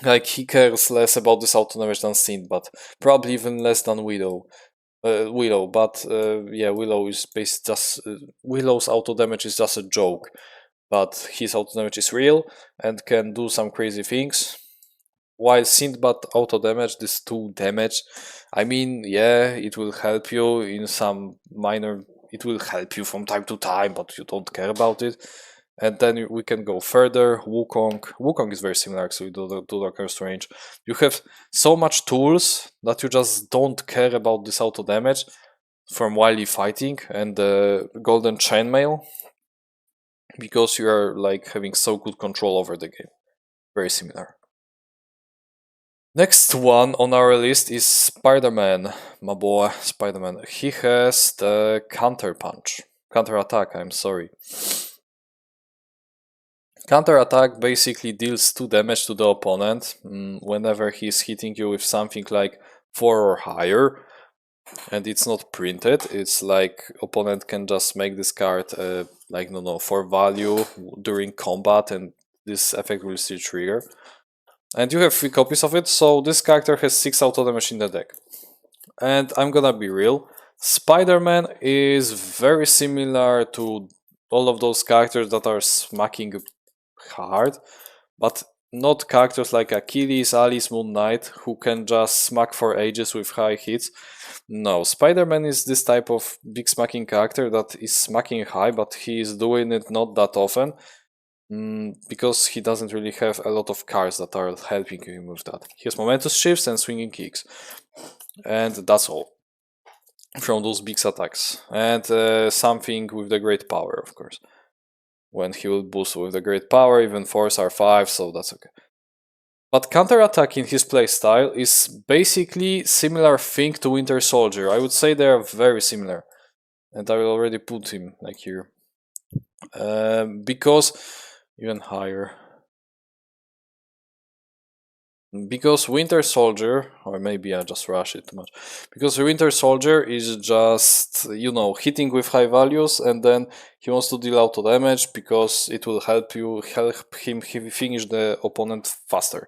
Like, he cares less about this auto damage than Sinbad. Probably even less than Willow. Willow, but yeah, Willow is based just Willow's auto damage is just a joke, but his auto damage is real and can do some crazy things. While Sinbad auto damage, this 2 damage, I mean, yeah, it will help you in some minor. It will help you from time to time, but you don't care about it. And then we can go further. Wukong. Wukong is very similar actually to Doctor Strange. You have so much tools that you just don't care about this auto damage from while you fighting and the golden chainmail because you are like having so good control over the game. Very similar. Next one on our list is Spiderman, my boy Spiderman. He has the counter punch, counter attack. I'm sorry. Counter attack basically deals 2 damage to the opponent whenever he's hitting you with something like 4 or higher, and it's not printed. It's like opponent can just make this card like no for value during combat, and this effect will still trigger. And you have 3 copies of it, so this character has 6 auto damage in the deck. And I'm gonna be real, Spider-Man is very similar to all of those characters that are smacking hard, but not characters like Achilles, Alice, Moon Knight, who can just smack for ages with high hits. No, Spider-Man is this type of big smacking character that is smacking high, but he is doing it not that often. Because he doesn't really have a lot of cards that are helping him with that. He has momentous shifts and swinging kicks. And that's all from those big attacks. And something with the great power, of course. When he will boost with the great power, even 4s are 5, so that's okay. But counter-attack in his playstyle is basically similar thing to Winter Soldier. I would say they are very similar. And I will already put him like here. Because even higher. Because Winter Soldier, or maybe I just rush it too much. Because Winter Soldier is just, hitting with high values, and then he wants to deal auto damage because it will help him finish the opponent faster.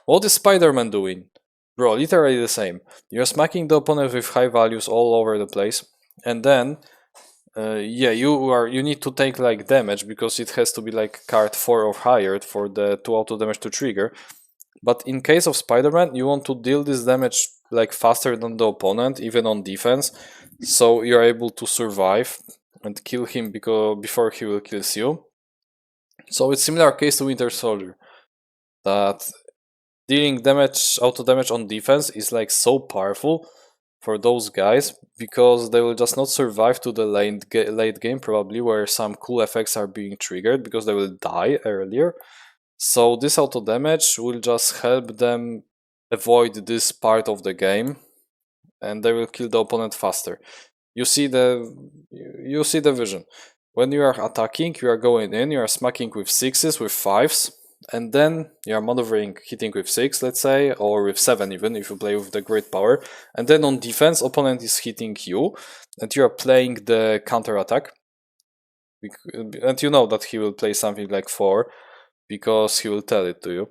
What is Spider-Man doing? Bro, literally the same. You're smacking the opponent with high values all over the place, and then you need to take like damage because it has to be like card 4 or higher for the 2 auto damage to trigger. But in case of Spider-Man, you want to deal this damage like faster than the opponent, even on defense, so you're able to survive and kill him before he will kill you. So it's similar case to Winter Soldier, that dealing damage, auto damage on defense is like so powerful for those guys, because they will just not survive to the late game probably, where some cool effects are being triggered, because they will die earlier. So this auto damage will just help them avoid this part of the game, and they will kill the opponent faster. You see the vision. When you are attacking, you are going in, you are smacking with 6s, with 5s, and then you are maneuvering, hitting with 6, let's say, or with 7 even, if you play with the great power. And then on defense, opponent is hitting you, and you are playing the counter attack. And you know that he will play something like 4, because he will tell it to you.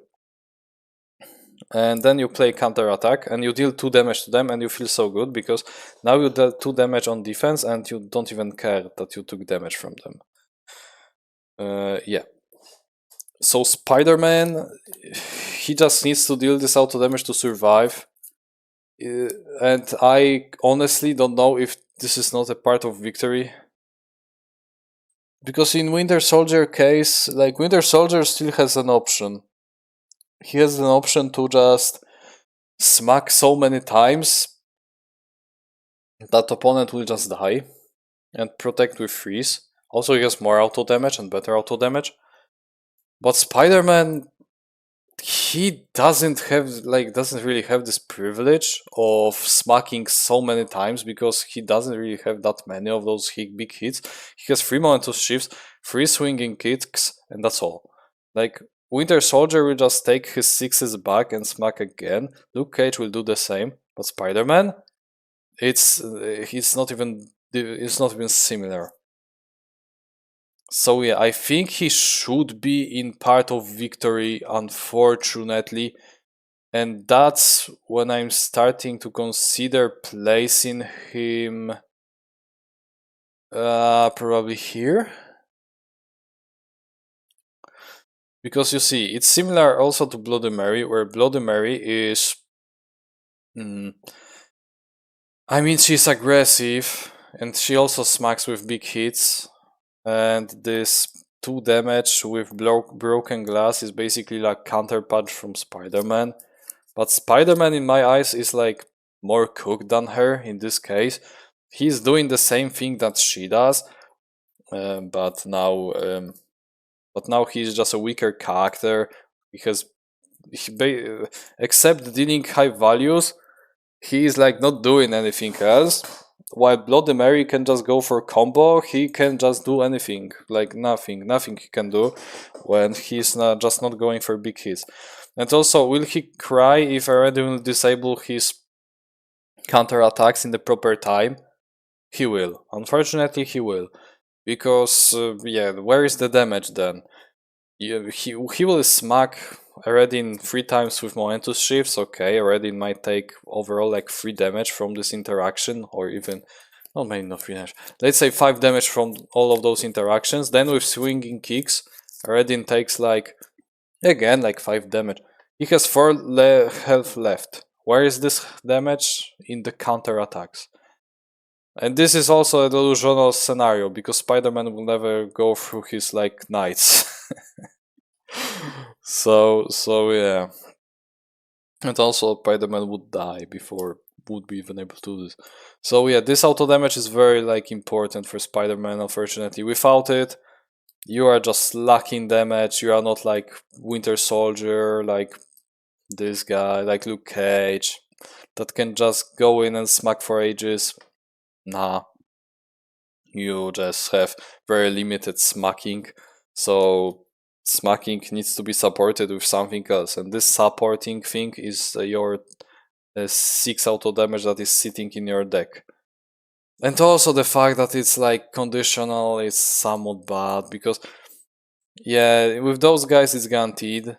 And then you play counter attack and you deal 2 damage to them, and you feel so good because now you dealt 2 damage on defense and you don't even care that you took damage from them. Yeah. So Spider-Man, he just needs to deal this auto damage to survive. And I honestly don't know if this is not a part of victory. Because in Winter Soldier case, like, Winter Soldier still has an option. He has an option to just smack so many times that opponent will just die, and protect with freeze. Also, he has more auto damage and better auto damage. But Spider-Man, he doesn't really have this privilege of smacking so many times, because he doesn't really have that many of those big hits. He has 3 momentous shifts, 3 swinging kicks, and that's all. Like, Winter Soldier will just take his 6s back and smack again. Luke Cage will do the same, but Spider-Man, it's not even similar. So yeah, I think he should be in part of victory, unfortunately, and that's when I'm starting to consider placing him probably here. Because you see, it's similar also to Bloody Mary, where Bloody Mary is... I mean, she's aggressive, and she also smacks with big hits, and this 2 damage with broken glass is basically like counter punch from Spider-Man. But Spider-Man, in my eyes, is like more cooked than her in this case. He's doing the same thing that she does, but now he's just a weaker character, because except dealing high values, he is like not doing anything else. While Bloody Mary can just go for combo, he can just do anything, like nothing he can do when he's not going for big hits. And also, will he cry if I already will disable his counter attacks in the proper time? He will. Unfortunately, he will. Because, yeah, where is the damage then? He will smack Eredin 3 times with momentous shifts. Okay, Eredin might take overall like 3 damage from this interaction, or even, oh, maybe not 3 damage. Let's say 5 damage from all of those interactions. Then with swinging kicks, Eredin takes like, again, like 5 damage. He has 4 health left. Where is this damage? In the counter attacks. And this is also a delusional scenario, because Spider-Man will never go through his like knights. so yeah. And also Spider-Man would die before would be even able to do this. So yeah, this auto damage is very like important for Spider-Man, unfortunately. Without it, you are just lacking damage. You are not like Winter Soldier, like this guy, like Luke Cage, that can just go in and smack for ages. Nah. You just have very limited smacking. So smacking needs to be supported with something else. And this supporting thing is your 6 auto damage that is sitting in your deck. And also the fact that it's like conditional is somewhat bad, because yeah, with those guys it's guaranteed.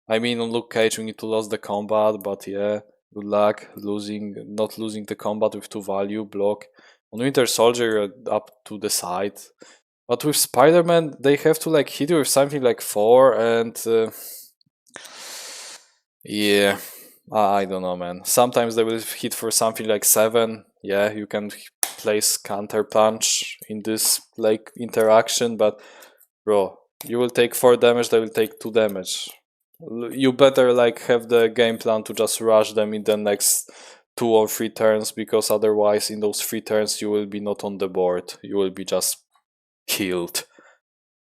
I mean, on Luke Cage we need to lose the combat, but yeah, good luck not losing the combat with 2 value block. On Winter Soldier, up to the side. But with Spider-Man, they have to like hit you with something like 4, and yeah, I don't know, man. Sometimes they will hit for something like 7. Yeah, you can place counter punch in this like interaction, but bro, you will take 4 damage, they will take 2 damage. You better like have the game plan to just rush them in the next 2 or 3 turns, because otherwise in those 3 turns you will be not on the board. You will be just killed.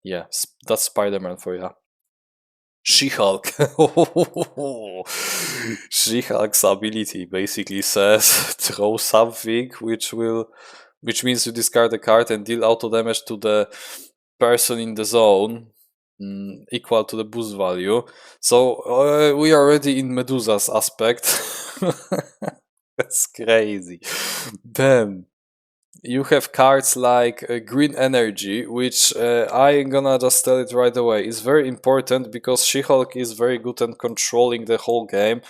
Yeah, that's Spider-Man for you. She-Hulk. She-Hulk's ability basically says throw something which means you discard a card and deal auto damage to the person in the zone, equal to the boost value. So we are already in Medusa's aspect. That's crazy. Then you have cards like Green Energy, which I'm gonna just tell it right away. It's very important because She-Hulk is very good at controlling the whole game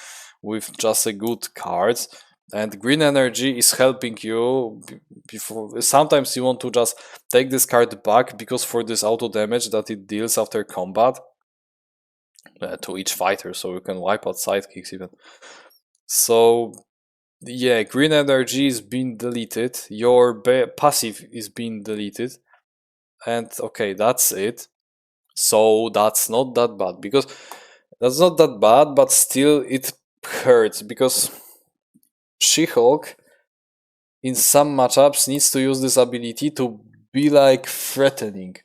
with just a good cards. And Green Energy is helping you before. Sometimes you want to just take this card back because for this auto damage that it deals after combat to each fighter, so you can wipe out sidekicks even. So yeah, green energy is being deleted. Your passive is being deleted. And okay, that's it. So that's not that bad. Because that's not that bad, but still it hurts. Because She-Hulk in some matchups needs to use this ability to be like threatening.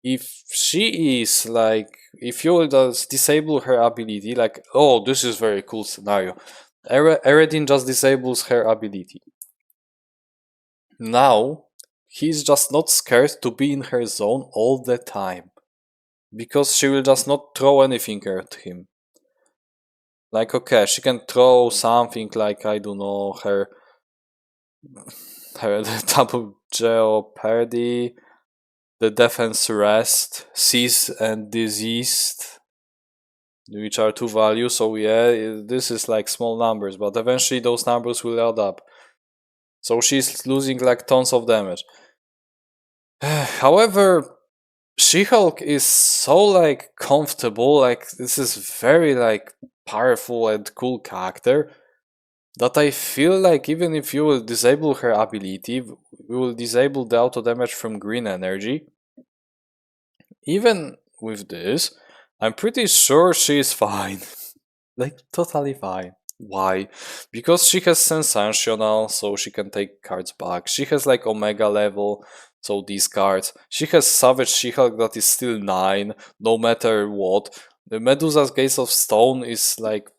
If she is like, if you will just disable her ability, like, oh, this is very cool scenario. Eredin just disables her ability. Now, he's just not scared to be in her zone all the time. Because she will just not throw anything at him. Like, okay, she can throw something like, I don't know, her double Jeopardy, the defense rest, seize and diseased, which are 2 values. So yeah, this is like small numbers, but eventually those numbers will add up. So she's losing like tons of damage. However, She-Hulk is so like comfortable, like this is very like powerful and cool character that I feel like even if you will disable her ability, we will disable the auto damage from green energy. Even with this, I'm pretty sure she is fine. Like totally fine. Why? Because she has sensational, so she can take cards back. She has like Omega level, so these cards. She has Savage She-Hulk that is still 9, no matter what. The Medusa's Gaze of Stone is like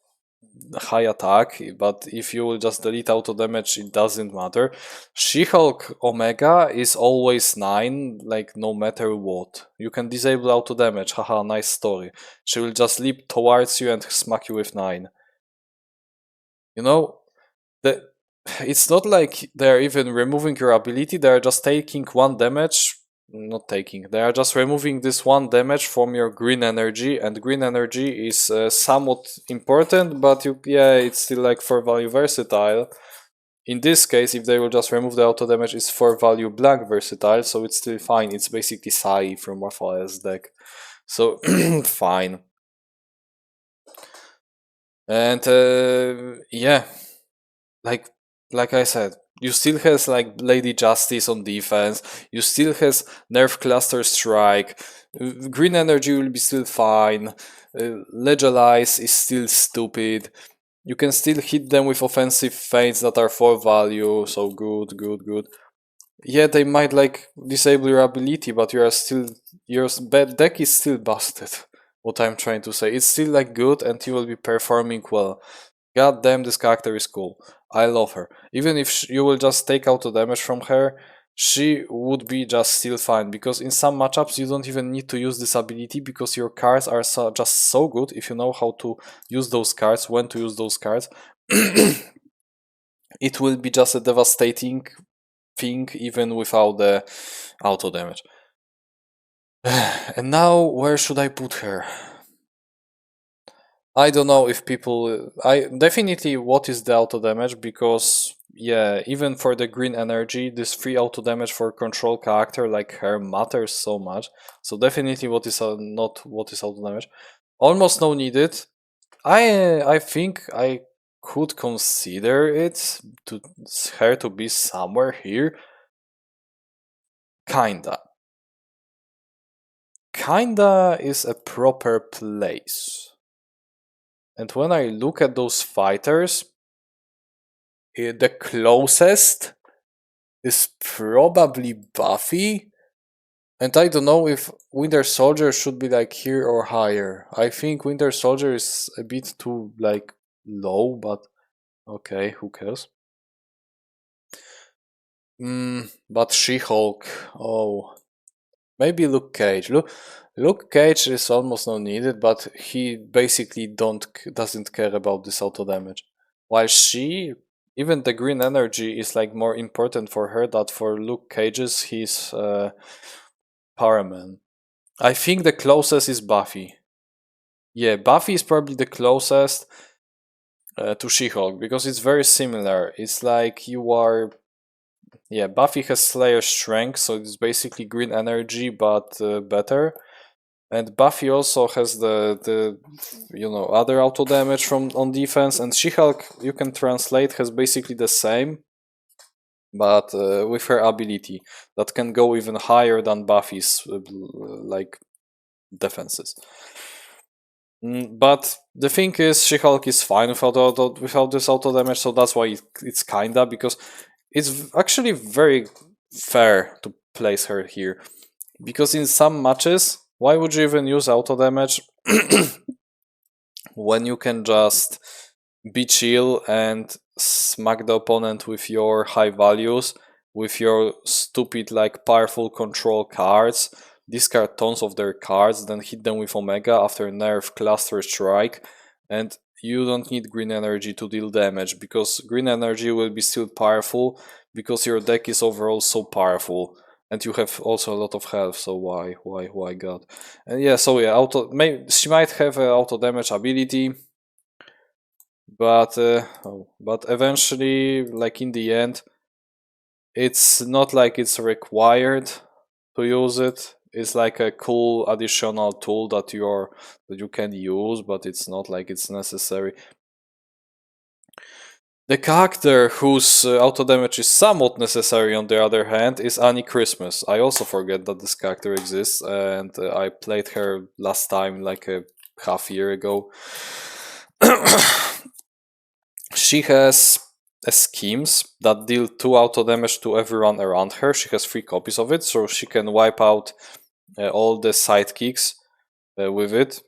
high attack, but if you will just delete auto damage, it doesn't matter. She-Hulk Omega is always 9, like no matter what. You can disable auto damage, haha, nice story. She will just leap towards you and smack you with 9. You know, the, it's not like they're even removing your ability, they're just taking 1 damage. Not taking, they are just removing this 1 damage from your green energy, and green energy is somewhat important, but yeah, it's still like 4 value versatile. In this case, if they will just remove the auto damage, it's 4 value blank versatile, so it's still fine. It's basically Sai from Raphael's deck, so fine. And yeah, like I said, you still has like Lady Justice on defense, you still has Nerf Cluster Strike, Green Energy will be still fine, Legalize is still stupid, you can still hit them with offensive feints that are 4 value, so good. Yeah, they might like disable your ability, but you are still, your deck is still busted. What I'm trying to say, it's still like good and you will be performing well. God damn, this character is cool. I love her. Even if you will just take out the damage from her, she would be just still fine, because in some matchups you don't even need to use this ability because your cards are just so good if you know how to use those cards, when to use those cards. It will be just a devastating thing even without the auto damage. And now, where should I put her? I don't know if people. I definitely what is the auto damage, because yeah, even for the green energy, this free auto damage for control character like her matters so much. So definitely what is not what is auto damage. Almost no needed. I think I could consider it to her to be somewhere here. Kinda. Kinda is a proper place. And when I look at those fighters, the closest is probably Buffy. And I don't know if Winter Soldier should be like here or higher. I think Winter Soldier is a bit too like low, but okay, who cares? But She-Hulk, oh, maybe Luke Cage. Luke Cage is almost not needed, but he basically doesn't care about this auto damage. While even the green energy is like more important for her than for Luke Cage's. He's Paraman. I think the closest is Buffy. Yeah, Buffy is probably the closest to She-Hulk because it's very similar. It's like you are. Yeah, Buffy has Slayer strength, so it's basically green energy but better. And Buffy also has the other auto damage from on defense, and She-Hulk you can translate has basically the same, but with her ability that can go even higher than Buffy's like defenses. But the thing is, She-Hulk is fine without this auto damage, so that's why it's kinda, because it's actually very fair to place her here. Because in some matches, why would you even use auto damage when you can just be chill and smack the opponent with your high values, with your stupid like powerful control cards, discard tons of their cards, then hit them with Omega after nerf cluster strike, and you don't need green energy to deal damage, because green energy will be still powerful because your deck is overall so powerful. And you have also a lot of health, so why God? And yeah, so yeah, she might have an auto damage ability, but eventually, like in the end, it's not like it's required to use it. It's like a cool additional tool that you can use, but it's not like it's necessary. The character whose auto damage is somewhat necessary, on the other hand, is Annie Christmas. I also forget that this character exists, and I played her last time like a half year ago. She has schemes that deal 2 auto damage to everyone around her. She has 3 copies of it, so she can wipe out all the sidekicks with it.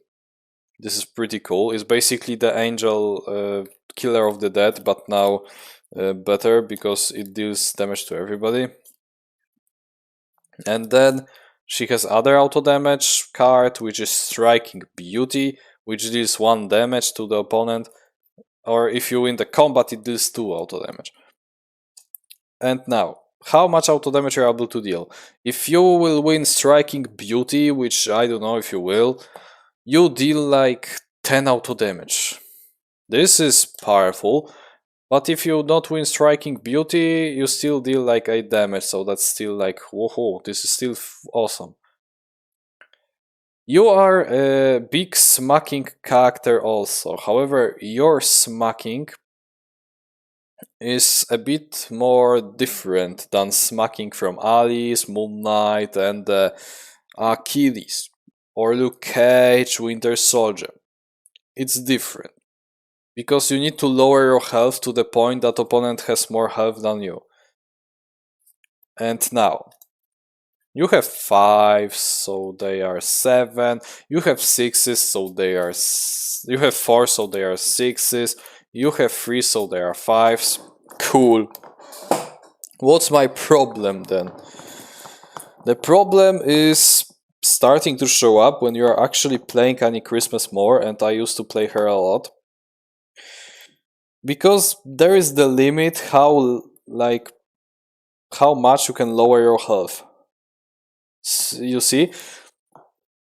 This is pretty cool. It's basically the Angel Killer of the Dead, but now better because it deals damage to everybody. And then she has other auto damage card, which is Striking Beauty, which deals 1 damage to the opponent. Or if you win the combat, it deals 2 auto damage. And now, how much auto damage you're able to deal? If you will win Striking Beauty, which I don't know if you will, you deal like 10 auto damage. This is powerful, but if you don't win Striking Beauty, you still deal like 8 damage, so that's still like, whoa, this is still awesome. You are a big smacking character also, however, your smacking is a bit more different than smacking from Alice, Moon Knight, and Achilles, or Luke Cage, Winter Soldier. It's different, because you need to lower your health to the point that opponent has more health than you. And now, you have 5s, so they are 7. You have 6s, so they are... You have 4, so they are 6s. You have 3, so they are 5s. Cool. What's my problem then? The problem is starting to show up when you are actually playing Annie Christmas more, and I used to play her a lot. Because there is the limit how much you can lower your health. You see?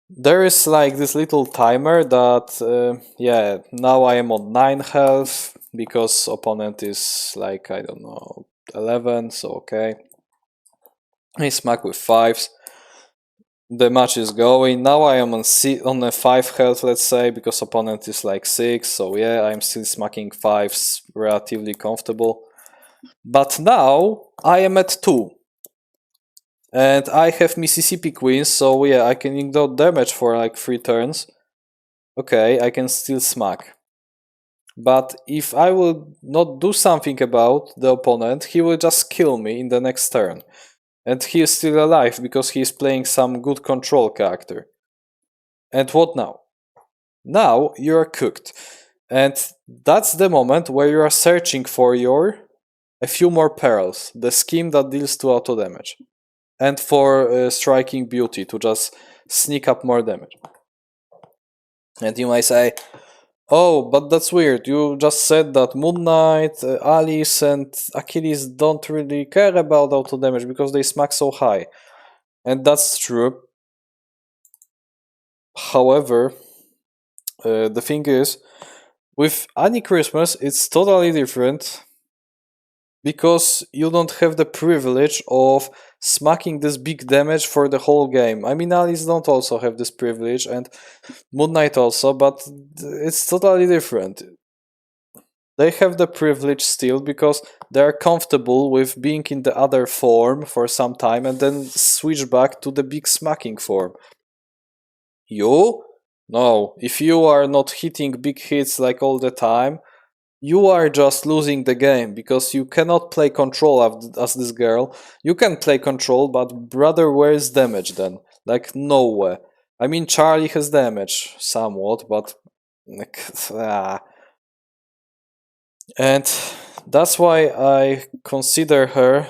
There is like this little timer that, yeah, now I am on 9 health, because opponent is like, I don't know, 11, so okay. I smack with 5s. The match is going. Now I am on a 5 health, let's say, because opponent is like 6, so yeah, I'm still smacking 5s relatively comfortable. But now I am at 2. And I have Mississippi Queens, so yeah, I can ignore damage for like 3 turns. Okay, I can still smack. But if I will not do something about the opponent, he will just kill me in the next turn. And he is still alive because he is playing some good control character. And what now? Now you are cooked. And that's the moment where you are searching for a few more perils, the scheme that deals 2 auto damage, and for striking beauty to just sneak up more damage. And you might say, oh, but that's weird. You just said that Moon Knight, Alice, and Achilles don't really care about auto damage because they smack so high. And that's true. However, the thing is, with Annie Christmas, it's totally different because you don't have the privilege of smacking this big damage for the whole game. I mean, Alice don't also have this privilege, and Moon Knight also, but it's totally different. They have the privilege still because they're comfortable with being in the other form for some time and then switch back to the big smacking form. You? No, if you are not hitting big hits like all the time, you are just losing the game because you cannot play control as this girl. You can play control, but brother, where is damage then? Like, nowhere. I mean, Charlie has damage somewhat, but and that's why I consider her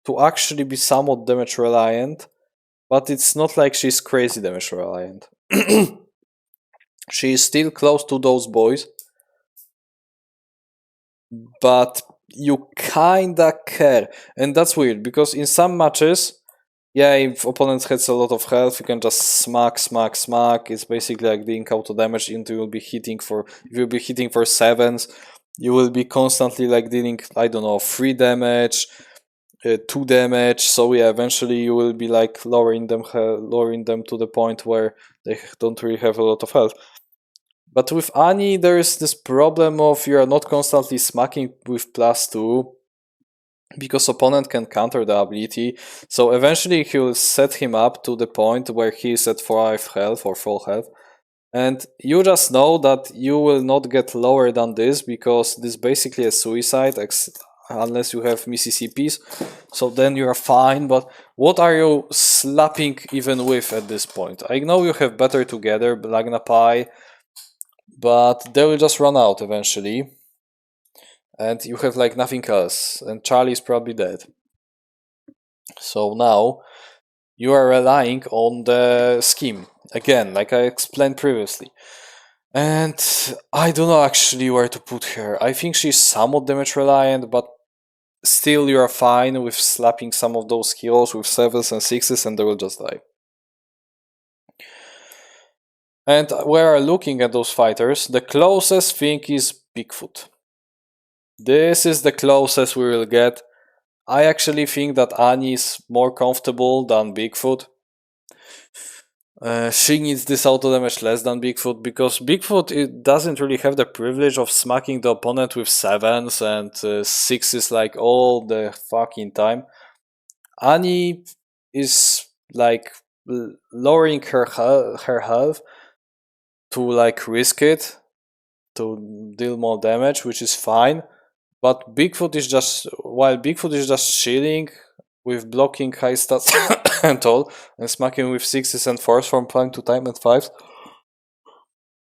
to actually be somewhat damage reliant, but it's not like she's crazy damage reliant. She is still close to those boys, but you kinda care. And that's weird, because in some matches, yeah, if opponent has a lot of health, you can just smack. It's basically like dealing auto damage into you'll be hitting for, if you'll be hitting for 7s, you will be constantly like dealing, I don't know, 3 damage, 2 damage. So yeah, eventually you will be like lowering them to the point where they don't really have a lot of health. But with Annie, there is this problem of you are not constantly smacking with +2 because opponent can counter the ability. So eventually he will set him up to the point where he is at 5 health or full health. And you just know that you will not get lower than this because this is basically a suicide unless you have Mississippis. So then you are fine, but what are you slapping even with at this point? I know you have Better Together, Blagna Pie, but they will just run out eventually. And you have like nothing else, and Charlie's probably dead. So now you are relying on the scheme again, like I explained previously. And I don't know actually where to put her. I think she's somewhat damage reliant, but still you are fine with slapping some of those heroes with 7s and 6s and they will just die. And we are looking at those fighters. The closest thing is Bigfoot. This is the closest we will get. I actually think that Annie is more comfortable than Bigfoot. She needs this auto damage less than Bigfoot because Bigfoot it doesn't really have the privilege of smacking the opponent with 7s and 6s like all the fucking time. Annie is like lowering her health to like risk it to deal more damage, which is fine. But Bigfoot is just chilling with blocking high stats and all, and smacking with 6s and 4s from time to time and 5s.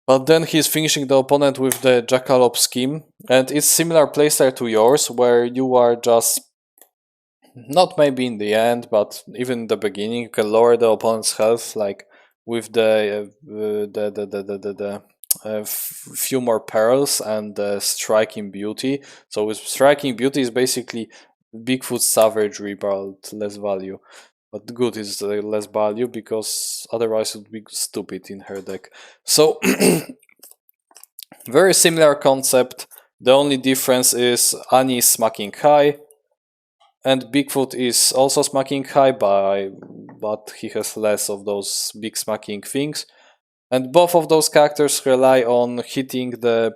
But then he's finishing the opponent with the Jackal scheme, and it's similar playstyle to yours, where you are just not maybe in the end, but even in the beginning, you can lower the opponent's health, like with the few more perils and striking beauty. So with striking beauty is basically Bigfoot savagery but less value. But good is less value because otherwise it would be stupid in her deck. So very similar concept. The only difference is Annie is smacking high and Bigfoot is also smacking high but he has less of those big smacking things. And both of those characters rely on hitting the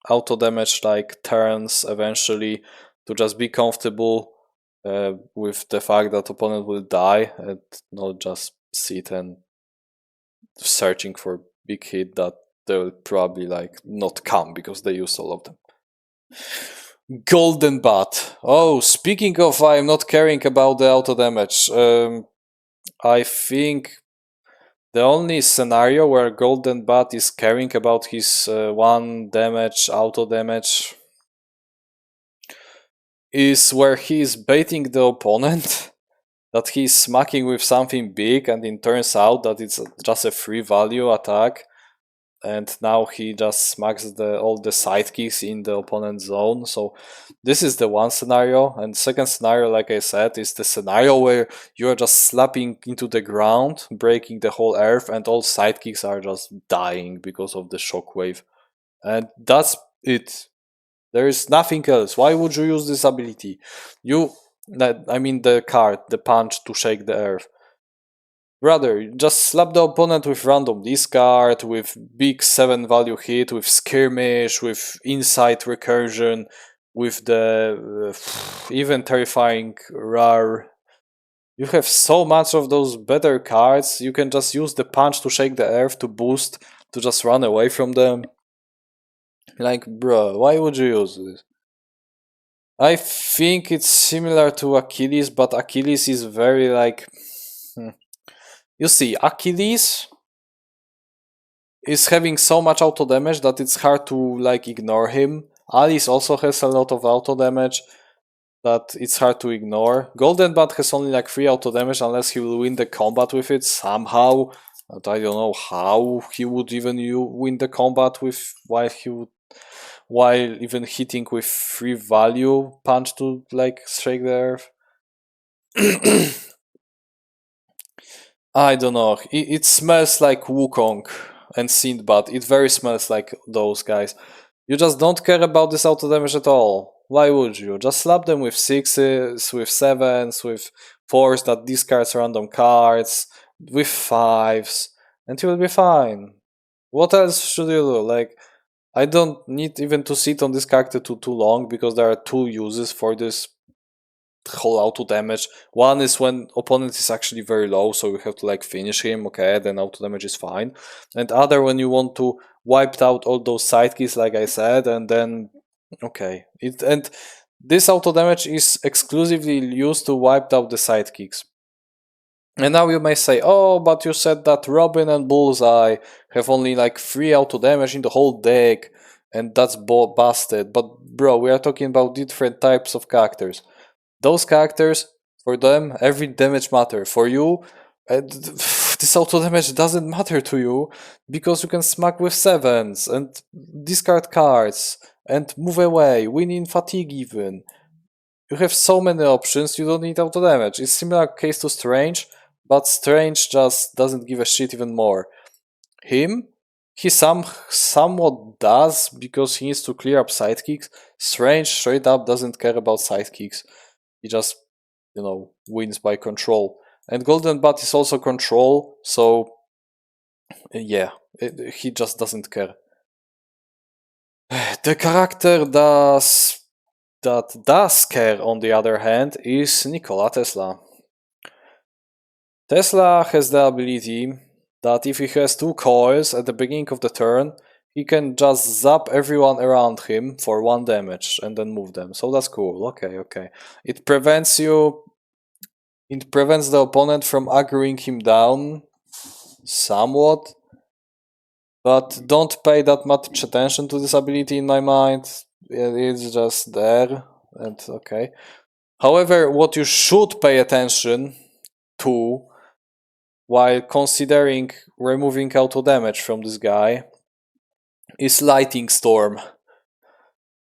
auto damage like turns eventually to just be comfortable with the fact that opponent will die and not just sit and searching for big hit that they'll probably like not come because they used all of them. Golden Bat. Oh, speaking of I'm not caring about the auto damage, I think the only scenario where Golden Bat is caring about his 1 damage auto damage is where he is baiting the opponent that he's smacking with something big, and it turns out that it's just a free value attack, and now he just smacks all the sidekicks in the opponent's zone. So this is the one scenario, and second scenario, like I said, is the scenario where you're just slapping into the ground, breaking the whole earth, and all sidekicks are just dying because of the shockwave. And that's it. There is nothing else. Why would you use this ability? I mean the card, the punch to shake the earth. Rather, just slap the opponent with random discard, with big 7 value hit, with skirmish, with insight recursion, with the even terrifying rare. You have so much of those better cards, you can just use the punch to shake the earth to boost, to just run away from them. Like, bro, why would you use this? I think it's similar to Achilles, but Achilles is very like... You see, Achilles is having so much auto damage that it's hard to like ignore him. Alice also has a lot of auto damage that it's hard to ignore. Golden Bat has only like 3 auto damage unless he will win the combat with it somehow. But I don't know how he would even win the combat with while even hitting with 3 value punch to like shake the earth. I don't know. It smells like Wukong and Sinbad. It very smells like those guys. You just don't care about this auto damage at all. Why would you? Just slap them with 6s, with 7s, with 4s that discards random cards, with 5s, and you will be fine. What else should you do? Like, I don't need even to sit on this character too long because there are 2 uses for this whole auto damage. One is when opponent is actually very low, so you have to like finish him, okay, then auto damage is fine. And other when you want to wipe out all those sidekicks, like I said, and then okay. And this auto damage is exclusively used to wipe out the sidekicks. And now you may say, oh, but you said that Robin and Bullseye have only like 3 auto damage in the whole deck, and that's busted. But bro, we are talking about different types of characters. Those characters, for them, every damage matter. For you, this auto damage doesn't matter to you because you can smack with 7s and discard cards and move away, win in fatigue even. You have so many options, you don't need auto damage. It's similar case to Strange, but Strange just doesn't give a shit even more. Him, he somewhat does because he needs to clear up sidekicks. Strange straight up doesn't care about sidekicks. He just, wins by control. And Golden Bat is also control, so yeah, he just doesn't care. The character that does care, on the other hand, is Nikola Tesla. Tesla has the ability that if he has 2 coils at the beginning of the turn, he can just zap everyone around him for 1 damage and then move them. So that's cool. Okay. It prevents the opponent from aggroing him down somewhat, but don't pay that much attention to this ability in my mind. It's just there, and okay. However, what you should pay attention to while considering removing auto damage from this guy is Lightning Storm.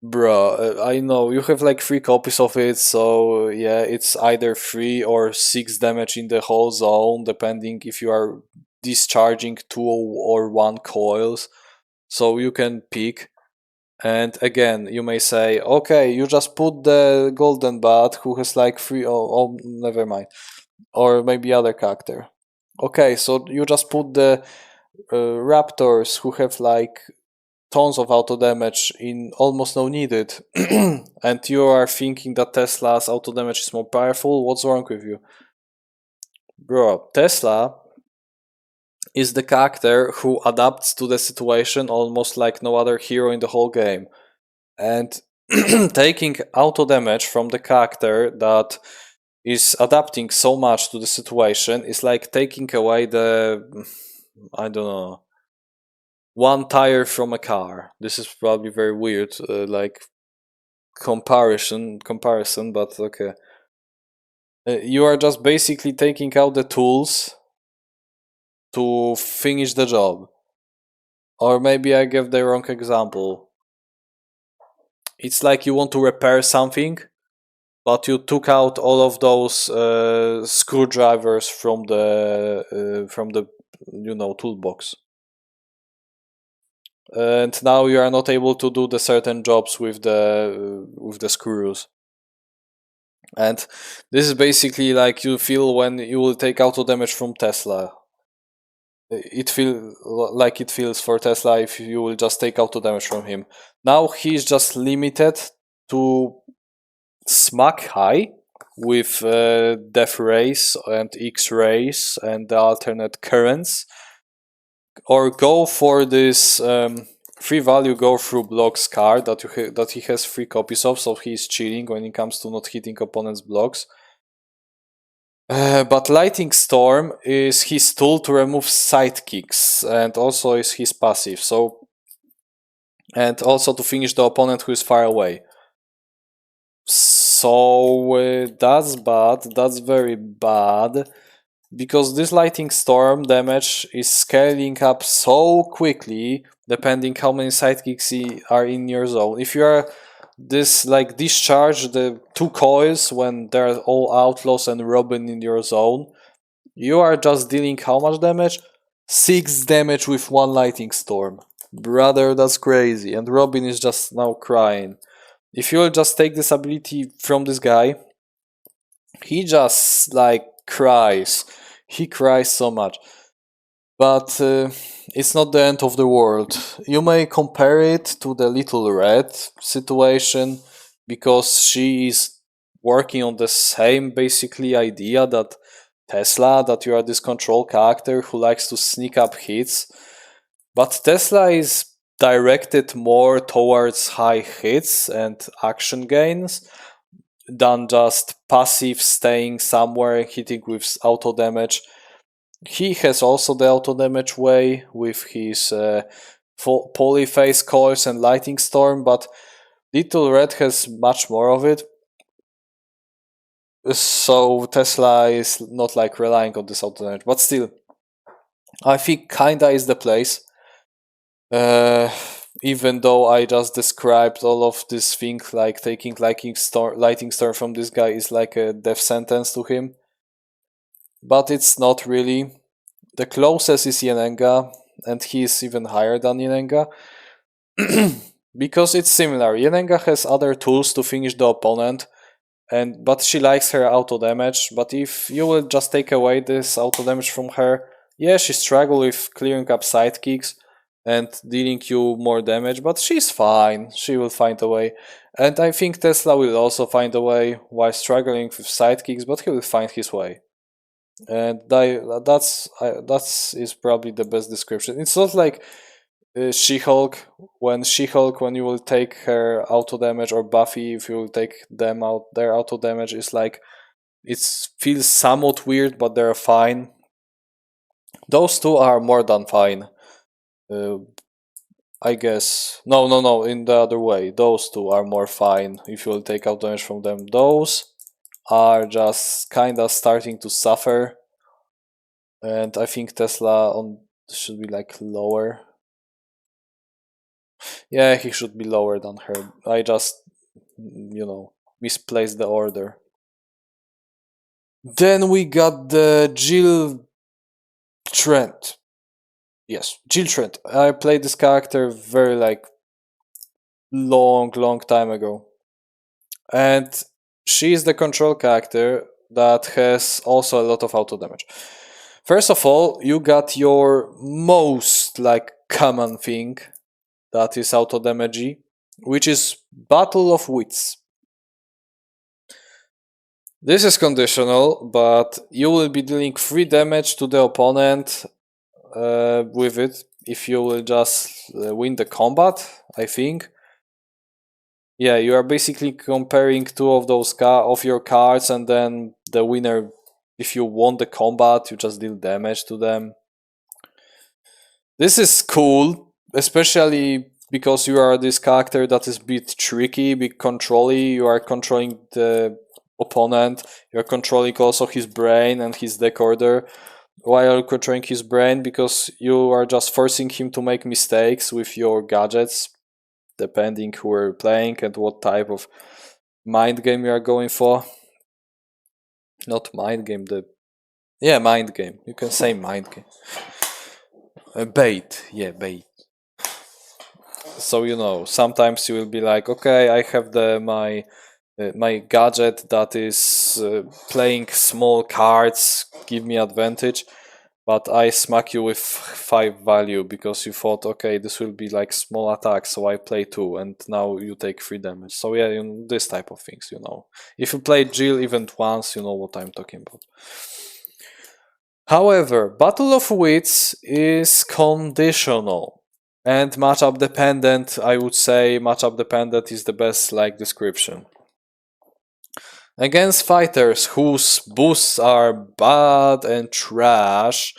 Bro, I know you have like 3 copies of it, so yeah, it's either 3 or 6 damage in the whole zone, depending if you are discharging 2 or 1 coils. So you can pick. And again, you may say, okay, you just put the Golden Bat who has like 3, never mind. Or maybe other character. Okay, so you just put the Raptors who have like tons of auto damage in almost no needed, and you are thinking that Tesla's auto damage is more powerful. What's wrong with you? Bro, Tesla is the character who adapts to the situation almost like no other hero in the whole game. And taking auto damage from the character that is adapting so much to the situation is like taking away the, I don't know, one tire from a car. This is probably very weird, like comparison, but okay. You are just basically taking out the tools to finish the job. Or maybe I gave the wrong example. It's like you want to repair something, but you took out all of those screwdrivers from the toolbox, and now you are not able to do the certain jobs with the screws. And this is basically like you feel when you will take auto damage from Tesla. It feels for Tesla if you will just take auto damage from him. Now he's just limited to smack high with death rays and X-rays and the alternate currents, or go for this free value go through blocks card that he has 3 copies of, so he's cheating when it comes to not hitting opponents' blocks. But Lightning Storm is his tool to remove sidekicks, and also is his passive. And also to finish the opponent who is far away. So that's bad. That's very bad, because this Lightning Storm damage is scaling up so quickly, depending how many sidekicks are in your zone. If you are discharge the 2 coils when there are all outlaws and Robin in your zone, you are just dealing how much damage? 6 damage with 1 Lightning Storm. Brother, that's crazy. And Robin is just now crying. If you will just take this ability from this guy, he just cries. He cries so much. But it's not the end of the world. You may compare it to the Little Red situation, because she is working on the same basically idea that Tesla, that you are this control character who likes to sneak up hits. But Tesla is directed more towards high hits and action gains than just passive staying somewhere hitting with auto damage. He has also the auto damage way with his polyphase coils and lightning storm, but Little Red has much more of it. So Tesla is not relying on this auto damage, but still, I think kinda is the place. Even though I just described all of this thing, like taking lightning storm from this guy is like a death sentence to him. But it's not really. The closest is Yennenga, and he is even higher than Yennenga. Because it's similar. Yennenga has other tools to finish the opponent, but she likes her auto damage. But if you will just take away this auto damage from her, yeah, she struggles with clearing up sidekicks and dealing you more damage, but she's fine. She will find a way. And I think Tesla will also find a way while struggling with sidekicks, but he will find his way. And that's is probably the best description. It's not like She-Hulk. When you will take her auto damage, or Buffy, if you will take them out, their auto damage is it feels somewhat weird, but they're fine. Those two are more than fine. I guess no, in the other way. Those two are more fine if you will take out damage from them. Those are just kinda starting to suffer, and I think Tesla should be lower. Yeah, he should be lower than her. I just misplaced the order. Then we got the Jill Trent. Yes, Jill Trent. I played this character very long time ago, and she is the control character that has also a lot of auto damage. First of all, you got your most common thing that is auto damage, which is Battle of Wits. This is conditional, but you will be dealing 3 damage to the opponent with it if you will just win the combat, I think. Yeah, you are basically comparing two of those of your cards, and then the winner, if you won the combat, you just deal damage to them. This is cool, especially because you are this character that is a bit tricky, bit controlly. You are controlling the opponent, you are controlling also his brain and his deck order while controlling his brain, because you are just forcing him to make mistakes with your gadgets, depending who you're playing and what type of mind game you are going for. Not mind game, mind game. You can say mind game. Bait, yeah, bait. So sometimes you will be like, okay, I have my gadget that is playing small cards, give me advantage, but I smack you with 5 value because you thought, okay, this will be like small attack, so I play 2, and now you take 3 damage. So yeah, this type of things. If you play Jill event once, you know what I'm talking about. However, Battle of Wits is conditional and matchup dependent. I would say matchup dependent is the best description. Against fighters whose boosts are bad and trash,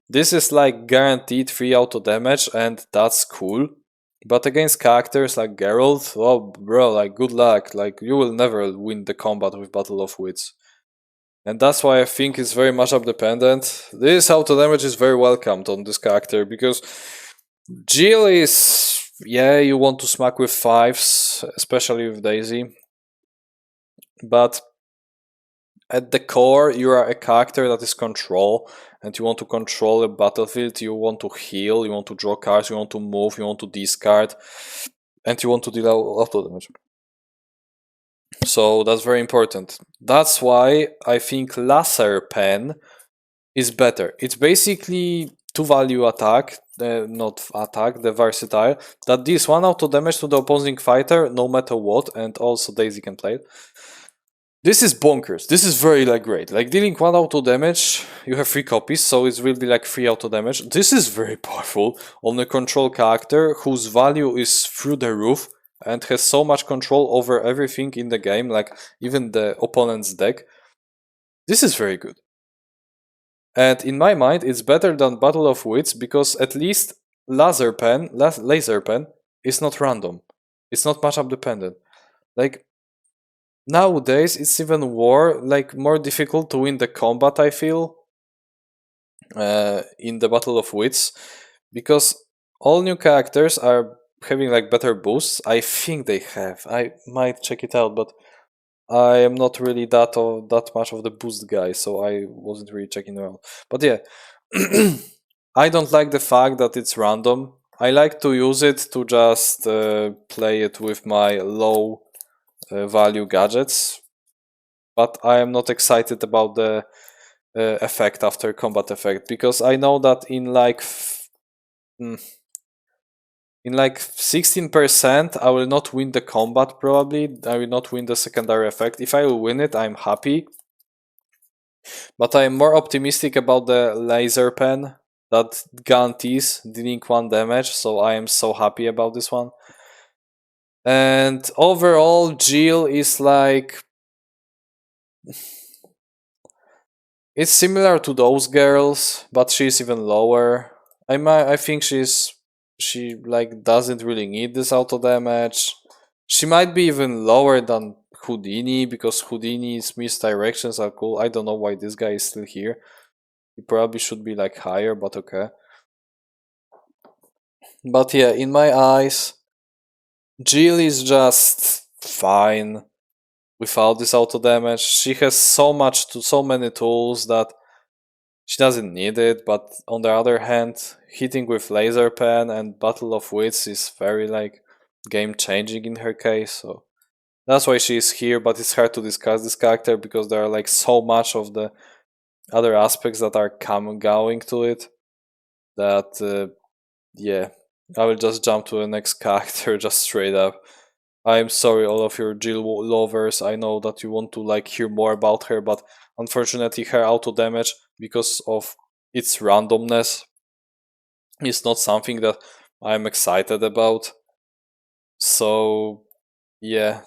this is guaranteed 3 auto damage, and that's cool. But against characters like Geralt, oh bro, good luck. You will never win the combat with Battle of Wits. And that's why I think it's very matchup dependent. This auto damage is very welcomed on this character, because Jill is, yeah, you want to smack with 5s, especially with Daisy. But at the core, you are a character that is control, and you want to control a battlefield, you want to heal, you want to draw cards, you want to move, you want to discard, and you want to deal auto damage. So that's very important. That's why I think Laser Pen is better. It's basically 2-value attack, not attack, the versatile, that deals 1 auto damage to the opposing fighter no matter what, and also Daisy can play it. This is bonkers. This is very great. Dealing 1 auto damage, you have 3 copies, so it will be 3 auto damage. This is very powerful on a control character whose value is through the roof and has so much control over everything in the game, even the opponent's deck. This is very good. And in my mind, it's better than Battle of Wits, because at least Laser Pen is not random. It's not matchup dependent. Nowadays, it's even more difficult to win the combat, I feel, in the Battle of Wits, because all new characters are having better boosts. I think they have. I might check it out, but I am not really that much of the boost guy, so I wasn't really checking around. But yeah, I don't like the fact that it's random. I like to use it to just play it with my low value gadgets, but I am not excited about the effect after combat effect, because I know that in 16% I will not win the combat. Probably I will not win the secondary effect. If I will win it, I'm happy, but I am more optimistic about the Laser Pen that guarantees dealing 1 damage, so I am so happy about this one. And overall, Jill is it's similar to those girls, but she's even lower. I think she doesn't really need this auto damage. She might be even lower than Houdini, because Houdini's misdirections are cool. I don't know why this guy is still here. He probably should be higher, but okay. But yeah, in my eyes, Jill is just fine without this auto damage. She has so many tools that she doesn't need it, but on the other hand, hitting with Laser Pen and Battle of Wits is very game changing in her case, so that's why she is here. But it's hard to discuss this character because there are so much of the other aspects that are going to it that yeah, I will just jump to the next character just straight up. I'm sorry, all of your Jill lovers. I know that you want to hear more about her, but unfortunately her auto damage, because of its randomness, is not something that I'm excited about. So yeah,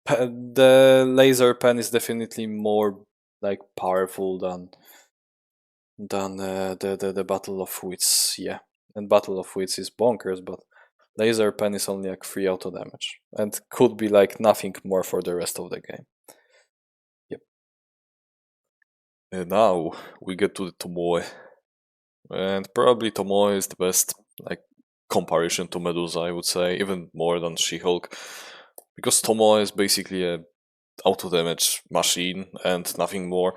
the laser pen is definitely more like powerful than the Battle of Wits. Yeah, and Battle of Wits is bonkers, but laser pen is only like 3 auto damage and could be like nothing more for the rest of the game. Yep. And now we get to the Tomoe, and probably Tomoe is the best like comparison to Medusa, I would say, even more than She-Hulk, because Tomoe is basically a auto damage machine and nothing more.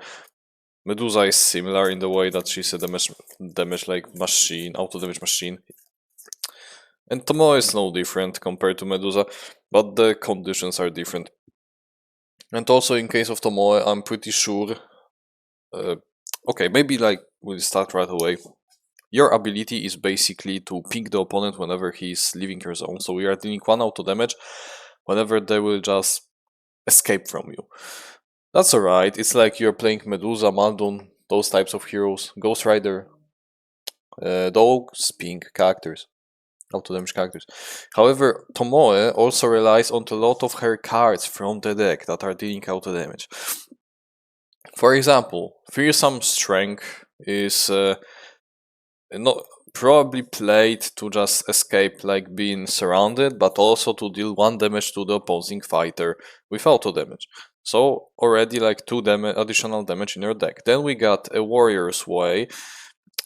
Medusa is similar in the way that she's a damage like machine, auto damage machine. And Tomoe is no different compared to Medusa, but the conditions are different. And also in case of Tomoe, I'm pretty sure. Okay, maybe like we'll start right away. Your ability is basically to ping the opponent whenever he's leaving your zone. So we are dealing 1 auto damage whenever they will just escape from you. That's alright. It's like you're playing Medusa, Maldon, those types of heroes, Ghost Rider, those ping characters, auto damage characters. However, Tomoe also relies on a lot of her cards from the deck that are dealing auto damage. For example, Fearsome Strength is not probably played to just escape like being surrounded, but also to deal 1 damage to the opposing fighter with auto damage. So already like 2 additional damage in your deck. Then we got a Warrior's Way,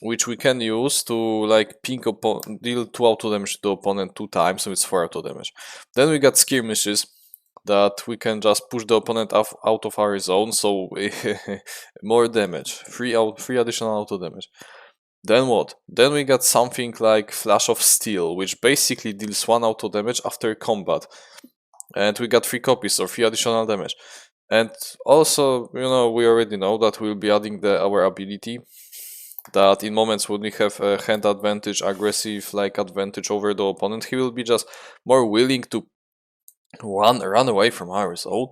which we can use to like deal 2 auto damage to the opponent 2 times, so it's 4 auto damage. Then we got Skirmishes that we can just push the opponent out of our zone, so more damage, 3 additional auto damage. Then what? Then we got something like Flash of Steel, which basically deals 1 auto damage after combat. And we got 3 copies or 3 additional damage. And also, we already know that we'll be adding our ability that in moments when we have a hand advantage, aggressive like advantage over the opponent, he will be just more willing to run away from our zone,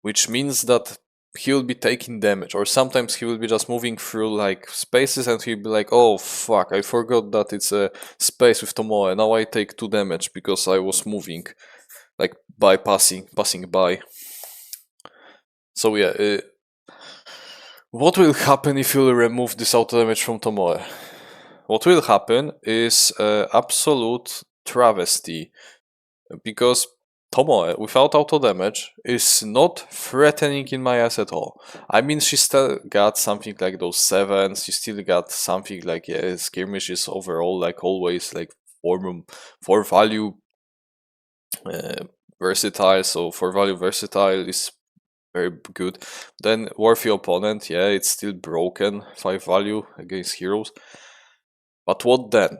which means that he will be taking damage, or sometimes he will be just moving through like spaces and he'll be like, oh fuck, I forgot that it's a space with Tomoe, now I take 2 damage because I was moving, like passing by. So yeah, what will happen if you remove this auto damage from Tomoe? What will happen is absolute travesty, because Tomoe without auto damage is not threatening in my eyes at all. I mean, she still got something like those 7s, she still got something like, yeah, skirmishes overall, like always, like for value versatile, so for value versatile is very good. Then worthy opponent, yeah, it's still broken, 5 value against heroes. But what then?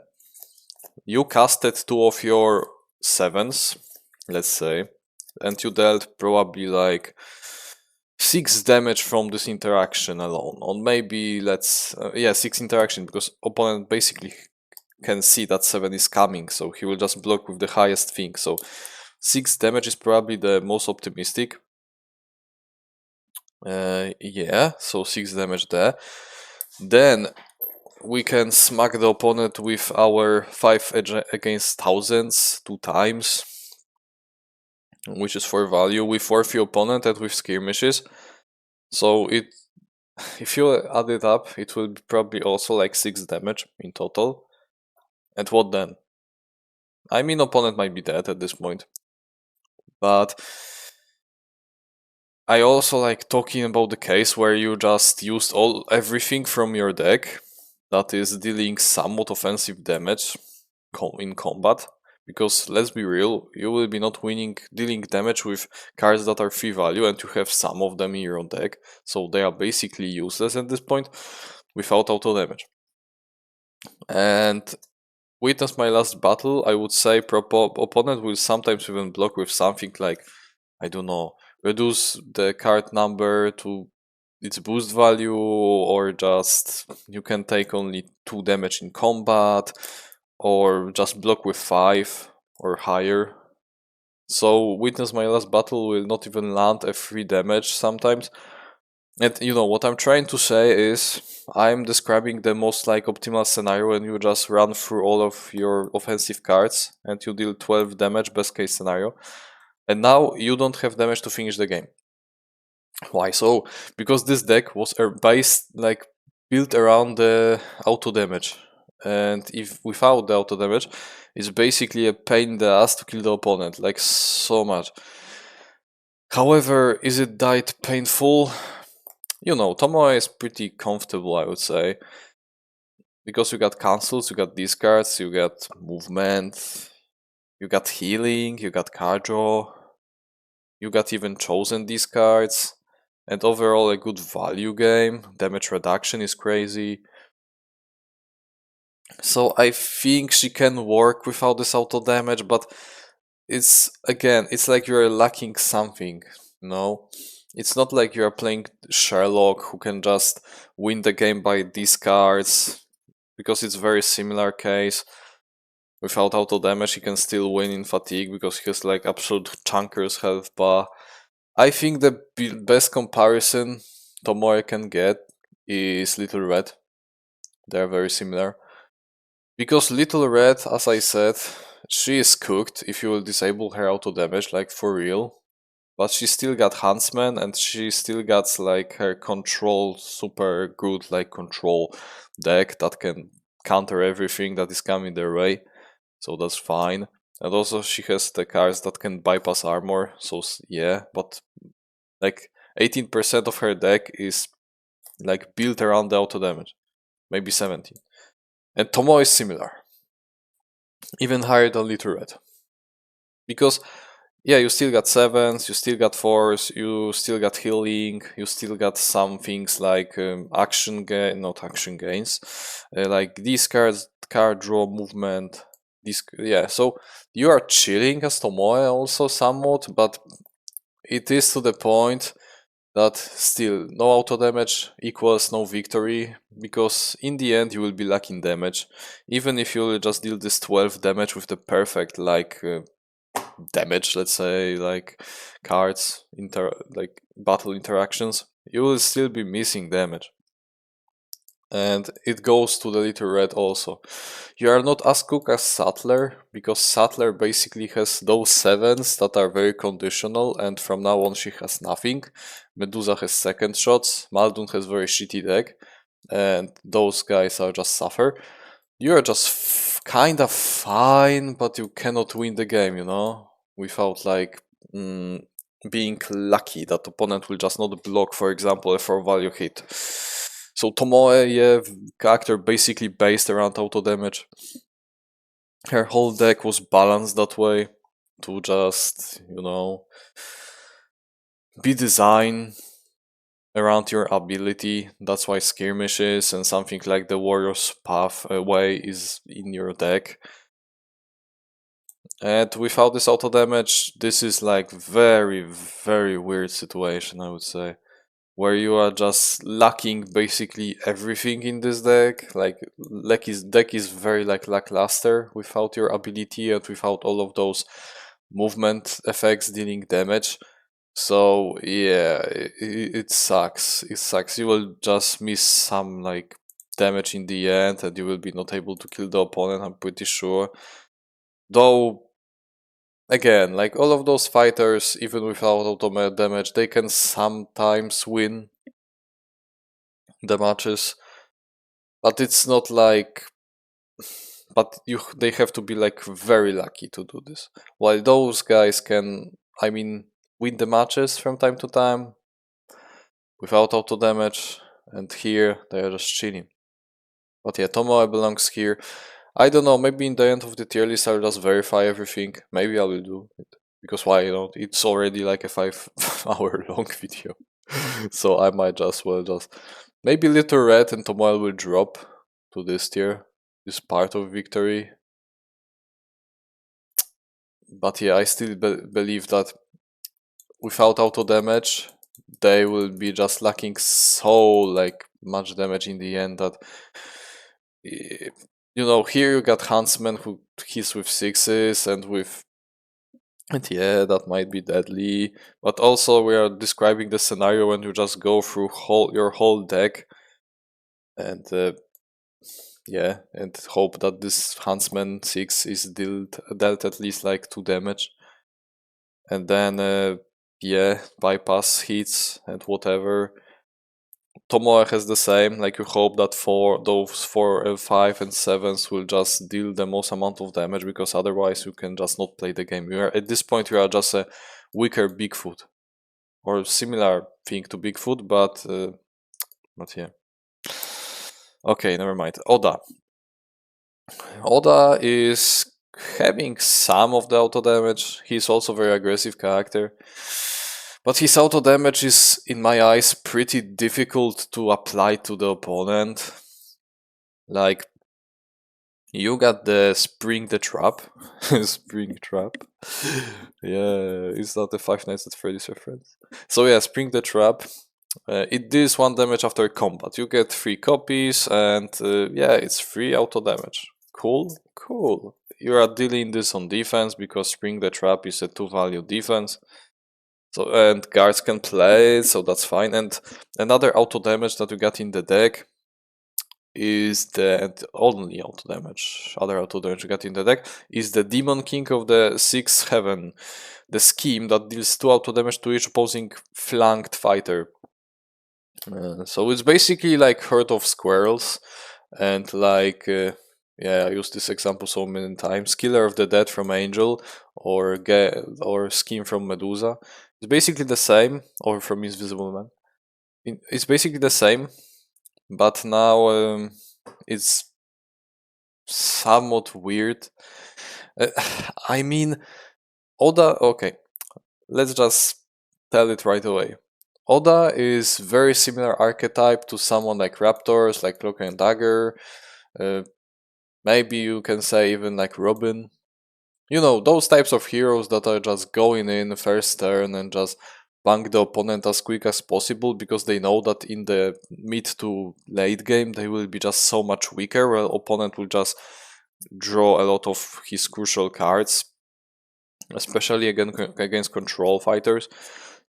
You casted 2 of your 7s, let's say, and you dealt probably like 6 damage from this interaction alone. On maybe 6 interaction, because opponent basically can see that 7 is coming, so he will just block with the highest thing. So 6 damage is probably the most optimistic. Yeah, so 6 damage there. Then we can smack the opponent with our 5 against thousands 2 times, which is for value, with worthy opponent and with skirmishes. So if you add it up, it will be probably also like 6 damage in total. And what then? I mean, opponent might be dead at this point, but I also like talking about the case where you just used everything from your deck that is dealing somewhat offensive damage in combat. Because let's be real, you will be not dealing damage with cards that are 3 value, and you have some of them in your own deck, so they are basically useless at this point without auto damage. And witness my last battle, I would say opponent will sometimes even block with something like, I don't know, reduce the card number to its boost value, or just you can take only 2 damage in combat, or just block with 5 or higher. So witness my last battle will not even land a 3 damage sometimes, And you know what I'm trying to say is I'm describing the most like optimal scenario when you just run through all of your offensive cards and you deal 12 damage, best case scenario. And now you don't have damage to finish the game. Why so? Because this deck was based like built around the auto damage. And if without the auto damage, it's basically a pain in the ass to kill the opponent, like so much. However, is it that painful? You know, Tomoe is pretty comfortable, I would say. Because you got cancels, you got discards, you got movement, you got healing, you got card draw, you got even chosen discards, and overall a good value game. Damage reduction is crazy. So I think she can work without this auto damage, but it's again, it's like you're lacking something, you know? It's not like you're playing Sherlock who can just win the game by discards, because it's very similar case. Without auto damage, he can still win in fatigue because he has like absolute chunkers health bar. I think the best comparison Tomoe can get is Little Red. They're very similar. Because Little Red, as I said, she is cooked if you will disable her auto damage, like for real. But she still got Huntsman and she still got like her control super good like control deck that can counter everything that is coming their way. So that's fine. And also she has the cards that can bypass armor, so yeah, but like 18% of her deck is like built around the auto damage. Maybe 17. And Tomo is similar. Even higher than Little Red. Because yeah, you still got sevens, you still got fours, you still got healing, you still got some things like not action gains, like these cards, card draw, movement. Yeah, so you are chilling as Tomoe also somewhat, but it is to the point that still no auto damage equals no victory, because in the end you will be lacking damage, even if you will just deal this 12 damage with the perfect like damage, let's say, like cards, like battle interactions, you will still be missing damage. And it goes to the Little Red also. You are not as cooked as Sattler, because Sattler basically has those sevens that are very conditional, and from now on she has nothing. Medusa has second shots, Maldun has very shitty deck, and those guys are just suffer. You are just kind of fine, but you cannot win the game, you know, without like being lucky that opponent will just not block, for example, a 4 value hit. So Tomoe, yeah, character basically based around auto damage. Her whole deck was balanced that way to just, you know, be designed around your ability. That's why skirmishes and something like the warrior's path way is in your deck. And without this auto damage, this is like very, very weird situation, I would say, where you are just lacking basically everything in this deck. Like his deck is very like lackluster without your ability and without all of those movement effects dealing damage. So yeah, it sucks. It sucks. You will just miss some like damage in the end, and you will be not able to kill the opponent. I'm pretty sure. Though again, like all of those fighters, even without automatic damage, they can sometimes win the matches, but it's not like. But they have to be like very lucky to do this. While those guys can, I mean, win the matches from time to time without auto damage, and here they are just chilling. But yeah, Tomoe belongs here. I don't know, maybe in the end of the tier list I'll just verify everything. Maybe I will do it. Because why, you know, it's already like a 5 hour long video. So I might just well just maybe Little Red and Tomoe will drop to this tier. This part of victory. But yeah, I still believe that without auto damage, they will be just lacking so like much damage in the end that you know, here you got Huntsman who hits with sixes and with And yeah, that might be deadly. But also we are describing the scenario when you just go through your whole deck and yeah, and hope that this Huntsman 6 is dealt at least like 2 damage. And then yeah, bypass hits and whatever. Tomoe has the same, like you hope that those 4, 5 and 7s will just deal the most amount of damage, because otherwise you can just not play the game. At this point you are just a weaker Bigfoot. Or similar thing to Bigfoot, but yeah. Okay, never mind. Oda. Oda is having some of the auto damage. He's also a very aggressive character. But his auto damage is, in my eyes, pretty difficult to apply to the opponent. Like, you got the Spring the Trap. Spring Trap. Yeah, is that the Five Nights at Freddy's reference? So yeah, Spring the Trap. It deals 1 damage after combat. You get 3 copies, and yeah, it's 3 auto damage. Cool, cool. You are dealing this on defense because Spring the Trap is a 2-value defense. So, and guards can play it, so that's fine. And another auto damage that you got in the deck is the only auto damage. Other auto damage you got in the deck is the Demon King of the 6th Heaven, the scheme that deals 2 auto damage to each opposing flanked fighter. So it's basically like Herd of Squirrels, and like yeah, I used this example so many times. Killer of the Dead from Angel, or Scheme from Medusa. It's basically the same, or from Invisible Man. It's basically the same, but now it's somewhat weird. I mean, Oda. Okay, let's just tell it right away. Oda is very similar archetype to someone like Raptors, like Cloak and Dagger. Maybe you can say even like Robin. You know, those types of heroes that are just going in first turn and just bang the opponent as quick as possible, because they know that in the mid to late game they will be just so much weaker, while opponent will just draw a lot of his crucial cards, especially against control fighters.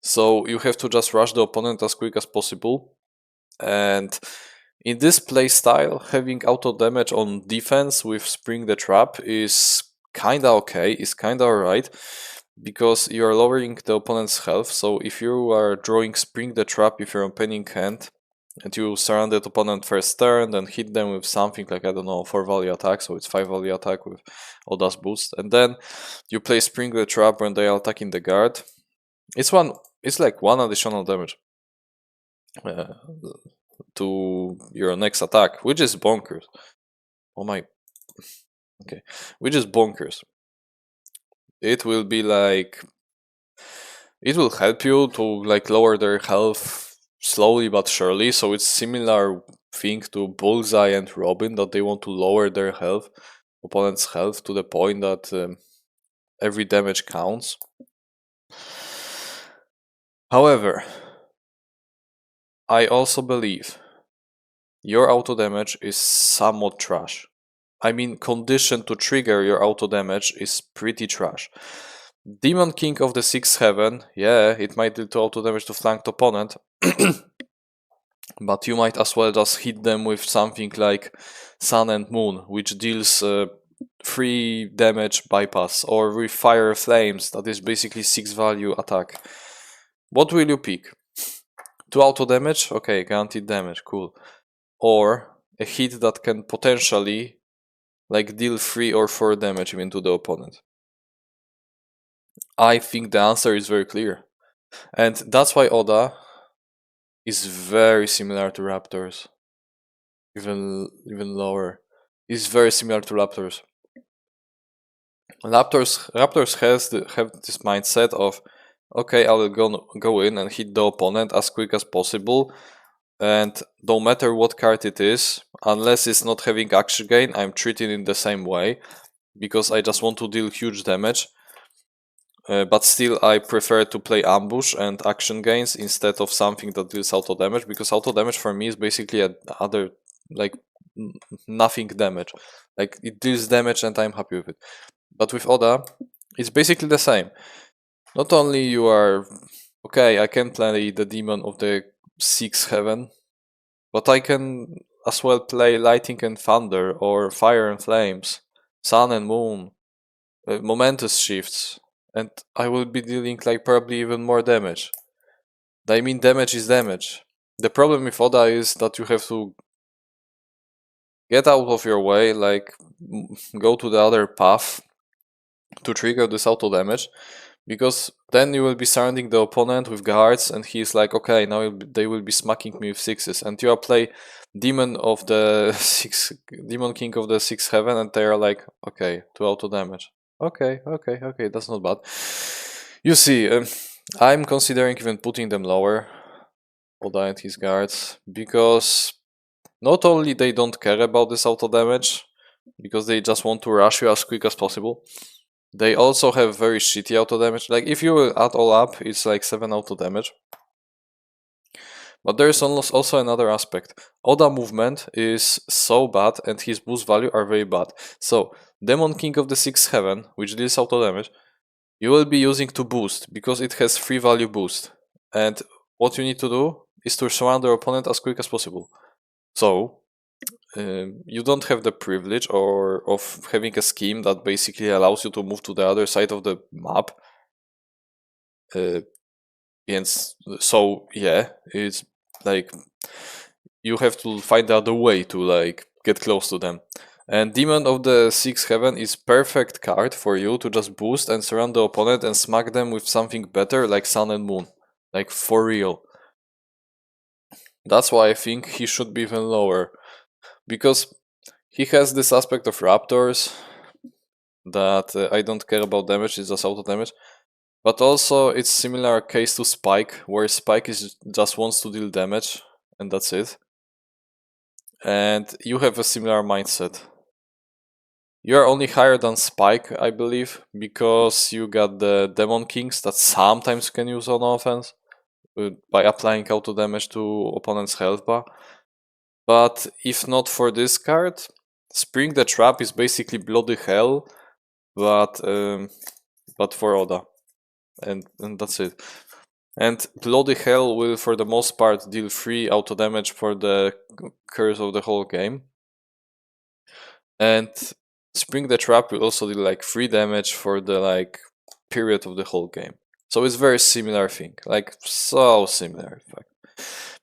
So you have to just rush the opponent as quick as possible. And in this playstyle, having auto damage on defense with Spring the Trap is kinda okay, is kinda alright, because you are lowering the opponent's health. So if you are drawing Spring the Trap with your opening hand, and you surround the opponent first turn, then hit them with something like, I don't know, 4-value attack, so it's 5-value attack with Oda's boost, and then you play Spring the Trap when they are attacking the guard. It's like 1 additional damage to your next attack, which is bonkers. Oh my. Okay. Which is bonkers. It will be like. It will help you to like lower their health slowly but surely. So it's similar thing to Bullseye and Robin, that they want to lower their health, opponent's health, to the point that every damage counts. However, I also believe your auto damage is somewhat trash. I mean, condition to trigger your auto damage is pretty trash. Demon King of the 6th Heaven, yeah, it might deal 2 auto damage to flanked opponent, but you might as well just hit them with something like Sun and Moon, which deals 3 damage bypass, or with Fire Flames, that is basically 6-value attack. What will you pick? 2 auto damage? Okay, guaranteed damage, cool. Or a hit that can potentially like deal 3 or 4 damage even to the opponent. I think the answer is very clear. And that's why Oda is very similar to Raptors. Even lower. Is very similar to Raptors. Raptors have this mindset of, okay, I will go in and hit the opponent as quick as possible, and no matter what card it is, unless it's not having action gain, I'm treating it the same way, because I just want to deal huge damage. But still, I prefer to play ambush and action gains instead of something that deals auto damage, because auto damage for me is basically other like nothing damage. Like, it deals damage and I'm happy with it. But with Oda, It's basically the same. Not only you are okay, I can play the demon of the sixth heaven, but I can as well play lightning and thunder, or fire and flames, sun and moon, momentous shifts, and I will be dealing like probably even more damage. I mean, damage is damage. The problem with Oda is that you have to get out of your way, like go to the other path to trigger this auto damage, because then you will be surrounding the opponent with guards, and he's like, okay, now they will be smacking me with sixes, and you are play demon of the demon king of the sixth heaven, and they are like, okay, 2 auto damage. Okay, that's not bad. You see, I'm considering even putting them lower, Oda and his guards, because not only they don't care about this auto damage, because they just want to rush you as quick as possible, they also have very shitty auto damage. Like, if you add all up, it's like 7 auto damage. But there is also another aspect. Oda movement is so bad, and his boost value are very bad. So, Demon King of the 6th Heaven, which deals auto damage, you will be using to boost, because it has 3 value boost. And what you need to do is to surround your opponent as quick as possible. So, you don't have the privilege of having a scheme that basically allows you to move to the other side of the map. And so yeah, it's like you have to find the other way to like get close to them. And Demon of the Sixth Heaven is perfect card for you to just boost and surround the opponent and smack them with something better like Sun and Moon. Like, for real. That's why I think he should be even lower. Because he has this aspect of Raptors that I don't care about damage, it's just auto damage. But also it's similar case to Spike, where Spike is just wants to deal damage and that's it. And you have a similar mindset. You are only higher than Spike, I believe, because you got the Demon Kings that sometimes you can use on offense by applying auto damage to opponent's health bar. But if not for this card, Spring the Trap is basically bloody hell, but for Oda, and that's it. And bloody hell will, for the most part, deal 3 auto damage for the curse of the whole game. And Spring the Trap will also deal like 3 damage for the like period of the whole game. So it's very similar thing, like so similar in fact.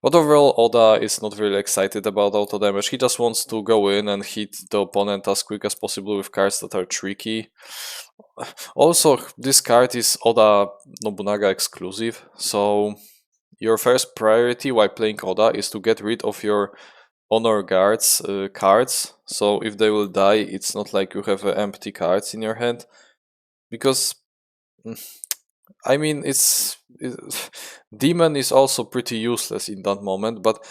But overall, Oda is not really excited about auto damage. He just wants to go in and hit the opponent as quick as possible with cards that are tricky. Also, this card is Oda Nobunaga exclusive, so your first priority while playing Oda is to get rid of your honor guards cards. So if they will die, it's not like you have empty cards in your hand, because I mean, Demon is also pretty useless in that moment, but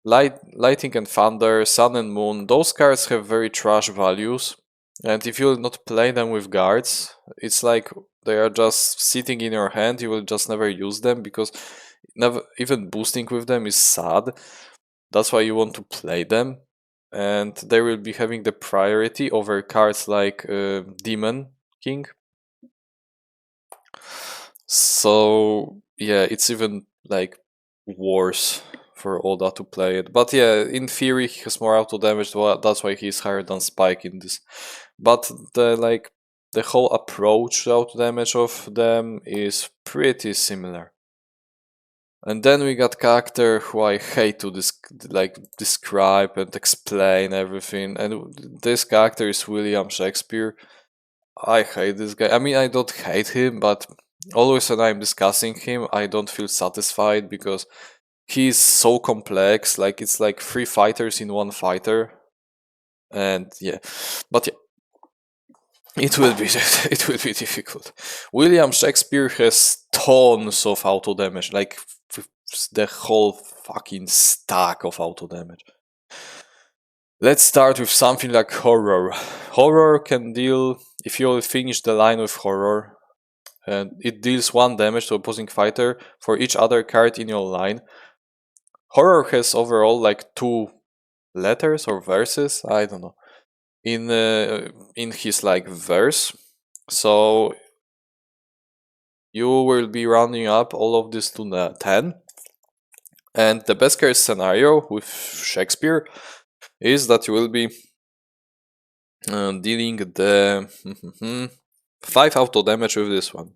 Lightning and Thunder, Sun and Moon, those cards have very trash values, and if you will not play them with guards, it's like they are just sitting in your hand, you will just never use them, because even boosting with them is sad. That's why you want to play them, and they will be having the priority over cards like Demon King. So yeah, it's even like worse for Oda to play it. But yeah, in theory he has more auto damage, that's why he's higher than Spike in this. But the whole approach to auto damage of them is pretty similar. And then we got character who I hate to describe and explain everything. And this character is William Shakespeare. I hate this guy. I mean, I don't hate him, but always when I'm discussing him, I don't feel satisfied because he's so complex. Like, it's like 3 fighters in 1 fighter. And yeah, but yeah, it will be it will be difficult. William Shakespeare has tons of auto damage, like the whole fucking stack of auto damage. Let's start with something like horror. Horror can deal, if you finish the line with horror, and it deals 1 damage to opposing fighter for each other card in your line. Horror has overall like 2 letters or verses, I don't know, in his like verse. So you will be rounding up all of this to 10. And the best case scenario with Shakespeare is that you will be dealing the 5 auto damage with this one.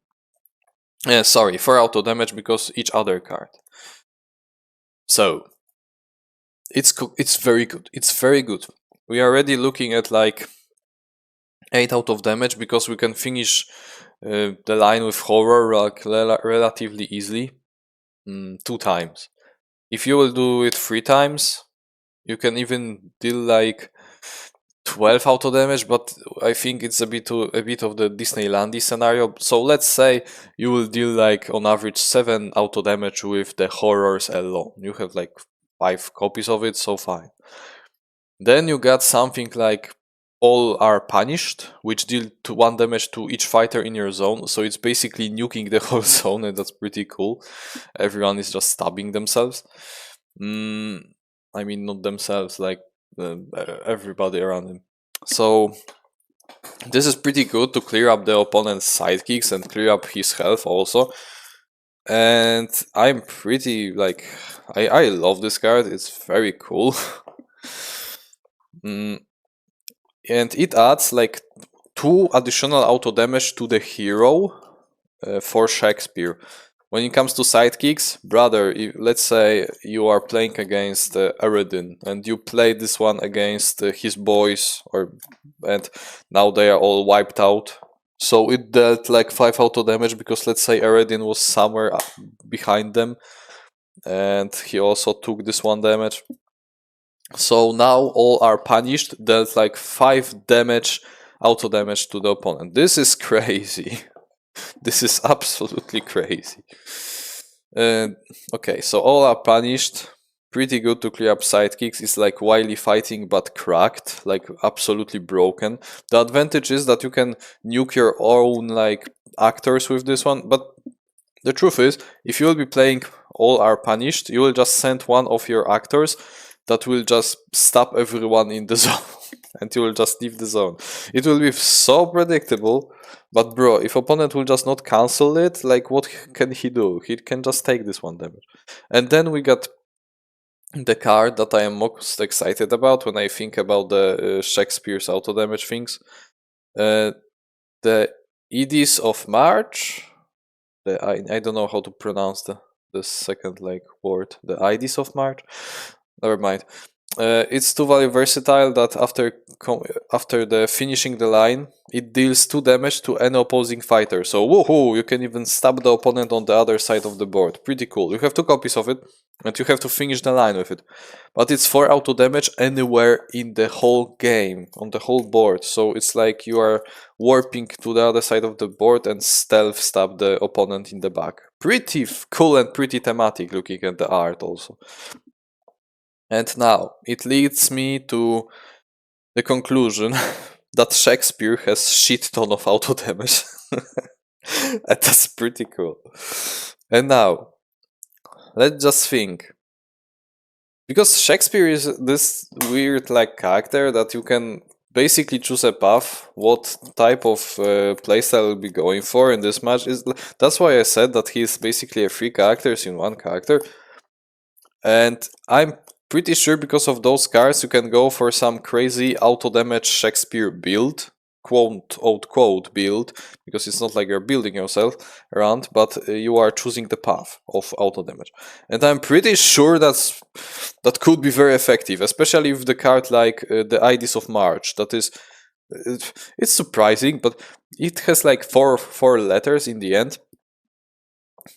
Sorry, 4 auto damage because each other card. So it's very good. It's very good. We are already looking at like 8 out of damage because we can finish the line with horror like relatively easily 2 times. If you will do it 3 times, you can even deal like 12 auto damage, but I think it's a bit of the Disneylandy scenario. So let's say you will deal like on average 7 auto damage with the horrors alone. You have like 5 copies of it, so fine. Then you got something like all are punished, which deal 1 damage to each fighter in your zone. So it's basically nuking the whole zone, and that's pretty cool. Everyone is just stabbing themselves. I mean, not themselves, like everybody around him. So this is pretty good to clear up the opponent's sidekicks and clear up his health also. And I'm pretty like I love this card. It's very cool. And it adds like 2 additional auto damage to the hero for Shakespeare. When it comes to sidekicks, brother, let's say you are playing against Eredin and you play this one against his boys, and now they are all wiped out. So it dealt like 5 auto damage because let's say Eredin was somewhere behind them and he also took this 1 damage. So now all are punished, dealt like 5 damage, auto damage to the opponent. This is crazy. This is absolutely crazy. Okay, so all are punished. Pretty good to clear up sidekicks. It's like wily fighting but cracked, like absolutely broken. The advantage is that you can nuke your own like actors with this one, but the truth is, if you will be playing all are punished, you will just send one of your actors that will just stab everyone in the zone and you will just leave the zone. It will be so predictable, but bro, if opponent will just not cancel it, like what can he do? He can just take this 1 damage. And then we got the card that I am most excited about when I think about the Shakespeare's auto damage things. The Ides of March. I don't know how to pronounce the second like word. The Ides of March. Never mind. It's 2 value versatile that after the finishing the line, it deals 2 damage to any opposing fighter. So woohoo! You can even stab the opponent on the other side of the board. Pretty cool. You have 2 copies of it, and you have to finish the line with it. But it's 4 auto damage anywhere in the whole game, on the whole board. So it's like you are warping to the other side of the board and stealth stab the opponent in the back. Pretty cool and pretty thematic looking at the art also. And now, it leads me to the conclusion that Shakespeare has shit ton of auto damage. And that's pretty cool. And now, let's just think. Because Shakespeare is this weird like character that you can basically choose a path, what type of playstyle will be going for in this match. That's why I said that he's basically a 3 characters in 1 character. And I'm pretty sure because of those cards you can go for some crazy auto damage Shakespeare build, quote unquote build, because it's not like you're building yourself around, but you are choosing the path of auto damage. And I'm pretty sure that could be very effective, especially with the card like the Ides of March. That is, it's surprising, but it has like four letters in the end.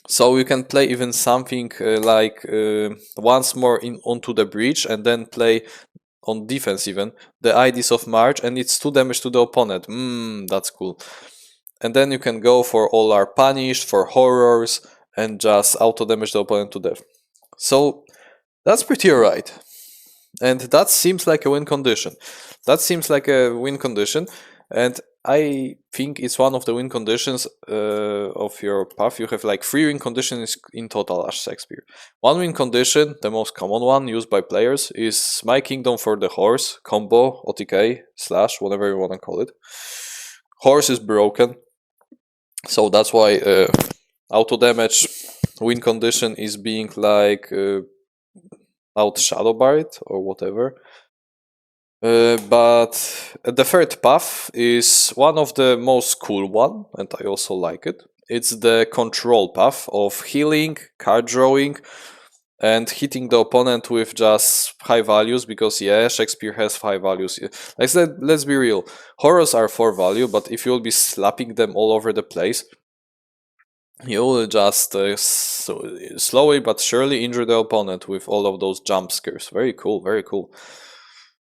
So you can play even something like once more onto the breach and then play on defense even the Ides of March, and it's 2 damage to the opponent. That's cool. And then you can go for all are punished, for horrors, and just auto damage the opponent to death. So that's pretty alright. And that seems like a win condition. And I think it's one of the win conditions of your path. You have like 3 win conditions in total as Shakespeare. 1 win condition, the most common one used by players, is My Kingdom for the Horse, combo, OTK, / whatever you want to call it. Horse is broken, so that's why auto damage win condition is being like out shadow barred or whatever. But the third path is one of the most cool one, and I also like it. It's the control path of healing, card drawing, and hitting the opponent with just high values, because yeah, Shakespeare has high values. Like I said, let's be real, horrors are 4 value, but if you'll be slapping them all over the place, you will just slowly but surely injure the opponent with all of those jump scares. Very cool, very cool.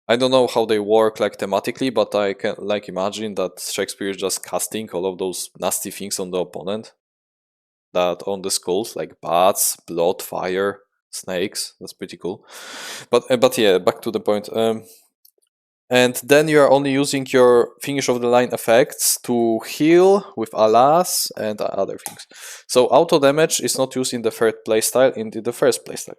I don't know how they work like thematically, but I can like imagine that Shakespeare is just casting all of those nasty things on the opponent, that on the skulls, like bats, blood, fire, snakes. That's pretty cool. But yeah, back to the point. And then you are only using your finish of the line effects to heal with alas and other things. So auto damage is not used in the third playstyle, in the first playstyle.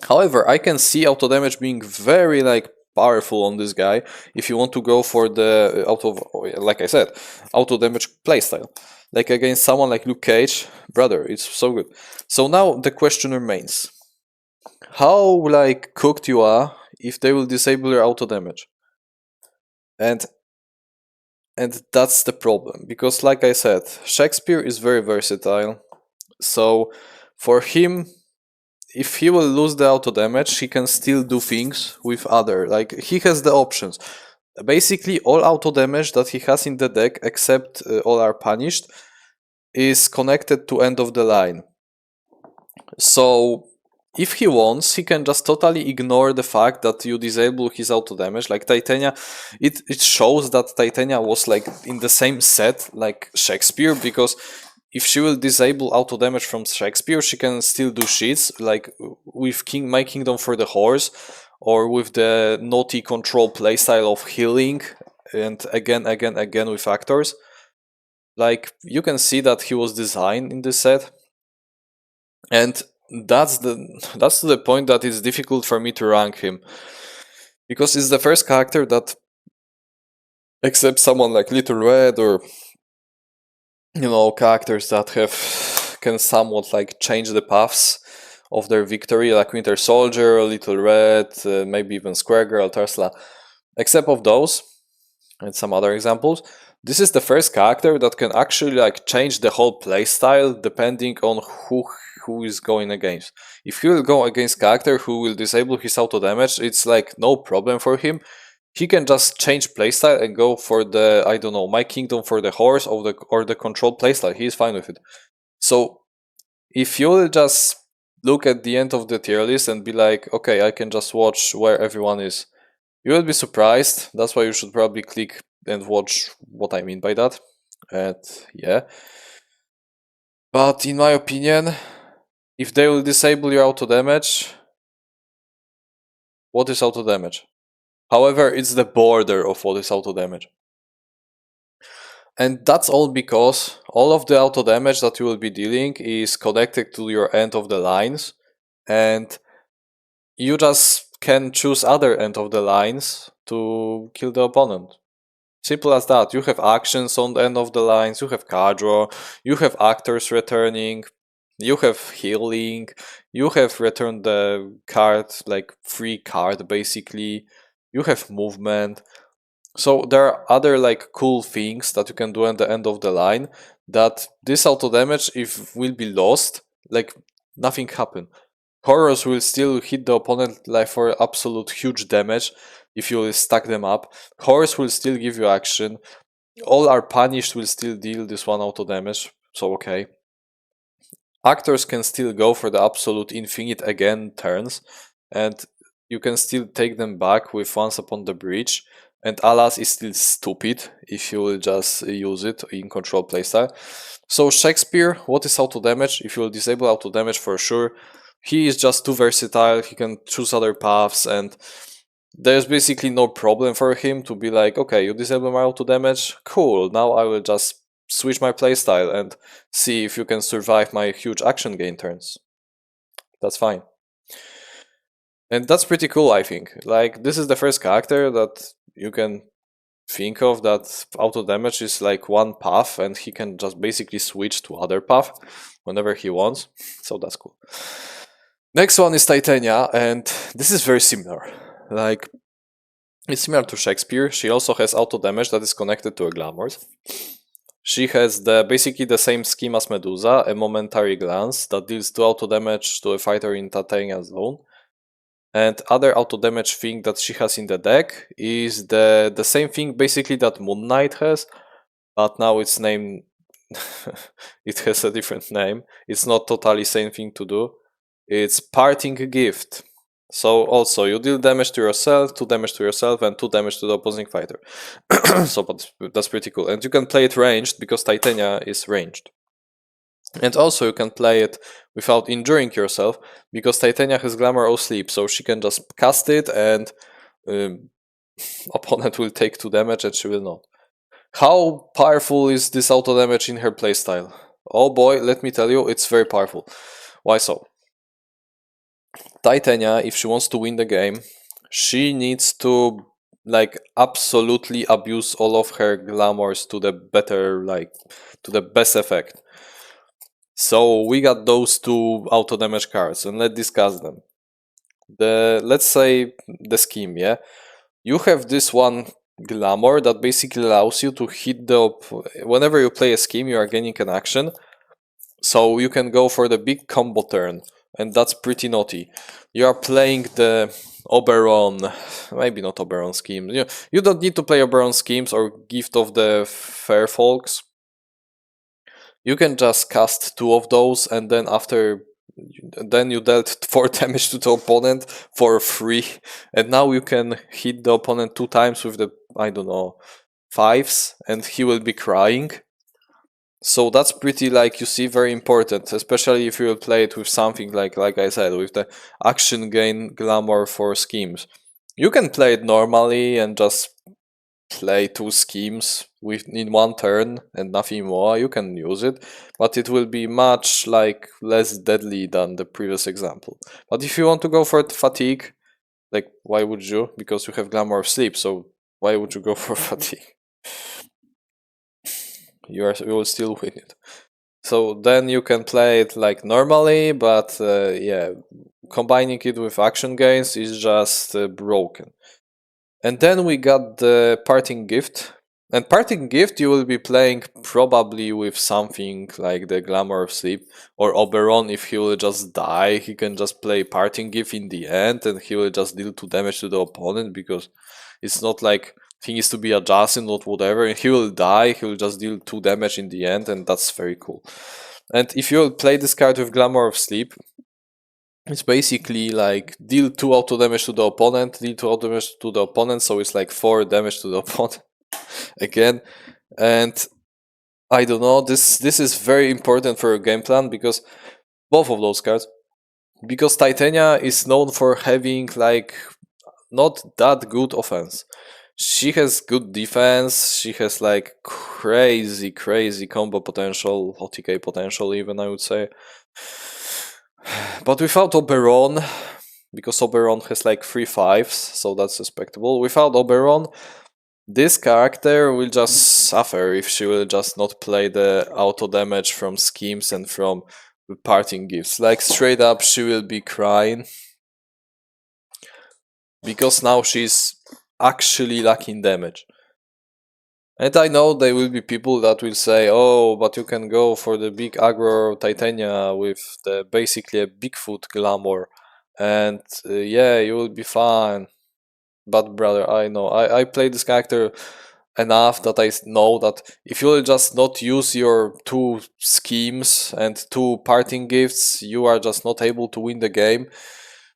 However, I can see auto damage being very like powerful on this guy if you want to go for the like I said, auto damage playstyle. Like against someone like Luke Cage, brother, it's so good. So now the question remains: how like cooked you are if they will disable your auto damage? And that's the problem, because like I said, Shakespeare is very versatile. So for him, if he will lose the auto damage, he can still do things with other, like he has the options. Basically all auto damage that he has in the deck, except all are punished, is connected to end of the line. So if he wants, he can just totally ignore the fact that you disable his auto damage. Like Titania, it shows that Titania was like in the same set like Shakespeare, because if she will disable auto damage from Shakespeare, she can still do shits like with My Kingdom for the Horse, or with the naughty control playstyle of healing, and again with actors. Like you can see that he was designed in this set, and that's to the point that it's difficult for me to rank him, because it's the first character that, except someone like Little Red, or characters that can somewhat like change the paths of their victory, like Winter Soldier, Little Red, maybe even Squirrel Girl, Tesla. Except of those and some other examples, this is the first character that can actually like change the whole playstyle depending on who is going against. If he will go against character who will disable his auto damage, it's like no problem for him. He can just change playstyle and go for the, I don't know, My Kingdom for the Horse, or the control playstyle. He's fine with it. So if you will just look at the end of the tier list and be like, okay, I can just watch where everyone is, you will be surprised. That's why you should probably click and watch what I mean by that. And yeah. But in my opinion, if they will disable your auto damage, what is auto damage? However, it's the border of what is auto damage. And that's all because all of the auto damage that you will be dealing is connected to your end of the lines, and you just can choose other end of the lines to kill the opponent. Simple as that. You have actions on the end of the lines, you have card draw, you have actors returning, you have healing, you have returned the card, like free card basically, you have movement. So there are other like cool things that you can do at the end of the line, that this auto damage, if will be lost, like nothing happen. Horrors will still hit the opponent like for absolute huge damage if you stack them up. Horrors will still give you action. All are punished will still deal this one auto damage, so okay. Actors can still go for the absolute infinite again turns, and you can still take them back with Once Upon the Breach, and Alas is still stupid if you will just use it in control playstyle. So Shakespeare, what is auto damage? If you will disable auto damage, for sure, he is just too versatile, he can choose other paths, and there's basically no problem for him to be like, okay, you disable my auto damage, cool, now I will just switch my playstyle and see if you can survive my huge action gain turns. That's fine. And that's pretty cool, I think. Like, this is the first character that you can think of, that auto damage is like one path and he can just basically switch to other path whenever he wants. So that's cool. Next one is Titania, and this is very similar. Like, it's similar to Shakespeare. She also has auto damage that is connected to a glamour. She has basically the same scheme as Medusa, a momentary glance that deals 2 auto damage to a fighter in Titania zone. And other auto damage thing that she has in the deck is the same thing basically that Moon Knight has, but now it's named it has a different name. It's not totally same thing to do. It's Parting Gift. So also you deal damage to yourself, 2 damage to yourself, and 2 damage to the opposing fighter. So that's pretty cool. And you can play it ranged because Titania is ranged. And also you can play it without injuring yourself because Titania has Glamour or Sleep, so she can just cast it and opponent will take 2 damage and she will not. How powerful is this auto damage in her playstyle? Oh boy, let me tell you, it's very powerful. Why so? Titania, if she wants to win the game, she needs to like absolutely abuse all of her glamours to the better, like to the best effect. So we got those 2 auto damage cards, and let's discuss them. Let's say the scheme, yeah. You have this one glamour that basically allows you to hit whenever you play a scheme, you are gaining an action. So you can go for the big combo turn, and that's pretty naughty. You are playing the Oberon, maybe not Oberon scheme. You don't need to play Oberon schemes or Gift of the Fair Folks. You can just cast 2 of those, and then then you dealt 4 damage to the opponent for free, and now you can hit the opponent 2 times with the, I don't know, 5s, and he will be crying. So that's pretty, like, you see, very important, especially if you will play it with something like I said, with the action gain glamour for schemes. You can play it normally and just play 2 schemes in 1 turn and nothing more. You can use it, but it will be much like less deadly than the previous example. But if you want to go for fatigue, like, why would you? Because you have Glamour of Sleep, so why would you go for fatigue? You will still win it. So then you can play it like normally, but yeah, combining it with action gains is just broken. And then we got the Parting Gift. And Parting Gift you will be playing probably with something like the Glamour of Sleep or Oberon. If he will just die, he can just play Parting Gift in the end and he will just deal 2 damage to the opponent, because it's not like he needs to be adjacent or whatever. And he will die, he will just deal 2 damage in the end, and that's very cool. And if you will play this card with Glamour of Sleep, it's basically like deal 2 auto damage to the opponent, deal 2 auto damage to the opponent, so it's like 4 damage to the opponent again. And I don't know, this is very important for your game plan, because both of those cards, because Titania is known for having like not that good offense. She has good defense, she has like crazy combo potential, OTK potential even, I would say. But without Oberon, because Oberon has like 3 5s, so that's respectable. Without Oberon, this character will just suffer if she will just not play the auto damage from schemes and from Parting Gifts. Like, straight up, she will be crying, because now she's actually lacking damage. And I know there will be people that will say, oh, but you can go for the big aggro Titania with basically a Bigfoot glamour, and yeah, you will be fine. But brother, I know, I played this character enough that I know that if you will just not use your 2 schemes and 2 Parting Gifts, you are just not able to win the game,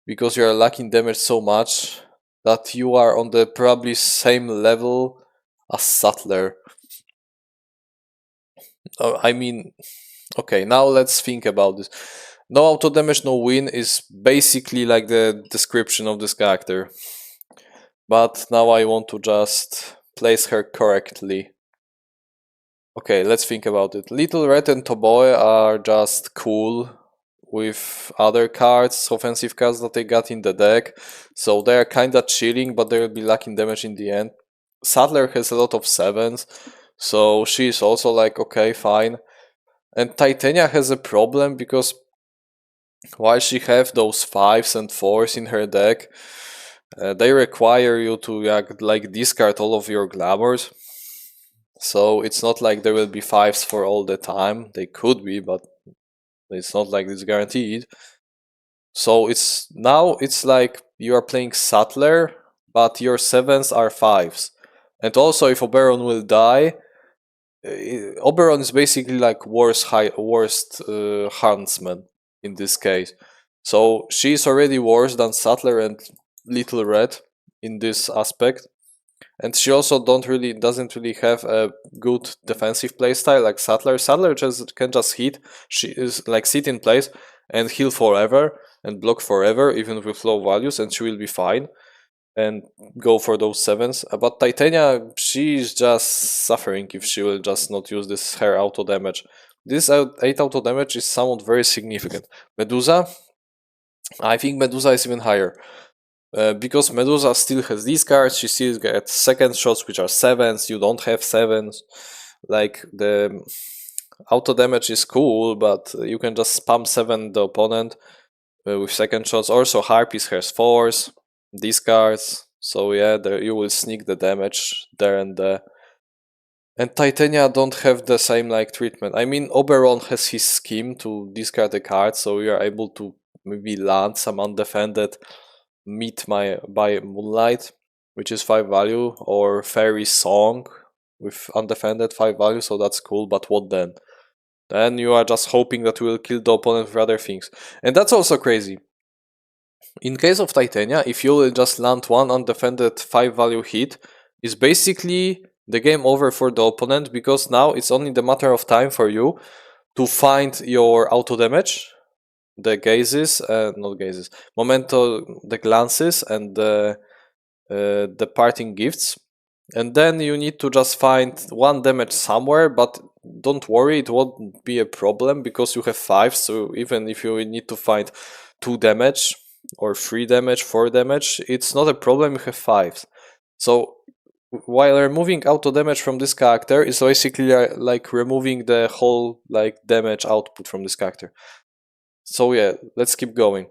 because you are lacking damage so much that you are on the probably same level as Sattler. I mean, okay, now let's think about this. No auto damage, no win is basically like the description of this character. But now I want to just place her correctly. Okay, let's think about it. Little Red and Tomoe are just cool with other cards, offensive cards that they got in the deck. So they're kinda chilling, but they'll be lacking damage in the end. Sattler has a lot of 7s, so she's also like, okay, fine. And Titania has a problem because while she have those 5s and 4s in her deck, they require you to like discard all of your glamours. So it's not like there will be 5s for all the time. They could be, but it's not like it's guaranteed. So it's like you are playing Sattler, but your 7s are 5s. And also, if Oberon will die, Oberon is basically like worst huntsman in this case. So she's already worse than Sattler and Little Red in this aspect. And she also doesn't really have a good defensive playstyle like Sattler. Sattler can just hit. She is like sit in place and heal forever and block forever, even with low values, and she will be fine and go for those 7s. But Titania, she's just suffering if she will just not use this her auto damage. This 8 auto damage is somewhat very significant. Medusa, I think Medusa is even higher. Because Medusa still has these cards, she still gets second shots, which are 7s. You don't have 7s. Like, the auto damage is cool, but you can just spam 7 the opponent with second shots. Also, Harpies has 4s, these cards. So yeah, you will sneak the damage there and there. And Titania don't have the same like treatment. I mean, Oberon has his scheme to discard the card, so you are able to maybe land some undefended Meet by Moonlight, which is 5 value, or Fairy Song with undefended 5 value, so that's cool, but what then? Then you are just hoping that you will kill the opponent with other things. And that's also crazy. In case of Titania, if you will just land one undefended 5 value hit, it's basically the game over for the opponent, because now it's only the matter of time for you to find your auto damage, the gazes, not gazes, momento, the glances, and the parting gifts. And then you need to just find 1 damage somewhere, but don't worry, it won't be a problem because you have 5, so even if you need to find 2 damage or 3 damage, 4 damage, it's not a problem, you have 5s. So while removing auto damage from this character is basically like removing the whole like damage output from this character. So yeah, let's keep going.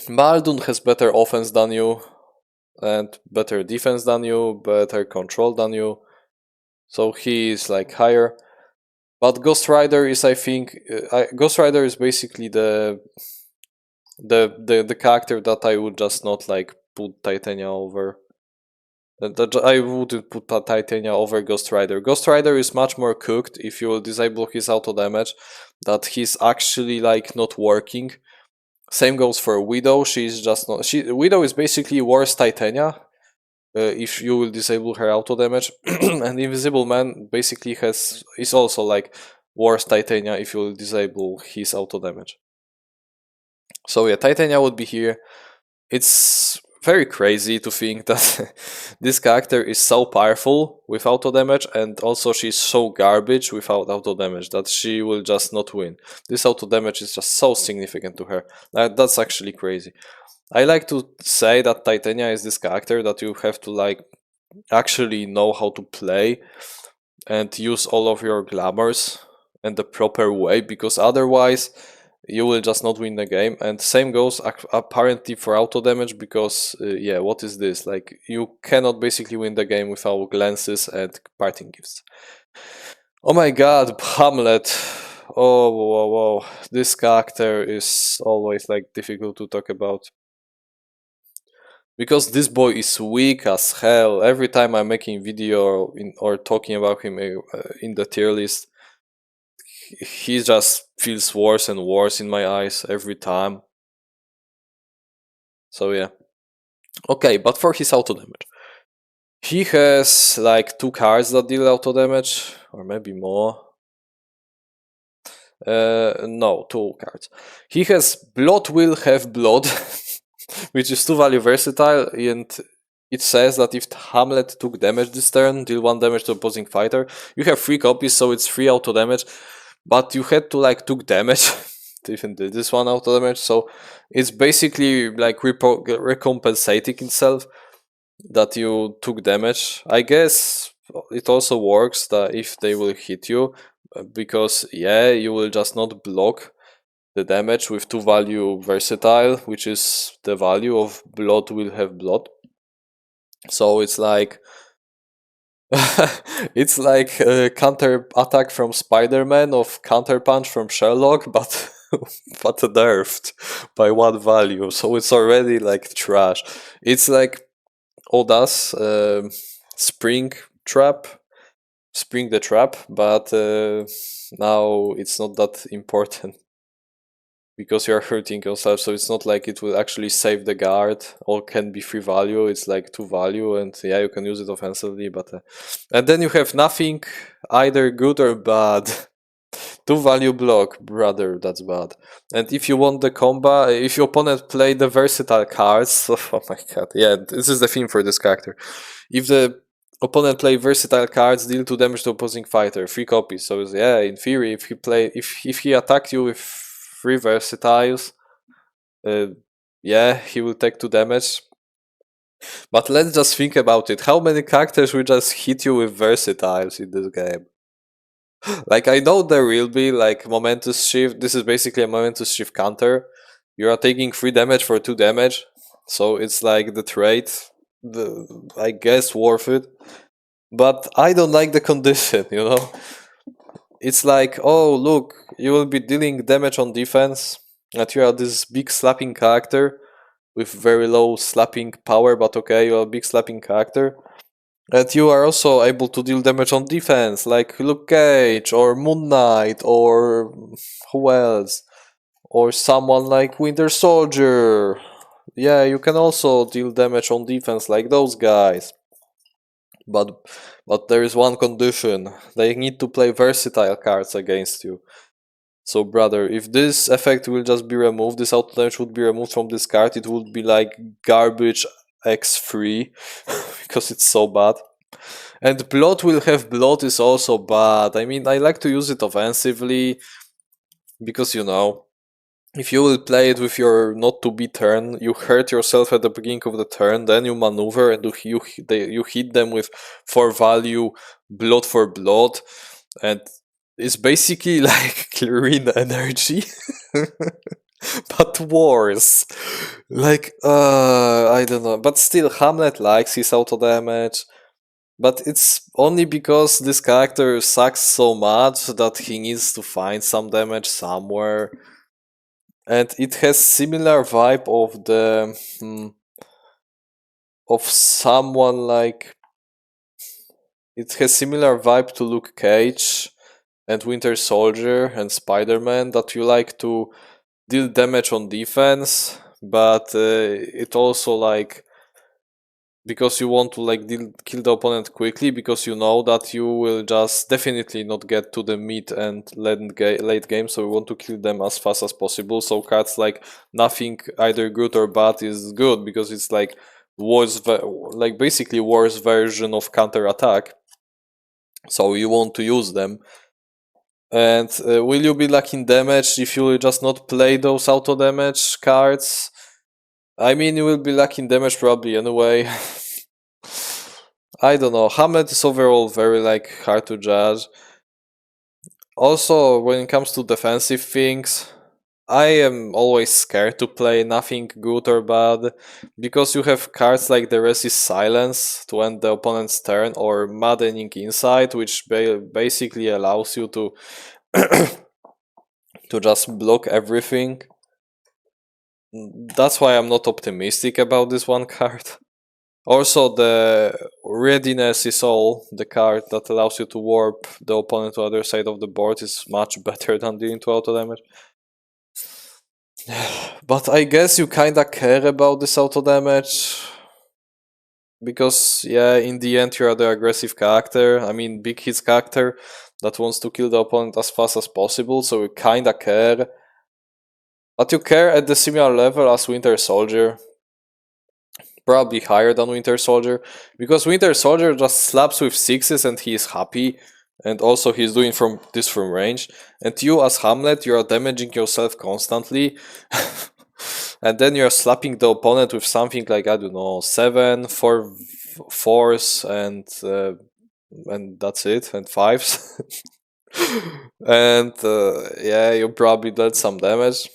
Maldun has better offense than you, and better defense than you, better control than you. So he is like higher. But Ghost Rider is, I think, Ghost Rider is basically the character that I would just not like put Titania over. I wouldn't put Titania over Ghost Rider. Ghost Rider is much more cooked if you will disable his auto damage, that he's actually like not working. Same goes for Widow. She's just not. Widow is basically worse Titania if you will disable her auto damage, and Invisible Man basically is also like worse Titania if you will disable his auto damage. So yeah, Titania would be here. It's very crazy to think that this character is so powerful with auto damage, and also she's so garbage without auto damage that she will just not win. This auto damage is just so significant to her. That's actually crazy. I like to say that Titania is this character that you have to like actually know how to play and use all of your glamours in the proper way, because otherwise you will just not win the game. And same goes apparently for auto damage, because yeah, what is this? Like, you cannot basically win the game without glances and parting gifts. Oh my god, Hamlet. Oh, whoa. This character is always like difficult to talk about, because this boy is weak as hell. Every time I'm making video or talking about him in the tier list, he just feels worse and worse in my eyes every time. So yeah. Okay, but for his auto damage, he has like 2 cards that deal auto damage, or maybe more. No, 2 cards. He has Blood Will Have Blood, which is 2 value versatile, and it says that if Hamlet took damage this turn, deal 1 damage to opposing fighter. You have 3 copies, so it's 3 auto damage, but you had to like took damage to even do this 1 auto damage, so it's basically like recompensating itself. that you took damage. I guess it also works that if they will hit you, because yeah, you will just not block the damage with 2 value versatile, which is the value of blood will have blood. So it's like it's like a counter attack from Spiderman of counter punch from Sherlock, but but nerfed by 1 value. So it's already like trash. It's like Oda's spring trap, spring the trap, but now it's not that important because you are hurting yourself. So it's not like it will actually save the guard or can be 3 value. It's like 2 value, and yeah, you can use it offensively. But and then you have nothing either good or bad. 2 value block, brother, that's bad. And if you want the combo, if your opponent play the versatile cards, oh my god, yeah, this is the theme for this character. If the opponent play versatile cards, deal 2 damage to opposing fighter, 3 copies. So yeah, in theory, if he attacked you with 3 versatiles, yeah, he will take 2 damage. But let's just think about it. How many characters will just hit you with versatiles in this game? Like, I know there will be like momentous shift. This is basically a momentous shift counter. You are taking 3 damage for 2 damage, so it's like the trade, I guess worth it. But I don't like the condition, you know. It's like, oh look, you will be dealing damage on defense, and you are this big slapping character with very low slapping power, but okay, you are a big slapping character. And you are also able to deal damage on defense, like Luke Cage or Moon Knight or who else? Or someone like Winter Soldier. Yeah, you can also deal damage on defense like those guys. But there is one condition. They need to play versatile cards against you. So brother, if this effect will just be removed, this auto damage would be removed from this card, it would be like garbage X3 because it's so bad. And blood will have blood is also bad. I mean, I like to use it offensively because, you know, if you will play it with your not to be turn, you hurt yourself at the beginning of the turn, then you maneuver and you hit them with 4 value blood for blood, and it's basically like clearing energy. But worse. Like, I don't know. But still, Hamlet likes his auto damage. But it's only because this character sucks so much that he needs to find some damage somewhere. And it has similar vibe of the of someone like, it has similar vibe to Luke Cage and Winter Soldier and Spiderman, that you like to deal damage on defense, but it also like, because you want to like kill the opponent quickly, because you know that you will just definitely not get to the mid and late game, so you want to kill them as fast as possible. So cards like nothing either good or bad is good, because it's like like basically worse version of counter attack, so you want to use them. And will you be lacking damage if you will just not play those auto damage cards? I mean, you will be lacking damage probably anyway. I don't know. Hamlet is overall very like hard to judge. Also, when it comes to defensive things, I am always scared to play nothing good or bad, because you have cards like the Resist Silence to end the opponent's turn, or Maddening Insight, which basically allows you to to just block everything. That's why I'm not optimistic about this one card. Also, the Readiness is All, the card that allows you to warp the opponent to the other side of the board, is much better than dealing 2 auto damage. But I guess you kinda care about this auto damage, because yeah, in the end you are the aggressive character, I mean big hits character that wants to kill the opponent as fast as possible, so you kinda care. But you care at the similar level as Winter Soldier. Probably higher than Winter Soldier, because Winter Soldier just slaps with 6s and he is happy, and also he's doing from range. And you as Hamlet, you are damaging yourself constantly. and then you're slapping the opponent with something like, I don't know, 7, 4 fours, and that's it, and fives. And yeah, you probably dealt some damage.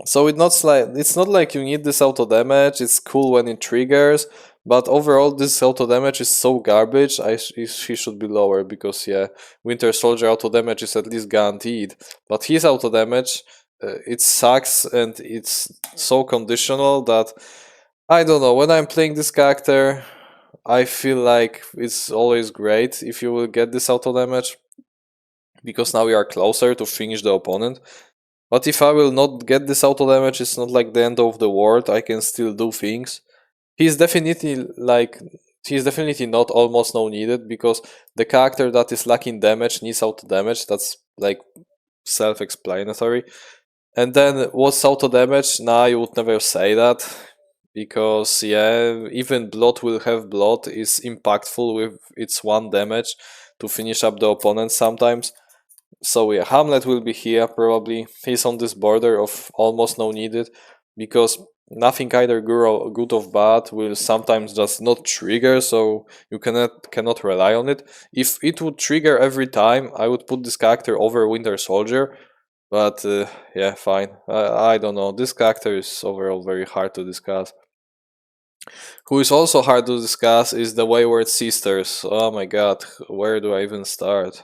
So it's not like you need this auto damage. It's cool when it triggers, but overall this auto damage is so garbage. He should be lower, because yeah, Winter Soldier auto damage is at least guaranteed, but his auto damage, it sucks, and it's so conditional that I don't know. When I'm playing this character, I feel like it's always great if you will get this auto damage, because now you are closer to finish the opponent. But if I will not get this auto damage, it's not like the end of the world. I can still do things. He's definitely not almost no needed, because the character that is lacking damage needs auto damage. That's like self-explanatory. And then what's auto damage? Nah, you would never say that, because yeah, even blood will have blood is impactful with its 1 damage to finish up the opponent sometimes. So yeah, Hamlet will be here probably. He's on this border of almost no needed, because nothing either good or bad will sometimes just not trigger, so you cannot rely on it. If it would trigger every time, I would put this character over Winter Soldier, but yeah, fine. I don't know. This character is overall very hard to discuss. Who is also hard to discuss is the Wayward Sisters. Oh my god, where do I even start?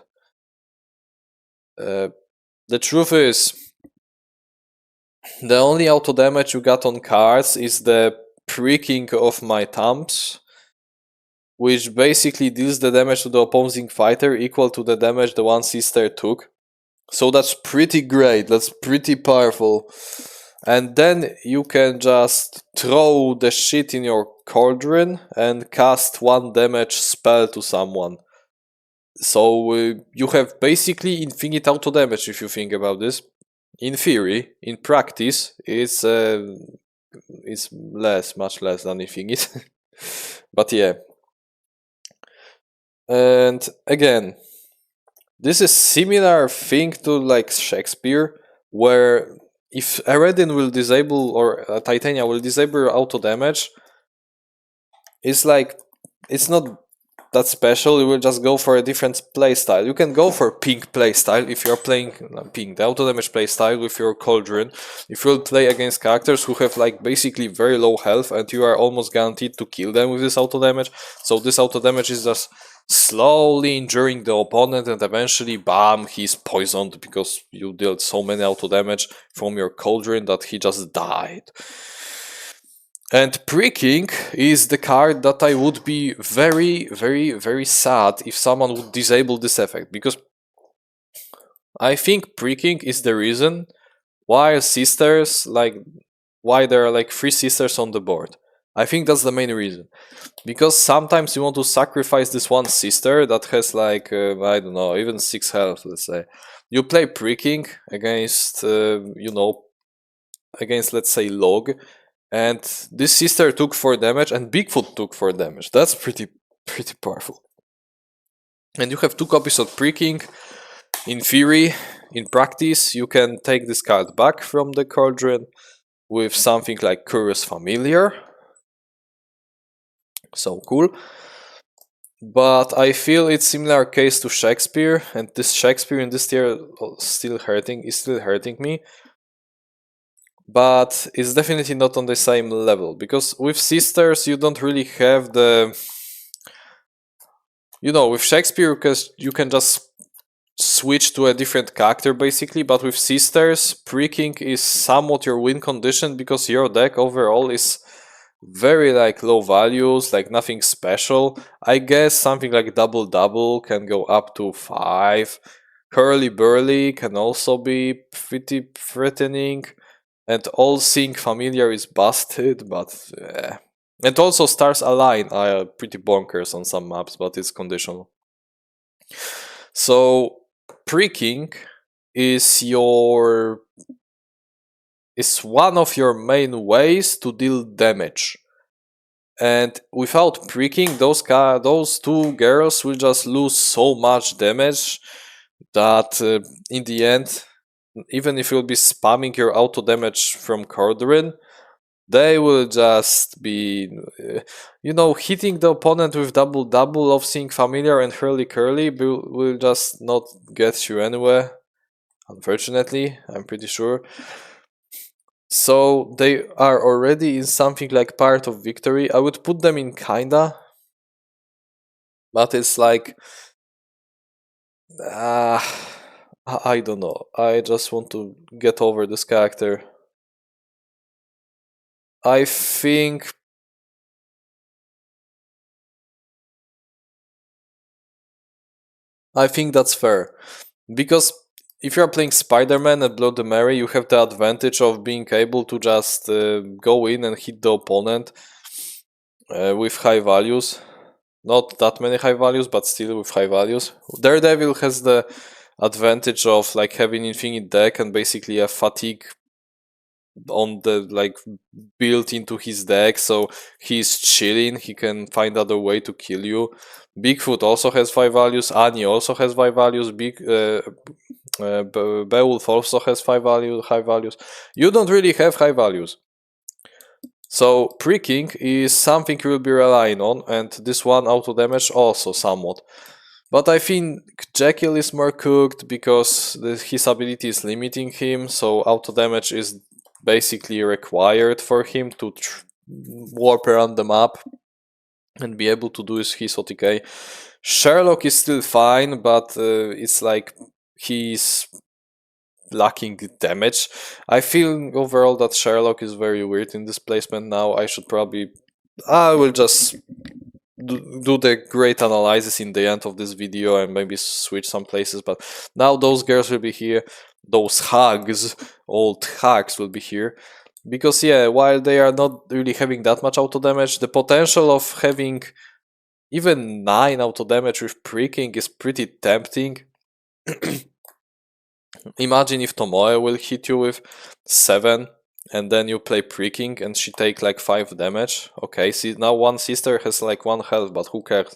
The truth is, the only auto damage you got on cards is the pricking of my thumbs, which basically deals the damage to the opposing fighter equal to the damage the one sister took. So that's pretty great, that's pretty powerful. And then you can just throw the shit in your cauldron and cast 1 damage spell to someone. So you have basically infinite auto damage if you think about this. In theory, in practice, it's much less than infinite. But yeah. And again, this is similar thing to like Shakespeare, where if Eredin will disable, or Titania will disable auto damage, it's like, it's not that special. You will just go for a different playstyle. You can go for pink playstyle if you're playing pink, the auto damage playstyle with your cauldron. If you'll play against characters who have like basically very low health, and you are almost guaranteed to kill them with this auto damage. So this auto damage is just slowly injuring the opponent, and eventually, bam, he's poisoned because you dealt so many auto damage from your cauldron that he just died. And pricking is the card that I would be very, very, very sad if someone would disable this effect, because I think pricking is the reason why there are like 3 sisters on the board. I think that's the main reason, because sometimes you want to sacrifice this one sister that has like I don't know, even 6 health. Let's say you play pricking against against, let's say, Log, and this sister took 4 damage and Bigfoot took 4 damage. That's pretty powerful. And you have 2 copies of pricking. In theory, in practice, you can take this card back from the cauldron with something like Curious Familiar. So cool. But I feel it's similar case to Shakespeare, and this Shakespeare in this tier is still hurting me. But it's definitely not on the same level, because with sisters you don't really have the... with Shakespeare you can just switch to a different character basically, but with sisters, pricking is somewhat your win condition, because your deck overall is very like low values, like nothing special. I guess something like double can go up to 5. Hurly Burly can also be pretty threatening. And All Seeing Familiar is busted, but and also Stars Align are pretty bonkers on some maps, but it's conditional. So pricking is one of your main ways to deal damage. And without pricking, those 2 girls will just lose so much damage that in the end, even if you'll be spamming your auto damage from Cauldron, They will just be, you know, hitting the opponent with double of seeing familiar and hurly curly will just not get you anywhere. Unfortunately, I'm pretty sure. So they are already in something like part of victory. I would put them in kinda, but it's like, I don't know. I just want to get over this character. I think that's fair. Because if you're playing Spiderman at Bloody Mary, you have the advantage of being able to just go in and hit the opponent with high values. Not that many high values, but still with high values. Daredevil has the advantage of like having infinite deck and basically a fatigue on the like built into his deck, so he's chilling, he can find other way to kill you. Bigfoot also has 5 values, Annie also has 5 values, Beowulf also has 5 high values. You don't really have high values. So pricking is something you will be relying on, and this one auto damage also somewhat. But I think Jekyll is more cooked because his ability is limiting him, so auto damage is basically required for him to warp around the map and be able to do his OTK. Sherlock is still fine, but it's like he's lacking damage. I feel overall that Sherlock is very weird in this placement now. I will just do the great analysis in the end of this video and maybe switch some places, but now those girls will be here, those old hags will be here, because yeah, while they are not really having that much auto damage, the potential of having even 9 auto damage with pricking is pretty tempting. Imagine if Tomoe will hit you with 7 and then you play pricking and she take like 5 damage. Okay, see, now one sister has like 1 health, but who cares?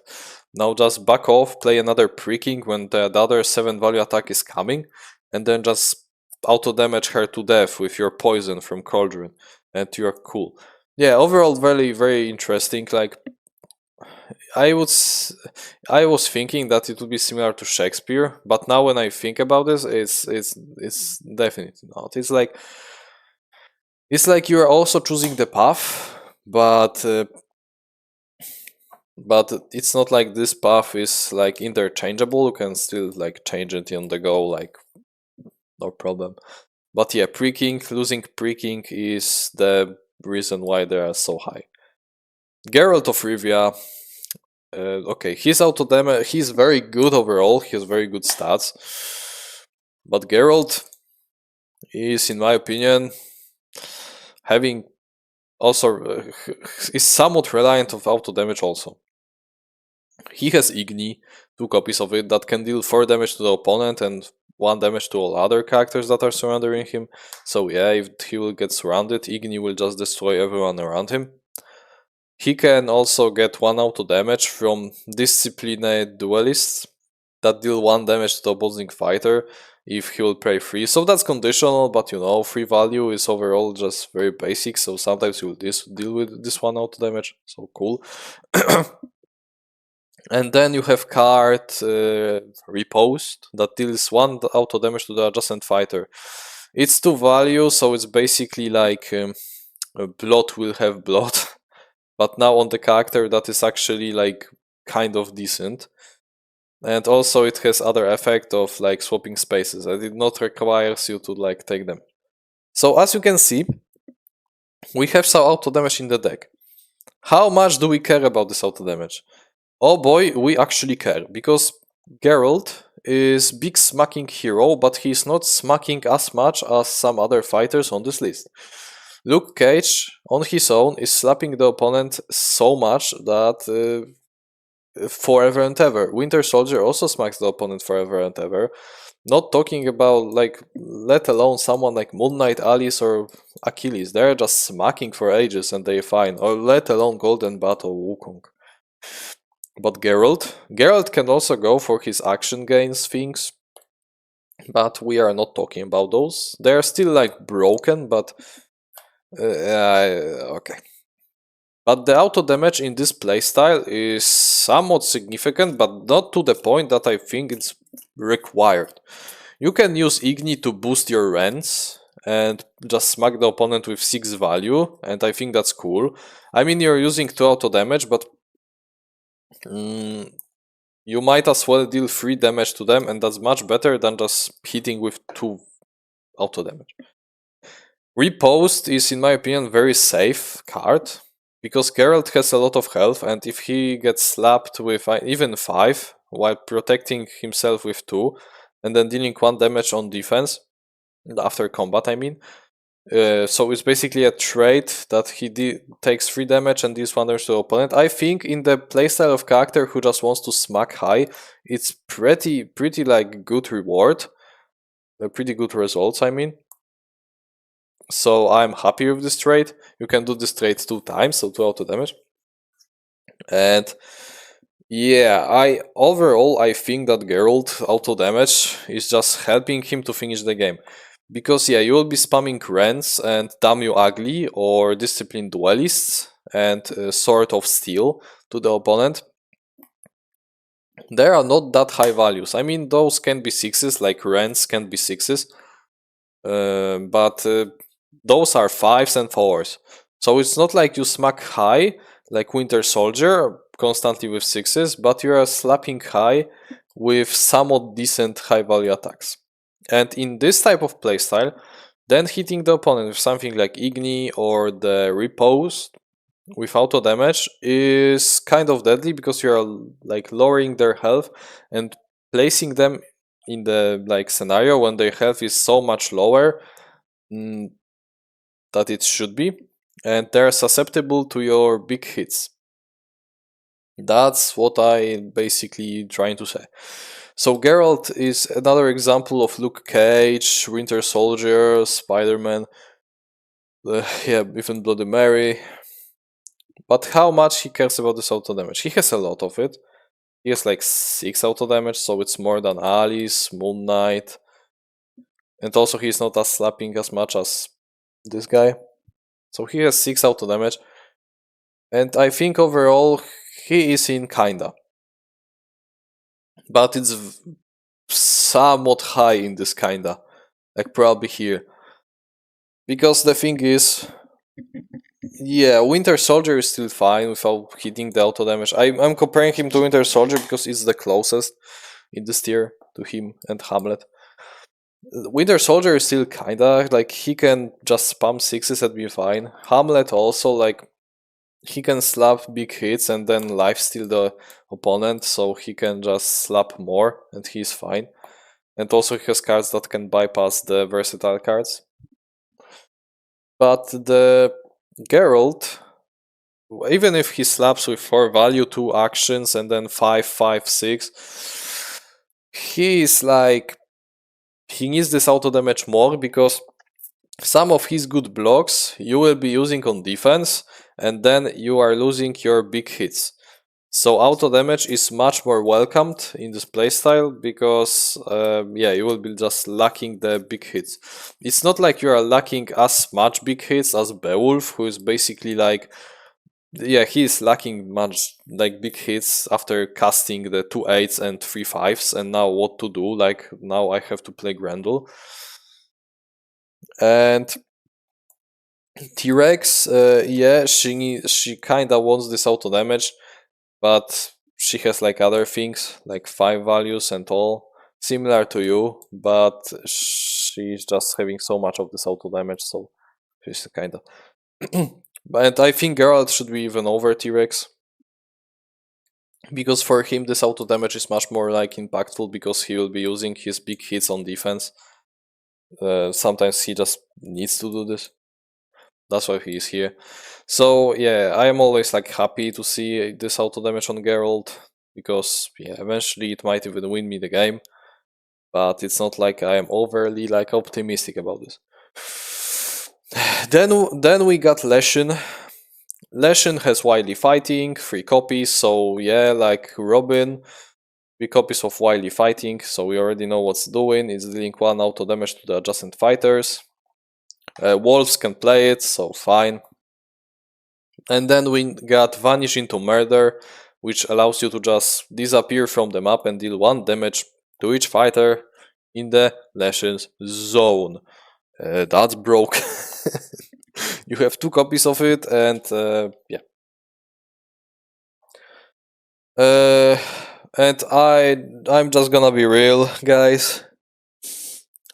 Now just back off, play another pricking when the other 7 value attack is coming, and then just auto damage her to death with your poison from Cauldron, and you're cool. Yeah, overall very, very interesting. Like, I was thinking that it would be similar to Shakespeare, but now when I think about this, it's definitely not. It's like you're also choosing the path, but it's not like this path is like interchangeable. You can still like change it on the go, like no problem. But yeah, losing pricking is the reason why they are so high. Geralt of Rivia. Okay, his auto damage, he's very good overall, he has very good stats. But Geralt is, in my opinion, having also is somewhat reliant of auto damage also. He has Igni, 2 copies of it, that can deal 4 damage to the opponent and 1 damage to all other characters that are surrounding him. So yeah, if he will get surrounded, Igni will just destroy everyone around him. He can also get 1 auto damage from Disciplined Duelists that deal 1 damage to the opposing fighter if he will play free. So that's conditional, but you know, free value is overall just very basic, so sometimes you will deal with this 1 auto damage, so cool. And then you have card Repost that deals 1 auto damage to the adjacent fighter. It's 2 value, so it's basically like blood will have blood. But now on the character that is actually like kind of decent. And also it has other effect of like swapping spaces, and it not requires you to like take them. So as you can see, we have some auto damage in the deck. How much do we care about this auto damage? Oh boy, we actually care, because Geralt is big smacking hero, but he's not smacking as much as some other fighters on this list. Luke Cage on his own is slapping the opponent so much that forever and ever. Winter Soldier also smacks the opponent forever and ever. Not talking about like, let alone someone like Moon Knight, Alice, or Achilles. They're just smacking for ages and they're fine. Or let alone Golden Battle, Wukong. But Geralt can also go for his action gains things, but we are not talking about those. They're still like broken, but Okay. But the auto damage in this playstyle is somewhat significant, but not to the point that I think it's required. You can use Igni to boost your rends and just smack the opponent with 6 value, and I think that's cool. I mean, you're using 2 auto damage, but you might as well deal 3 damage to them, and that's much better than just hitting with 2 auto damage. Repost is, in my opinion, very safe card, because Geralt has a lot of health, and if he gets slapped with even 5, while protecting himself with 2, and then dealing 1 damage on defense, after combat I mean, so it's basically a trait that he takes 3 damage and deals 1 damage to the opponent. I think in the playstyle of character who just wants to smack high, it's pretty like good reward, pretty good results I mean. So I'm happy with this trait. You can do this trait 2 times, so 2 auto damage. And yeah, overall I think that Geralt auto damage is just helping him to finish the game. Because yeah, you will be spamming Rends and Damn You Ugly or Disciplined Duelists and Sword of Steel to the opponent. There are not that high values. I mean, those can be 6s, like Rends can be 6s. But those are 5s and 4s. So it's not like you smack high, like Winter Soldier, constantly with 6s, but you are slapping high with somewhat decent high value attacks. And in this type of playstyle, then hitting the opponent with something like Igni or the Repose with auto damage is kind of deadly, because you are like lowering their health and placing them in the like scenario when their health is so much lower that it should be, and they're susceptible to your big hits. That's what I basically trying to say. So Geralt is another example of Luke Cage, Winter Soldier, Spiderman, yeah, even Bloody Mary. But how much he cares about this auto damage? He has a lot of it. He has like 6 auto damage, so it's more than Alice, Moon Knight. And also he's not as slapping as much as this guy. So he has 6 auto damage. And I think overall he is in kinda. But it's somewhat high in this kinda. Like probably here. Because the thing is, yeah, Winter Soldier is still fine without hitting the auto damage. I'm comparing him to Winter Soldier because it's the closest in this tier to him and Hamlet. Winter Soldier is still kinda, like he can just spam 6s and be fine. Hamlet also, like, he can slap big hits and then lifesteal the opponent, so he can just slap more and he's fine. And also he has cards that can bypass the versatile cards. But the Geralt, even if he slaps with 4 value, 2 actions, and then 5, 5, 6, he is like, he needs this auto damage more, because some of his good blocks you will be using on defense, and then you are losing your big hits. So auto damage is much more welcomed in this playstyle, because yeah, you will be just lacking the big hits. It's not like you are lacking as much big hits as Beowulf, who is basically like, yeah, he is lacking much like big hits after casting the 2 8s and 3 5s, and now what to do? Like, now I have to play Grendel. And T-Rex, yeah, she kinda wants this auto damage, but she has like other things, like 5 values and all, similar to you, but she's just having so much of this auto damage, so she's kinda. But I think Geralt should be even over T-Rex, because for him this auto damage is much more like impactful, because he will be using his big hits on defense. Sometimes he just needs to do this. That's why he is here. So yeah, I am always like happy to see this auto damage on Geralt, because yeah, eventually it might even win me the game. But it's not like I am overly like optimistic about this. Then we got Leshen. Leshen has Wily Fighting, 3 copies, so yeah, like Robin, 3 copies of Wily Fighting, so we already know what's doing. It's dealing 1 auto damage to the adjacent fighters. Wolves can play it, so fine. And then we got Vanish into Murder, which allows you to just disappear from the map and deal 1 damage to each fighter in the Lessons zone. That's broke. You have 2 copies of it, and yeah. And I'm just gonna be real, guys.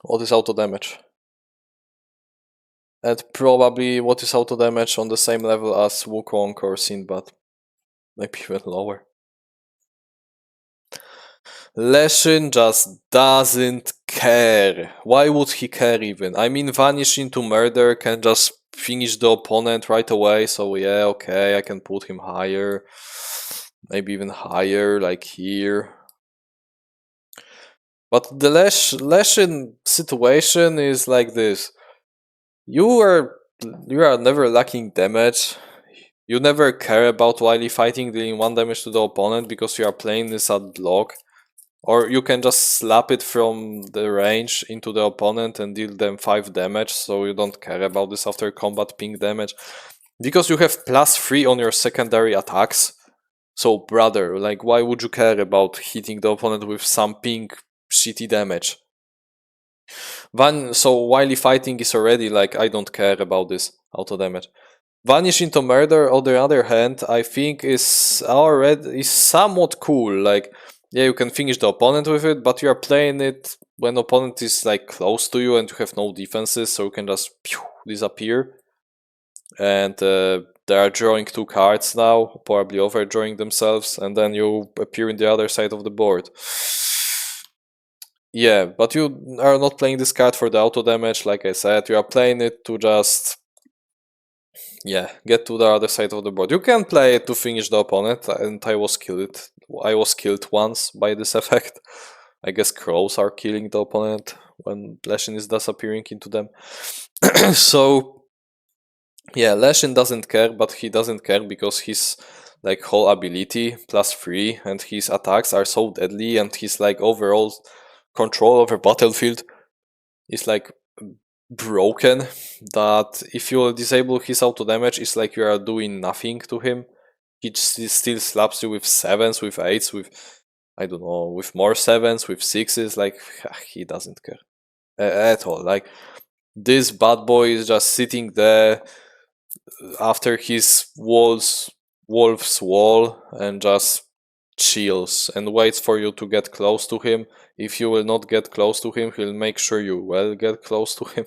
What is auto damage? And probably what is auto damage on the same level as Wukong or Sinbad. Maybe even lower. Leshin just doesn't care. Why would he care even? I mean, Vanish into Murder can just finish the opponent right away, so yeah, okay, I can put him higher. Maybe even higher, like here. But the Leshin situation is like this. You are never lacking damage. You never care about wily fighting dealing 1 damage to the opponent because you are playing this at block. Or you can just slap it from the range into the opponent and deal them 5 damage, so you don't care about this after combat ping damage. Because you have +3 on your secondary attacks. So brother, like why would you care about hitting the opponent with some ping shitty damage? So wily fighting is already like, I don't care about this auto damage. Vanish into Murder, on the other hand, I think is somewhat cool. Like, yeah, you can finish the opponent with it, but you are playing it when the opponent is like close to you and you have no defenses, so you can just disappear. And they are drawing 2 cards now, probably overdrawing themselves, and then you appear in the other side of the board. Yeah, but you are not playing this card for the auto damage, like I said. You are playing it to just, yeah, get to the other side of the board. You can play it to finish the opponent, and I was killed. I was killed once by this effect. I guess crows are killing the opponent when Leshin is disappearing into them. So, yeah, Leshin doesn't care, but he doesn't care because his like whole ability +3 and his attacks are so deadly, and his like overall control over battlefield is like broken that if you disable his auto damage, it's like you are doing nothing to him. He still slaps you with 7s, with 8s, with I don't know, with more 7s, with 6s. Like he doesn't care at all. Like this bad boy is just sitting there after his wolf's wall and just chills and waits for you to get close to him. If you will not get close to him, he'll make sure you will get close to him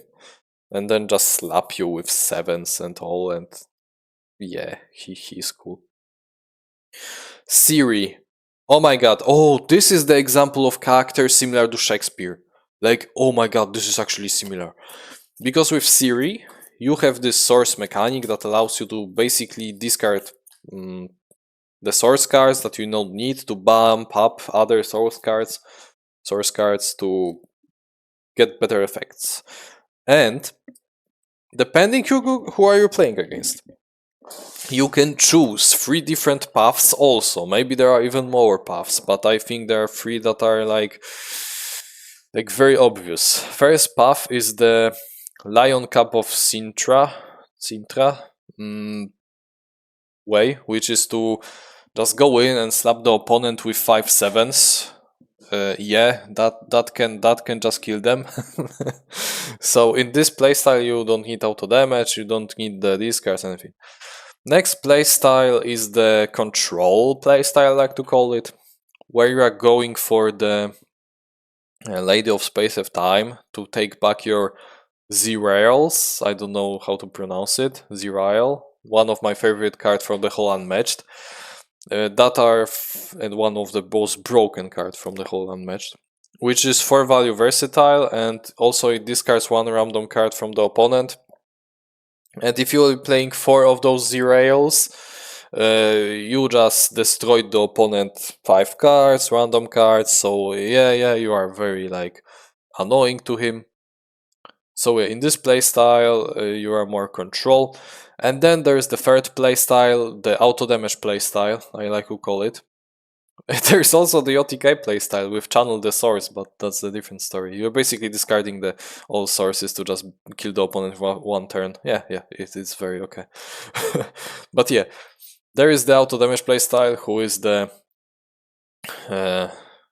and then just slap you with 7s and all. And yeah, he's cool. Siri. Oh my god. Oh, this is the example of character similar to Shakespeare. Like, oh my god, this is actually similar. Because with Siri, you have this source mechanic that allows you to basically discard the source cards that you don't need to bump up other source cards to get better effects. And depending who are you playing against, you can choose 3 different paths also. Maybe there are even more paths, but I think there are 3 that are like very obvious. First path is the Lion Cup of Sintra way, which is to just go in and slap the opponent with 5 7s. Yeah, that can just kill them. So in this playstyle, you don't need auto damage, you don't need the discards, anything. Next playstyle is the control playstyle, I like to call it, where you are going for the Lady of Space of Time to take back your Zerails. I don't know how to pronounce it. Zerail, one of my favorite cards from the whole Unmatched. And one of the most broken cards from the whole Unmatched, which is 4 value versatile, and also it discards 1 random card from the opponent. And if you're playing 4 of those Zerails, you just destroyed the opponent 5 cards, random cards. So yeah, you are very like annoying to him. So in this playstyle, you are more control. And then there's the third playstyle, the auto damage playstyle, I like to call it, There's also the OTK playstyle with channel the source, but that's a different story. You're basically discarding the all sources to just kill the opponent one turn. Yeah, it's very okay. But yeah, there is the auto damage playstyle, who is the uh,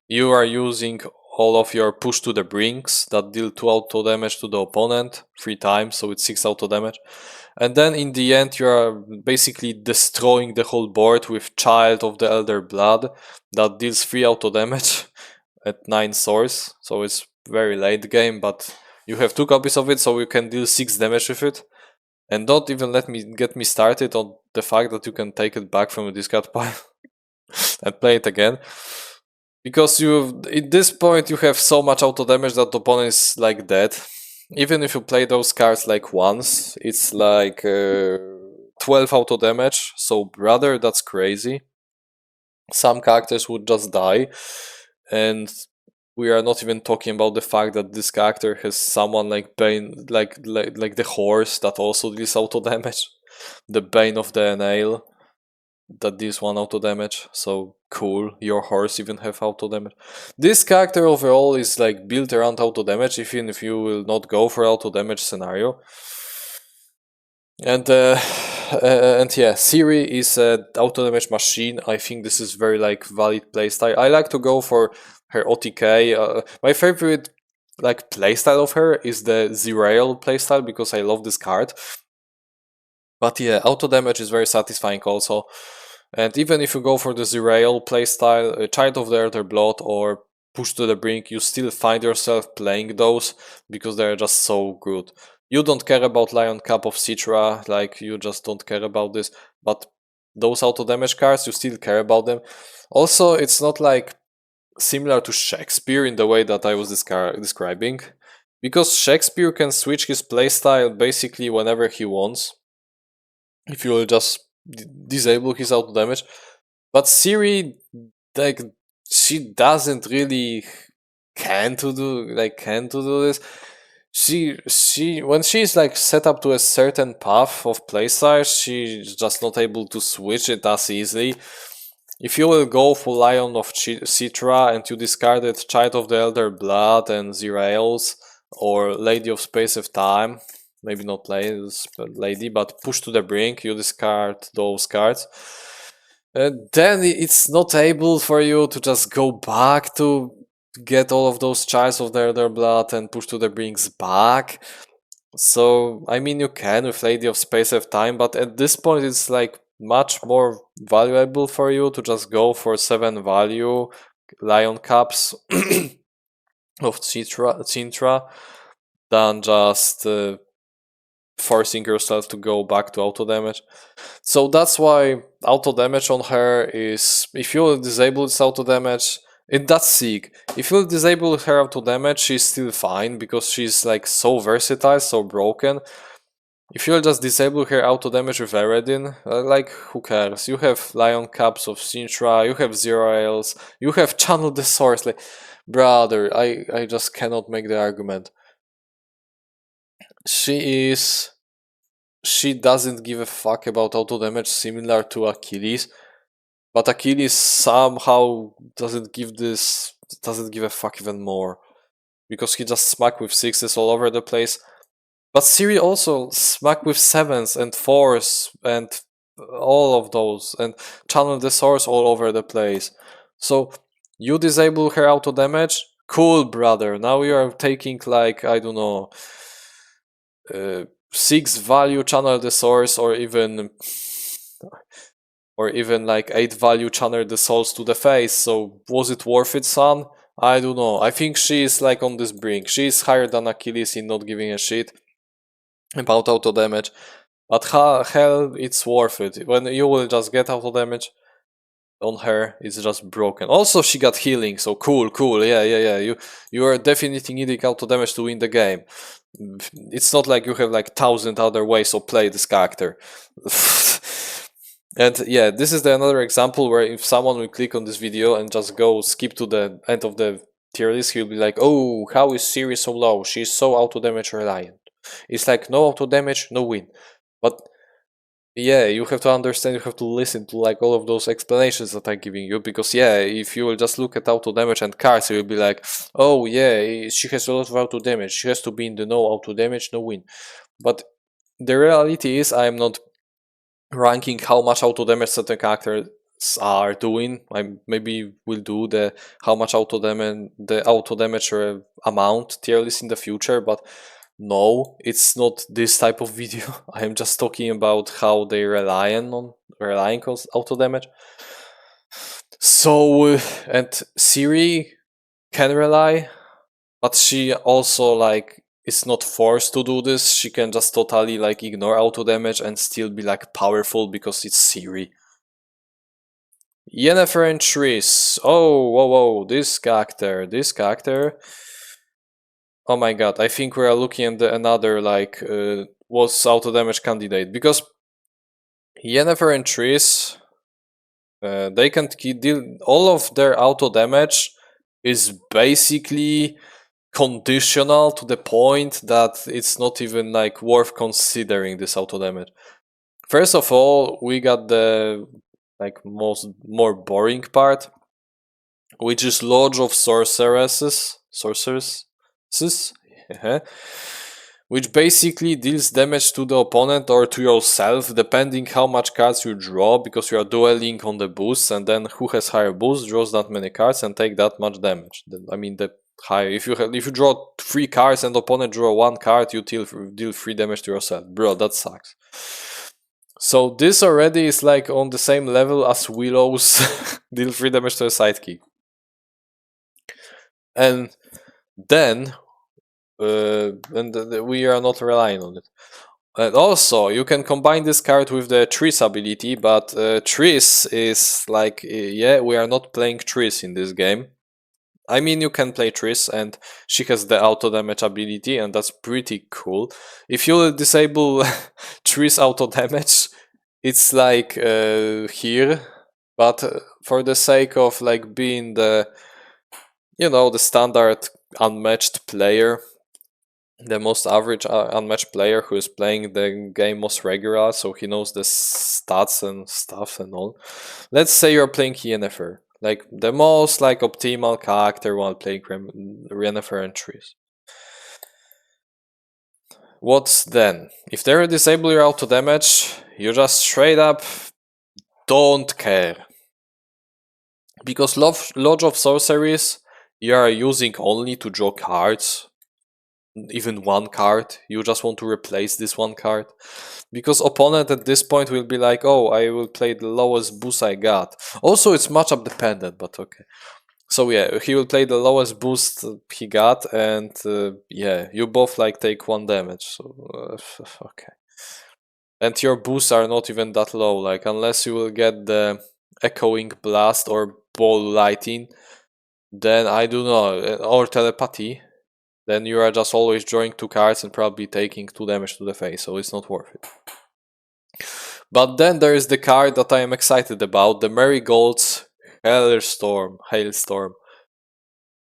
you are using all of your push to the brinks that deal 2 auto damage to the opponent 3 times, so it's 6 auto damage. And then in the end you are basically destroying the whole board with Child of the Elder Blood that deals 3 auto damage at 9 source, so it's very late game, but you have 2 copies of it, so you can deal 6 damage with it. And don't even get me started on the fact that you can take it back from the discard pile and play it again. Because at this point you have so much auto damage that the opponent is like dead. Even if you play those cards like once, it's like 12 auto damage. So brother, that's crazy. Some characters would just die, and we are not even talking about the fact that this character has someone like Bane, like the horse that also deals auto damage, the Bane of the Nail that deals 1 auto damage. So cool, your horse even have auto damage. This character overall is like built around auto damage, even if you will not go for auto damage scenario. And yeah, Siri is a auto damage machine. I think this is very like valid playstyle. I like to go for her OTK. My favorite like playstyle of her is the Zerail playstyle because I love this card. But yeah, auto damage is very satisfying also. And even if you go for the Zerail playstyle, Child of the Elder Blood or Push to the Brink, you still find yourself playing those because they're just so good. You don't care about Lion Cup of Citra, like you just don't care about this, but those auto damage cards, you still care about them. Also, it's not like similar to Shakespeare in the way that I was describing, because Shakespeare can switch his playstyle basically whenever he wants, if you will just disable his auto damage. But Siri, like, she doesn't really can to do this. She when she's like set up to a certain path of playstyle, she's just not able to switch it as easily. If you will go for Lion of Citra and you discarded Child of the Elder Blood and Zerails or Lady of Space of Time, maybe not Lady, but Push to the Brink, you discard those cards. Then it's not able for you to just go back to get all of those Childs of the Elder Blood and Push to the Brinks back. So, I mean, you can with Lady of Space of Time, but at this point it's like much more valuable for you to just go for 7 value Lion Cups of Cintra than just forcing yourself to go back to auto damage. So that's why auto damage on her is, if you disable its auto damage, it does seek. If you disable her auto damage, she's still fine because she's like so versatile, so broken. If you'll just disable her auto damage with Eredin, like who cares? You have Lion Caps of Sintra, you have Zero Ails, you have Channel the Source. Like, brother, I just cannot make the argument. She doesn't give a fuck about auto damage, similar to Achilles, but Achilles somehow doesn't give a fuck even more, because he just smack with 6s all over the place. But Siri also smack with 7s and 4s and all of those, and channel the source all over the place. So you disable her auto damage, cool, brother. Now you are taking like, I don't know, 6 value channel the source, or even like 8 value channel the souls to the face. So was it worth it, son? I don't know. I think she is like on this brink. She is higher than Achilles in not giving a shit about auto damage, but hell, it's worth it. When you will just get auto damage on her, it's just broken. Also, she got healing, so cool. Yeah. You are definitely needing auto damage to win the game. It's not like you have like 1,000 other ways to play this character. And yeah, this is another example where if someone will click on this video and just go skip to the end of the tier list, he'll be like, oh, how is Siri so low? She's so auto damage reliant. It's like no auto damage, no win. But Yeah, you have to understand, you have to listen to like all of those explanations that I'm giving you, because yeah, if you will just look at auto damage and cards, you'll be like, oh yeah, she has a lot of auto damage, she has to be in the no auto damage, no win. But the reality is, I'm not ranking how much auto damage certain characters are doing. I maybe will do the how much auto damage amount tier list in the future, but no, it's not this type of video. I am just talking about how they relying on auto damage. So and Siri can rely, but she also like is not forced to do this. She can just totally like ignore auto damage and still be like powerful because it's Siri. Yennefer and Triss. Oh, whoa, whoa, this character. Oh my god, I think we are looking at another like was auto damage candidate, because Yennefer and Triss, they can deal all of their auto damage is basically conditional to the point that it's not even like worth considering this auto damage. First of all, we got the like more boring part, which is Lodge of Sorceresses, which basically deals damage to the opponent or to yourself, depending how much cards you draw, because you are dueling on the boost, and then who has higher boost draws that many cards and take that much damage. I mean, the higher, if you draw 3 cards and opponent draw 1 card, you deal 3 damage to yourself. Bro, that sucks. So this already is like on the same level as Willow's deal 3 damage to a sidekick. And then we are not relying on it. And also, you can combine this card with the Triss ability, but Triss is like, yeah, we are not playing Triss in this game. I mean, you can play Triss, and she has the auto damage ability, and that's pretty cool. If you disable Triss auto damage, it's like here, but for the sake of like being the, you know, the standard unmatched player, the most average unmatched player who is playing the game most regular, so he knows the stats and stuff and all. Let's say you're playing Yennefer, like the most like optimal character while playing Yennefer and Triss. What's then? If they disable your auto damage, you just straight up don't care. Because Lodge of Sorceries, you are using only to draw cards. Even 1 card, you just want to replace this 1 card, because opponent at this point will be like, oh, I will play the lowest boost I got. Also, it's matchup dependent, but okay. So yeah, he will play the lowest boost he got, and yeah, you both like take 1 damage. So okay, and your boosts are not even that low, like unless you will get the echoing blast or ball lightning, then I do know, or telepathy, then you are just always drawing 2 cards and probably taking 2 damage to the face, so it's not worth it. But then there is the card that I am excited about, the Marigold's Hailstorm,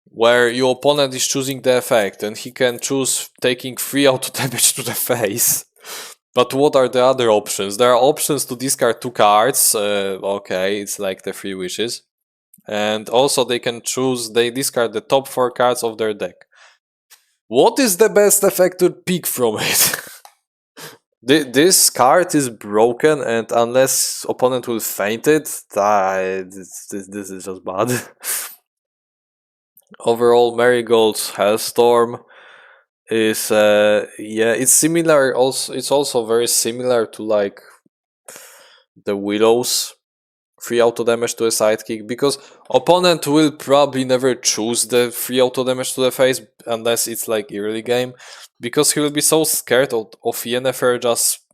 where your opponent is choosing the effect, and he can choose taking 3 auto damage to the face. But what are the other options? There are options to discard 2 cards, okay, it's like the 3 wishes. And also they discard the top 4 cards of their deck. What is the best effect to pick from it? This card is broken, and unless opponent will feint it, this is just bad. Overall, Marigold's Hailstorm is yeah, it's similar. It's also very similar to like the Willow's 3 auto damage to a sidekick, because opponent will probably never choose the 3 auto damage to the face unless it's like early game, because he will be so scared of Yennefer just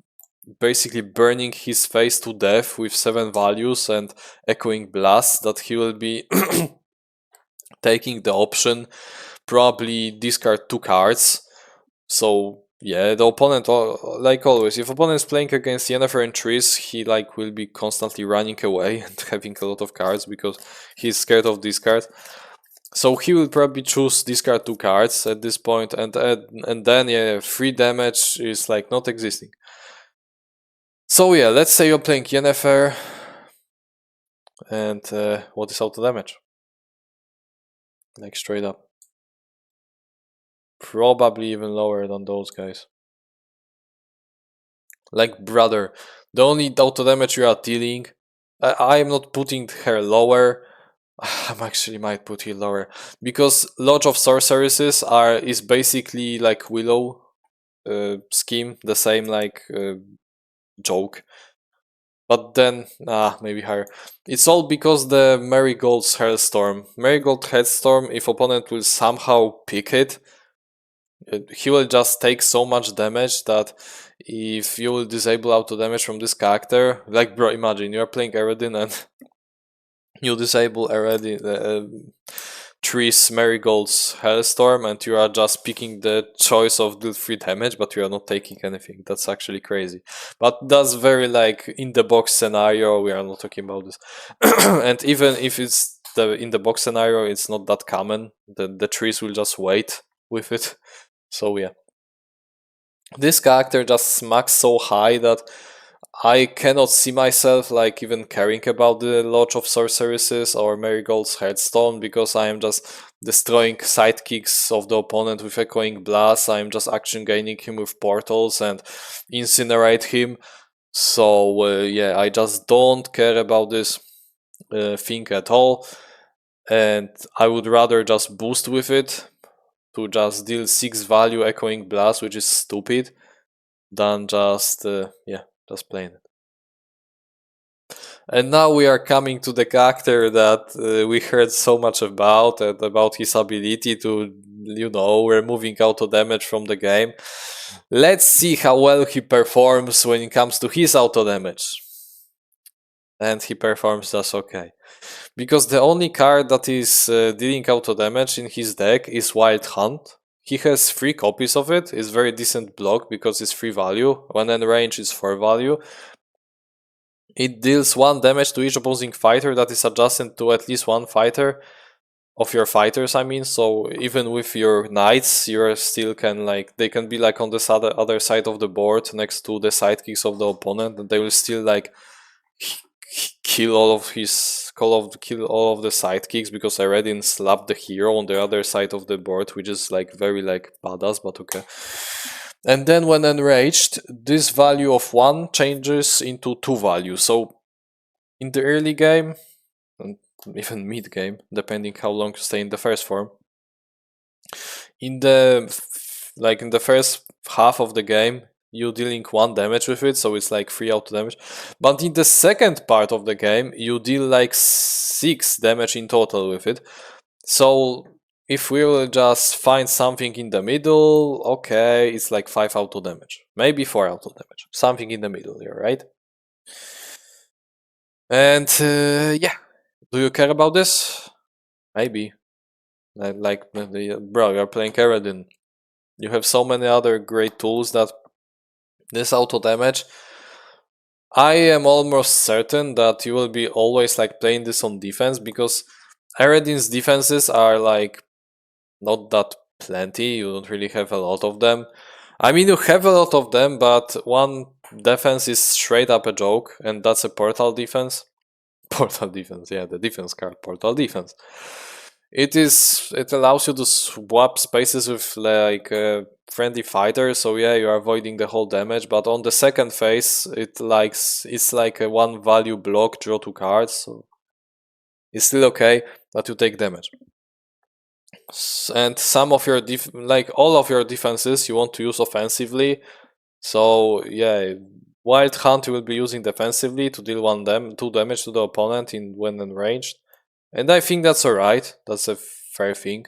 basically burning his face to death with 7 values and echoing blast that he will be taking the option probably discard 2 cards. So yeah, the opponent, like always, if opponent is playing against Yennefer and Triss, he like will be constantly running away and having a lot of cards because he's scared of discard. So he will probably choose discard 2 cards at this point, and then yeah, 3 damage is like not existing. So yeah, let's say you're playing Yennefer, and what is auto damage? Like straight up. Probably even lower than those guys. Like brother, the only auto damage you are dealing, I am not putting her lower. I actually might put it lower because Lodge of Sorceresses is basically like Willow scheme, the same like joke. But then, maybe higher. It's all because the Marigold's Hailstorm. Marigold Hailstorm, if opponent will somehow pick it, he will just take so much damage that if you will disable auto damage from this character, like bro, imagine you're playing Eredin and you disable Eredin trees Marigold's Hailstorm and you are just picking the choice of deal 3 damage, but you are not taking anything. That's actually crazy. But that's very like in the box scenario. We are not talking about this. And even if it's the in the box scenario, it's not that common. The trees will just wait with it. So yeah, this character just smacks so high that I cannot see myself like even caring about the Lodge of Sorceresses or Marigold's Headstone because I am just destroying sidekicks of the opponent with Echoing Blast. I am just action gaining him with portals and incinerate him. So yeah, I just don't care about this thing at all, and I would rather just boost with it to just deal 6 value Echoing Blast, which is stupid, than just just playing it. And now we are coming to the character that we heard so much about, and about his ability to, removing auto damage from the game. Let's see how well he performs when it comes to his auto damage. And he performs just okay. Because the only card that is dealing auto damage in his deck is Wild Hunt. He has 3 copies of it. It's very decent block because it's 3 value. When in range is 4 value. It deals 1 damage to each opposing fighter that is adjacent to at least 1 fighter of your fighters, I mean. So even with your knights, you still can they can be like on this other side of the board next to the sidekicks of the opponent, and they will still like kill all of the sidekicks because I already slapped the hero on the other side of the board, which is like very like badass, but okay. And then when enraged, this value of 1 changes into 2 values. So in the early game, and even mid game, depending how long you stay in the first form, in the first half of the game, you're dealing 1 damage with it, so it's like 3 auto damage. But in the second part of the game, you deal like 6 damage in total with it. So if we will just find something in the middle, okay, it's like 5 auto damage. Maybe 4 auto damage. Something in the middle here, right? And yeah, do you care about this? Maybe. Bro, you're playing Eredin. You have so many other great tools that this auto damage, I am almost certain that you will be always like playing this on defense because Eredin's defenses are like not that plenty. You don't really have a lot of them. I mean, you have a lot of them, but one defense is straight up a joke, and that's a portal defense. Portal defense, yeah, the defense card, portal defense. It allows you to swap spaces with like a friendly fighter, so yeah, you are avoiding the whole damage. But on the second phase, it's like a 1 value block, draw 2 cards, so it's still okay, but you take damage. And some of your all of your defenses you want to use offensively. So yeah, Wild Hunt you will be using defensively to deal 2 damage to the opponent when enraged. And I think that's alright. That's a fair thing.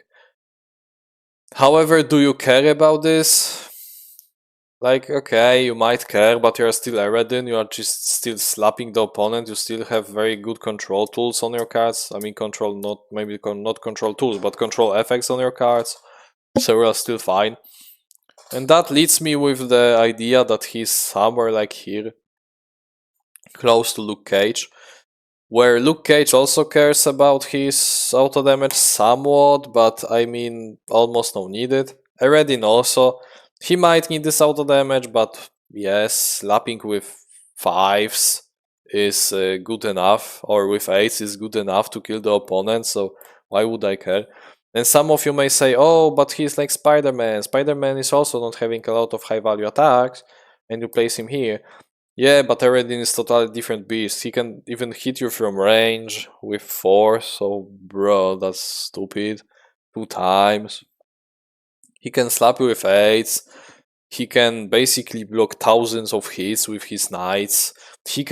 However, do you care about this? Like, okay, you might care, but you're still Eredin, you are just still slapping the opponent, you still have very good control tools on your cards. I mean, not control tools, but control effects on your cards. So you're still fine. And that leads me with the idea that he's somewhere like here, close to Luke Cage, where Luke Cage also cares about his auto damage somewhat, but I mean, almost no needed. Eredin also, he might need this auto damage, but yes, slapping with 5s is good enough, or with 8s is good enough to kill the opponent, so why would I care? And some of you may say, oh, but he's like Spider-Man. Spider-Man is also not having a lot of high value attacks, and you place him here. Yeah, but Eredin is totally different beast. He can even hit you from range with 4, so bro, that's stupid. 2 times. He can slap you with 8s. He can basically block thousands of hits with his knights. He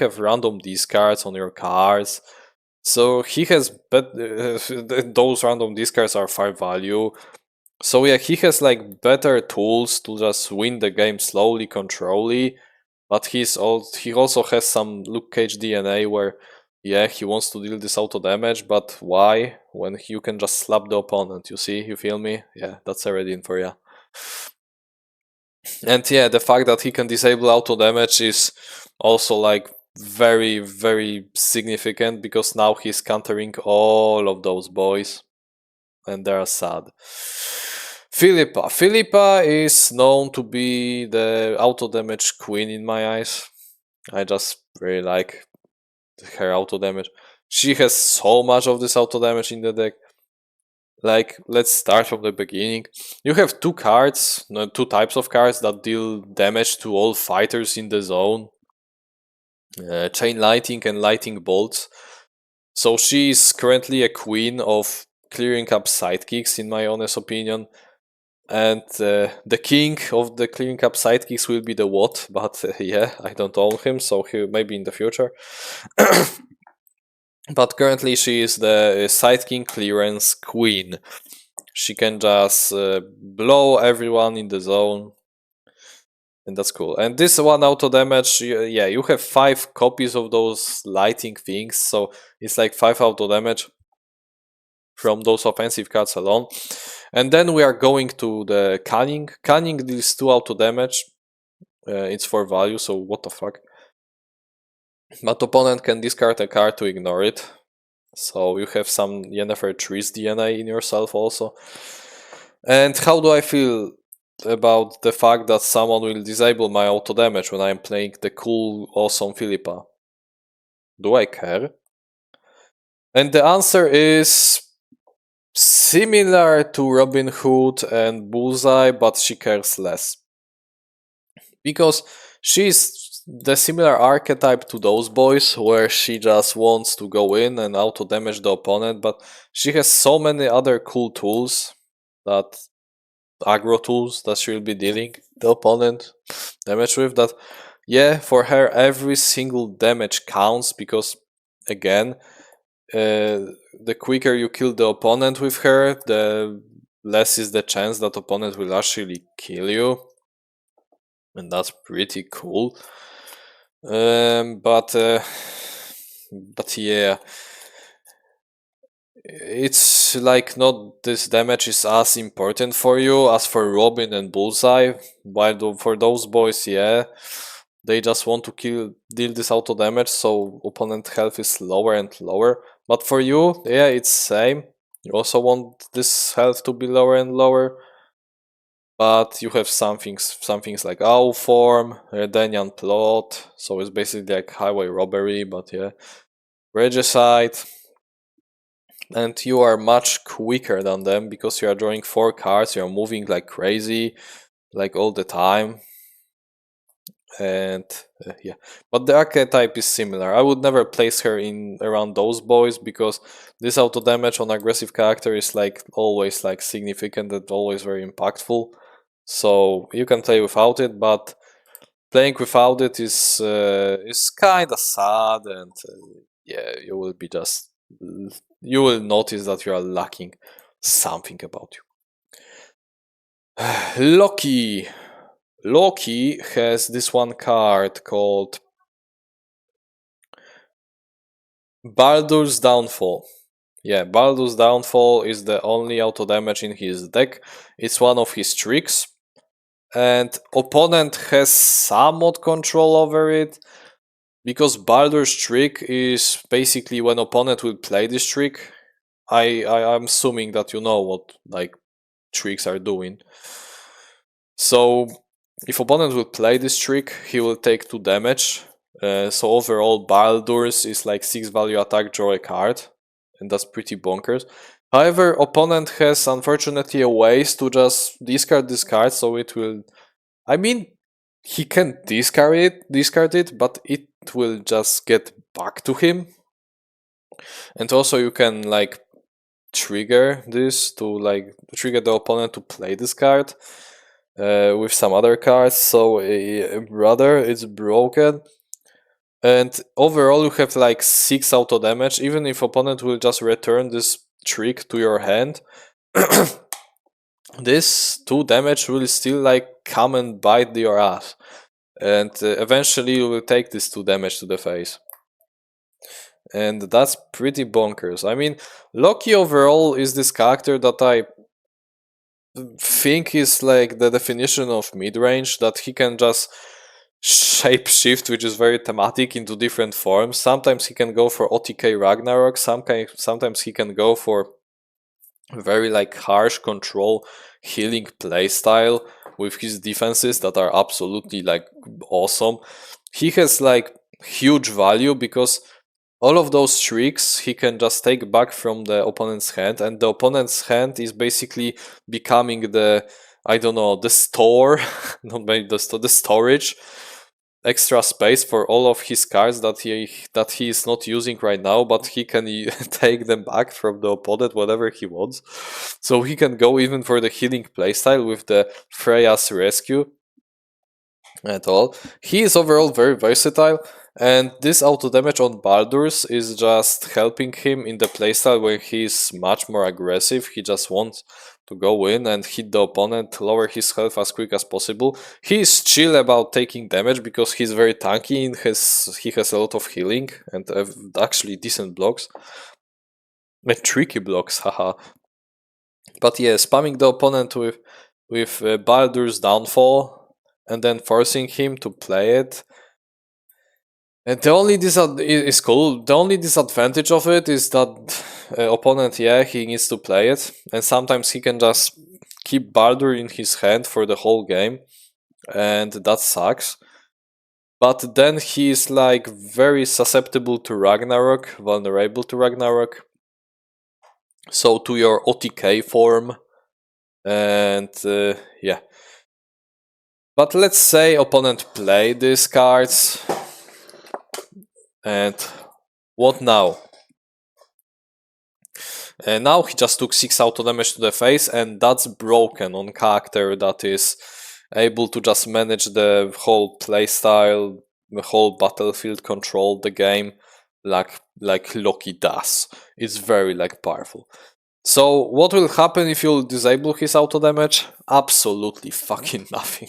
have random discards on your cards. So he has those random discards are 5 value. So yeah, he has like better tools to just win the game slowly, controlly. But he also has some Luke Cage DNA where yeah, he wants to deal this auto damage, but why? When you can just slap the opponent, you see, you feel me? Yeah, that's already in for ya. And yeah, the fact that he can disable auto damage is also like very, very significant because now he's countering all of those boys and they're sad. Philippa is known to be the auto damage queen in my eyes. I just really like her auto damage. She has so much of this auto damage in the deck. Like, let's start from the beginning. You have two types of cards that deal damage to all fighters in the zone. Chain Lightning and Lightning Bolts. So she is currently a queen of clearing up sidekicks, in my honest opinion. And the king of the clearing up sidekicks will be the What, but yeah, I don't own him, so he maybe in the future. But currently she is the sidekick clearance queen. She can just blow everyone in the zone. And that's cool. And this one auto damage, yeah, you have 5 copies of those lighting things, so it's like 5 auto damage from those offensive cards alone. And then we are going to the Cunning. Cunning deals 2 auto damage. It's for value, so what the fuck. But opponent can discard a card to ignore it. So you have some Yennefer 3's DNA in yourself also. And how do I feel about the fact that someone will disable my auto damage when I'm playing the cool, awesome Philippa? Do I care? And the answer is similar to Robin Hood and Bullseye, but she cares less. Because she's the similar archetype to those boys, where she just wants to go in and auto damage the opponent, but she has so many other cool tools, that aggro tools that she will be dealing the opponent damage with, that yeah, for her every single damage counts, because again, the quicker you kill the opponent with her, the less is the chance that opponent will actually kill you. And that's pretty cool. But yeah, it's like not this damage is as important for you as for Robin and Bullseye. While for those boys, yeah, they just want to deal this auto damage, so opponent health is lower and lower. But for you, yeah, it's same. You also want this health to be lower and lower. But you have some things like Owl Form, Redenian Plot, so it's basically like highway robbery, but yeah. Regicide. And you are much quicker than them because you are drawing 4 cards, you are moving like crazy, like all the time. And yeah, but the archetype is similar. I would never place her in around those boys because this auto damage on aggressive character is like always like significant and always very impactful. So you can play without it, but playing without it is kind of sad, and yeah, you will notice that you are lacking something about you. Loki has this one card called Baldur's Downfall. Yeah, Baldur's Downfall is the only auto damage in his deck. It's one of his tricks. And opponent has somewhat control over it, because Baldur's trick is basically when opponent will play this trick. I'm assuming that you know what like tricks are doing. So if opponent will play this trick, he will take 2 damage. So overall, Baldur's is like 6 value attack, draw a card, and that's pretty bonkers. However, opponent has unfortunately a ways to just discard this card, so it will. I mean, he can discard it, but it will just get back to him. And also, you can like trigger this to like trigger the opponent to play this card with some other cards. So rather, it's broken. And overall, you have like 6 auto damage. Even if opponent will just return this trick to your hand, this 2 damage will still like come and bite your ass. And eventually you will take this 2 damage to the face. And that's pretty bonkers. I mean, Loki overall is this character that I think is like the definition of mid-range, that he can just shapeshift, which is very thematic, into different forms. Sometimes he can go for OTK Ragnarok, sometimes he can go for very like harsh control healing playstyle with his defenses that are absolutely like awesome. He has like huge value because all of those tricks he can just take back from the opponent's hand, and the opponent's hand is basically becoming the, I don't know, the store, not maybe the store, the storage, extra space for all of his cards that he is not using right now, but he can take them back from the opponent whenever he wants. So he can go even for the healing playstyle with the Freya's Rescue at all. He is overall very versatile, and this auto damage on Baldur's is just helping him in the playstyle where he is much more aggressive. He just wants to go in and hit the opponent, lower his health as quick as possible. He is chill about taking damage because he's very tanky and he has a lot of healing and actually decent blocks. Tricky blocks, haha. But yeah, spamming the opponent with Baldur's Downfall and then forcing him to play it. And the only is cool. The only disadvantage of it is that opponent, yeah, he needs to play it, and sometimes he can just keep Baldur in his hand for the whole game, and that sucks. But then he is like very susceptible to Ragnarok, vulnerable to Ragnarok. So to your OTK form, and yeah. But let's say opponent play these cards, and what now? And now he just took 6 auto damage to the face, and that's broken on character that is able to just manage the whole playstyle, the whole battlefield control, the game, like Loki does. It's very like powerful. So what will happen if you disable his auto damage? Absolutely fucking nothing.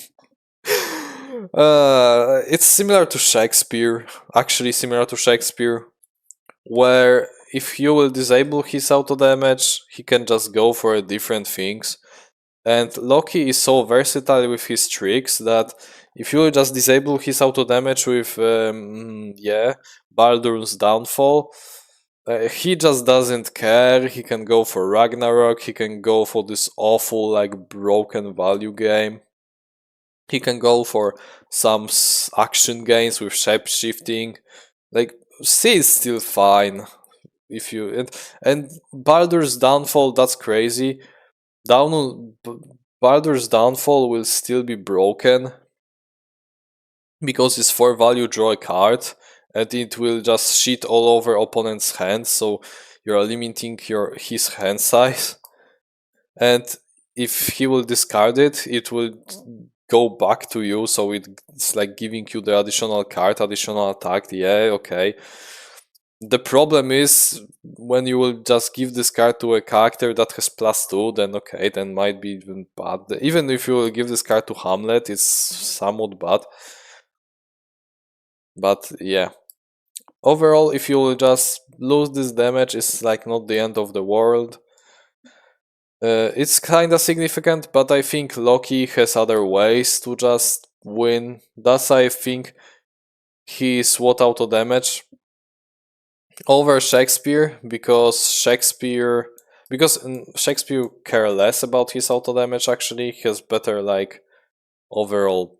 It's similar to Shakespeare, actually similar to Shakespeare, where if you will disable his auto damage, he can just go for different things. And Loki is so versatile with his tricks that if you will just disable his auto damage with Baldur's Downfall, he just doesn't care. He can go for Ragnarok, he can go for this awful like broken value game. He can go for some action games with shape shifting. Like C is still fine if you and Baldur's Downfall, that's crazy. Baldur's Downfall will still be broken because it's 4 value draw a card, and it will just shit all over opponent's hands, so you're limiting his hand size. And if he will discard it, it will go back to you, so it's like giving you the additional card, additional attack. Yeah, okay. The problem is when you will just give this card to a character that has +2, then okay, then might be even bad. Even if you will give this card to Hamlet, it's somewhat bad. But yeah, overall, if you will just lose this damage, it's like not the end of the world. It's kinda significant, but I think Loki has other ways to just win. Thus, I think he's what auto damage over Shakespeare, because Shakespeare care less about his auto damage. Actually, he has better like overall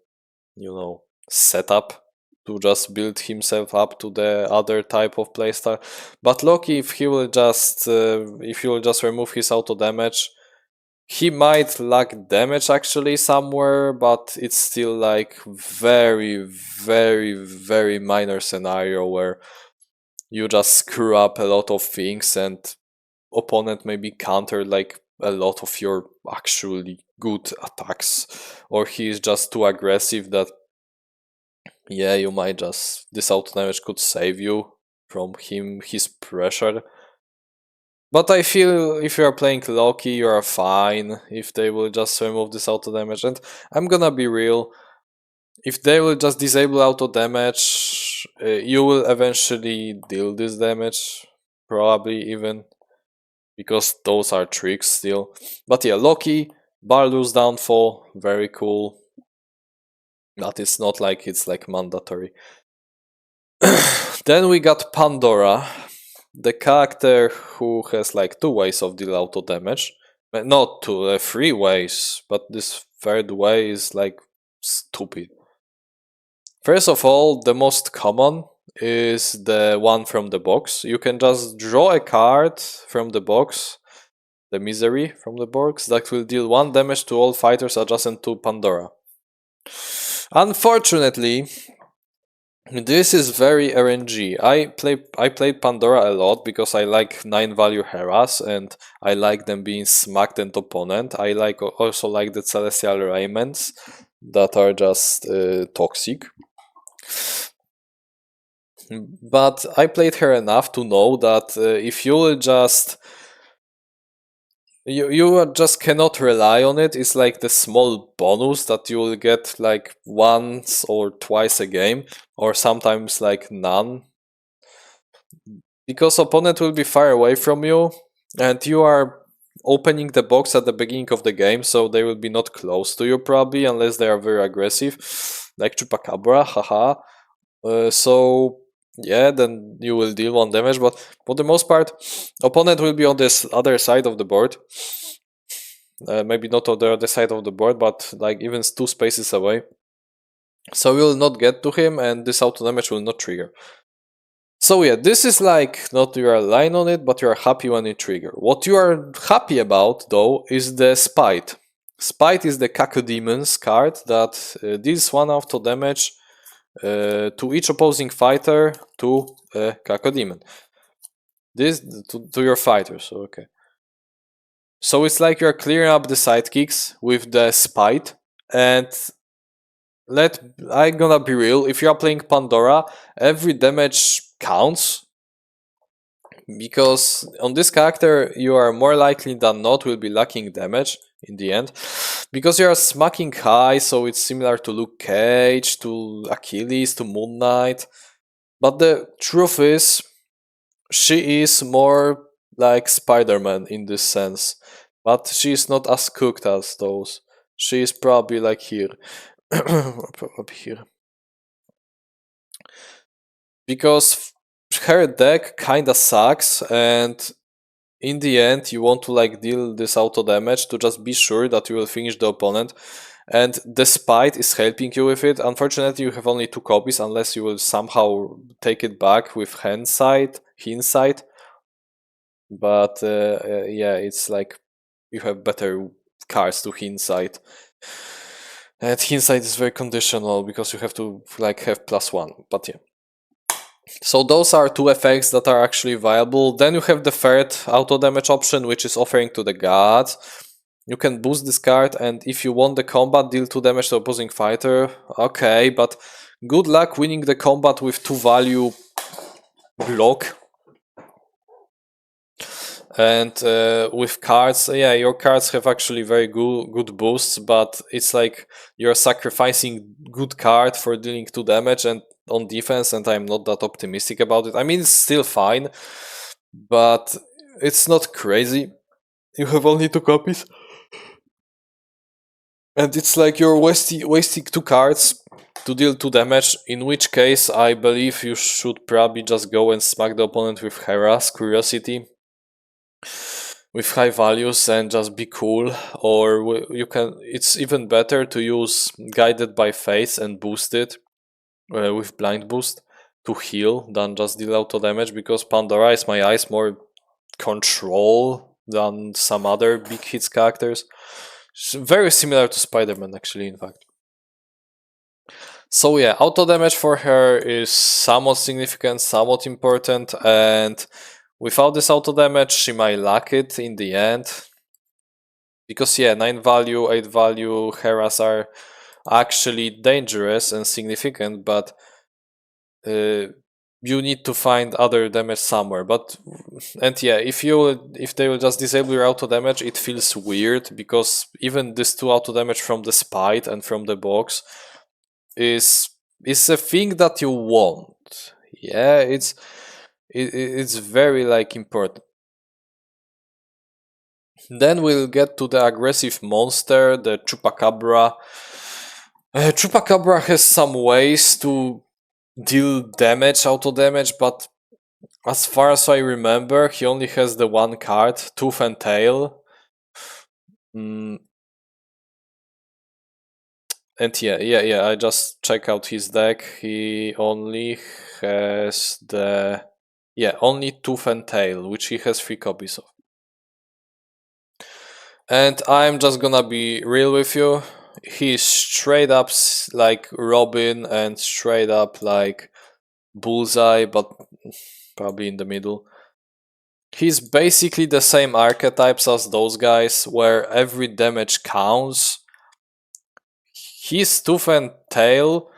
setup to just build himself up to the other type of playstyle. But Loki, if he will just remove his auto damage, he might lack damage actually somewhere, but it's still like very, very, very minor scenario where you just screw up a lot of things and opponent maybe counter like a lot of your actually good attacks, or he is just too aggressive that you might just this auto damage could save you from his pressure. But I feel if you are playing Loki, you are fine if they will just remove this auto damage. And I'm gonna be real, if they will just disable auto damage, you will eventually deal this damage, probably even, because those are tricks still. But yeah, Loki, Baldur's Downfall, very cool. But it's not like it's like mandatory. Then we got Pandora, the character who has like 2 ways of deal auto damage. Not 2, 3 ways, but this third way is like stupid. First of all, the most common is the one from the box. You can just draw a card from the box, the misery from the box, that will deal 1 damage to all fighters adjacent to Pandora. Unfortunately, this is very RNG. I played Pandora a lot because I like 9 value Heras and I like them being smacked and opponent. I also like the Celestial Raiments that are just toxic. But I played her enough to know that if you will just you just cannot rely on it. It's like the small bonus that you will get like once or twice a game, or sometimes like none, because opponent will be far away from you and you are opening the box at the beginning of the game, so they will be not close to you probably unless they are very aggressive, like Chupacabra, haha. So yeah, then you will deal 1 damage, but for the most part, opponent will be on this other side of the board. Maybe not on the other side of the board, but like even 2 spaces away. So you will not get to him, and this auto damage will not trigger. So yeah, this is like not you are lying on it, but you are happy when it trigger. What you are happy about though is the Spite. Spite is the Cacodemons card that deals 1 auto damage to each opposing fighter to a Cacodemon. This to your fighters, okay. So it's like you're clearing up the sidekicks with the Spite, and I'm gonna be real, if you are playing Pandora, every damage counts, because on this character you are more likely than not will be lacking damage in the end, because you are smacking high, so it's similar to Luke Cage, to Achilles, to Moon Knight. But the truth is, she is more like Spiderman in this sense, but she is not as cooked as those. She is probably like here. Up here. Because her deck kinda sucks, and in the end you want to like deal this auto damage to just be sure that you will finish the opponent, and the Spite is helping you with it. Unfortunately, you have only 2 copies unless you will somehow take it back with hindsight, but yeah, it's like you have better cards to hindsight, and hindsight is very conditional because you have to like have +1, but yeah. So those are 2 effects that are actually viable. Then you have the third auto damage option, which is offering to the gods. You can boost this card, and if you won the combat, deal 2 damage to opposing fighter. Okay, but good luck winning the combat with 2 value block. And with cards, yeah, your cards have actually very good boosts, but it's like you're sacrificing good card for dealing 2 damage and on defense, and I'm not that optimistic about it. I mean, it's still fine, but it's not crazy. You have only 2 copies, and it's like you're wasting 2 cards to deal 2 damage, in which case I believe you should probably just go and smack the opponent with Hera's Curiosity. with high values and just be cool, or you can. It's even better to use Guided by Faith and boost it with blind boost to heal than just deal auto damage, because Pandora my eyes more control than some other big hits characters. Very similar to Spiderman, actually, in fact. So yeah, auto damage for her is somewhat significant, somewhat important, and without this auto damage, she might lack it in the end. Because yeah, 9 value, 8 value Heras are actually dangerous and significant, but you need to find other damage somewhere. But and yeah, if they will just disable your auto damage, it feels weird, because even this 2 auto damage from the Spite and from the box is a thing that you want. Yeah, it's very like important. Then we'll get to the aggressive monster, the Chupacabra. Chupacabra has some ways to deal damage, auto damage, but as far as I remember, he only has the one card, Tooth and Tail. And yeah, I just check out his deck. He only has only Tooth and Tail, which he has 3 copies of. And I'm just gonna be real with you. He's straight up like Robin and straight up like Bullseye, but probably in the middle. He's basically the same archetypes as those guys, where every damage counts. His Tooth and Tail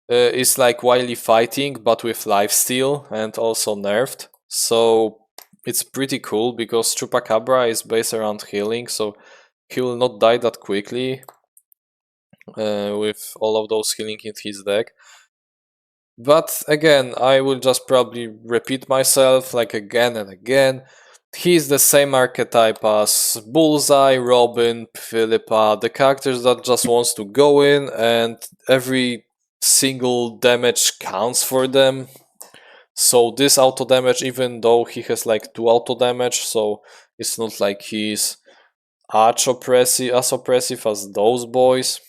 is like Wily Fighting, but with lifesteal and also nerfed. So it's pretty cool, because Chupacabra is based around healing, so he will not die that quickly with all of those healing in his deck. But again, I will just probably repeat myself like again and again. He's the same archetype as Bullseye, Robin, Philippa, the characters that just wants to go in and every single damage counts for them. So this auto damage, even though he has like 2 auto damage, so it's not like he's as oppressive as those boys.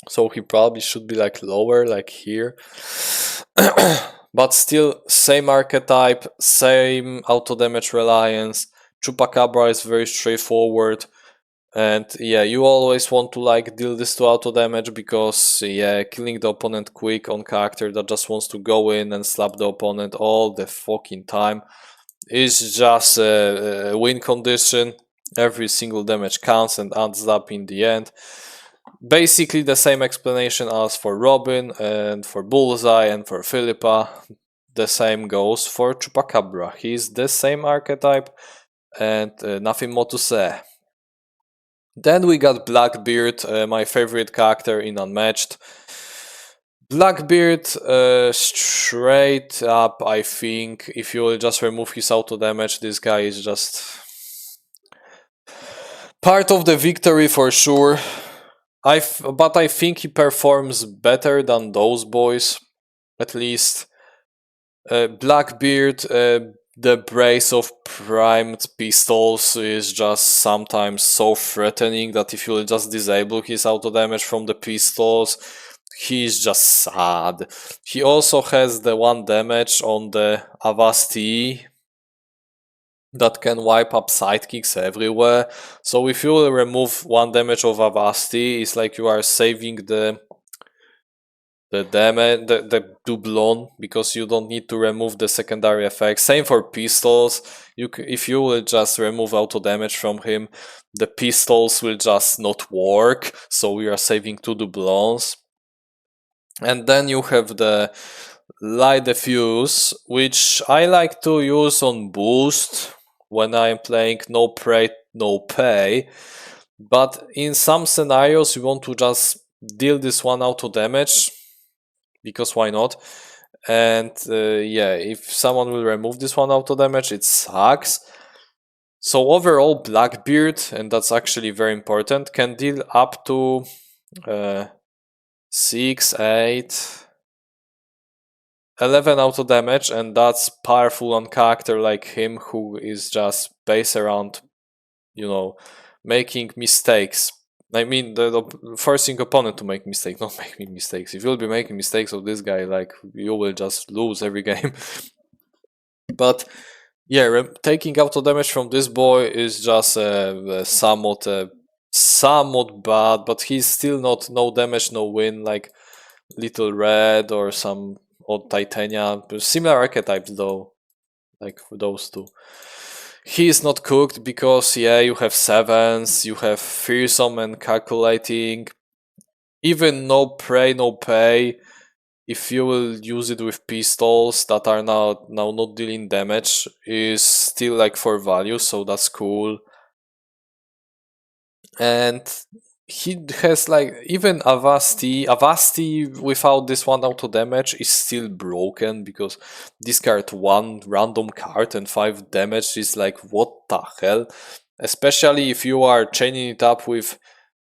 So he probably should be like lower, like here. But still, same archetype, same auto damage reliance. Chupacabra is very straightforward. And yeah, you always want to like deal this to auto damage, because yeah, killing the opponent quick on character that just wants to go in and slap the opponent all the fucking time is just a win condition. Every single damage counts and adds up in the end. Basically the same explanation as for Robin and for Bullseye and for Philippa. The same goes for Chupacabra. He's the same archetype and nothing more to say. Then we got Blackbeard, my favorite character in Unmatched. Blackbeard, straight up, I think, if you will just remove his auto damage, this guy is just part of the victory for sure. But I think he performs better than those boys, at least. Blackbeard, the brace of primed pistols is just sometimes so threatening that if you just disable his auto damage from the pistols, he's just sad. He also has the 1 damage on the Avasti that can wipe up sidekicks everywhere. So if you remove 1 damage of Avasti, it's like you are saving the damage, the doublon, because you don't need to remove the secondary effect. Same for pistols. If you will just remove auto damage from him, the pistols will just not work. So we are saving 2 doublons. And then you have the light diffuse, which I like to use on boost when I'm playing no pray, no pay. But in some scenarios, you want to just deal this 1 auto damage, because why not? And yeah, if someone will remove this 1 auto damage, it sucks. So overall, Blackbeard, and that's actually very important, can deal up to 6, 8, 11 auto damage, and that's powerful on character like him, who is just based around, you know, making mistakes. I mean, the forcing opponent to make mistakes, not making mistakes. If you'll be making mistakes of this guy, like, you will just lose every game. But yeah, taking auto damage from this boy is just somewhat bad, but he's still not no damage, no win, like Little Red or some odd Titania. Similar archetypes though, like for those two. He is not cooked because, yeah, you have sevens, you have fearsome and calculating. Even no prey, no pay. If you will use it with pistols that are now not dealing damage, is still like for value, so that's cool. And he has like even Avasti without this one auto damage is still broken, because discard one random card and 5 damage is like, what the hell? Especially if you are chaining it up with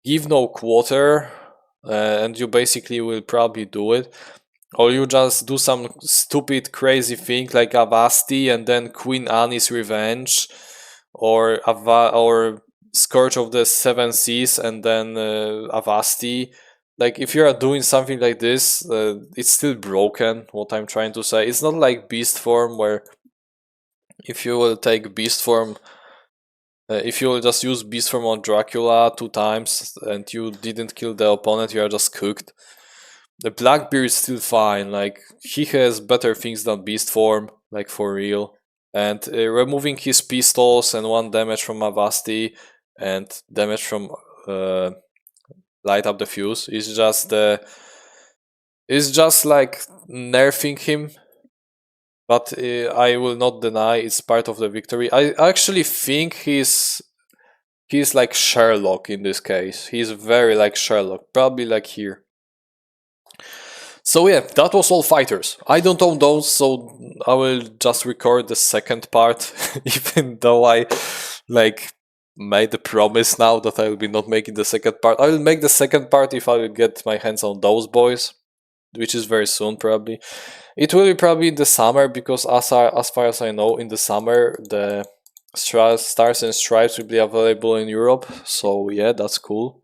give no quarter, and you basically will probably do it, or you just do some stupid crazy thing like Avasti and then Queen Anne's Revenge, or Scourge of the Seven Seas and then Avasti. Like, if you are doing something like this, it's still broken. What I'm trying to say, it's not like Beast Form, where if you will take Beast Form, if you will just use Beast Form on Dracula 2 times and you didn't kill the opponent, you are just cooked. The Blackbeard is still fine, like, he has better things than Beast Form, like, for real. And removing his pistols and 1 damage from Avasti and damage from Light Up the Fuse is just like nerfing him. But I will not deny it's part of the victory. I actually think he's like Sherlock in this case. He's very like Sherlock, probably like here. So yeah, that was all fighters. I don't own those, so I will just record the second part, even though I like made the promise now that I will be not making the second part. I will make the second part if I will get my hands on those boys, which is very soon probably. It will be probably in the summer, because as far as I know, in the summer the Stars and Stripes will be available in Europe. So yeah, that's cool.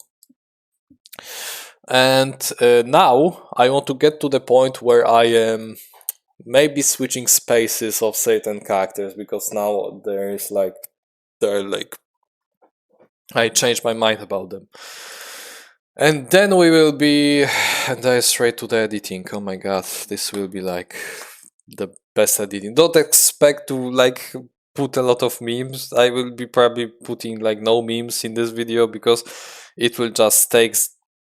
And now I want to get to the point where I am maybe switching spaces of certain characters, because now I changed my mind about them. And then we will be straight to the editing. Oh my god, this will be like the best editing. Don't expect to like put a lot of memes. I will be probably putting like no memes in this video, because it will just take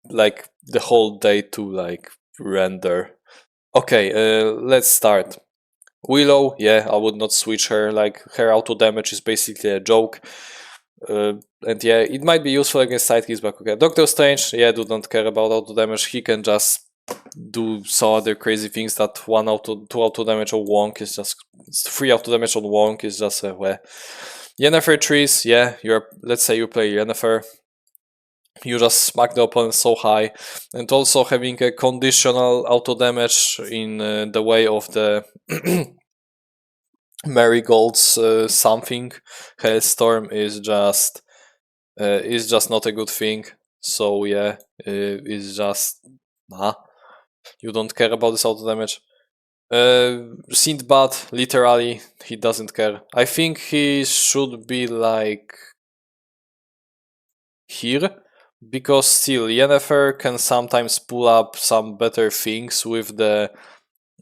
like the whole day to like render. Okay, let's start. Willow, yeah, I would not switch her. Like, her auto damage is basically a joke. And yeah, it might be useful against sidekicks, but okay. Doctor Strange, yeah, do not care about auto damage. He can just do some other crazy things that 2 auto damage on Wonk is just 3 auto damage on Wonk is just well. Yennefer trees, yeah, let's say you play Yennefer. You just smack the opponent so high, and also having a conditional auto damage in the way of the Marigold's something Hailstorm is just not a good thing. So yeah, it's just you don't care about this auto damage. Sinbad, literally, he doesn't care. I think he should be like here, because still Yennefer can sometimes pull up some better things with the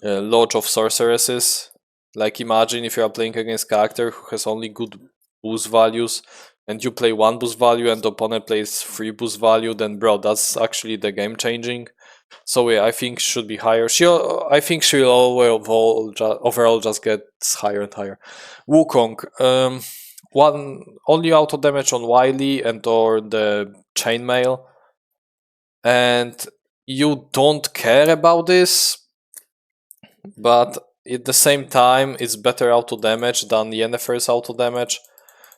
Lodge of Sorceresses. Like, imagine if you are playing against a character who has only good boost values, and you play 1 boost value and the opponent plays 3 boost value, then bro, that's actually the game changing. So yeah, I think should be higher. I think she'll overall just get higher and higher. Wukong, one only auto damage on Wily and or the chainmail, and you don't care about this, but at the same time it's better auto damage than Yennefer's auto damage,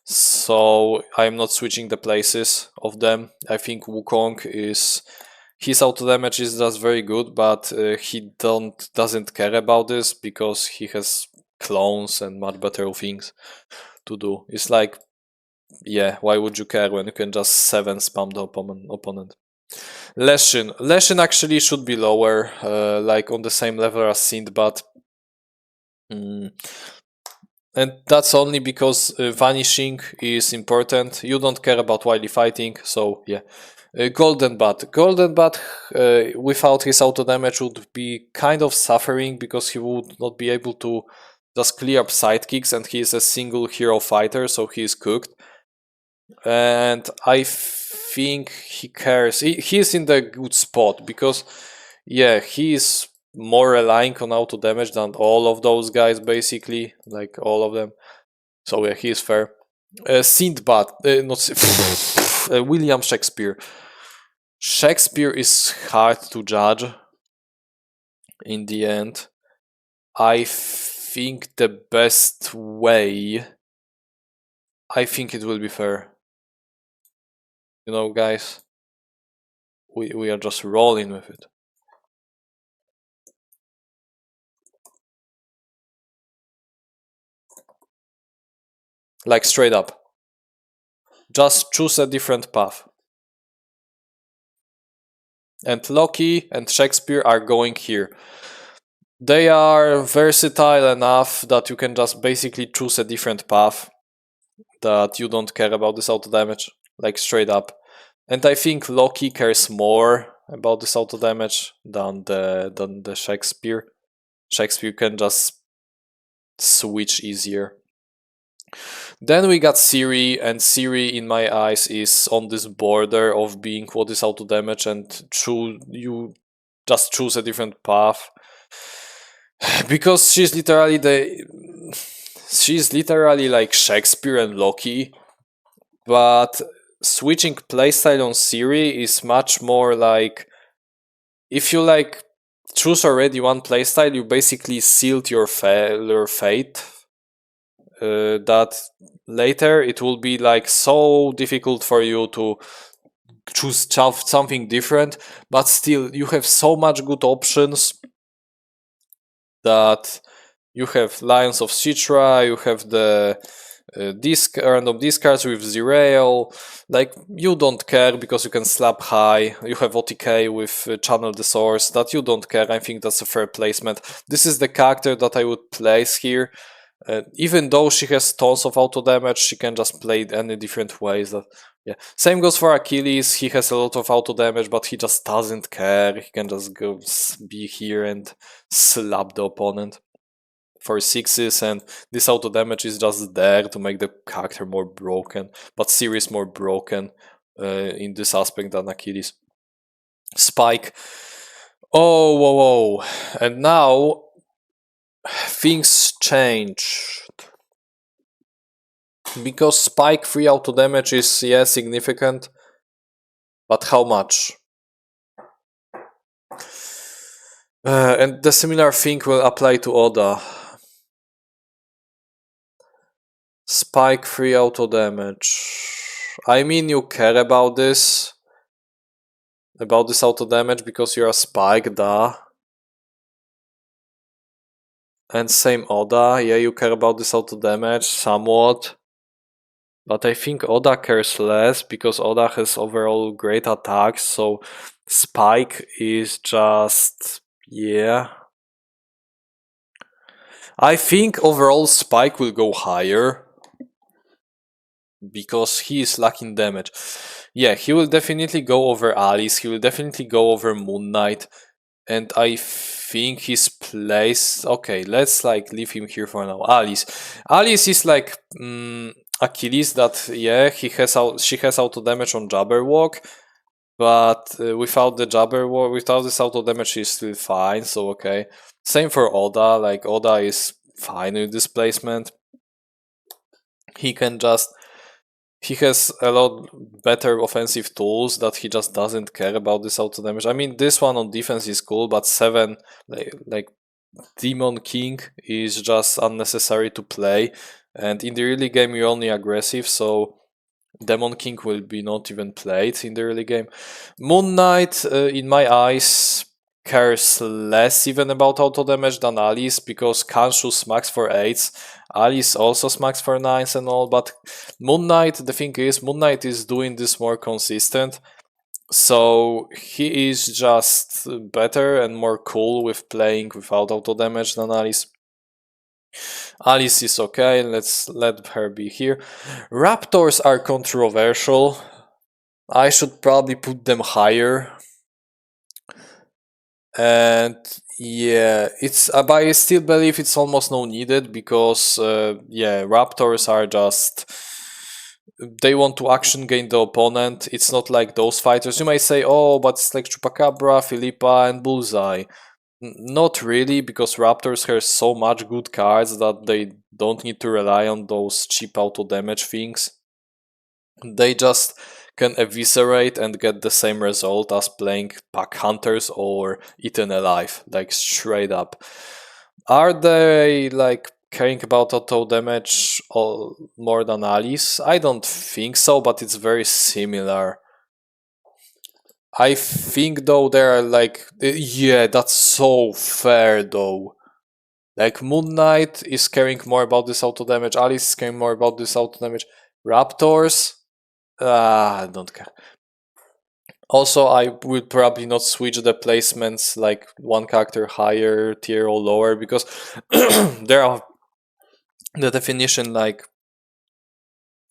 so I'm not switching the places of them. I think Wukong is his auto damage is just very good, but he doesn't care about this because he has clones and much better things to do. It's like, yeah, why would you care when you can just 7 spam the opponent? Leshin actually should be lower, like on the same level as Sinbad. And that's only because vanishing is important. You don't care about wily fighting, so yeah. Golden Bat. Golden Bat without his auto damage would be kind of suffering because he would not be able to just clear up sidekicks, and he is a single hero fighter, so he is cooked. And I think he cares. He is in the good spot because, yeah, he is more relying on auto damage than all of those guys, basically, like all of them. So yeah, he is fair. Sinbad, not William Shakespeare. Shakespeare is hard to judge in the end. I think the best way, I think it will be fair. You know, guys, we are just rolling with it. Like straight up. Just choose a different path. And Loki and Shakespeare are going here. They are versatile enough that you can just basically choose a different path, that you don't care about this auto damage, like straight up. And I think Loki cares more about this auto damage than the Shakespeare. Shakespeare can just switch easier. Then we got Siri, and Siri in my eyes is on this border of being what is auto damage, and you just choose a different path. Because she's literally like Shakespeare and Loki, but switching playstyle on Siri is much more like, if you like choose already one playstyle, you basically sealed your fate. That later it will be like so difficult for you to choose something different, but still you have so much good options that you have Lions of Citra, you have the random discards with Zerail. Like, you don't care because you can slap high. You have OTK with Channel the Source, that you don't care. I think that's a fair placement. This is the character that I would place here. Even though she has tons of auto damage, she can just play it any different ways. Yeah. Same goes for Achilles. He has a lot of auto damage, but he just doesn't care. He can just go be here and slap the opponent for 6s, and this auto damage is just there to make the character more broken. But Siri is more broken in this aspect than Achilles. Spike. Oh, whoa, whoa. And now things changed. Because Spike 3 auto damage is, yeah, significant, but how much? And the similar thing will apply to Oda. Spike 3 auto damage. I mean, you care about this auto damage because you're a Spike, duh. And same Oda, yeah, you care about this auto damage somewhat. But I think Oda cares less because Oda has overall great attacks, so Spike is just, yeah. I think overall Spike will go higher because he is lacking damage. Yeah, he will definitely go over Alice, he will definitely go over Moon Knight, and I think his place... Okay, let's like leave him here for now. Alice is like Achilles, that, yeah, she has auto damage on Jabberwock, but without this auto damage she's still fine, so okay. Same for Oda, like Oda is fine with this placement. He has a lot better offensive tools that he just doesn't care about this auto damage. I mean, this one on defense is cool, but 7, like Demon King is just unnecessary to play. And in the early game you're only aggressive, so Demon King will be not even played in the early game. Moon Knight, in my eyes, cares less even about auto damage than Alice, because Kanshu smacks for 8s, Alice also smacks for 9s and all, but Moon Knight, the thing is, Moon Knight is doing this more consistent, so he is just better and more cool with playing without auto damage than Alice. Alice is okay, let's let her be here. Raptors are controversial. I should probably put them higher. And yeah, it's but I still believe it's almost no needed, because yeah, Raptors are just, they want to action gain the opponent. It's not like those fighters. You may say, oh, but it's like Chupacabra, Philippa, and Bullseye. Not really, because Raptors have so much good cards that they don't need to rely on those cheap auto damage things. They just can eviscerate and get the same result as playing Pack Hunters or Eaten Alive, like straight up. Are they like caring about auto damage more than Alice? I don't think so, but it's very similar. I think though they are like, yeah, that's so fair though. Like Moon Knight is caring more about this auto damage, Alice is caring more about this auto damage. Raptors, I don't care. Also, I would probably not switch the placements like one character higher tier or lower, because there are the definition like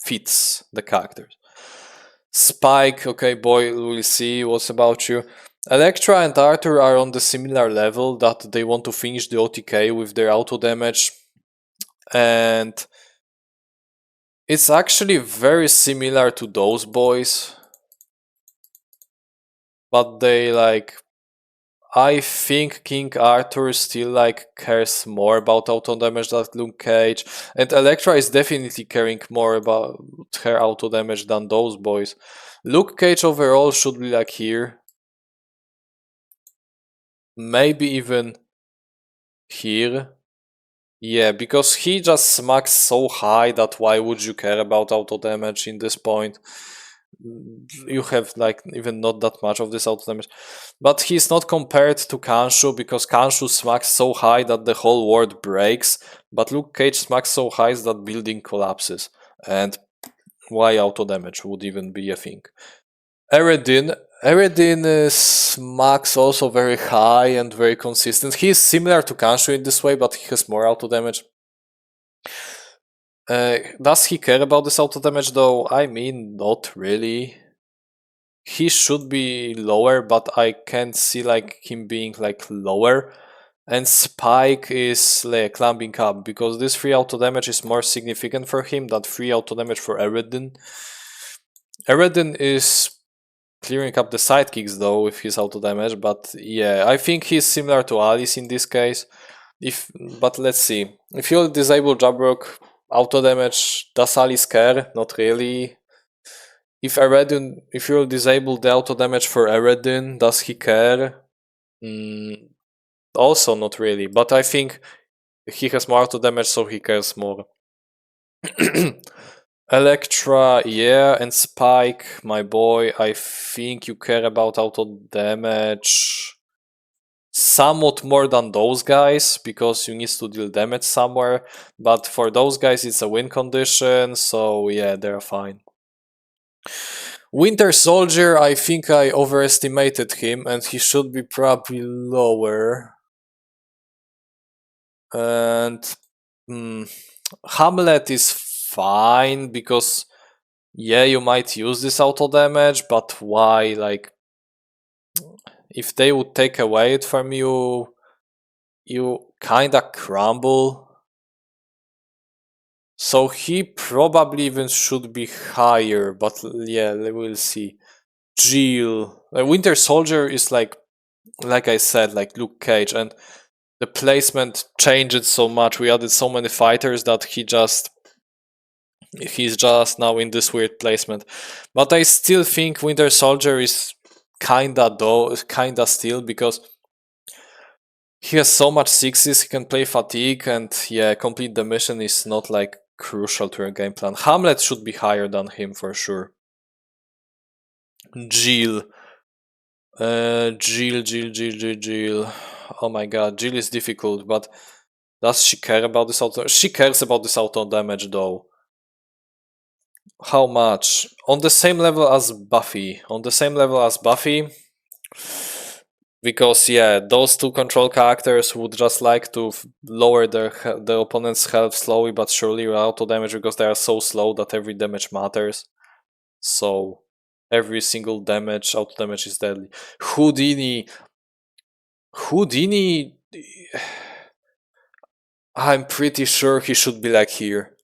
fits the characters. Spike, okay, boy, we'll see what's about you. Elektra and Arthur are on the similar level, that they want to finish the OTK with their auto damage, and it's actually very similar to those boys, but they like, I think King Arthur still like cares more about auto damage than Luke Cage, and Elektra is definitely caring more about her auto damage than those boys. Luke Cage overall should be like here, maybe even here. Yeah, because he just smacks so high that why would you care about auto damage in this point? You have like even not that much of this auto damage. But he's not compared to Kanshu, because Kanshu smacks so high that the whole world breaks, but Luke Cage smacks so high that building collapses. And why auto damage would even be a thing? Eredin smacks also very high and very consistent. He is similar to Kanshu in this way, but he has more auto damage. Does he care about this auto damage though? I mean, not really. He should be lower, but I can't see like him being like lower. And Spike is like climbing up, because this free auto damage is more significant for him than free auto damage for Eredin. Eredin is clearing up the sidekicks though with his auto damage, but yeah, I think he's similar to Alice in this case. But let's see. If you disable Jabrock auto damage, does Alice care? Not really. If you'll disable the auto damage for Eredin, does he care? Also not really, but I think he has more auto damage, so he cares more. Elektra, yeah, and Spike, my boy, I think you care about auto damage somewhat more than those guys, because you need to deal damage somewhere, but for those guys it's a win condition, so yeah, they're fine. Winter Soldier, I think I overestimated him, and he should be probably lower. And Hamlet is fine, because yeah, you might use this auto damage, but why? Like, if they would take away it from you, you kinda crumble. So he probably even should be higher, but yeah, we'll see. Jill, Winter Soldier is like I said, like Luke Cage, and the placement changed so much. We added so many fighters that he's just now in this weird placement. But I still think Winter Soldier is kinda still, because he has so much sixes, he can play fatigue, and yeah, complete the mission is not like crucial to your game plan. Hamlet should be higher than him for sure. Jill. Jill. Oh my god, Jill is difficult, but does she care about this auto? She cares about this auto damage though. How much? On the same level as Buffy. Because yeah, those two control characters would just like to lower the opponent's health slowly but surely with auto damage because they are so slow that every damage matters. So every single damage, auto damage is deadly. Houdini, I'm pretty sure he should be like here.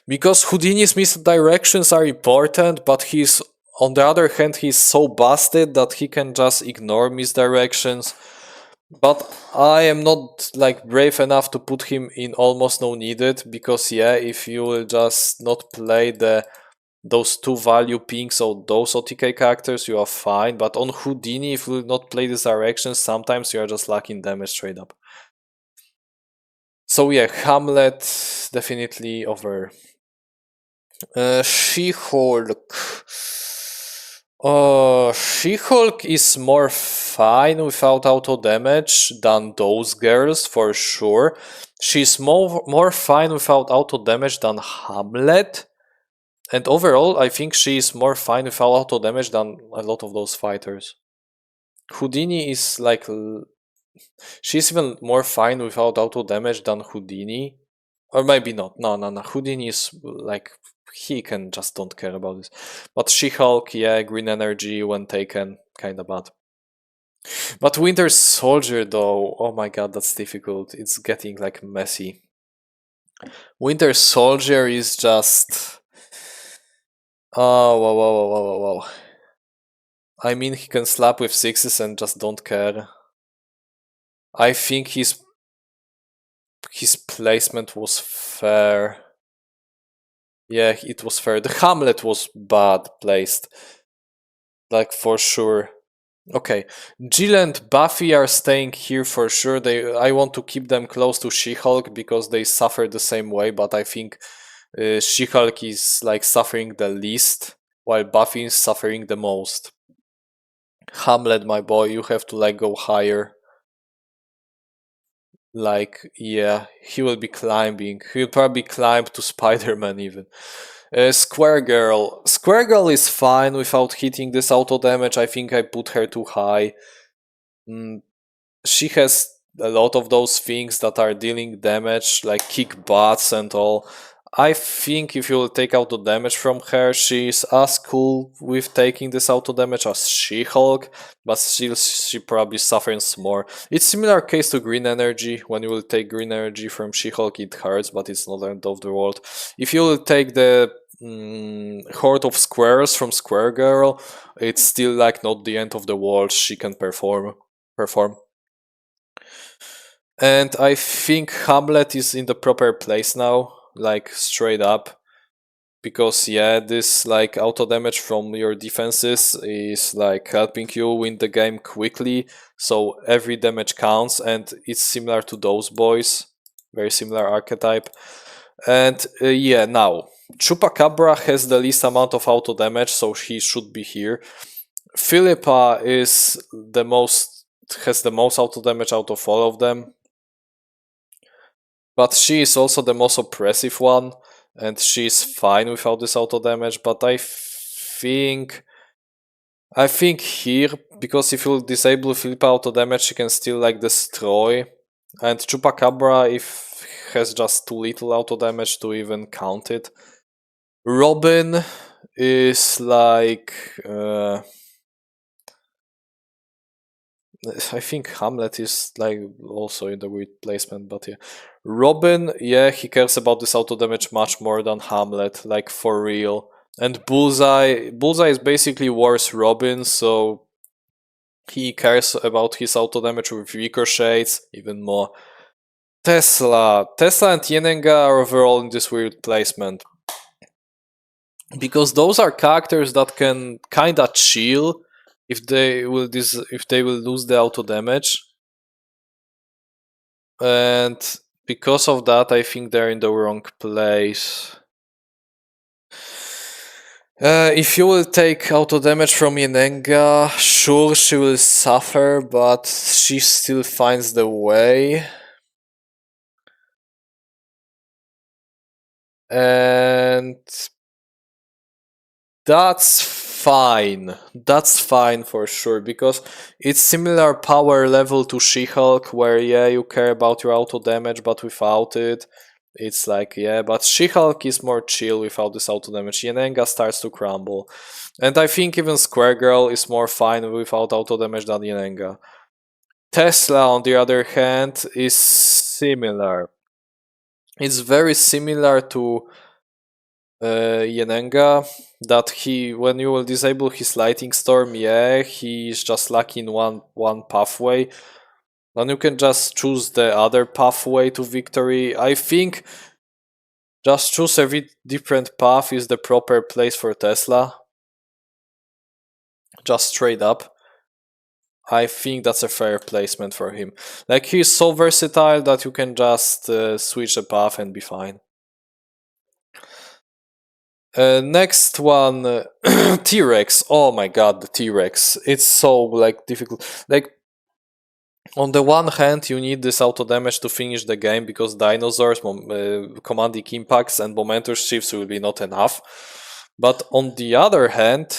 Because Houdini's misdirections are important, but he's on the other hand he's so busted that he can just ignore misdirections. But I am not like brave enough to put him in almost no needed, because yeah, if you will just not play those two value pinks or those OTK characters, you are fine. But on Houdini, if you will not play these directions, sometimes you are just lacking damage straight up. So yeah, Hamlet definitely over. She-Hulk. She-Hulk is more fine without auto damage than those girls for sure. She's more fine without auto damage than Hamlet. And overall, I think she's more fine without auto damage than a lot of those fighters. Houdini is like... She's even more fine without auto damage than Houdini. Or maybe not. No. Houdini is like... He can just don't care about this. But She-Hulk, yeah, green energy when taken, kinda bad. But Winter Soldier though, oh my god, that's difficult. It's getting like messy. Winter Soldier is just... Oh, whoa. I mean, he can slap with sixes and just don't care. I think his placement was fair. Yeah, it was fair. The Hamlet was bad placed. Like, for sure. Okay, Jill and Buffy are staying here for sure. I want to keep them close to She-Hulk because they suffer the same way, but I think She-Hulk is like suffering the least, while Buffy is suffering the most. Hamlet, my boy, you have to like go higher. Like, yeah, he will be climbing. He'll probably climb to Spiderman even. Squirrel Girl. Squirrel Girl is fine without hitting this auto damage. I think I put her too high. She has a lot of those things that are dealing damage, like kick butts and all. I think if you will take auto damage from her, she's as cool with taking this auto damage as She-Hulk, but still she probably suffers more. It's similar case to green energy. When you will take green energy from She-Hulk, it hurts, but it's not the end of the world. If you will take the Horde of Squares from Squirrel Girl, it's still like not the end of the world. She can perform. And I think Hamlet is in the proper place now, like straight up, because yeah, this like auto damage from your defenses is like helping you win the game quickly, so every damage counts, and it's similar to those boys, very similar archetype. And yeah, now Chupacabra has the least amount of auto damage, so he should be here. Philippa has the most auto damage out of all of them, but she is also the most oppressive one, and she's fine without this auto damage. But I think here, because if you disable Philippa auto damage, she can still like destroy, and Chupacabra has just too little auto damage to even count it. Robin is like I think Hamlet is like also in the weird placement, but yeah. Robin, yeah, he cares about this auto damage much more than Hamlet, like for real. And Bullseye is basically worse Robin, so he cares about his auto damage with ricochets even more. Tesla and Yennenga are overall in this weird placement, because those are characters that can kinda chill if they will lose the auto damage, and Because of that, I think they're in the wrong place. If you will take auto damage from Yennenga, sure she will suffer, but she still finds the way. And that's fine. That's fine for sure, because it's similar power level to She-Hulk, where yeah, you care about your auto damage, but without it, it's like yeah. But She-Hulk is more chill without this auto damage. Yennenga starts to crumble, and I think even Squirrel Girl is more fine without auto damage than Yennenga. Tesla, on the other hand, is similar. It's very similar to Yennenga, that he, when you will disable his lightning storm, yeah, he's just lucky in one pathway. Then you can just choose the other pathway to victory. I think just choose every different path is the proper place for Tesla. Just straight up. I think that's a fair placement for him. Like, he's so versatile that you can just switch the path and be fine. Next one, T-Rex. Oh my god, the T-Rex. It's so like difficult. Like, on the one hand, you need this auto damage to finish the game because dinosaurs, commanding impacts, and momentum shifts will be not enough. But on the other hand,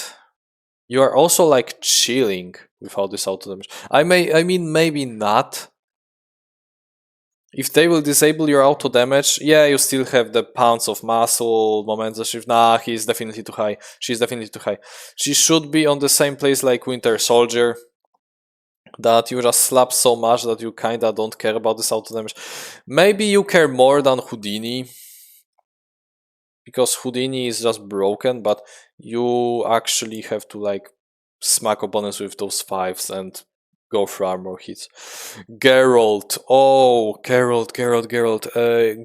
you are also like chilling without this auto damage. I mean, maybe not. If they will disable your auto damage, yeah, you still have the pounds of muscle, momentum shift. Nah, he's definitely too high. She's definitely too high. She should be on the same place like Winter Soldier, that you just slap so much that you kinda don't care about this auto damage. Maybe you care more than Houdini, because Houdini is just broken, but you actually have to like smack opponents with those fives and go for armor hits. Geralt. Oh, Geralt.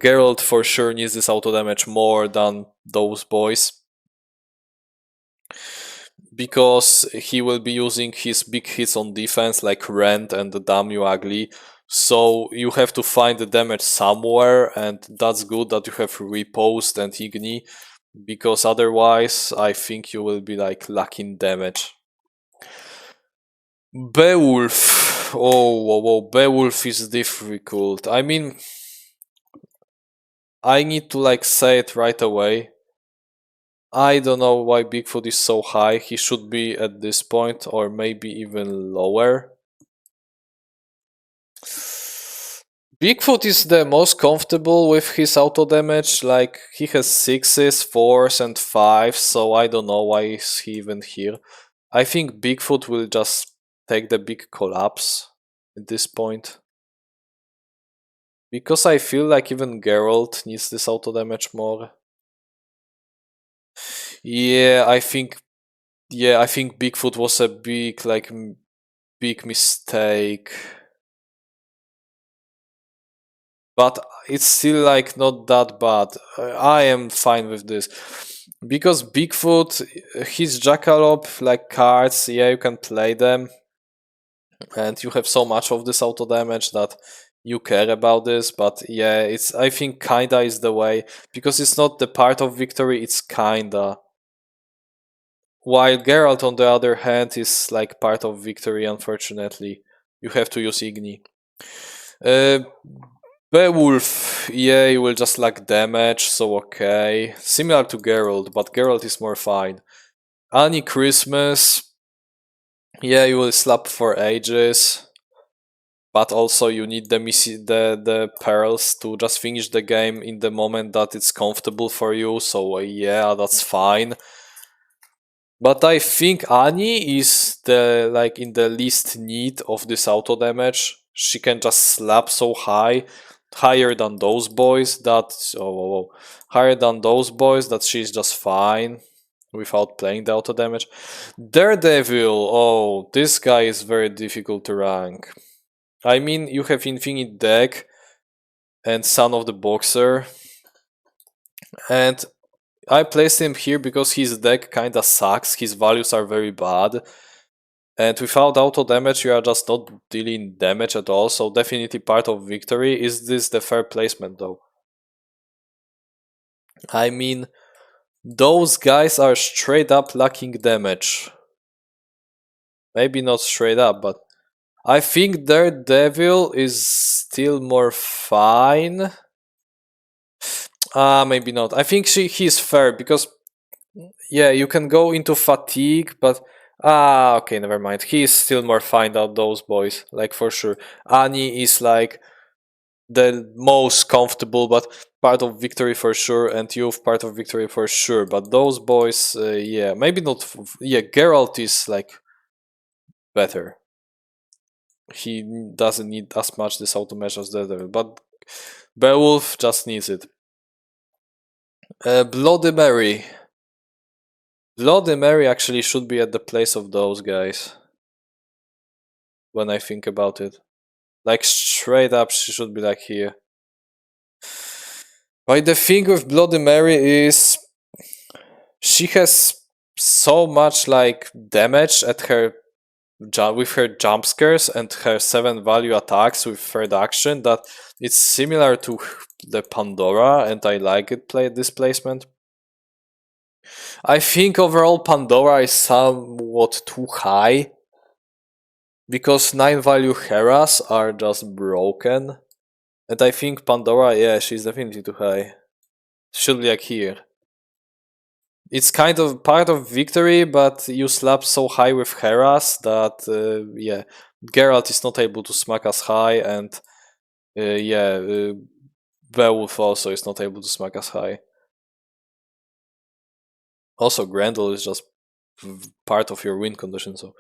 Geralt for sure needs this auto damage more than those boys, because he will be using his big hits on defense like Rend and the Damn You Ugly. So you have to find the damage somewhere, and that's good that you have Repost and Igni, because otherwise I think you will be like lacking damage. Beowulf. Oh, Beowulf is difficult. I mean, I need to like say it right away. I don't know why Bigfoot is so high. He should be at this point, or maybe even lower. Bigfoot is the most comfortable with his auto damage. Like, he has 6s, 4s, and 5s, so I don't know why is he even here. I think Bigfoot will just take the big collapse at this point, because I feel like even Geralt needs this auto damage more. Yeah, I think Bigfoot was a big mistake. But it's still like not that bad. I am fine with this. Because Bigfoot, his Jackalope like cards, yeah, you can play them. And you have so much of this auto damage that you care about this, but yeah, it's, I think kinda is the way, because it's not the part of victory, it's kinda. While Geralt, on the other hand, is like part of victory, unfortunately. You have to use Igni. Beowulf, yeah, you will just lack damage, so okay. Similar to Geralt, but Geralt is more fine. Annie Christmas, yeah, you will slap for ages. But also you need the pearls to just finish the game in the moment that it's comfortable for you, so yeah, that's fine. But I think Annie is the like in the least need of this auto damage. She can just slap so high, higher than those boys that higher than those boys that she's just fine without playing the auto damage. Daredevil, oh, this guy is very difficult to rank. I mean, you have Infinite Deck and Son of the Boxer, and I placed him here because his deck kinda sucks, his values are very bad, And without auto damage, you are just not dealing damage at all. So definitely part of victory. Is this the fair placement though? I mean, those guys are straight up lacking damage. Maybe not straight up, but I think Daredevil is still more fine. Maybe not. I think he's fair because yeah, you can go into fatigue, but okay, never mind. He's still more fine than those boys, like for sure. Annie is like the most comfortable, but part of victory for sure, and Youth part of victory for sure. But those boys, yeah, maybe not. Yeah, Geralt is like better. He doesn't need as much this auto measure as Daredevil, but Beowulf just needs it. Bloody Mary. Bloody Mary actually should be at the place of those guys. When I think about it. Like straight up, she should be like here. But the thing with Bloody Mary is she has so much like damage at her with her jump scares and her 7 value attacks with third action that it's similar to the Pandora, and I like it this placement. I think overall Pandora is somewhat too high because 9 value Heras are just broken, and I think Pandora, yeah, she's definitely too high. Should be like here. It's kind of part of victory, but you slap so high with Heras that yeah, Geralt is not able to smack as high, and yeah, Beowulf also is not able to smack as high. Also, Grendel is just part of your win condition, so.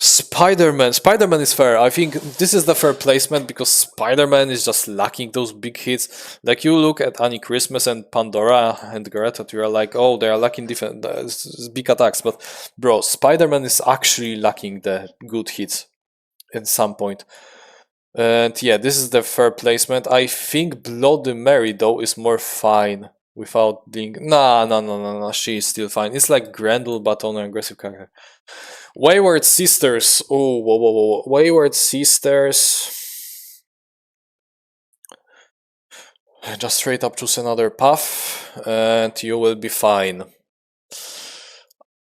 Spiderman is fair. I think this is the fair placement because Spiderman is just lacking those big hits. Like you look at Annie Christmas and Pandora and Greta, you are like, oh, they are lacking big attacks. But bro, Spiderman is actually lacking the good hits at some point. And yeah, this is the fair placement. I think Bloody Mary though is more fine without being. No. She is still fine. It's like Grendel but on an aggressive character. Wayward Sisters. Oh, whoa. Wayward Sisters. Just straight up choose another path and you will be fine.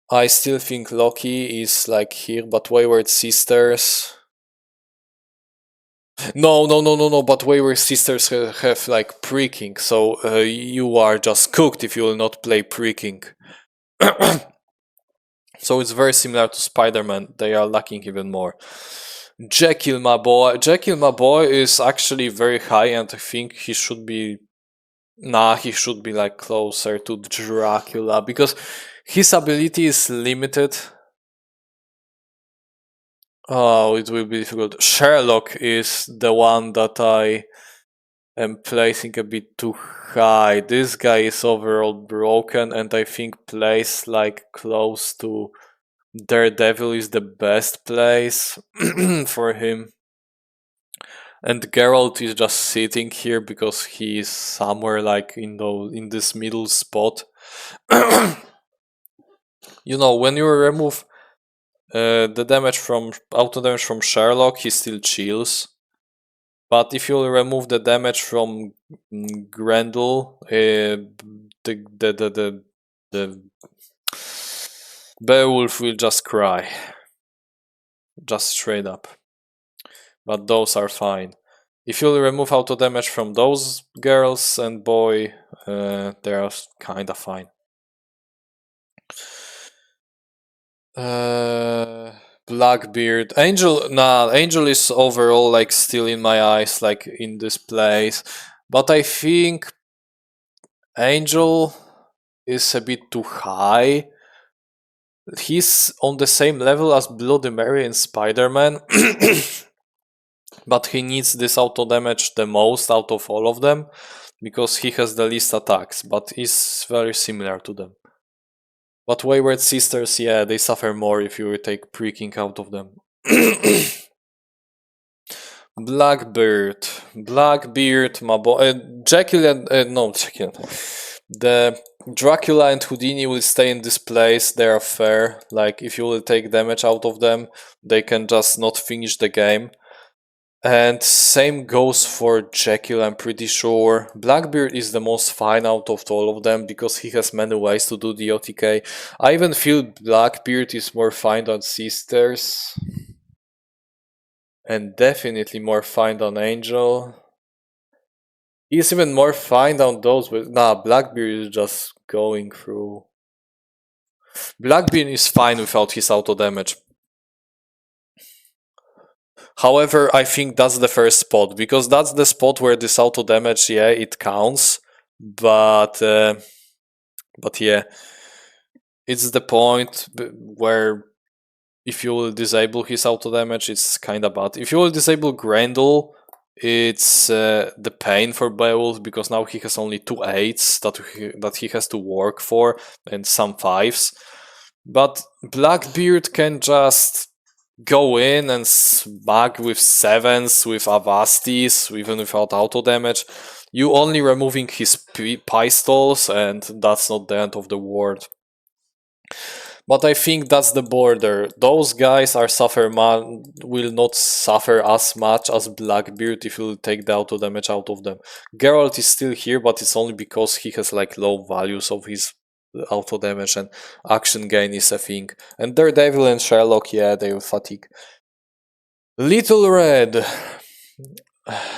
I still think Loki is like here, but Wayward Sisters. No, but Wayward Sisters have like pre-king, so you are just cooked if you will not play pre-king. So it's very similar to Spider-Man, they are lacking even more. Jekyll, my boy is actually very high, and I think he should be... he should be like closer to Dracula, because his ability is limited. Oh, it will be difficult. Sherlock is the one that I am placing a bit too high. This guy is overall broken, and I think place like close to Daredevil is the best place for him. And Geralt is just sitting here because he is somewhere like in this middle spot. You know, when you remove the damage from auto damage from Sherlock, he still chills. But if you remove the damage from Grendel, the Beowulf will just cry. Just straight up. But those are fine. If you remove auto damage from those girls and boy, they are kinda fine. Blackbeard. Angel is overall like still in my eyes, like in this place. But I think Angel is a bit too high. He's on the same level as Bloody Mary and Spider-Man. But he needs this auto damage the most out of all of them because he has the least attacks, but is very similar to them. But Wayward Sisters, yeah, they suffer more if you take pre-king out of them. Blackbeard, my boy. Jekyll and... no, Jekyll. The Dracula and Houdini will stay in this place. They are fair. Like, if you will take damage out of them, they can just not finish the game. And same goes for Jekyll, I'm pretty sure. Blackbeard is the most fine out of all of them because he has many ways to do the OTK. I even feel Blackbeard is more fine than Sisters. And definitely more fine than Angel. He's even more fine than those with... Nah, Blackbeard is just going through. Blackbeard is fine without his auto damage. However, I think that's the first spot, because that's the spot where this auto damage, yeah, it counts, but yeah, it's the point where if you will disable his auto damage, it's kind of bad. If you will disable Grendel, it's the pain for Beowulf, because now he has only 2 8s that he has to work for, and some 5s. But Blackbeard can just go in and smack with 7s, with Avastis, even without auto damage. You only removing his pistols, and that's not the end of the world. But I think that's the border. Those guys will not suffer as much as Blackbeard if you take the auto damage out of them. Geralt is still here, but it's only because he has like low values of his auto damage, and action gain is a thing. And Daredevil and Sherlock, yeah, they will fatigue. Little Red.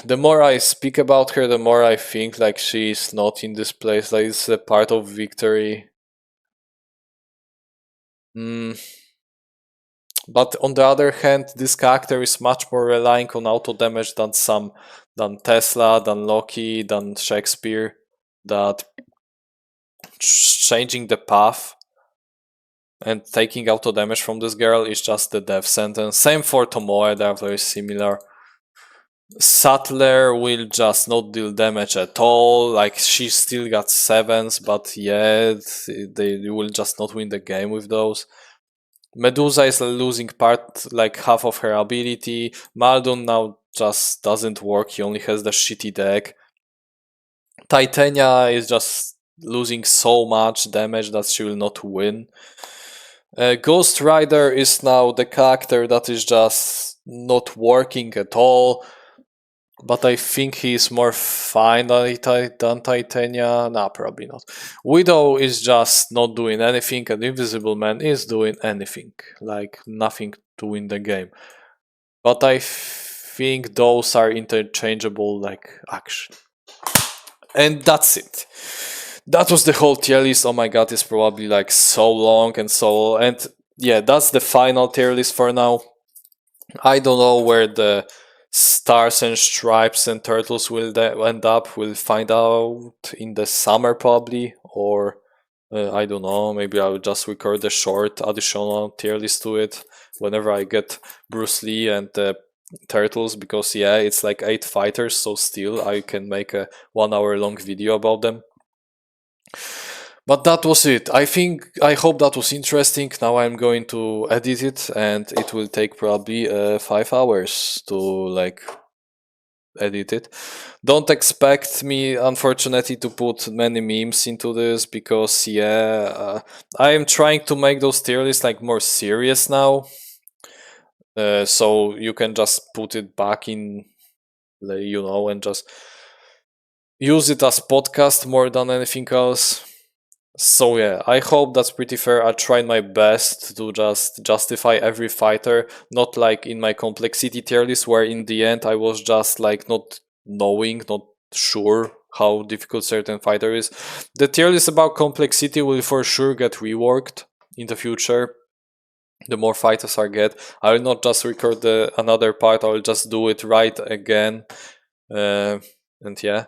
The more I speak about her, the more I think like she is not in this place. Like, it's a part of victory. But on the other hand, this character is much more relying on auto damage than Tesla, than Loki, than Shakespeare. That changing the path and taking auto damage from this girl is just the death sentence. Same for Tomoe, they are very similar. Sattler will just not deal damage at all. Like, she still got 7s, but yeah, they will just not win the game with those. Medusa is losing like half of her ability. Maldon now just doesn't work, he only has the shitty deck. Titania is just losing so much damage that she will not win. Ghost Rider is now the character that is just not working at all. But I think he's more fine than Titania. Nah, probably not. Widow is just not doing anything, and Invisible Man is doing anything. Like, nothing to win the game. But I think those are interchangeable, like, action. And that's it. That was the whole tier list. Oh my god, it's probably like so long and so... And yeah, that's the final tier list for now. I don't know where the Stars and Stripes and Turtles will end up. We'll find out in the summer probably, or I don't know, maybe I'll just record a short additional tier list to it whenever I get Bruce Lee and the Turtles, because yeah, it's like 8 fighters, so still I can make a 1 hour long video about them. But that was it. I hope that was interesting. Now I'm going to edit it, and it will take probably 5 hours to like edit it. Don't expect me, unfortunately, to put many memes into this, because yeah, I am trying to make those tier lists like more serious now. So you can just put it back in, you know, and just use it as podcast more than anything else. So yeah, I hope that's pretty fair. I tried my best to just justify every fighter, not like in my complexity tier list, where in the end I was just like not sure how difficult certain fighter is. The tier list about complexity will for sure get reworked in the future. The more fighters I get, I will not just record another part, I will just do it right again. And yeah.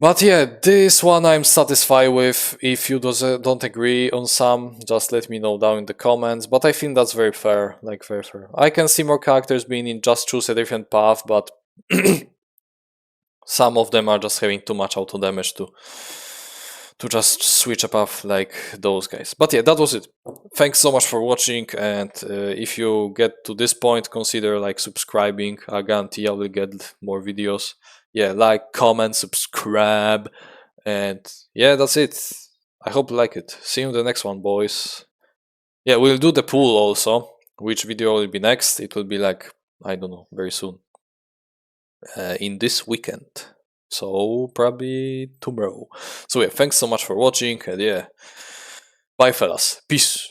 But yeah, this one I'm satisfied with. If you don't agree on some, just let me know down in the comments. But I think that's very fair, like very fair. I can see more characters being in just choose a different path, but some of them are just having too much auto damage to just switch a path like those guys. But yeah, that was it. Thanks so much for watching, and if you get to this point, consider like subscribing. I guarantee I will get more videos. Yeah, like, comment, subscribe, And yeah, that's it. I hope you like it. See you in the next one, boys. Yeah, we'll do the pool also. Which video will be next? It will be like, I don't know, very soon. In this weekend. So probably tomorrow. So yeah, thanks so much for watching, and yeah, bye fellas. Peace.